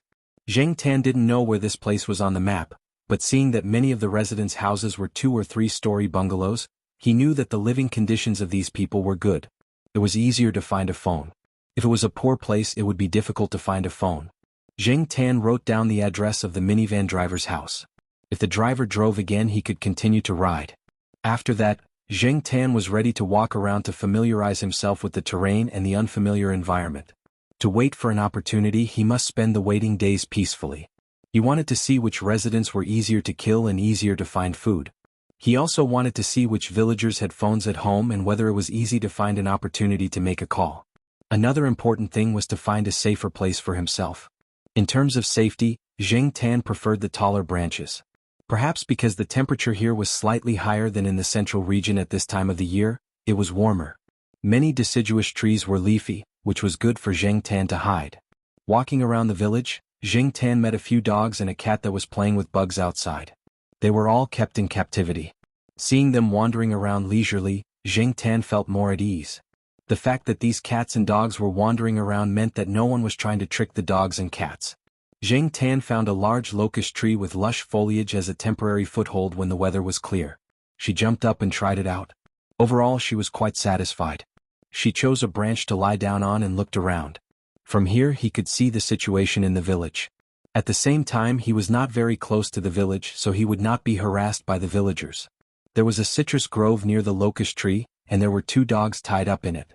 Zheng Tan didn't know where this place was on the map, but seeing that many of the residents' houses were 2- or 3-story bungalows, he knew that the living conditions of these people were good. It was easier to find a phone. If it was a poor place, it would be difficult to find a phone. Zheng Tan wrote down the address of the minivan driver's house. If the driver drove again, he could continue to ride. After that, Zheng Tan was ready to walk around to familiarize himself with the terrain and the unfamiliar environment. To wait for an opportunity, he must spend the waiting days peacefully. He wanted to see which residents were easier to kill and easier to find food. He also wanted to see which villagers had phones at home and whether it was easy to find an opportunity to make a call. Another important thing was to find a safer place for himself. In terms of safety, Zheng Tan preferred the taller branches. Perhaps because the temperature here was slightly higher than in the central region at this time of the year, it was warmer. Many deciduous trees were leafy, which was good for Zheng Tan to hide. Walking around the village, Zheng Tan met a few dogs and a cat that was playing with bugs outside. They were all kept in captivity. Seeing them wandering around leisurely, Zheng Tan felt more at ease. The fact that these cats and dogs were wandering around meant that no one was trying to trick the dogs and cats. Zheng Tan found a large locust tree with lush foliage as a temporary foothold when the weather was clear. She jumped up and tried it out. Overall, she was quite satisfied. She chose a branch to lie down on and looked around. From here he could see the situation in the village. At the same time he was not very close to the village so he would not be harassed by the villagers. There was a citrus grove near the locust tree, and there were 2 dogs tied up in it.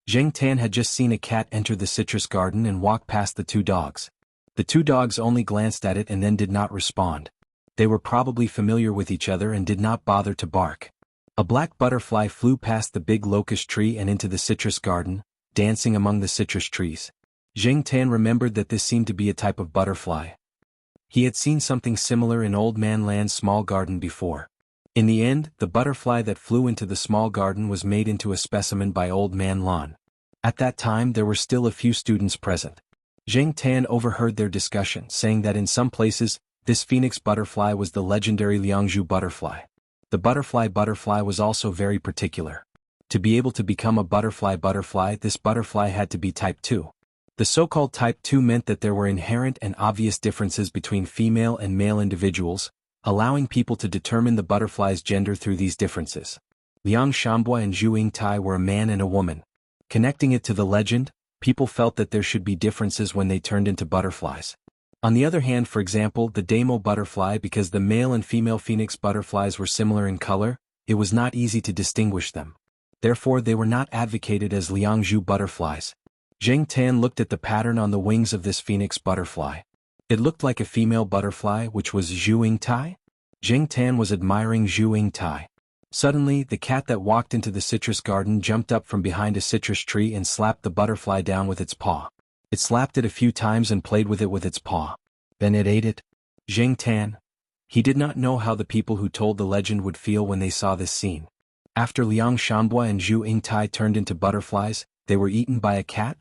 Zheng Tan had just seen a cat enter the citrus garden and walk past the 2 dogs. The 2 dogs only glanced at it and then did not respond. They were probably familiar with each other and did not bother to bark. A black butterfly flew past the big locust tree and into the citrus garden, dancing among the citrus trees. Zheng Tan remembered that this seemed to be a type of butterfly. He had seen something similar in Old Man Land's small garden before. In the end, the butterfly that flew into the small garden was made into a specimen by Old Man Lan. At that time there were still a few students present. Zheng Tan overheard their discussion, saying that in some places, this phoenix butterfly was the legendary Jianghu butterfly. The butterfly was also very particular. To be able to become a butterfly, this butterfly had to be type 2. The so-called type 2 meant that there were inherent and obvious differences between female and male individuals, allowing people to determine the butterfly's gender through these differences. Liang Shanbua and Zhu Yingtai were a man and a woman. Connecting it to the legend, people felt that there should be differences when they turned into butterflies. On the other hand, for example, the Damo butterfly, because the male and female phoenix butterflies were similar in color, it was not easy to distinguish them. Therefore they were not advocated as Liangzhu butterflies. Zheng Tan looked at the pattern on the wings of this phoenix butterfly. It looked like a female butterfly, which was Zhu Yingtai. Zheng Tan was admiring Zhu Yingtai. Suddenly, the cat that walked into the citrus garden jumped up from behind a citrus tree and slapped the butterfly down with its paw. It slapped it a few times and played with it with its paw. Then it ate it. Zheng Tan. He did not know how the people who told the legend would feel when they saw this scene. After Liang Shanbua and Zhu Yingtai turned into butterflies, they were eaten by a cat?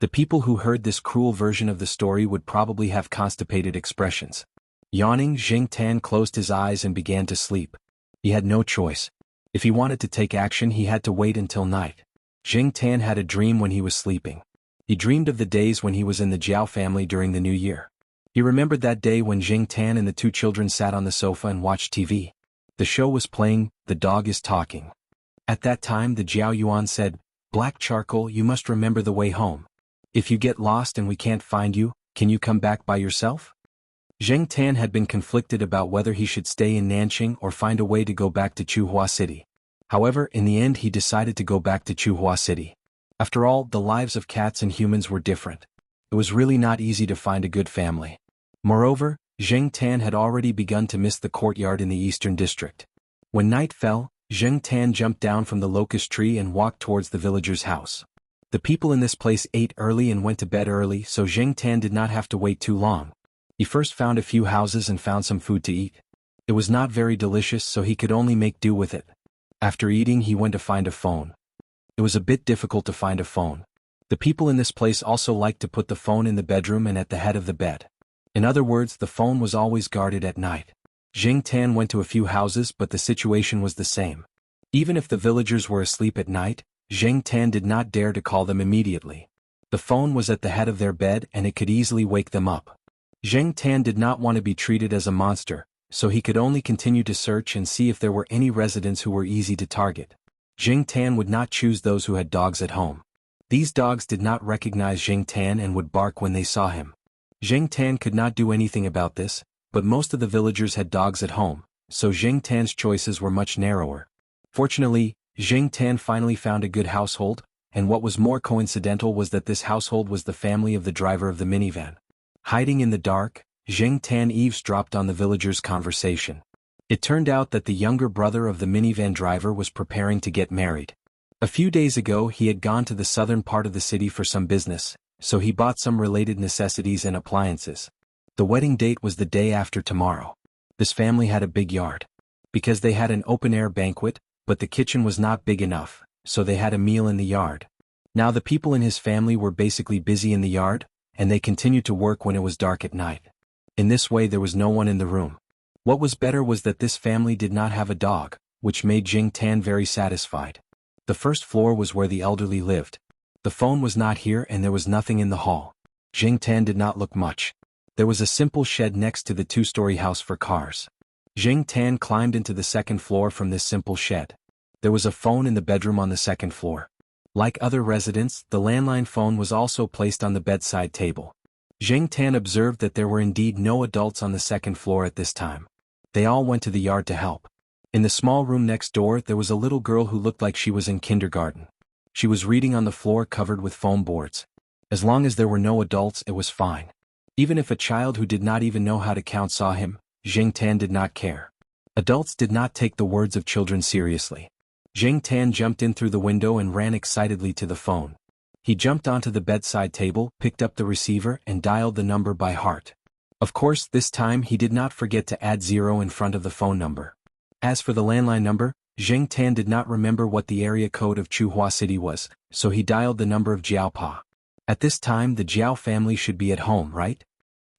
The people who heard this cruel version of the story would probably have constipated expressions. Yawning, Zheng Tan closed his eyes and began to sleep. He had no choice. If he wanted to take action, he had to wait until night. Zheng Tan had a dream when he was sleeping. He dreamed of the days when he was in the Jiao family during the New Year. He remembered that day when Zheng Tan and the 2 children sat on the sofa and watched TV. The show was playing, The Dog is Talking. At that time the Jiao Yuan said, "Black Charcoal, you must remember the way home. If you get lost and we can't find you, can you come back by yourself?" Zheng Tan had been conflicted about whether he should stay in Nanqing or find a way to go back to Chuhua City. However, in the end he decided to go back to Chuhua City. After all, the lives of cats and humans were different. It was really not easy to find a good family. Moreover, Zheng Tan had already begun to miss the courtyard in the eastern district. When night fell, Zheng Tan jumped down from the locust tree and walked towards the villager's house. The people in this place ate early and went to bed early, so Zheng Tan did not have to wait too long. He first found a few houses and found some food to eat. It was not very delicious, so he could only make do with it. After eating, he went to find a phone. It was a bit difficult to find a phone. The people in this place also liked to put the phone in the bedroom and at the head of the bed. In other words, the phone was always guarded at night. Zheng Tan went to a few houses, but the situation was the same. Even if the villagers were asleep at night, Zheng Tan did not dare to call them immediately. The phone was at the head of their bed and it could easily wake them up. Zheng Tan did not want to be treated as a monster, so he could only continue to search and see if there were any residents who were easy to target. Zheng Tan would not choose those who had dogs at home. These dogs did not recognize Zheng Tan and would bark when they saw him. Zheng Tan could not do anything about this, but most of the villagers had dogs at home, so Zheng Tan's choices were much narrower. Fortunately, Zheng Tan finally found a good household, and what was more coincidental was that this household was the family of the driver of the minivan. Hiding in the dark, Zheng Tan eavesdropped on the villagers' conversation. It turned out that the younger brother of the minivan driver was preparing to get married. A few days ago he had gone to the southern part of the city for some business, so he bought some related necessities and appliances. The wedding date was the day after tomorrow. This family had a big yard. Because they had an open-air banquet, but the kitchen was not big enough, so they had a meal in the yard. Now the people in his family were basically busy in the yard, and they continued to work when it was dark at night. In this way there was no one in the room. What was better was that this family did not have a dog, which made Jing Tan very satisfied. The first floor was where the elderly lived. The phone was not here and there was nothing in the hall. Jing Tan did not look much. There was a simple shed next to the two-story house for cars. Jing Tan climbed into the second floor from this simple shed. There was a phone in the bedroom on the second floor. Like other residents, the landline phone was also placed on the bedside table. Jing Tan observed that there were indeed no adults on the second floor at this time. They all went to the yard to help. In the small room next door there was a little girl who looked like she was in kindergarten. She was reading on the floor covered with foam boards. As long as there were no adults it was fine. Even if a child who did not even know how to count saw him, Jing Tan did not care. Adults did not take the words of children seriously. Jing Tan jumped in through the window and ran excitedly to the phone. He jumped onto the bedside table, picked up the receiver and dialed the number by heart. Of course, this time he did not forget to add 0 in front of the phone number. As for the landline number, Jing Tan did not remember what the area code of Chuhua City was, so he dialed the number of Jiaopa. At this time the Jiao family should be at home, right?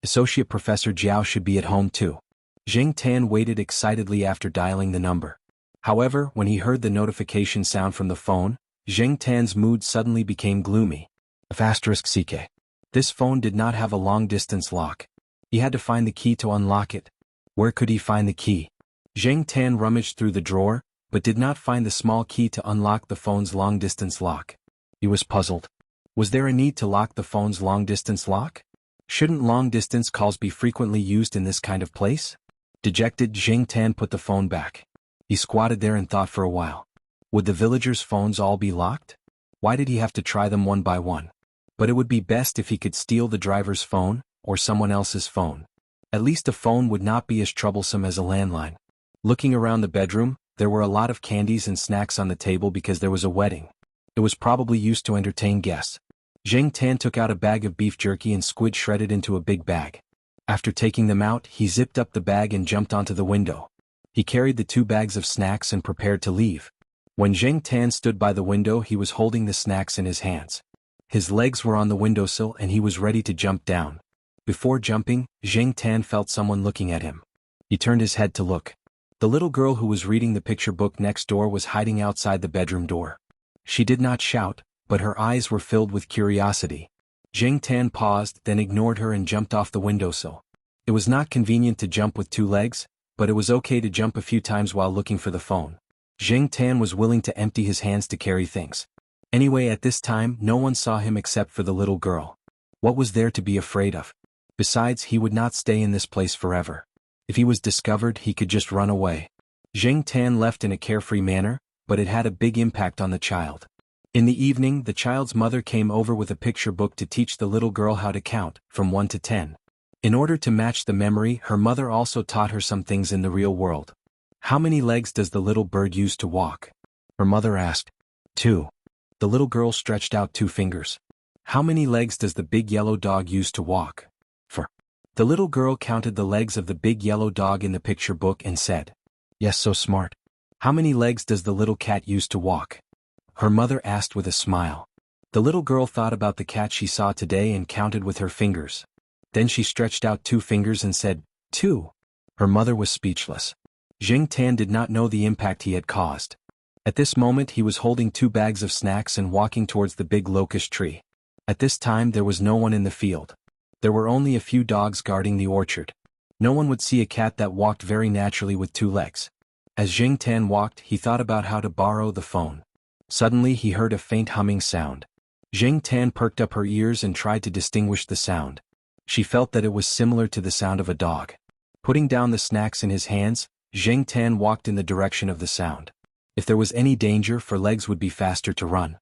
Associate Professor Jiao should be at home too. Jing Tan waited excitedly after dialing the number. However, when he heard the notification sound from the phone, Jing Tan's mood suddenly became gloomy. *CK. This phone did not have a long-distance lock. He had to find the key to unlock it. Where could he find the key? Jing Tan rummaged through the drawer, but did not find the small key to unlock the phone's long-distance lock. He was puzzled. Was there a need to lock the phone's long-distance lock? Shouldn't long-distance calls be frequently used in this kind of place? Dejected, Jing Tan put the phone back. He squatted there and thought for a while. Would the villagers' phones all be locked? Why did he have to try them one by one? But it would be best if he could steal the driver's phone, or someone else's phone. At least a phone would not be as troublesome as a landline. Looking around the bedroom, there were a lot of candies and snacks on the table because there was a wedding. It was probably used to entertain guests. Jing Tan took out a bag of beef jerky and squid shredded into a big bag. After taking them out, he zipped up the bag and jumped onto the window. He carried the 2 bags of snacks and prepared to leave. When Jing Tan stood by the window he was holding the snacks in his hands. His legs were on the windowsill and he was ready to jump down. Before jumping, Jing Tan felt someone looking at him. He turned his head to look. The little girl who was reading the picture book next door was hiding outside the bedroom door. She did not shout, but her eyes were filled with curiosity. Jing Tan paused, then ignored her and jumped off the windowsill. It was not convenient to jump with 2 legs, but it was okay to jump a few times while looking for the phone. Jing Tan was willing to empty his hands to carry things. Anyway, at this time no one saw him except for the little girl. What was there to be afraid of? Besides, he would not stay in this place forever. If he was discovered he could just run away. Jing Tan left in a carefree manner, but it had a big impact on the child. In the evening the child's mother came over with a picture book to teach the little girl how to count, from 1 to 10. In order to match the memory, her mother also taught her some things in the real world. How many legs does the little bird use to walk? Her mother asked. 2. The little girl stretched out 2 fingers. How many legs does the big yellow dog use to walk? 4. The little girl counted the legs of the big yellow dog in the picture book and said, "Yes, so smart. How many legs does the little cat use to walk?" Her mother asked with a smile. The little girl thought about the cat she saw today and counted with her fingers. Then she stretched out 2 fingers and said, 2. Her mother was speechless. Jing Tan did not know the impact he had caused. At this moment he was holding 2 bags of snacks and walking towards the big locust tree. At this time there was no one in the field. There were only a few dogs guarding the orchard. No one would see a cat that walked very naturally with 2 legs. As Jing Tan walked he thought about how to borrow the phone. Suddenly he heard a faint humming sound. Jing Tan perked up her ears and tried to distinguish the sound. She felt that it was similar to the sound of a dog. Putting down the snacks in his hands, Jing Tan walked in the direction of the sound. If there was any danger, her legs would be faster to run.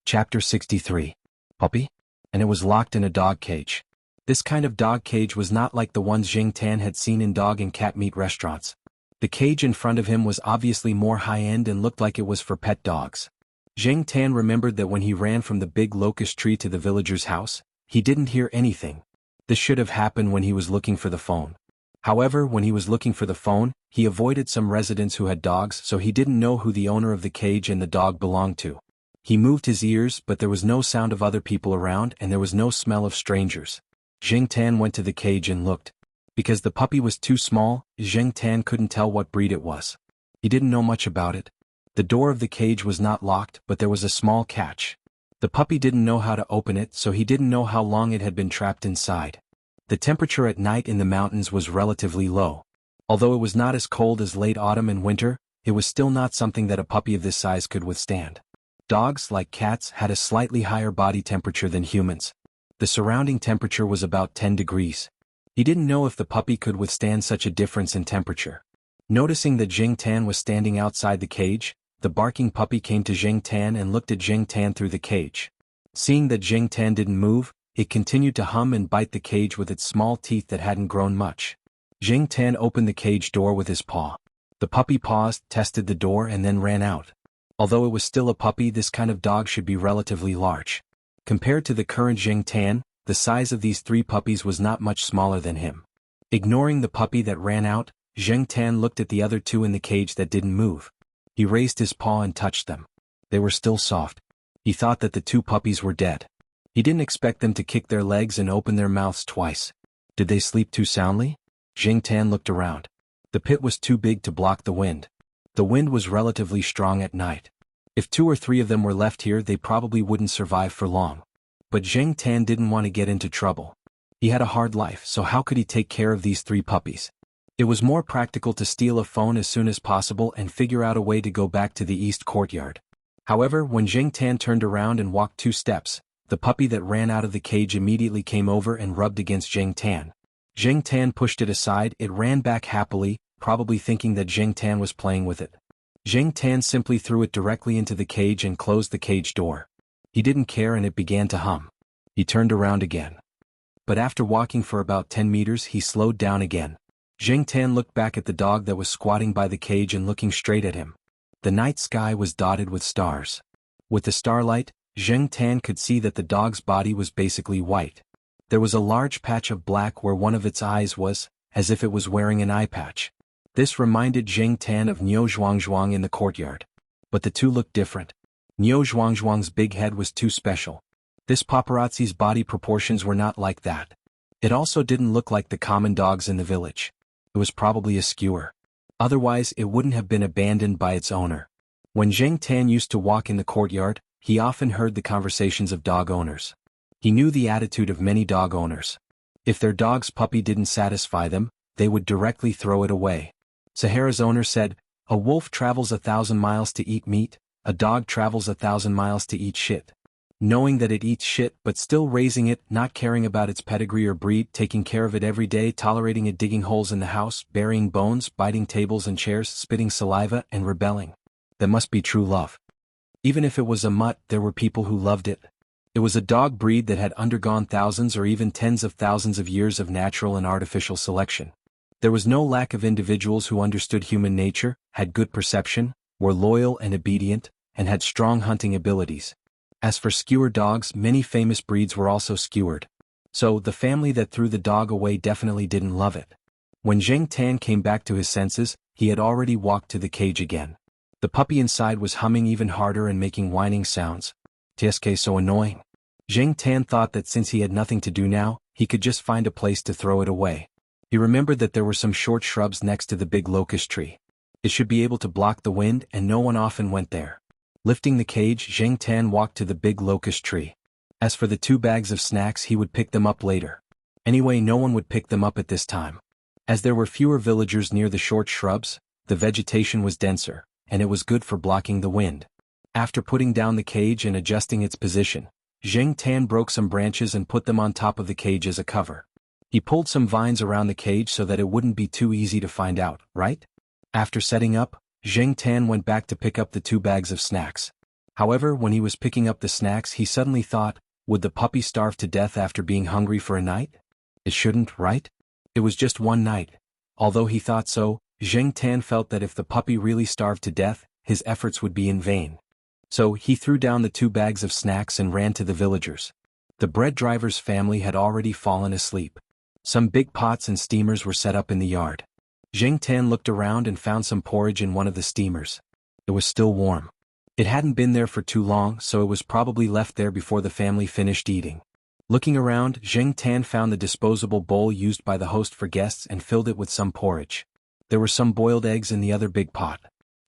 Chapter 63. Puppy? And it was locked in a dog cage. This kind of dog cage was not like the ones Jing Tan had seen in dog and cat meat restaurants. The cage in front of him was obviously more high-end and looked like it was for pet dogs. Jing Tan remembered that when he ran from the big locust tree to the villager's house, he didn't hear anything. This should have happened when he was looking for the phone. However, when he was looking for the phone, he avoided some residents who had dogs, so he didn't know who the owner of the cage and the dog belonged to. He moved his ears, but there was no sound of other people around and there was no smell of strangers. Jing Tan went to the cage and looked. Because the puppy was too small, Jing Tan couldn't tell what breed it was. He didn't know much about it. The door of the cage was not locked, but there was a small catch. The puppy didn't know how to open it, so he didn't know how long it had been trapped inside. The temperature at night in the mountains was relatively low. Although it was not as cold as late autumn and winter, it was still not something that a puppy of this size could withstand. Dogs, like cats, had a slightly higher body temperature than humans. The surrounding temperature was about 10 degrees. He didn't know if the puppy could withstand such a difference in temperature. Noticing that Jing Tan was standing outside the cage, the barking puppy came to Jing Tan and looked at Jing Tan through the cage. Seeing that Jing Tan didn't move, it continued to hum and bite the cage with its small teeth that hadn't grown much. Jing Tan opened the cage door with his paw. The puppy paused, tested the door and then ran out. Although it was still a puppy, this kind of dog should be relatively large. Compared to the current Jing Tan, the size of these 3 puppies was not much smaller than him. Ignoring the puppy that ran out, Jing Tan looked at the other 2 in the cage that didn't move. He raised his paw and touched them. They were still soft. He thought that the 2 puppies were dead. He didn't expect them to kick their legs and open their mouths twice. Did they sleep too soundly? Jing Tan looked around. The pit was too big to block the wind. The wind was relatively strong at night. If 2 or 3 of them were left here, they probably wouldn't survive for long. But Jing Tan didn't want to get into trouble. He had a hard life, so how could he take care of these 3 puppies? It was more practical to steal a phone as soon as possible and figure out a way to go back to the east courtyard. However, when Jing Tan turned around and walked 2 steps, the puppy that ran out of the cage immediately came over and rubbed against Jing Tan. Jing Tan pushed it aside. It ran back happily, probably thinking that Jing Tan was playing with it. Jing Tan simply threw it directly into the cage and closed the cage door. He didn't care and it began to hum. He turned around again. But after walking for about 10 meters, he slowed down again. Jing Tan looked back at the dog that was squatting by the cage and looking straight at him. The night sky was dotted with stars. With the starlight, Jing Tan could see that the dog's body was basically white. There was a large patch of black where one of its eyes was, as if it was wearing an eye patch. This reminded Jing Tan of Niu Zhuangzhuang in the courtyard. But the 2 looked different. Niu Zhuangzhuang's big head was too special. This paparazzi's body proportions were not like that. It also didn't look like the common dogs in the village. It was probably a skewer. Otherwise, it wouldn't have been abandoned by its owner. When Jing Tan used to walk in the courtyard, he often heard the conversations of dog owners. He knew the attitude of many dog owners. If their dog's puppy didn't satisfy them, they would directly throw it away. Sahara's owner said, "A wolf travels 1,000 miles to eat meat, a dog travels 1,000 miles to eat shit." Knowing that it eats shit but still raising it, not caring about its pedigree or breed, taking care of it every day, tolerating it digging holes in the house, burying bones, biting tables and chairs, spitting saliva, and rebelling. That must be true love. Even if it was a mutt, there were people who loved it. It was a dog breed that had undergone thousands or even tens of thousands of years of natural and artificial selection. There was no lack of individuals who understood human nature, had good perception, were loyal and obedient, and had strong hunting abilities. As for skewer dogs, many famous breeds were also skewered. So, the family that threw the dog away definitely didn't love it. When Jing Tan came back to his senses, he had already walked to the cage again. The puppy inside was humming even harder and making whining sounds. TSK so annoying. Jing Tan thought that since he had nothing to do now, he could just find a place to throw it away. He remembered that there were some short shrubs next to the big locust tree. It should be able to block the wind, and no one often went there. Lifting the cage, Jing Tan walked to the big locust tree. As for the 2 bags of snacks, he would pick them up later. Anyway, no one would pick them up at this time. As there were fewer villagers near the short shrubs, the vegetation was denser, and it was good for blocking the wind. After putting down the cage and adjusting its position, Jing Tan broke some branches and put them on top of the cage as a cover. He pulled some vines around the cage so that it wouldn't be too easy to find out, right? After setting up, Jing Tan went back to pick up the 2 bags of snacks. However, when he was picking up the snacks, he suddenly thought, would the puppy starve to death after being hungry for a night? It shouldn't, right? It was just one night. Although he thought so, Jing Tan felt that if the puppy really starved to death, his efforts would be in vain. So, he threw down the 2 bags of snacks and ran to the villagers. The bread driver's family had already fallen asleep. Some big pots and steamers were set up in the yard. Zheng Tan looked around and found some porridge in one of the steamers. It was still warm. It hadn't been there for too long, so it was probably left there before the family finished eating. Looking around, Zheng Tan found the disposable bowl used by the host for guests and filled it with some porridge. There were some boiled eggs in the other big pot.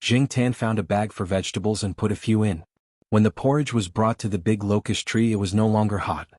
Zheng Tan found a bag for vegetables and put a few in. When the porridge was brought to the big locust tree, it was no longer hot.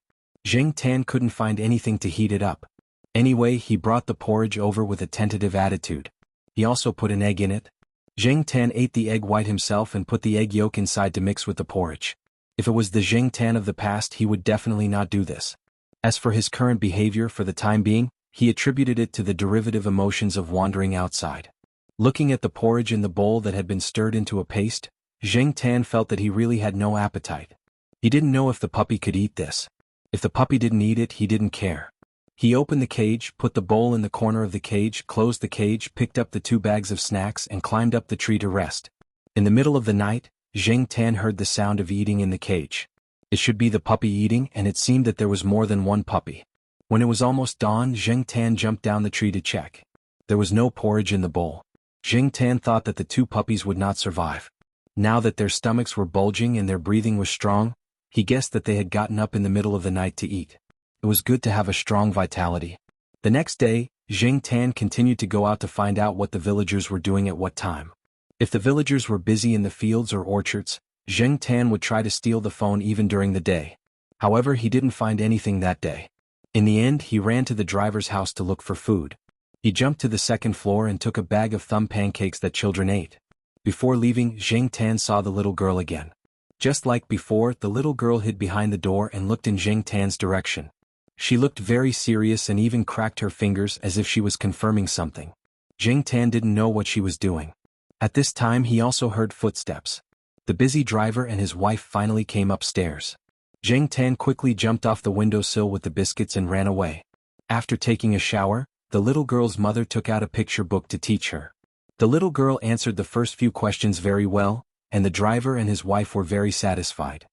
Zheng Tan couldn't find anything to heat it up. Anyway, he brought the porridge over with a tentative attitude. He also put an egg in it. Zheng Tan ate the egg white himself and put the egg yolk inside to mix with the porridge. If it was the Zheng Tan of the past, he would definitely not do this. As for his current behavior for the time being, he attributed it to the derivative emotions of wandering outside. Looking at the porridge in the bowl that had been stirred into a paste, Zheng Tan felt that he really had no appetite. He didn't know if the puppy could eat this. If the puppy didn't eat it, he didn't care. He opened the cage, put the bowl in the corner of the cage, closed the cage, picked up the 2 bags of snacks and climbed up the tree to rest. In the middle of the night, Zheng Tan heard the sound of eating in the cage. It should be the puppy eating, and it seemed that there was more than one puppy. When it was almost dawn, Zheng Tan jumped down the tree to check. There was no porridge in the bowl. Zheng Tan thought that the 2 puppies would not survive. Now that their stomachs were bulging and their breathing was strong, he guessed that they had gotten up in the middle of the night to eat. It was good to have a strong vitality. The next day, Zheng Tan continued to go out to find out what the villagers were doing at what time. If the villagers were busy in the fields or orchards, Zheng Tan would try to steal the phone even during the day. However, he didn't find anything that day. In the end, he ran to the driver's house to look for food. He jumped to the 2nd floor and took a bag of thumb pancakes that children ate. Before leaving, Zheng Tan saw the little girl again. Just like before, the little girl hid behind the door and looked in Zheng Tan's direction. She looked very serious and even cracked her fingers as if she was confirming something. Zheng Tan didn't know what she was doing. At this time, he also heard footsteps. The busy driver and his wife finally came upstairs. Zheng Tan quickly jumped off the windowsill with the biscuits and ran away. After taking a shower, the little girl's mother took out a picture book to teach her. The little girl answered the first few questions very well, and the driver and his wife were very satisfied.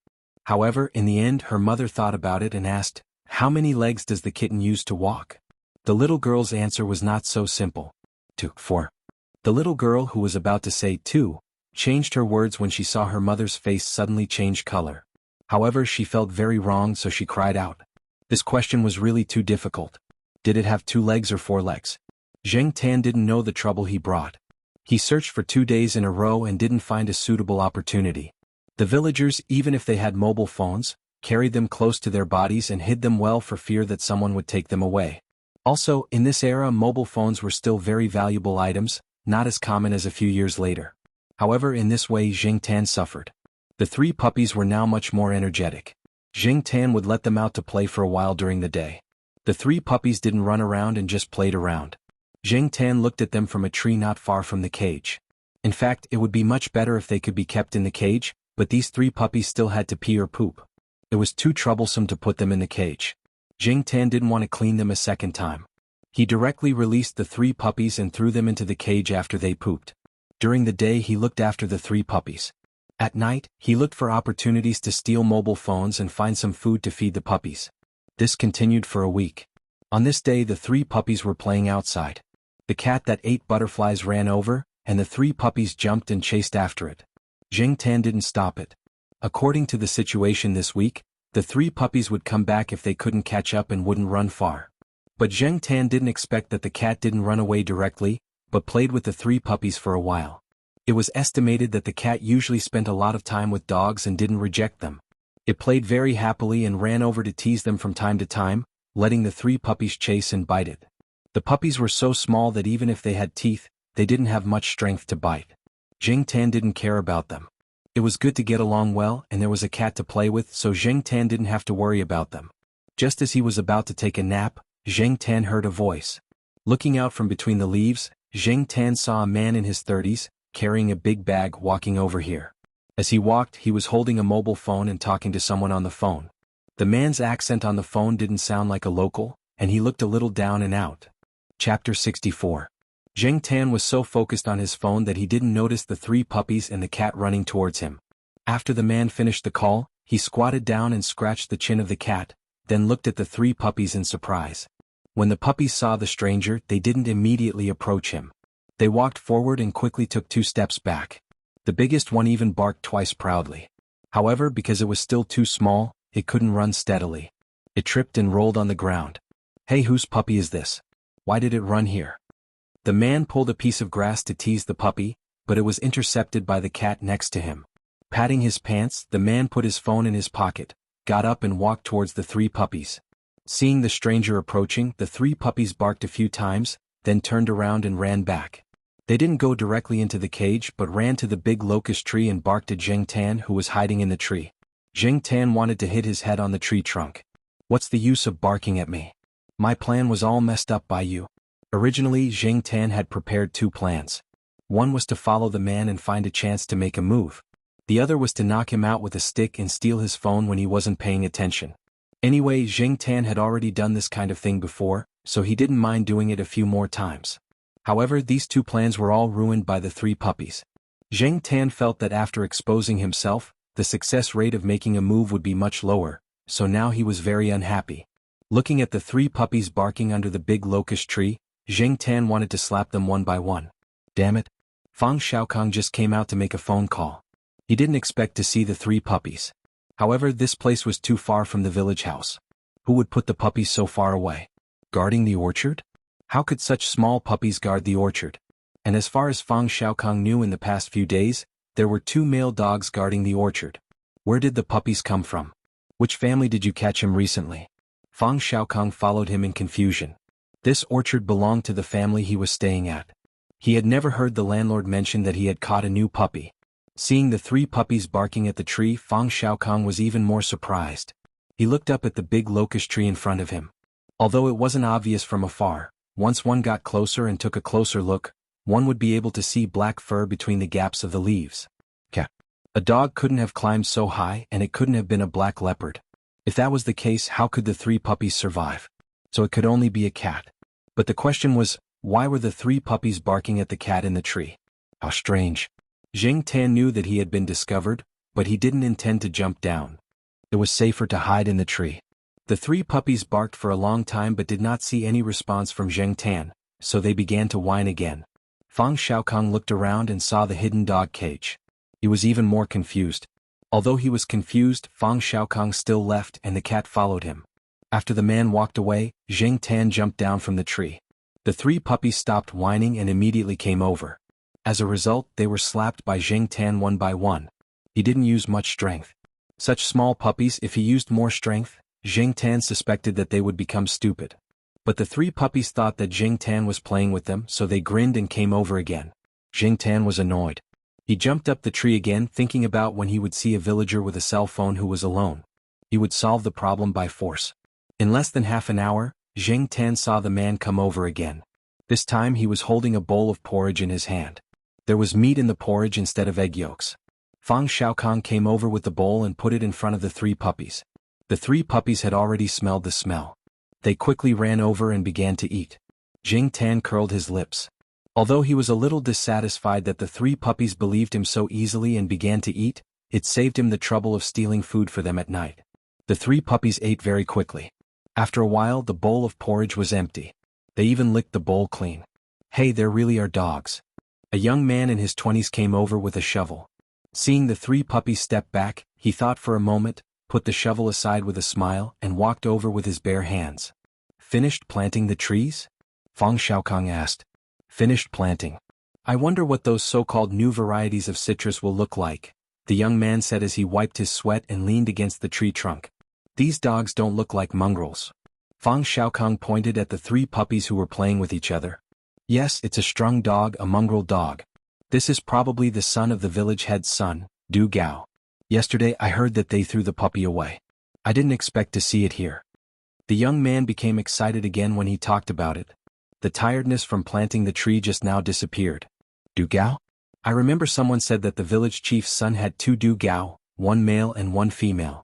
However, in the end, her mother thought about it and asked, "How many legs does the kitten use to walk?" The little girl's answer was not so simple. 2, 4. The little girl, who was about to say 2, changed her words when she saw her mother's face suddenly change color. However, she felt very wrong, so she cried out. This question was really too difficult. Did it have 2 legs or 4 legs? Zheng Tan didn't know the trouble he brought. He searched for 2 days in a row and didn't find a suitable opportunity. The villagers, even if they had mobile phones, carried them close to their bodies and hid them well for fear that someone would take them away. Also, in this era, mobile phones were still very valuable items, not as common as a few years later. However, in this way, Zheng Tan suffered. The 3 puppies were now much more energetic. Zheng Tan would let them out to play for a while during the day. The 3 puppies didn't run around and just played around. Zheng Tan looked at them from a tree not far from the cage. In fact, it would be much better if they could be kept in the cage, but these 3 puppies still had to pee or poop. It was too troublesome to put them in the cage. Zheng Tan didn't want to clean them a second time. He directly released the 3 puppies and threw them into the cage after they pooped. During the day, he looked after the 3 puppies. At night, he looked for opportunities to steal mobile phones and find some food to feed the puppies. This continued for a week. On this day, the 3 puppies were playing outside. The cat that ate butterflies ran over, and the 3 puppies jumped and chased after it. Zheng Tan didn't stop it. According to the situation this week, the 3 puppies would come back if they couldn't catch up and wouldn't run far. But Zheng Tan didn't expect that the cat didn't run away directly, but played with the 3 puppies for a while. It was estimated that the cat usually spent a lot of time with dogs and didn't reject them. It played very happily and ran over to tease them from time to time, letting the 3 puppies chase and bite it. The puppies were so small that even if they had teeth, they didn't have much strength to bite. Zheng Tan didn't care about them. It was good to get along well, and there was a cat to play with, so Zheng Tan didn't have to worry about them. Just as he was about to take a nap, Zheng Tan heard a voice. Looking out from between the leaves, Zheng Tan saw a man in his 30s, carrying a big bag, walking over here. As he walked, he was holding a mobile phone and talking to someone on the phone. The man's accent on the phone didn't sound like a local, and he looked a little down and out. Chapter 64. Zheng Tan was so focused on his phone that he didn't notice the 3 puppies and the cat running towards him. After the man finished the call, he squatted down and scratched the chin of the cat, then looked at the 3 puppies in surprise. When the puppies saw the stranger, they didn't immediately approach him. They walked forward and quickly took 2 steps back. The biggest one even barked twice proudly. However, because it was still too small, it couldn't run steadily. It tripped and rolled on the ground. "Hey, whose puppy is this? Why did it run here?" The man pulled a piece of grass to tease the puppy, but it was intercepted by the cat next to him. Patting his pants, the man put his phone in his pocket, got up and walked towards the 3 puppies. Seeing the stranger approaching, the 3 puppies barked a few times, then turned around and ran back. They didn't go directly into the cage but ran to the big locust tree and barked at Jiang Tan, who was hiding in the tree. Jiang Tan wanted to hit his head on the tree trunk. "What's the use of barking at me? My plan was all messed up by you." Originally, Jiang Tan had prepared 2 plans. One was to follow the man and find a chance to make a move. The other was to knock him out with a stick and steal his phone when he wasn't paying attention. Anyway, Jiang Tan had already done this kind of thing before, so he didn't mind doing it a few more times. However, these 2 plans were all ruined by the 3 puppies. Jiang Tan felt that after exposing himself, the success rate of making a move would be much lower, so now he was very unhappy. Looking at the 3 puppies barking under the big locust tree, Jiang Tan wanted to slap them one by one. Damn it. Fang Xiaokang just came out to make a phone call. He didn't expect to see the 3 puppies. However, this place was too far from the village house. Who would put the puppies so far away? Guarding the orchard? How could such small puppies guard the orchard? And as far as Fang Xiaokang knew, in the past few days, there were 2 male dogs guarding the orchard. Where did the puppies come from? Which family did you catch him recently? Fang Xiaokang followed him in confusion. This orchard belonged to the family he was staying at. He had never heard the landlord mention that he had caught a new puppy. Seeing the 3 puppies barking at the tree, Fang Xiaokang was even more surprised. He looked up at the big locust tree in front of him. Although it wasn't obvious from afar, once one got closer and took a closer look, one would be able to see black fur between the gaps of the leaves. A dog couldn't have climbed so high, and it couldn't have been a black leopard. If that was the case, how could the 3 puppies survive? So it could only be a cat. But the question was, why were the 3 puppies barking at the cat in the tree? How strange. Jiang Tan knew that he had been discovered, but he didn't intend to jump down. It was safer to hide in the tree. The 3 puppies barked for a long time but did not see any response from Jiang Tan, so they began to whine again. Fang Xiaokang looked around and saw the hidden dog cage. He was even more confused. Although he was confused, Fang Xiaokang still left and the cat followed him. After the man walked away, Jiang Tan jumped down from the tree. The 3 puppies stopped whining and immediately came over. As a result, they were slapped by Jiang Tan one by one. He didn't use much strength. Such small puppies, if he used more strength, Jiang Tan suspected that they would become stupid. But the 3 puppies thought that Jiang Tan was playing with them, so they grinned and came over again. Jiang Tan was annoyed. He jumped up the tree again, thinking about when he would see a villager with a cell phone who was alone. He would solve the problem by force. In less than half an hour, Jiang Tan saw the man come over again. This time he was holding a bowl of porridge in his hand. There was meat in the porridge instead of egg yolks. Fang Xiaokang came over with the bowl and put it in front of the 3 puppies. The 3 puppies had already smelled the smell. They quickly ran over and began to eat. Jiang Tan curled his lips. Although he was a little dissatisfied that the 3 puppies believed him so easily and began to eat, it saved him the trouble of stealing food for them at night. The 3 puppies ate very quickly. After a while, the bowl of porridge was empty. They even licked the bowl clean. Hey, there really are dogs. A young man in his 20s came over with a shovel. Seeing the 3 puppies step back, he thought for a moment, put the shovel aside with a smile, and walked over with his bare hands. Finished planting the trees? Fang Xiaokang asked. Finished planting. I wonder what those so-called new varieties of citrus will look like, the young man said as he wiped his sweat and leaned against the tree trunk. These dogs don't look like mongrels. Fang Xiaokang pointed at the 3 puppies who were playing with each other. Yes, it's a strung dog, a mongrel dog. This is probably the son of the village head's son, Du Gao. Yesterday I heard that they threw the puppy away. I didn't expect to see it here. The young man became excited again when he talked about it. The tiredness from planting the tree just now disappeared. Du Gao? I remember someone said that the village chief's son had 2 Du Gao, 1 male and 1 female.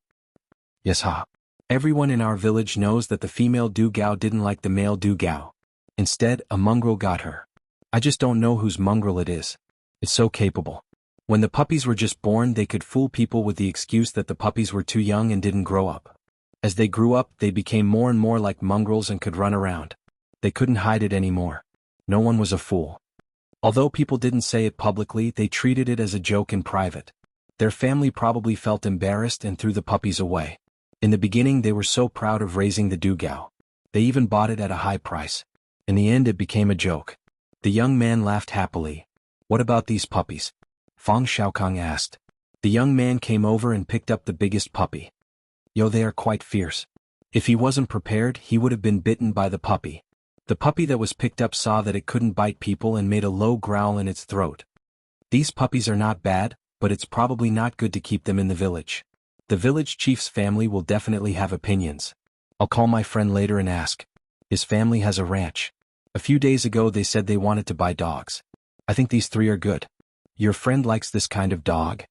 Yes ha. Everyone in our village knows that the female Du Gao didn't like the male Du Gao. Instead, a mongrel got her. I just don't know whose mongrel it is. It's so capable. When the puppies were just born, they could fool people with the excuse that the puppies were too young and didn't grow up. As they grew up, they became more and more like mongrels and could run around. They couldn't hide it anymore. No one was a fool. Although people didn't say it publicly, they treated it as a joke in private. Their family probably felt embarrassed and threw the puppies away. In the beginning they were so proud of raising the dugao. They even bought it at a high price. In the end it became a joke. The young man laughed happily. "What about these puppies?" Fang Xiaokang asked. The young man came over and picked up the biggest puppy. "Yo, they are quite fierce." If he wasn't prepared, he would have been bitten by the puppy. The puppy that was picked up saw that it couldn't bite people and made a low growl in its throat. "These puppies are not bad, but it's probably not good to keep them in the village. The village chief's family will definitely have opinions. I'll call my friend later and ask. His family has a ranch. A few days ago they said they wanted to buy dogs. I think these 3 are good." "Your friend likes this kind of dog?"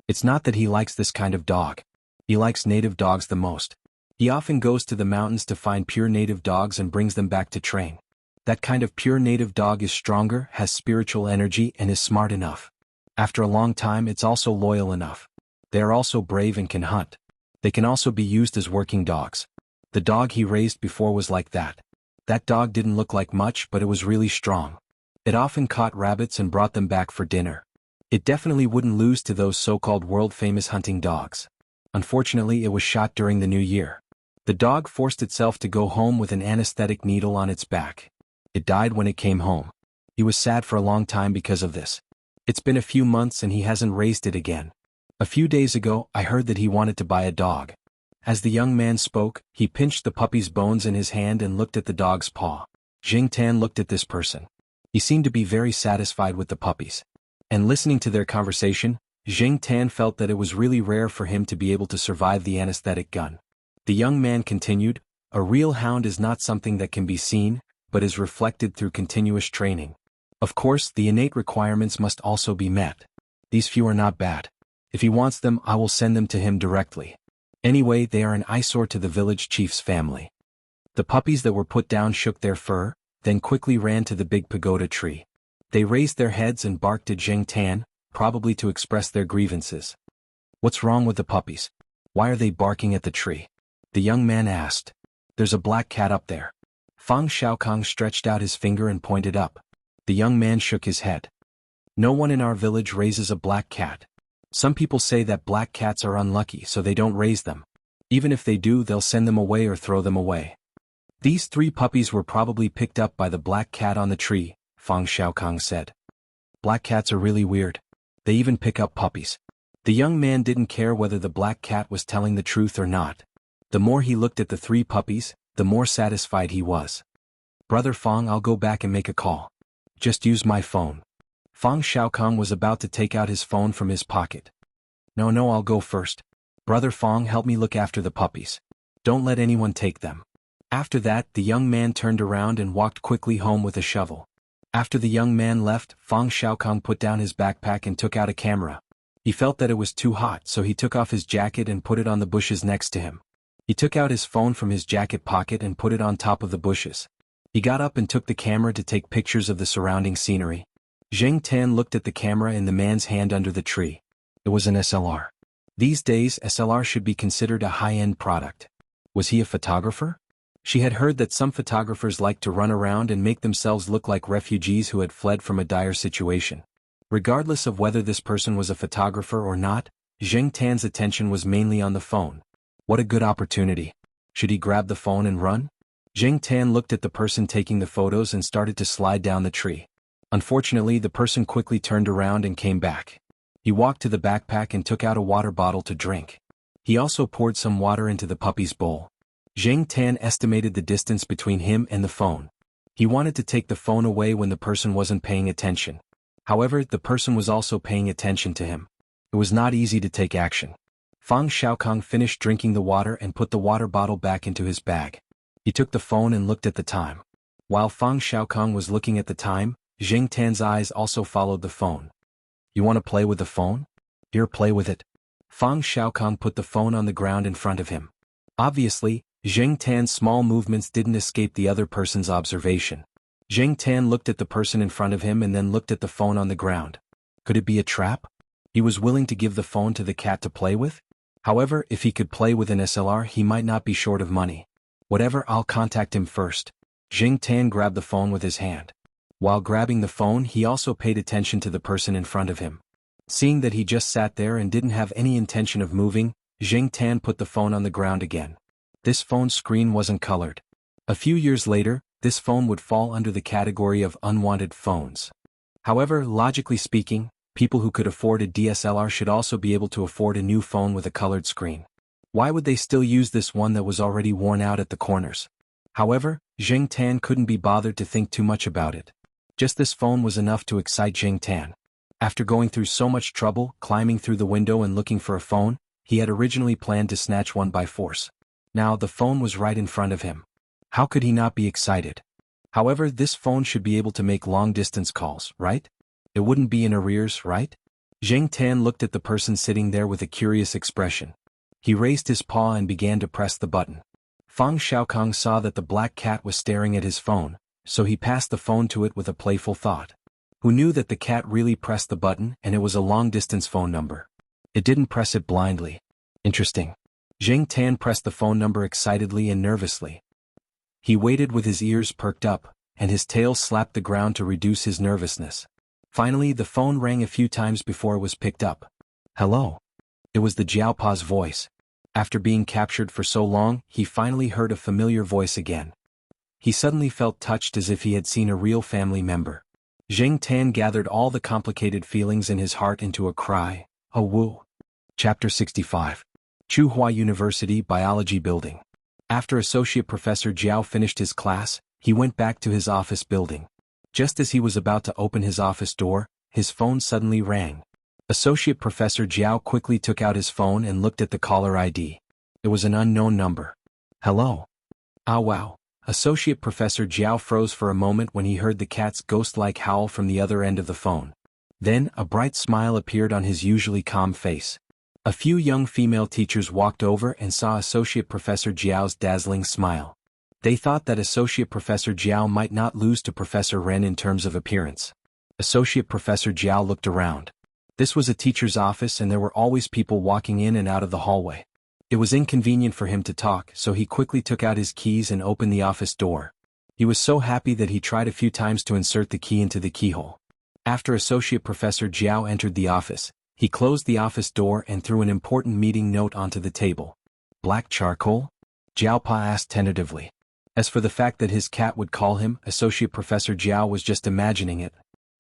"It's not that he likes this kind of dog. He likes native dogs the most. He often goes to the mountains to find pure native dogs and brings them back to train. That kind of pure native dog is stronger, has spiritual energy, and is smart enough. After a long time it's also loyal enough. They are also brave and can hunt. They can also be used as working dogs. The dog he raised before was like that. That dog didn't look like much, but it was really strong. It often caught rabbits and brought them back for dinner. It definitely wouldn't lose to those so-called world-famous hunting dogs. Unfortunately, it was shot during the New Year. The dog forced itself to go home with an anesthetic needle on its back. It died when it came home. He was sad for a long time because of this. It's been a few months and he hasn't raised it again. A few days ago, I heard that he wanted to buy a dog." As the young man spoke, he pinched the puppy's bones in his hand and looked at the dog's paw. Jing Tan looked at this person. He seemed to be very satisfied with the puppies. And listening to their conversation, Jing Tan felt that it was really rare for him to be able to survive the anesthetic gun. The young man continued, "A real hound is not something that can be seen, but is reflected through continuous training. Of course, the innate requirements must also be met. These few are not bad. If he wants them, I will send them to him directly. Anyway, they are an eyesore to the village chief's family." The puppies that were put down shook their fur, then quickly ran to the big pagoda tree. They raised their heads and barked at Jing Tan, probably to express their grievances. "What's wrong with the puppies? Why are they barking at the tree?" the young man asked. "There's a black cat up there." Fang Xiaokang stretched out his finger and pointed up. The young man shook his head. "No one in our village raises a black cat. Some people say that black cats are unlucky, so they don't raise them. Even if they do, they'll send them away or throw them away." "These 3 puppies were probably picked up by the black cat on the tree," Fang Xiaokang said. "Black cats are really weird. They even pick up puppies." The young man didn't care whether the black cat was telling the truth or not. The more he looked at the 3 puppies, the more satisfied he was. "Brother Fang, I'll go back and make a call. Just use my phone." Fang Xiaokang was about to take out his phone from his pocket. No, I'll go first. Brother Fang, help me look after the puppies. Don't let anyone take them." After that, the young man turned around and walked quickly home with a shovel. After the young man left, Fang Xiaokang put down his backpack and took out a camera. He felt that it was too hot, so he took off his jacket and put it on the bushes next to him. He took out his phone from his jacket pocket and put it on top of the bushes. He got up and took the camera to take pictures of the surrounding scenery. Jing Tan looked at the camera in the man's hand under the tree. It was an SLR. These days, SLR should be considered a high-end product. Was he a photographer? She had heard that some photographers liked to run around and make themselves look like refugees who had fled from a dire situation. Regardless of whether this person was a photographer or not, Jing Tan's attention was mainly on the phone. What a good opportunity. Should he grab the phone and run? Jing Tan looked at the person taking the photos and started to slide down the tree. Unfortunately, the person quickly turned around and came back. He walked to the backpack and took out a water bottle to drink. He also poured some water into the puppy's bowl. Jing Tan estimated the distance between him and the phone. He wanted to take the phone away when the person wasn't paying attention. However, the person was also paying attention to him. It was not easy to take action. Fang Xiaokang finished drinking the water and put the water bottle back into his bag. He took the phone and looked at the time. While Fang Xiaokang was looking at the time, Jing Tan's eyes also followed the phone. "You want to play with the phone? Here, play with it." Fang Xiaokang put the phone on the ground in front of him. Obviously, Jing Tan's small movements didn't escape the other person's observation. Jing Tan looked at the person in front of him and then looked at the phone on the ground. Could it be a trap? He was willing to give the phone to the cat to play with? However, if he could play with an SLR, he might not be short of money. Whatever, I'll contact him first. Jing Tan grabbed the phone with his hand. While grabbing the phone, he also paid attention to the person in front of him. Seeing that he just sat there and didn't have any intention of moving, Jing Tan put the phone on the ground again. This phone's screen wasn't colored. A few years later, this phone would fall under the category of unwanted phones. However, logically speaking, people who could afford a DSLR should also be able to afford a new phone with a colored screen. Why would they still use this one that was already worn out at the corners? However, Jing Tan couldn't be bothered to think too much about it. Just this phone was enough to excite Jing Tan. After going through so much trouble, climbing through the window and looking for a phone, he had originally planned to snatch one by force. Now the phone was right in front of him. How could he not be excited? However, this phone should be able to make long-distance calls, right? It wouldn't be in arrears, right? Jing Tan looked at the person sitting there with a curious expression. He raised his paw and began to press the button. Fang Xiaokong saw that the black cat was staring at his phone, so he passed the phone to it with a playful thought. Who knew that the cat really pressed the button and it was a long-distance phone number? It didn't press it blindly. Interesting. Jing Tan pressed the phone number excitedly and nervously. He waited with his ears perked up, and his tail slapped the ground to reduce his nervousness. Finally, the phone rang a few times before it was picked up. Hello. It was the Jiaopa's voice. After being captured for so long, he finally heard a familiar voice again. He suddenly felt touched as if he had seen a real family member. Jing Tan gathered all the complicated feelings in his heart into a cry, a woo. Chapter 65. Tsinghua University Biology Building. After Associate Professor Jiao finished his class, he went back to his office building. Just as he was about to open his office door, his phone suddenly rang. Associate Professor Jiao quickly took out his phone and looked at the caller ID. It was an unknown number. Hello. Ah wow. Associate Professor Jiao froze for a moment when he heard the cat's ghost-like howl from the other end of the phone. Then, a bright smile appeared on his usually calm face. A few young female teachers walked over and saw Associate Professor Jiao's dazzling smile. They thought that Associate Professor Jiao might not lose to Professor Ren in terms of appearance. Associate Professor Jiao looked around. This was a teacher's office and there were always people walking in and out of the hallway. It was inconvenient for him to talk, so he quickly took out his keys and opened the office door. He was so happy that he tried a few times to insert the key into the keyhole. After Associate Professor Jiao entered the office, he closed the office door and threw an important meeting note onto the table. Black charcoal? Jiaopa asked tentatively. As for the fact that his cat would call him, Associate Professor Jiao was just imagining it.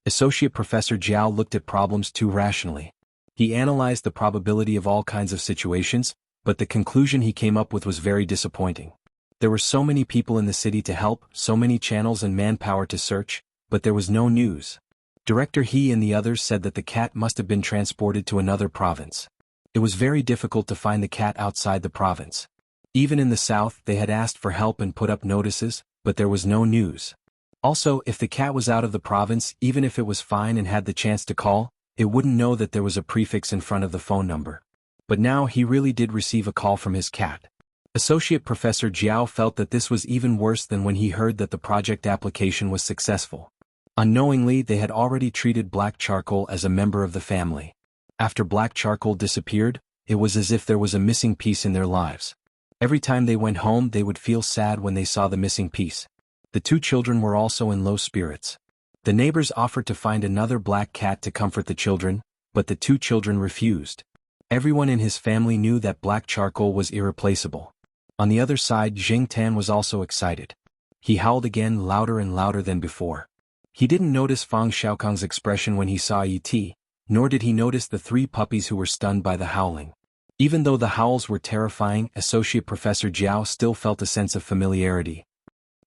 Associate Professor Jiao looked at problems too rationally. He analyzed the probability of all kinds of situations, but the conclusion he came up with was very disappointing. There were so many people in the city to help, so many channels and manpower to search, but there was no news. Director He and the others said that the cat must have been transported to another province. It was very difficult to find the cat outside the province. Even in the south, they had asked for help and put up notices, but there was no news. Also, if the cat was out of the province, even if it was fine and had the chance to call, it wouldn't know that there was a prefix in front of the phone number. But now he really did receive a call from his cat. Associate Professor Jiao felt that this was even worse than when he heard that the project application was successful. Unknowingly, they had already treated Black Charcoal as a member of the family. After Black Charcoal disappeared, it was as if there was a missing piece in their lives. Every time they went home, they would feel sad when they saw the missing piece. The two children were also in low spirits. The neighbors offered to find another black cat to comfort the children, but the two children refused. Everyone in his family knew that Black Charcoal was irreplaceable. On the other side, Jing Tan was also excited. He howled again, louder and louder than before. He didn't notice Fang Xiaokong's expression when he saw E.T., nor did he notice the three puppies who were stunned by the howling. Even though the howls were terrifying, Associate Professor Jiao still felt a sense of familiarity.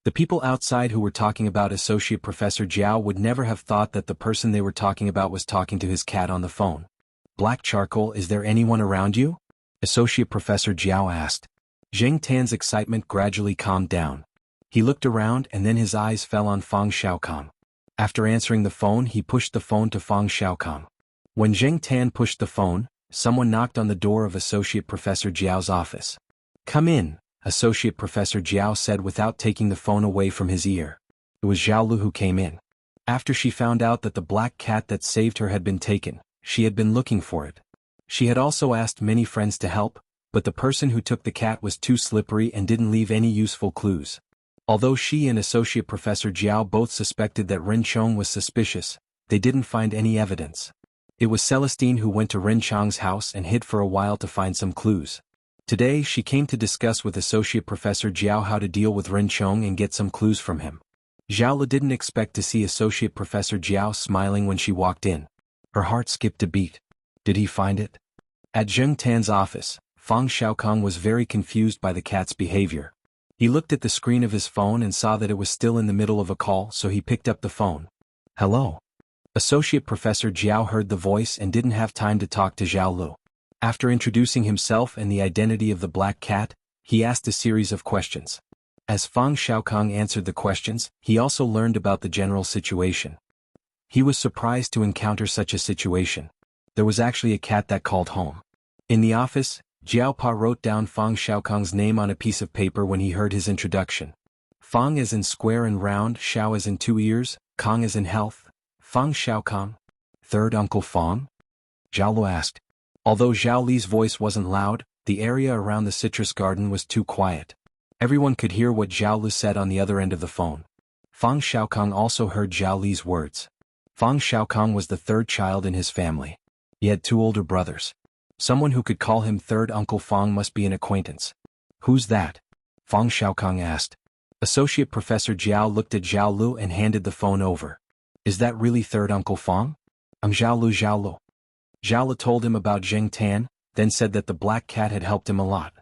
The people outside who were talking about Associate Professor Jiao would never have thought that the person they were talking about was talking to his cat on the phone. Black Charcoal, is there anyone around you? Associate Professor Jiao asked. Jing Tan's excitement gradually calmed down. He looked around and then his eyes fell on Fang Xiaokong. After answering the phone, he pushed the phone to Fang Xiaokong. When Jing Tan pushed the phone, someone knocked on the door of Associate Professor Jiao's office. Come in, Associate Professor Jiao said without taking the phone away from his ear. It was Zhao Lu who came in. After she found out that the black cat that saved her had been taken, she had been looking for it. She had also asked many friends to help, but the person who took the cat was too slippery and didn't leave any useful clues. Although she and Associate Professor Jiao both suspected that Ren Chong was suspicious, they didn't find any evidence. It was Celestine who went to Ren Chong's house and hid for a while to find some clues. Today she came to discuss with Associate Professor Jiao how to deal with Ren Chong and get some clues from him. Zhao didn't expect to see Associate Professor Jiao smiling when she walked in. Her heart skipped a beat. Did he find it? At Zheng Tan's office, Fang Xiaokong was very confused by the cat's behavior. He looked at the screen of his phone and saw that it was still in the middle of a call, so he picked up the phone. Hello. Associate Professor Jiao heard the voice and didn't have time to talk to Zhao Lu. After introducing himself and the identity of the black cat, he asked a series of questions. As Fang Xiaokong answered the questions, he also learned about the general situation. He was surprised to encounter such a situation. There was actually a cat that called home. In the office, Jiao Pa wrote down Fang Xiaokong's name on a piece of paper when he heard his introduction. Fang as in square and round, Xiao as in 2 ears, Kong as in health. Fang Xiaokong? Third Uncle Fang? Zhao Lu asked. Although Zhao Li's voice wasn't loud, the area around the citrus garden was too quiet. Everyone could hear what Zhao Lu said on the other end of the phone. Fang Xiaokong also heard Zhao Li's words. Fang Xiaokong was the third child in his family. He had 2 older brothers. Someone who could call him Third Uncle Fang must be an acquaintance. Who's that? Fang Xiaokong asked. Associate Professor Jiao looked at Zhao Lu and handed the phone over. Is that really Third Uncle Fang? I'm Zhao Lu. Zhao Lu told him about Zheng Tan, then said that the black cat had helped him a lot.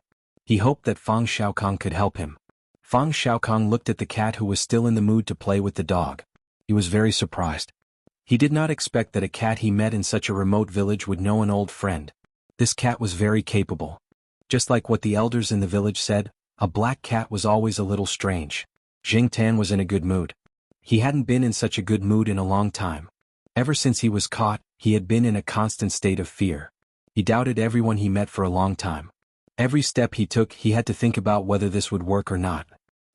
He hoped that Fang Xiaokong could help him. Fang Xiaokong looked at the cat who was still in the mood to play with the dog. He was very surprised. He did not expect that a cat he met in such a remote village would know an old friend. This cat was very capable. Just like what the elders in the village said, a black cat was always a little strange. Zheng Tan was in a good mood. He hadn't been in such a good mood in a long time. Ever since he was caught, he had been in a constant state of fear. He doubted everyone he met for a long time. Every step he took, he had to think about whether this would work or not.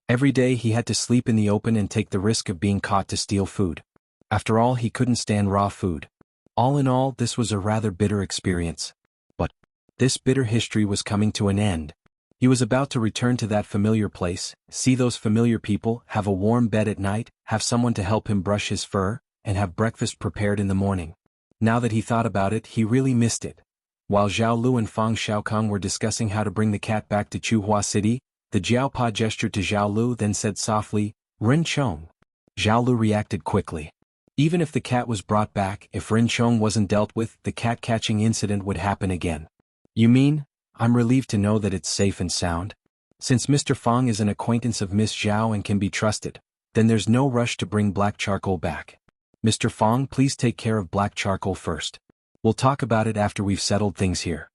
Every day he had to sleep in the open and take the risk of being caught to steal food. After all, he couldn't stand raw food. All in all, this was a rather bitter experience. But this bitter history was coming to an end. He was about to return to that familiar place, see those familiar people, have a warm bed at night, have someone to help him brush his fur, and have breakfast prepared in the morning. Now that he thought about it, he really missed it. While Zhao Lu and Fang Xiaokong were discussing how to bring the cat back to Chuhua City, the Jiao Pa gestured to Zhao Lu, then said softly, Ren Chong. Zhao Lu reacted quickly. Even if the cat was brought back, if Ren Chong wasn't dealt with, the cat-catching incident would happen again. You mean? I'm relieved to know that it's safe and sound. Since Mr. Fang is an acquaintance of Miss Zhao and can be trusted, then there's no rush to bring black charcoal back. Mr. Fang, please take care of black charcoal first. We'll talk about it after we've settled things here.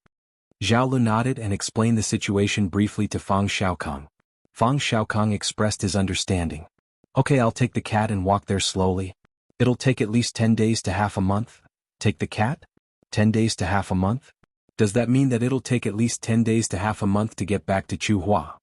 Zhao Lu nodded and explained the situation briefly to Fang Xiaokong. Fang Xiaokong expressed his understanding. Okay, I'll take the cat and walk there slowly. It'll take at least 10 days to half a month. Take the cat? 10 days to half a month? Does that mean that it'll take at least 10 days to half a month to get back to Chuhua?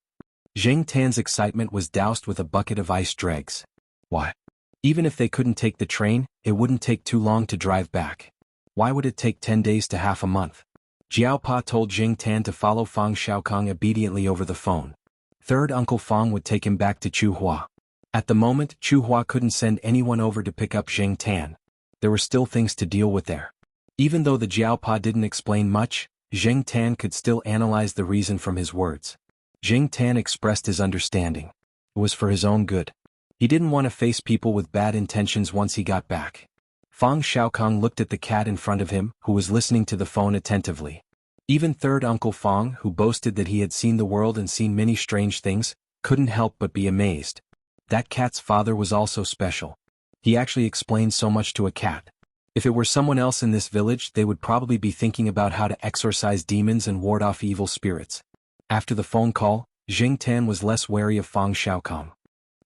Zheng Tan's excitement was doused with a bucket of ice dregs. Why? Even if they couldn't take the train, it wouldn't take too long to drive back. Why would it take 10 days to half a month? Jiao Pa told Zheng Tan to follow Fang Xiaokong obediently over the phone. Third Uncle Fang would take him back to Chuhua. At the moment, Chuhua couldn't send anyone over to pick up Zheng Tan. There were still things to deal with there. Even though the Jiao Pa didn't explain much, Zheng Tan could still analyze the reason from his words. Zheng Tan expressed his understanding. It was for his own good. He didn't want to face people with bad intentions once he got back. Fang Xiaokong looked at the cat in front of him, who was listening to the phone attentively. Even Third Uncle Fang, who boasted that he had seen the world and seen many strange things, couldn't help but be amazed. That cat's father was also special. He actually explained so much to a cat. If it were someone else in this village, they would probably be thinking about how to exorcise demons and ward off evil spirits. After the phone call, Zheng Tan was less wary of Fang Xiaokong.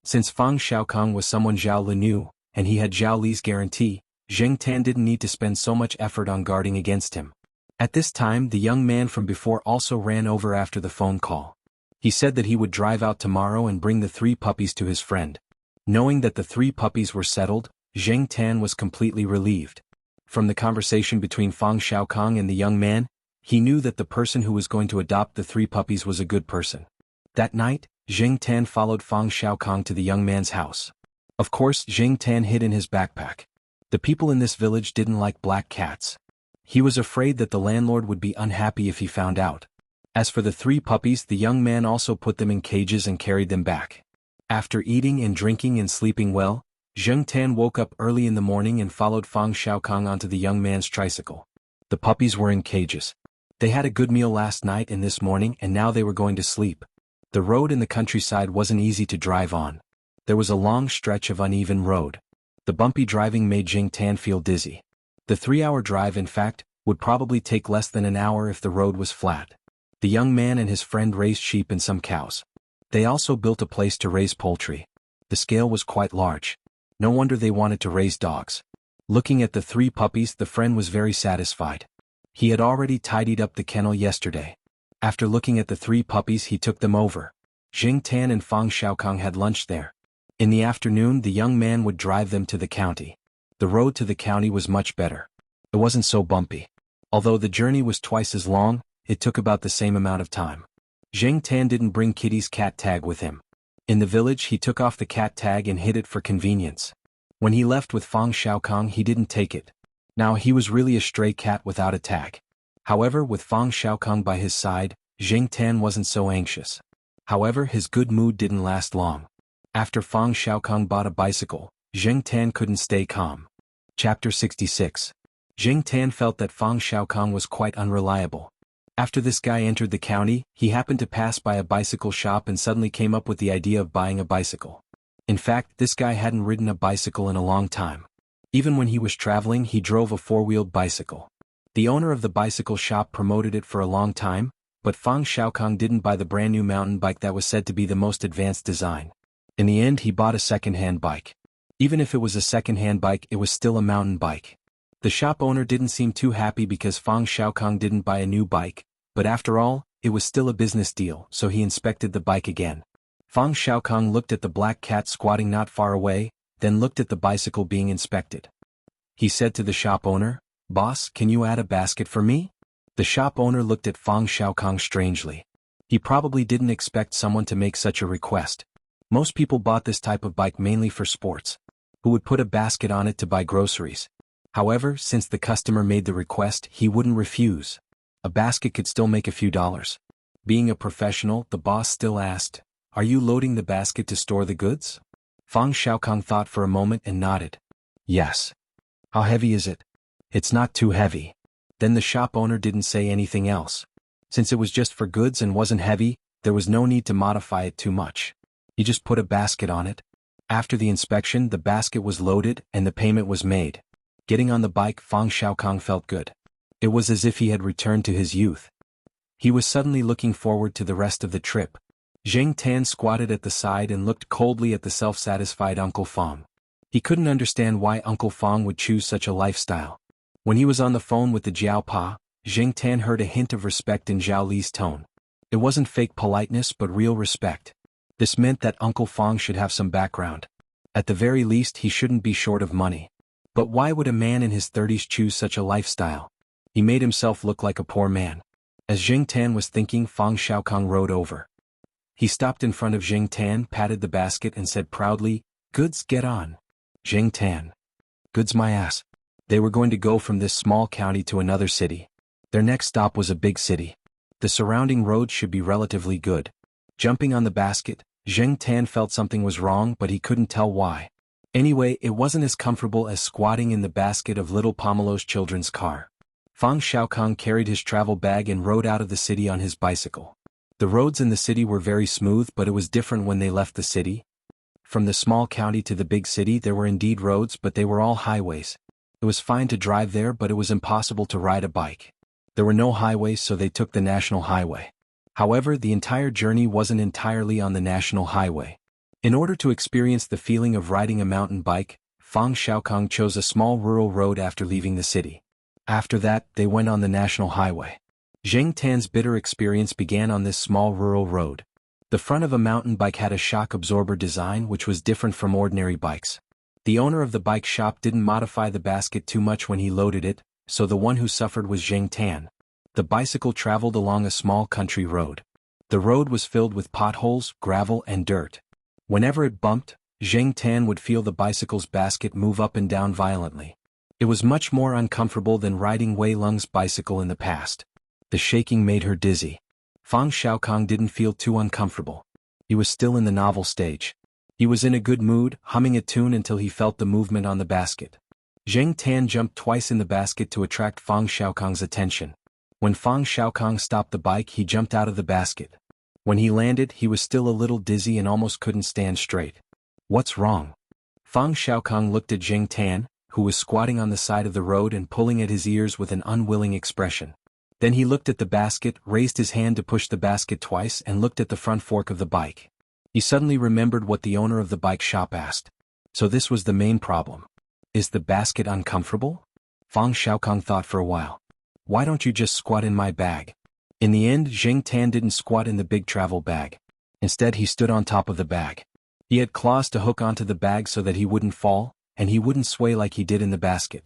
Since Fang Xiaokong was someone Zhao Li knew, and he had Zhao Li's guarantee, Zheng Tan didn't need to spend so much effort on guarding against him. At this time, the young man from before also ran over after the phone call. He said that he would drive out tomorrow and bring the 3 puppies to his friend. Knowing that the 3 puppies were settled, Zheng Tan was completely relieved. From the conversation between Fang Xiaokong and the young man, he knew that the person who was going to adopt the 3 puppies was a good person. That night, Jing Tan followed Fang Xiaokong to the young man's house. Of course, Jing Tan hid in his backpack. The people in this village didn't like black cats. He was afraid that the landlord would be unhappy if he found out. As for the 3 puppies, the young man also put them in cages and carried them back. After eating and drinking and sleeping well, Jing Tan woke up early in the morning and followed Fang Xiaokong onto the young man's tricycle. The puppies were in cages. They had a good meal last night and this morning, and now they were going to sleep. The road in the countryside wasn't easy to drive on. There was a long stretch of uneven road. The bumpy driving made Jing Tan feel dizzy. The 3-hour drive, in fact, would probably take less than an hour if the road was flat. The young man and his friend raised sheep and some cows. They also built a place to raise poultry. The scale was quite large. No wonder they wanted to raise dogs. Looking at the 3 puppies, the friend was very satisfied. He had already tidied up the kennel yesterday. After looking at the 3 puppies, he took them over. Jing Tan and Fang Xiaokong had lunch there. In the afternoon, the young man would drive them to the county. The road to the county was much better. It wasn't so bumpy. Although the journey was twice as long, it took about the same amount of time. Jing Tan didn't bring Kitty's cat tag with him. In the village, he took off the cat tag and hid it for convenience. When he left with Fang Xiaokong, he didn't take it. Now he was really a stray cat without a tag. However, with Fang Xiaokong by his side, Jing Tan wasn't so anxious. However, his good mood didn't last long. After Fang Xiaokong bought a bicycle, Jing Tan couldn't stay calm. Chapter 66. Jing Tan felt that Fang Xiaokong was quite unreliable. After this guy entered the county, he happened to pass by a bicycle shop and suddenly came up with the idea of buying a bicycle. In fact, this guy hadn't ridden a bicycle in a long time. Even when he was traveling, he drove a 4-wheeled bicycle. The owner of the bicycle shop promoted it for a long time, but Fang Xiaokong didn't buy the brand new mountain bike that was said to be the most advanced design. In the end, he bought a second-hand bike. Even if it was a second-hand bike, it was still a mountain bike. The shop owner didn't seem too happy because Fang Xiaokong didn't buy a new bike, but after all, it was still a business deal, so he inspected the bike again. Fang Xiaokong looked at the black cat squatting not far away, then looked at the bicycle being inspected. He said to the shop owner, "Boss, can you add a basket for me?" The shop owner looked at Fang Xiaokong strangely. He probably didn't expect someone to make such a request. Most people bought this type of bike mainly for sports. Who would put a basket on it to buy groceries? However, since the customer made the request, he wouldn't refuse. A basket could still make a few dollars. Being a professional, the boss still asked, "Are you loading the basket to store the goods?" Fang Xiaokong thought for a moment and nodded. "Yes." "How heavy is it?" "It's not too heavy." Then the shop owner didn't say anything else. Since it was just for goods and wasn't heavy, there was no need to modify it too much. He just put a basket on it. After the inspection, the basket was loaded and the payment was made. Getting on the bike, Fang Xiaokong felt good. It was as if he had returned to his youth. He was suddenly looking forward to the rest of the trip. Jing Tan squatted at the side and looked coldly at the self-satisfied Uncle Fang. He couldn't understand why Uncle Fang would choose such a lifestyle. When he was on the phone with the Jiao Pa, Jing Tan heard a hint of respect in Zhao Li's tone. It wasn't fake politeness but real respect. This meant that Uncle Fang should have some background. At the very least, he shouldn't be short of money. But why would a man in his 30s choose such a lifestyle? He made himself look like a poor man. As Jing Tan was thinking, Fang Xiaokong rode over. He stopped in front of Jing Tan, patted the basket and said proudly, "Goods, get on." Jing Tan. "Goods my ass." They were going to go from this small county to another city. Their next stop was a big city. The surrounding roads should be relatively good. Jumping on the basket, Jing Tan felt something was wrong but he couldn't tell why. Anyway, it wasn't as comfortable as squatting in the basket of little Pomelo's children's car. Fang Xiaokong carried his travel bag and rode out of the city on his bicycle. The roads in the city were very smooth, but it was different when they left the city. From the small county to the big city there were indeed roads, but they were all highways. It was fine to drive there, but it was impossible to ride a bike. There were no highways, so they took the national highway. However, the entire journey wasn't entirely on the national highway. In order to experience the feeling of riding a mountain bike, Fang Xiaokong chose a small rural road after leaving the city. After that, they went on the national highway. Jing Tan's bitter experience began on this small rural road. The front of a mountain bike had a shock absorber design which was different from ordinary bikes. The owner of the bike shop didn't modify the basket too much when he loaded it, so the one who suffered was Jing Tan. The bicycle traveled along a small country road. The road was filled with potholes, gravel, and dirt. Whenever it bumped, Zheng Tan would feel the bicycle's basket move up and down violently. It was much more uncomfortable than riding Wei Lung's bicycle in the past. The shaking made her dizzy. Fang Xiaokong didn't feel too uncomfortable. He was still in the novel stage. He was in a good mood, humming a tune until he felt the movement on the basket. Zheng Tan jumped twice in the basket to attract Fang Xiaokong's attention. When Fang Xiaokong stopped the bike, he jumped out of the basket. When he landed, he was still a little dizzy and almost couldn't stand straight. What's wrong? Fang Xiaokong looked at Zheng Tan, who was squatting on the side of the road and pulling at his ears with an unwilling expression. Then he looked at the basket, raised his hand to push the basket twice, and looked at the front fork of the bike. He suddenly remembered what the owner of the bike shop asked. So this was the main problem. Is the basket uncomfortable? Fang Xiaokong thought for a while. Why don't you just squat in my bag? In the end, Zheng Tan didn't squat in the big travel bag. Instead, he stood on top of the bag. He had claws to hook onto the bag so that he wouldn't fall, and he wouldn't sway like he did in the basket.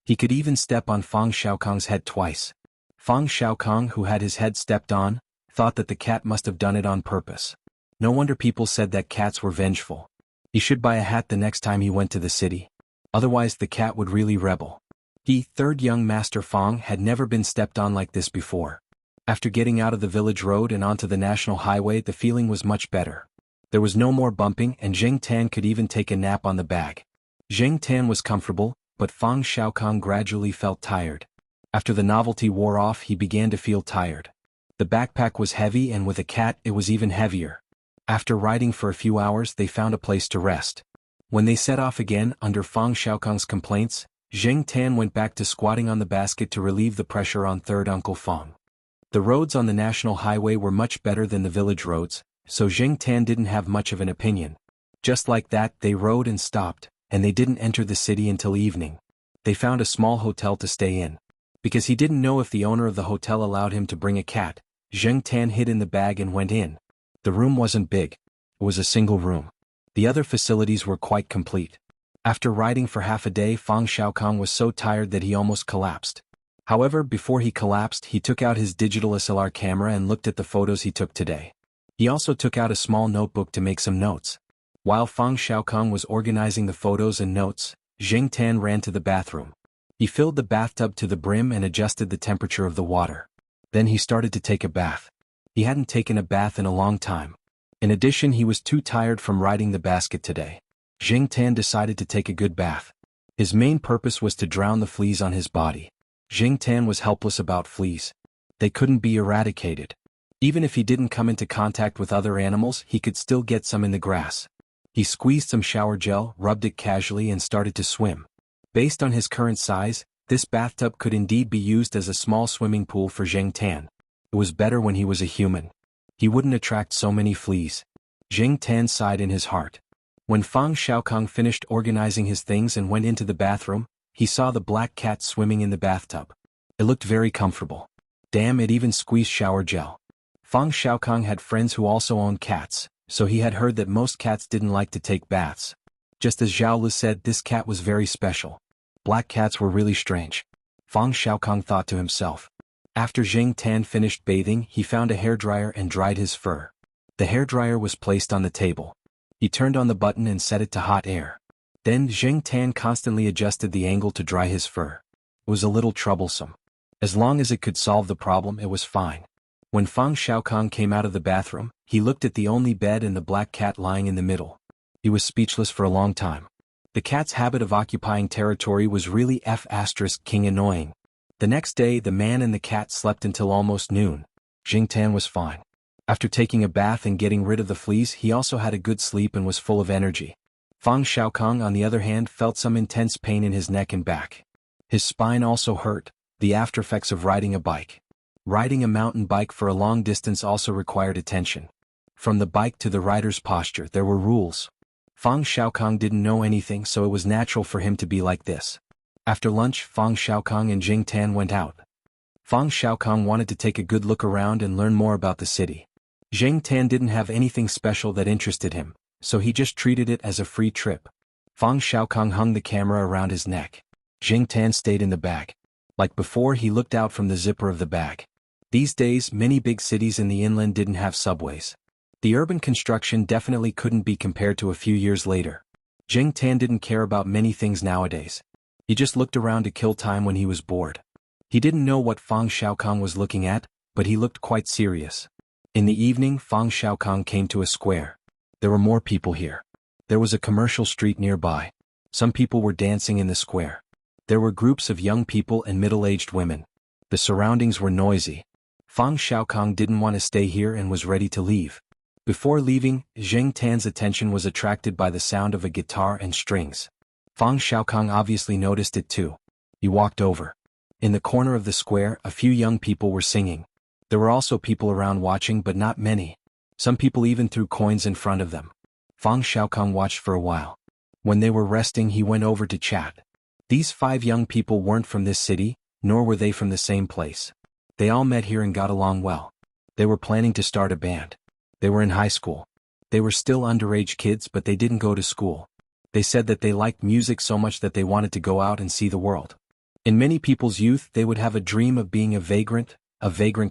He could even step on Fang Xiaokong's head twice. Fang Xiaokong, who had his head stepped on, thought that the cat must have done it on purpose. No wonder people said that cats were vengeful. He should buy a hat the next time he went to the city. Otherwise the cat would really rebel. He, third young master Fang, had never been stepped on like this before. After getting out of the village road and onto the national highway, the feeling was much better. There was no more bumping, and Zheng Tan could even take a nap on the bag. Zheng Tan was comfortable, but Fang Xiaokong gradually felt tired. After the novelty wore off, he began to feel tired. The backpack was heavy, and with a cat it was even heavier. After riding for a few hours, they found a place to rest. When they set off again, under Fang Xiaokong's complaints, Zheng Tan went back to squatting on the basket to relieve the pressure on third Uncle Fang. The roads on the national highway were much better than the village roads, so Zheng Tan didn't have much of an opinion. Just like that, they rode and stopped, and they didn't enter the city until evening. They found a small hotel to stay in. Because he didn't know if the owner of the hotel allowed him to bring a cat, Zheng Tan hid in the bag and went in. The room wasn't big. It was a single room. The other facilities were quite complete. After riding for half a day, Fang Xiaokong was so tired that he almost collapsed. However, before he collapsed, he took out his digital SLR camera and looked at the photos he took today. He also took out a small notebook to make some notes. While Fang Xiaokong was organizing the photos and notes, Zheng Tan ran to the bathroom. He filled the bathtub to the brim and adjusted the temperature of the water. Then he started to take a bath. He hadn't taken a bath in a long time. In addition, he was too tired from riding the basket today. Zheng Tan decided to take a good bath. His main purpose was to drown the fleas on his body. Zheng Tan was helpless about fleas. They couldn't be eradicated. Even if he didn't come into contact with other animals, he could still get some in the grass. He squeezed some shower gel, rubbed it casually, and started to swim. Based on his current size, this bathtub could indeed be used as a small swimming pool for Zheng Tan. It was better when he was a human. He wouldn't attract so many fleas. Zheng Tan sighed in his heart. When Fang Xiaokong finished organizing his things and went into the bathroom, he saw the black cat swimming in the bathtub. It looked very comfortable. Damn, it even squeezed shower gel. Fang Xiaokong had friends who also owned cats, so he had heard that most cats didn't like to take baths. Just as Zhao Lu said, this cat was very special. Black cats were really strange. Fang Xiaokong thought to himself. After Zheng Tan finished bathing, he found a hairdryer and dried his fur. The hairdryer was placed on the table. He turned on the button and set it to hot air. Then Zheng Tan constantly adjusted the angle to dry his fur. It was a little troublesome. As long as it could solve the problem, it was fine. When Fang Xiaokong came out of the bathroom, he looked at the only bed and the black cat lying in the middle. He was speechless for a long time. The cat's habit of occupying territory was really King annoying. The next day, the man and the cat slept until almost noon. Zheng Tan was fine. After taking a bath and getting rid of the fleas, he also had a good sleep and was full of energy. Fang Xiaokong, on the other hand, felt some intense pain in his neck and back. His spine also hurt, the aftereffects of riding a bike. Riding a mountain bike for a long distance also required attention. From the bike to the rider's posture, there were rules. Fang Xiaokong didn't know anything, so it was natural for him to be like this. After lunch, Fang Xiaokong and Zheng Tan went out. Fang Xiaokong wanted to take a good look around and learn more about the city. Zheng Tan didn't have anything special that interested him, so he just treated it as a free trip. Fang Xiaokong hung the camera around his neck. Zheng Tan stayed in the bag. Like before, he looked out from the zipper of the bag. These days, many big cities in the inland didn't have subways. The urban construction definitely couldn't be compared to a few years later. Jing Tan didn't care about many things nowadays. He just looked around to kill time when he was bored. He didn't know what Fang Xiaokong was looking at, but he looked quite serious. In the evening, Fang Xiaokong came to a square. There were more people here. There was a commercial street nearby. Some people were dancing in the square. There were groups of young people and middle-aged women. The surroundings were noisy. Fang Xiaokong didn't want to stay here and was ready to leave. Before leaving, Jing Tan's attention was attracted by the sound of a guitar and strings. Fang Xiaokong obviously noticed it too. He walked over. In the corner of the square, a few young people were singing. There were also people around watching, but not many. Some people even threw coins in front of them. Fang Xiaokong watched for a while. When they were resting, he went over to chat. These 5 young people weren't from this city, nor were they from the same place. They all met here and got along well. They were planning to start a band. They were in high school. They were still underage kids, but they didn't go to school. They said that they liked music so much that they wanted to go out and see the world. In many people's youth, they would have a dream of being a vagrant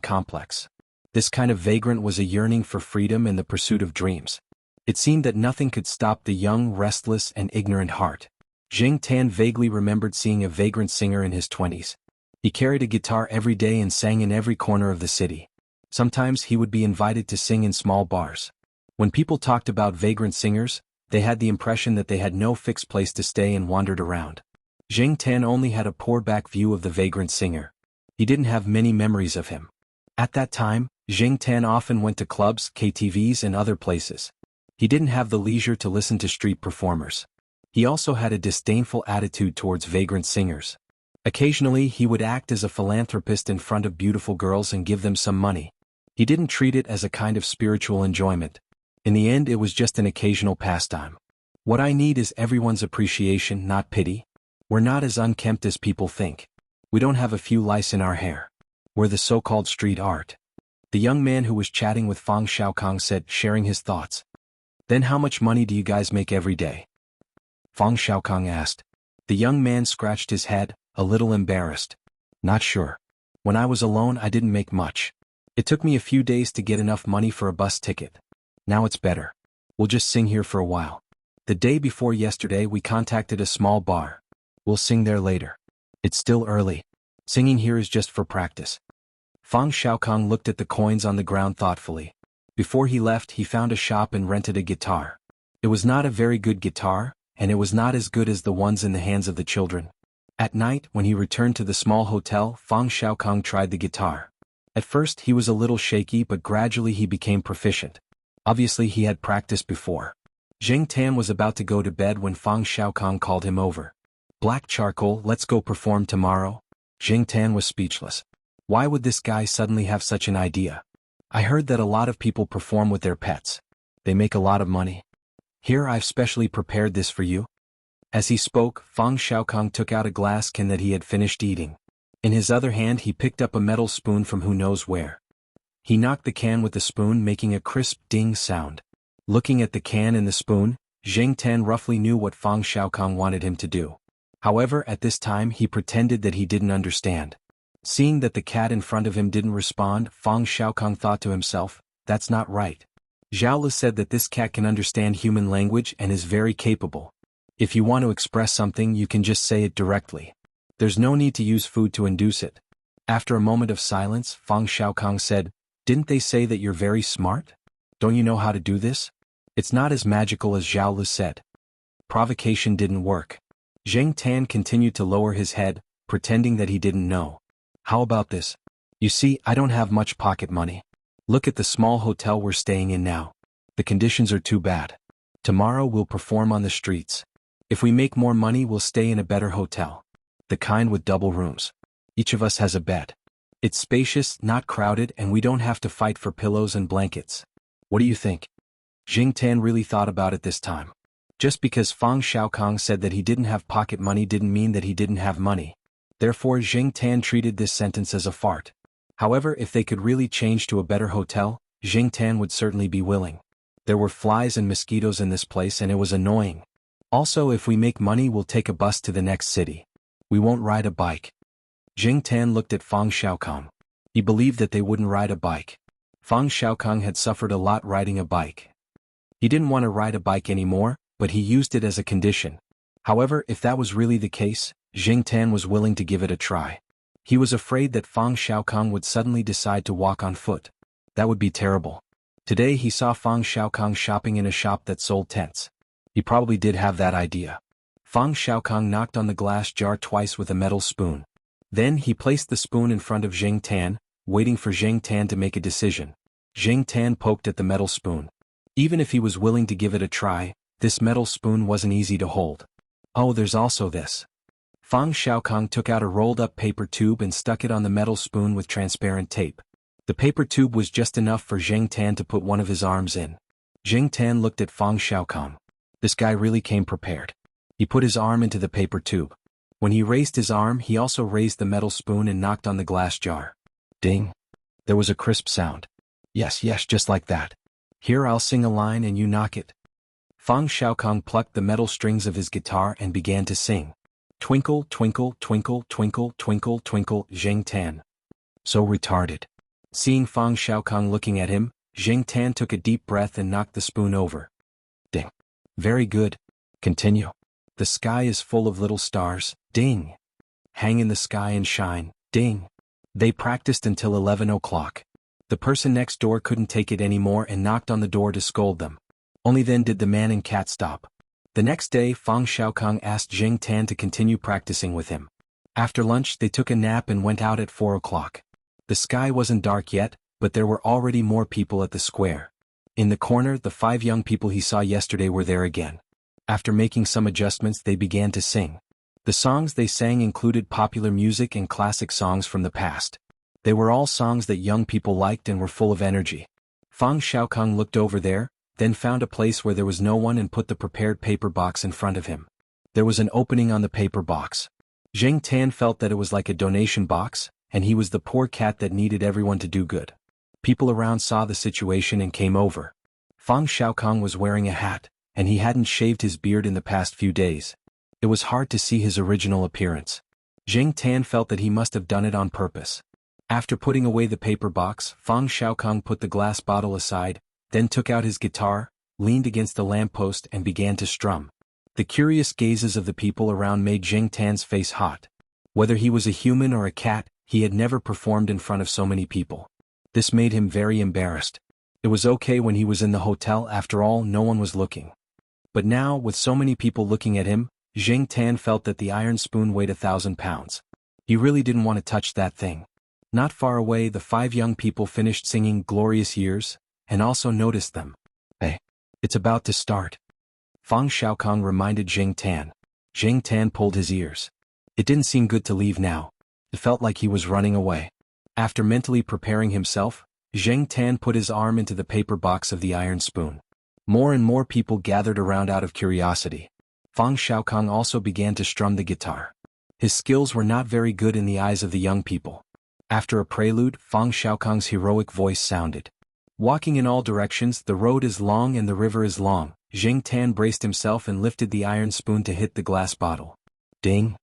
complex. This kind of vagrant was a yearning for freedom and the pursuit of dreams. It seemed that nothing could stop the young, restless, and ignorant heart. Jing Tan vaguely remembered seeing a vagrant singer in his 20s. He carried a guitar every day and sang in every corner of the city. Sometimes he would be invited to sing in small bars. When people talked about vagrant singers, they had the impression that they had no fixed place to stay and wandered around. Jing Tan only had a poor back view of the vagrant singer. He didn't have many memories of him. At that time, Jing Tan often went to clubs, KTVs, and other places. He didn't have the leisure to listen to street performers. He also had a disdainful attitude towards vagrant singers. Occasionally, he would act as a philanthropist in front of beautiful girls and give them some money. He didn't treat it as a kind of spiritual enjoyment. In the end, it was just an occasional pastime. What I need is everyone's appreciation, not pity. We're not as unkempt as people think. We don't have a few lice in our hair. We're the so-called street art. The young man who was chatting with Fang Xiaokong said, sharing his thoughts. Then how much money do you guys make every day? Fang Xiaokong asked. The young man scratched his head, a little embarrassed. Not sure. When I was alone, I didn't make much. It took me a few days to get enough money for a bus ticket. Now it's better. We'll just sing here for a while. The day before yesterday, we contacted a small bar. We'll sing there later. It's still early. Singing here is just for practice. Fang Xiaokong looked at the coins on the ground thoughtfully. Before he left, he found a shop and rented a guitar. It was not a very good guitar, and it was not as good as the ones in the hands of the children. At night, when he returned to the small hotel, Fang Xiaokong tried the guitar. At first, he was a little shaky, but gradually he became proficient. Obviously, he had practiced before. Jing Tan was about to go to bed when Fang Xiaokong called him over. Black charcoal, let's go perform tomorrow? Jing Tan was speechless. Why would this guy suddenly have such an idea? I heard that a lot of people perform with their pets. They make a lot of money. Here, I've specially prepared this for you. As he spoke, Fang Xiaokong took out a glass can that he had finished eating. In his other hand, he picked up a metal spoon from who knows where. He knocked the can with the spoon, making a crisp ding sound. Looking at the can and the spoon, Jing Tan roughly knew what Fang Xiaokong wanted him to do. However, at this time he pretended that he didn't understand. Seeing that the cat in front of him didn't respond, Fang Xiaokong thought to himself, that's not right. Zhao Lu said that this cat can understand human language and is very capable. If you want to express something, you can just say it directly. There's no need to use food to induce it. After a moment of silence, Fang Xiaokong said, didn't they say that you're very smart? Don't you know how to do this? It's not as magical as Zhao Lu said. Provocation didn't work. Jing Tan continued to lower his head, pretending that he didn't know. How about this? You see, I don't have much pocket money. Look at the small hotel we're staying in now. The conditions are too bad. Tomorrow we'll perform on the streets. If we make more money, we'll stay in a better hotel. The kind with double rooms. Each of us has a bed. It's spacious, not crowded, and we don't have to fight for pillows and blankets. What do you think? Jing Tan really thought about it this time. Just because Fang Xiaokong said that he didn't have pocket money didn't mean that he didn't have money. Therefore, Jing Tan treated this sentence as a fart. However, if they could really change to a better hotel, Jing Tan would certainly be willing. There were flies and mosquitoes in this place and it was annoying. Also, if we make money, we'll take a bus to the next city. We won't ride a bike. Jing Tan looked at Fang Xiaokong. He believed that they wouldn't ride a bike. Fang Xiaokang had suffered a lot riding a bike. He didn't want to ride a bike anymore, but he used it as a condition. However, if that was really the case, Jing Tan was willing to give it a try. He was afraid that Fang Xiaokang would suddenly decide to walk on foot. That would be terrible. Today he saw Fang Xiaokang shopping in a shop that sold tents. He probably did have that idea. Fang Xiaokang knocked on the glass jar twice with a metal spoon. Then he placed the spoon in front of Jing Tan, waiting for Jing Tan to make a decision. Jing Tan poked at the metal spoon. Even if he was willing to give it a try, this metal spoon wasn't easy to hold. Oh, there's also this. Fang Xiaokang took out a rolled-up paper tube and stuck it on the metal spoon with transparent tape. The paper tube was just enough for Jing Tan to put one of his arms in. Jing Tan looked at Fang Xiaokang. This guy really came prepared. He put his arm into the paper tube. When he raised his arm, he also raised the metal spoon and knocked on the glass jar. Ding! There was a crisp sound. Yes, just like that. Here, I'll sing a line and you knock it. Fang Xiaokang plucked the metal strings of his guitar and began to sing. Twinkle, twinkle, twinkle, twinkle, twinkle, twinkle, Jing Tan. So retarded. Seeing Fang Xiaokang looking at him, Jing Tan took a deep breath and knocked the spoon over. Ding! Very good. Continue. The sky is full of little stars, ding. Hang in the sky and shine, ding. They practiced until 11 o'clock. The person next door couldn't take it anymore and knocked on the door to scold them. Only then did the man and cat stop. The next day, Fang Xiaokang asked Jing Tan to continue practicing with him. After lunch, they took a nap and went out at 4 o'clock. The sky wasn't dark yet, but there were already more people at the square. In the corner, the 5 young people he saw yesterday were there again. After making some adjustments, they began to sing. The songs they sang included popular music and classic songs from the past. They were all songs that young people liked and were full of energy. Fang Xiaokang looked over there, then found a place where there was no one and put the prepared paper box in front of him. There was an opening on the paper box. Jing Tan felt that it was like a donation box, and he was the poor cat that needed everyone to do good. People around saw the situation and came over. Fang Xiaokang was wearing a hat, and he hadn't shaved his beard in the past few days. It was hard to see his original appearance. Jing Tan felt that he must have done it on purpose. After putting away the paper box, Fang Xiaokang put the glass bottle aside, then took out his guitar, leaned against the lamppost and began to strum. The curious gazes of the people around made Jing Tan's face hot. Whether he was a human or a cat, he had never performed in front of so many people. This made him very embarrassed. It was okay when he was in the hotel, after all, no one was looking. But now, with so many people looking at him, Jing Tan felt that the iron spoon weighed 1,000 pounds. He really didn't want to touch that thing. Not far away, the 5 young people finished singing Glorious Years, and also noticed them. Hey, it's about to start. Fang Xiaokang reminded Jing Tan. Jing Tan pulled his ears. It didn't seem good to leave now. It felt like he was running away. After mentally preparing himself, Jing Tan put his arm into the paper box of the iron spoon. More and more people gathered around out of curiosity. Fang Xiaokang also began to strum the guitar. His skills were not very good in the eyes of the young people. After a prelude, Fang Xiaokang's heroic voice sounded. Walking in all directions, the road is long and the river is long. Jing Tan braced himself and lifted the iron spoon to hit the glass bottle. Ding!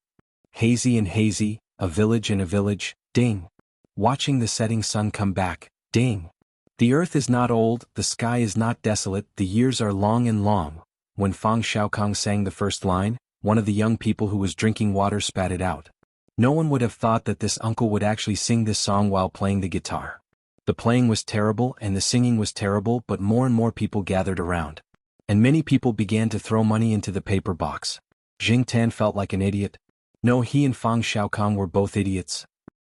Hazy and hazy, a village and a village, ding! Watching the setting sun come back, ding! The earth is not old, the sky is not desolate, the years are long and long. When Fang Xiaokang sang the first line, one of the young people who was drinking water spat it out. No one would have thought that this uncle would actually sing this song while playing the guitar. The playing was terrible and the singing was terrible, but more and more people gathered around. And many people began to throw money into the paper box. Jing Tan felt like an idiot. No, he and Fang Xiaokang were both idiots.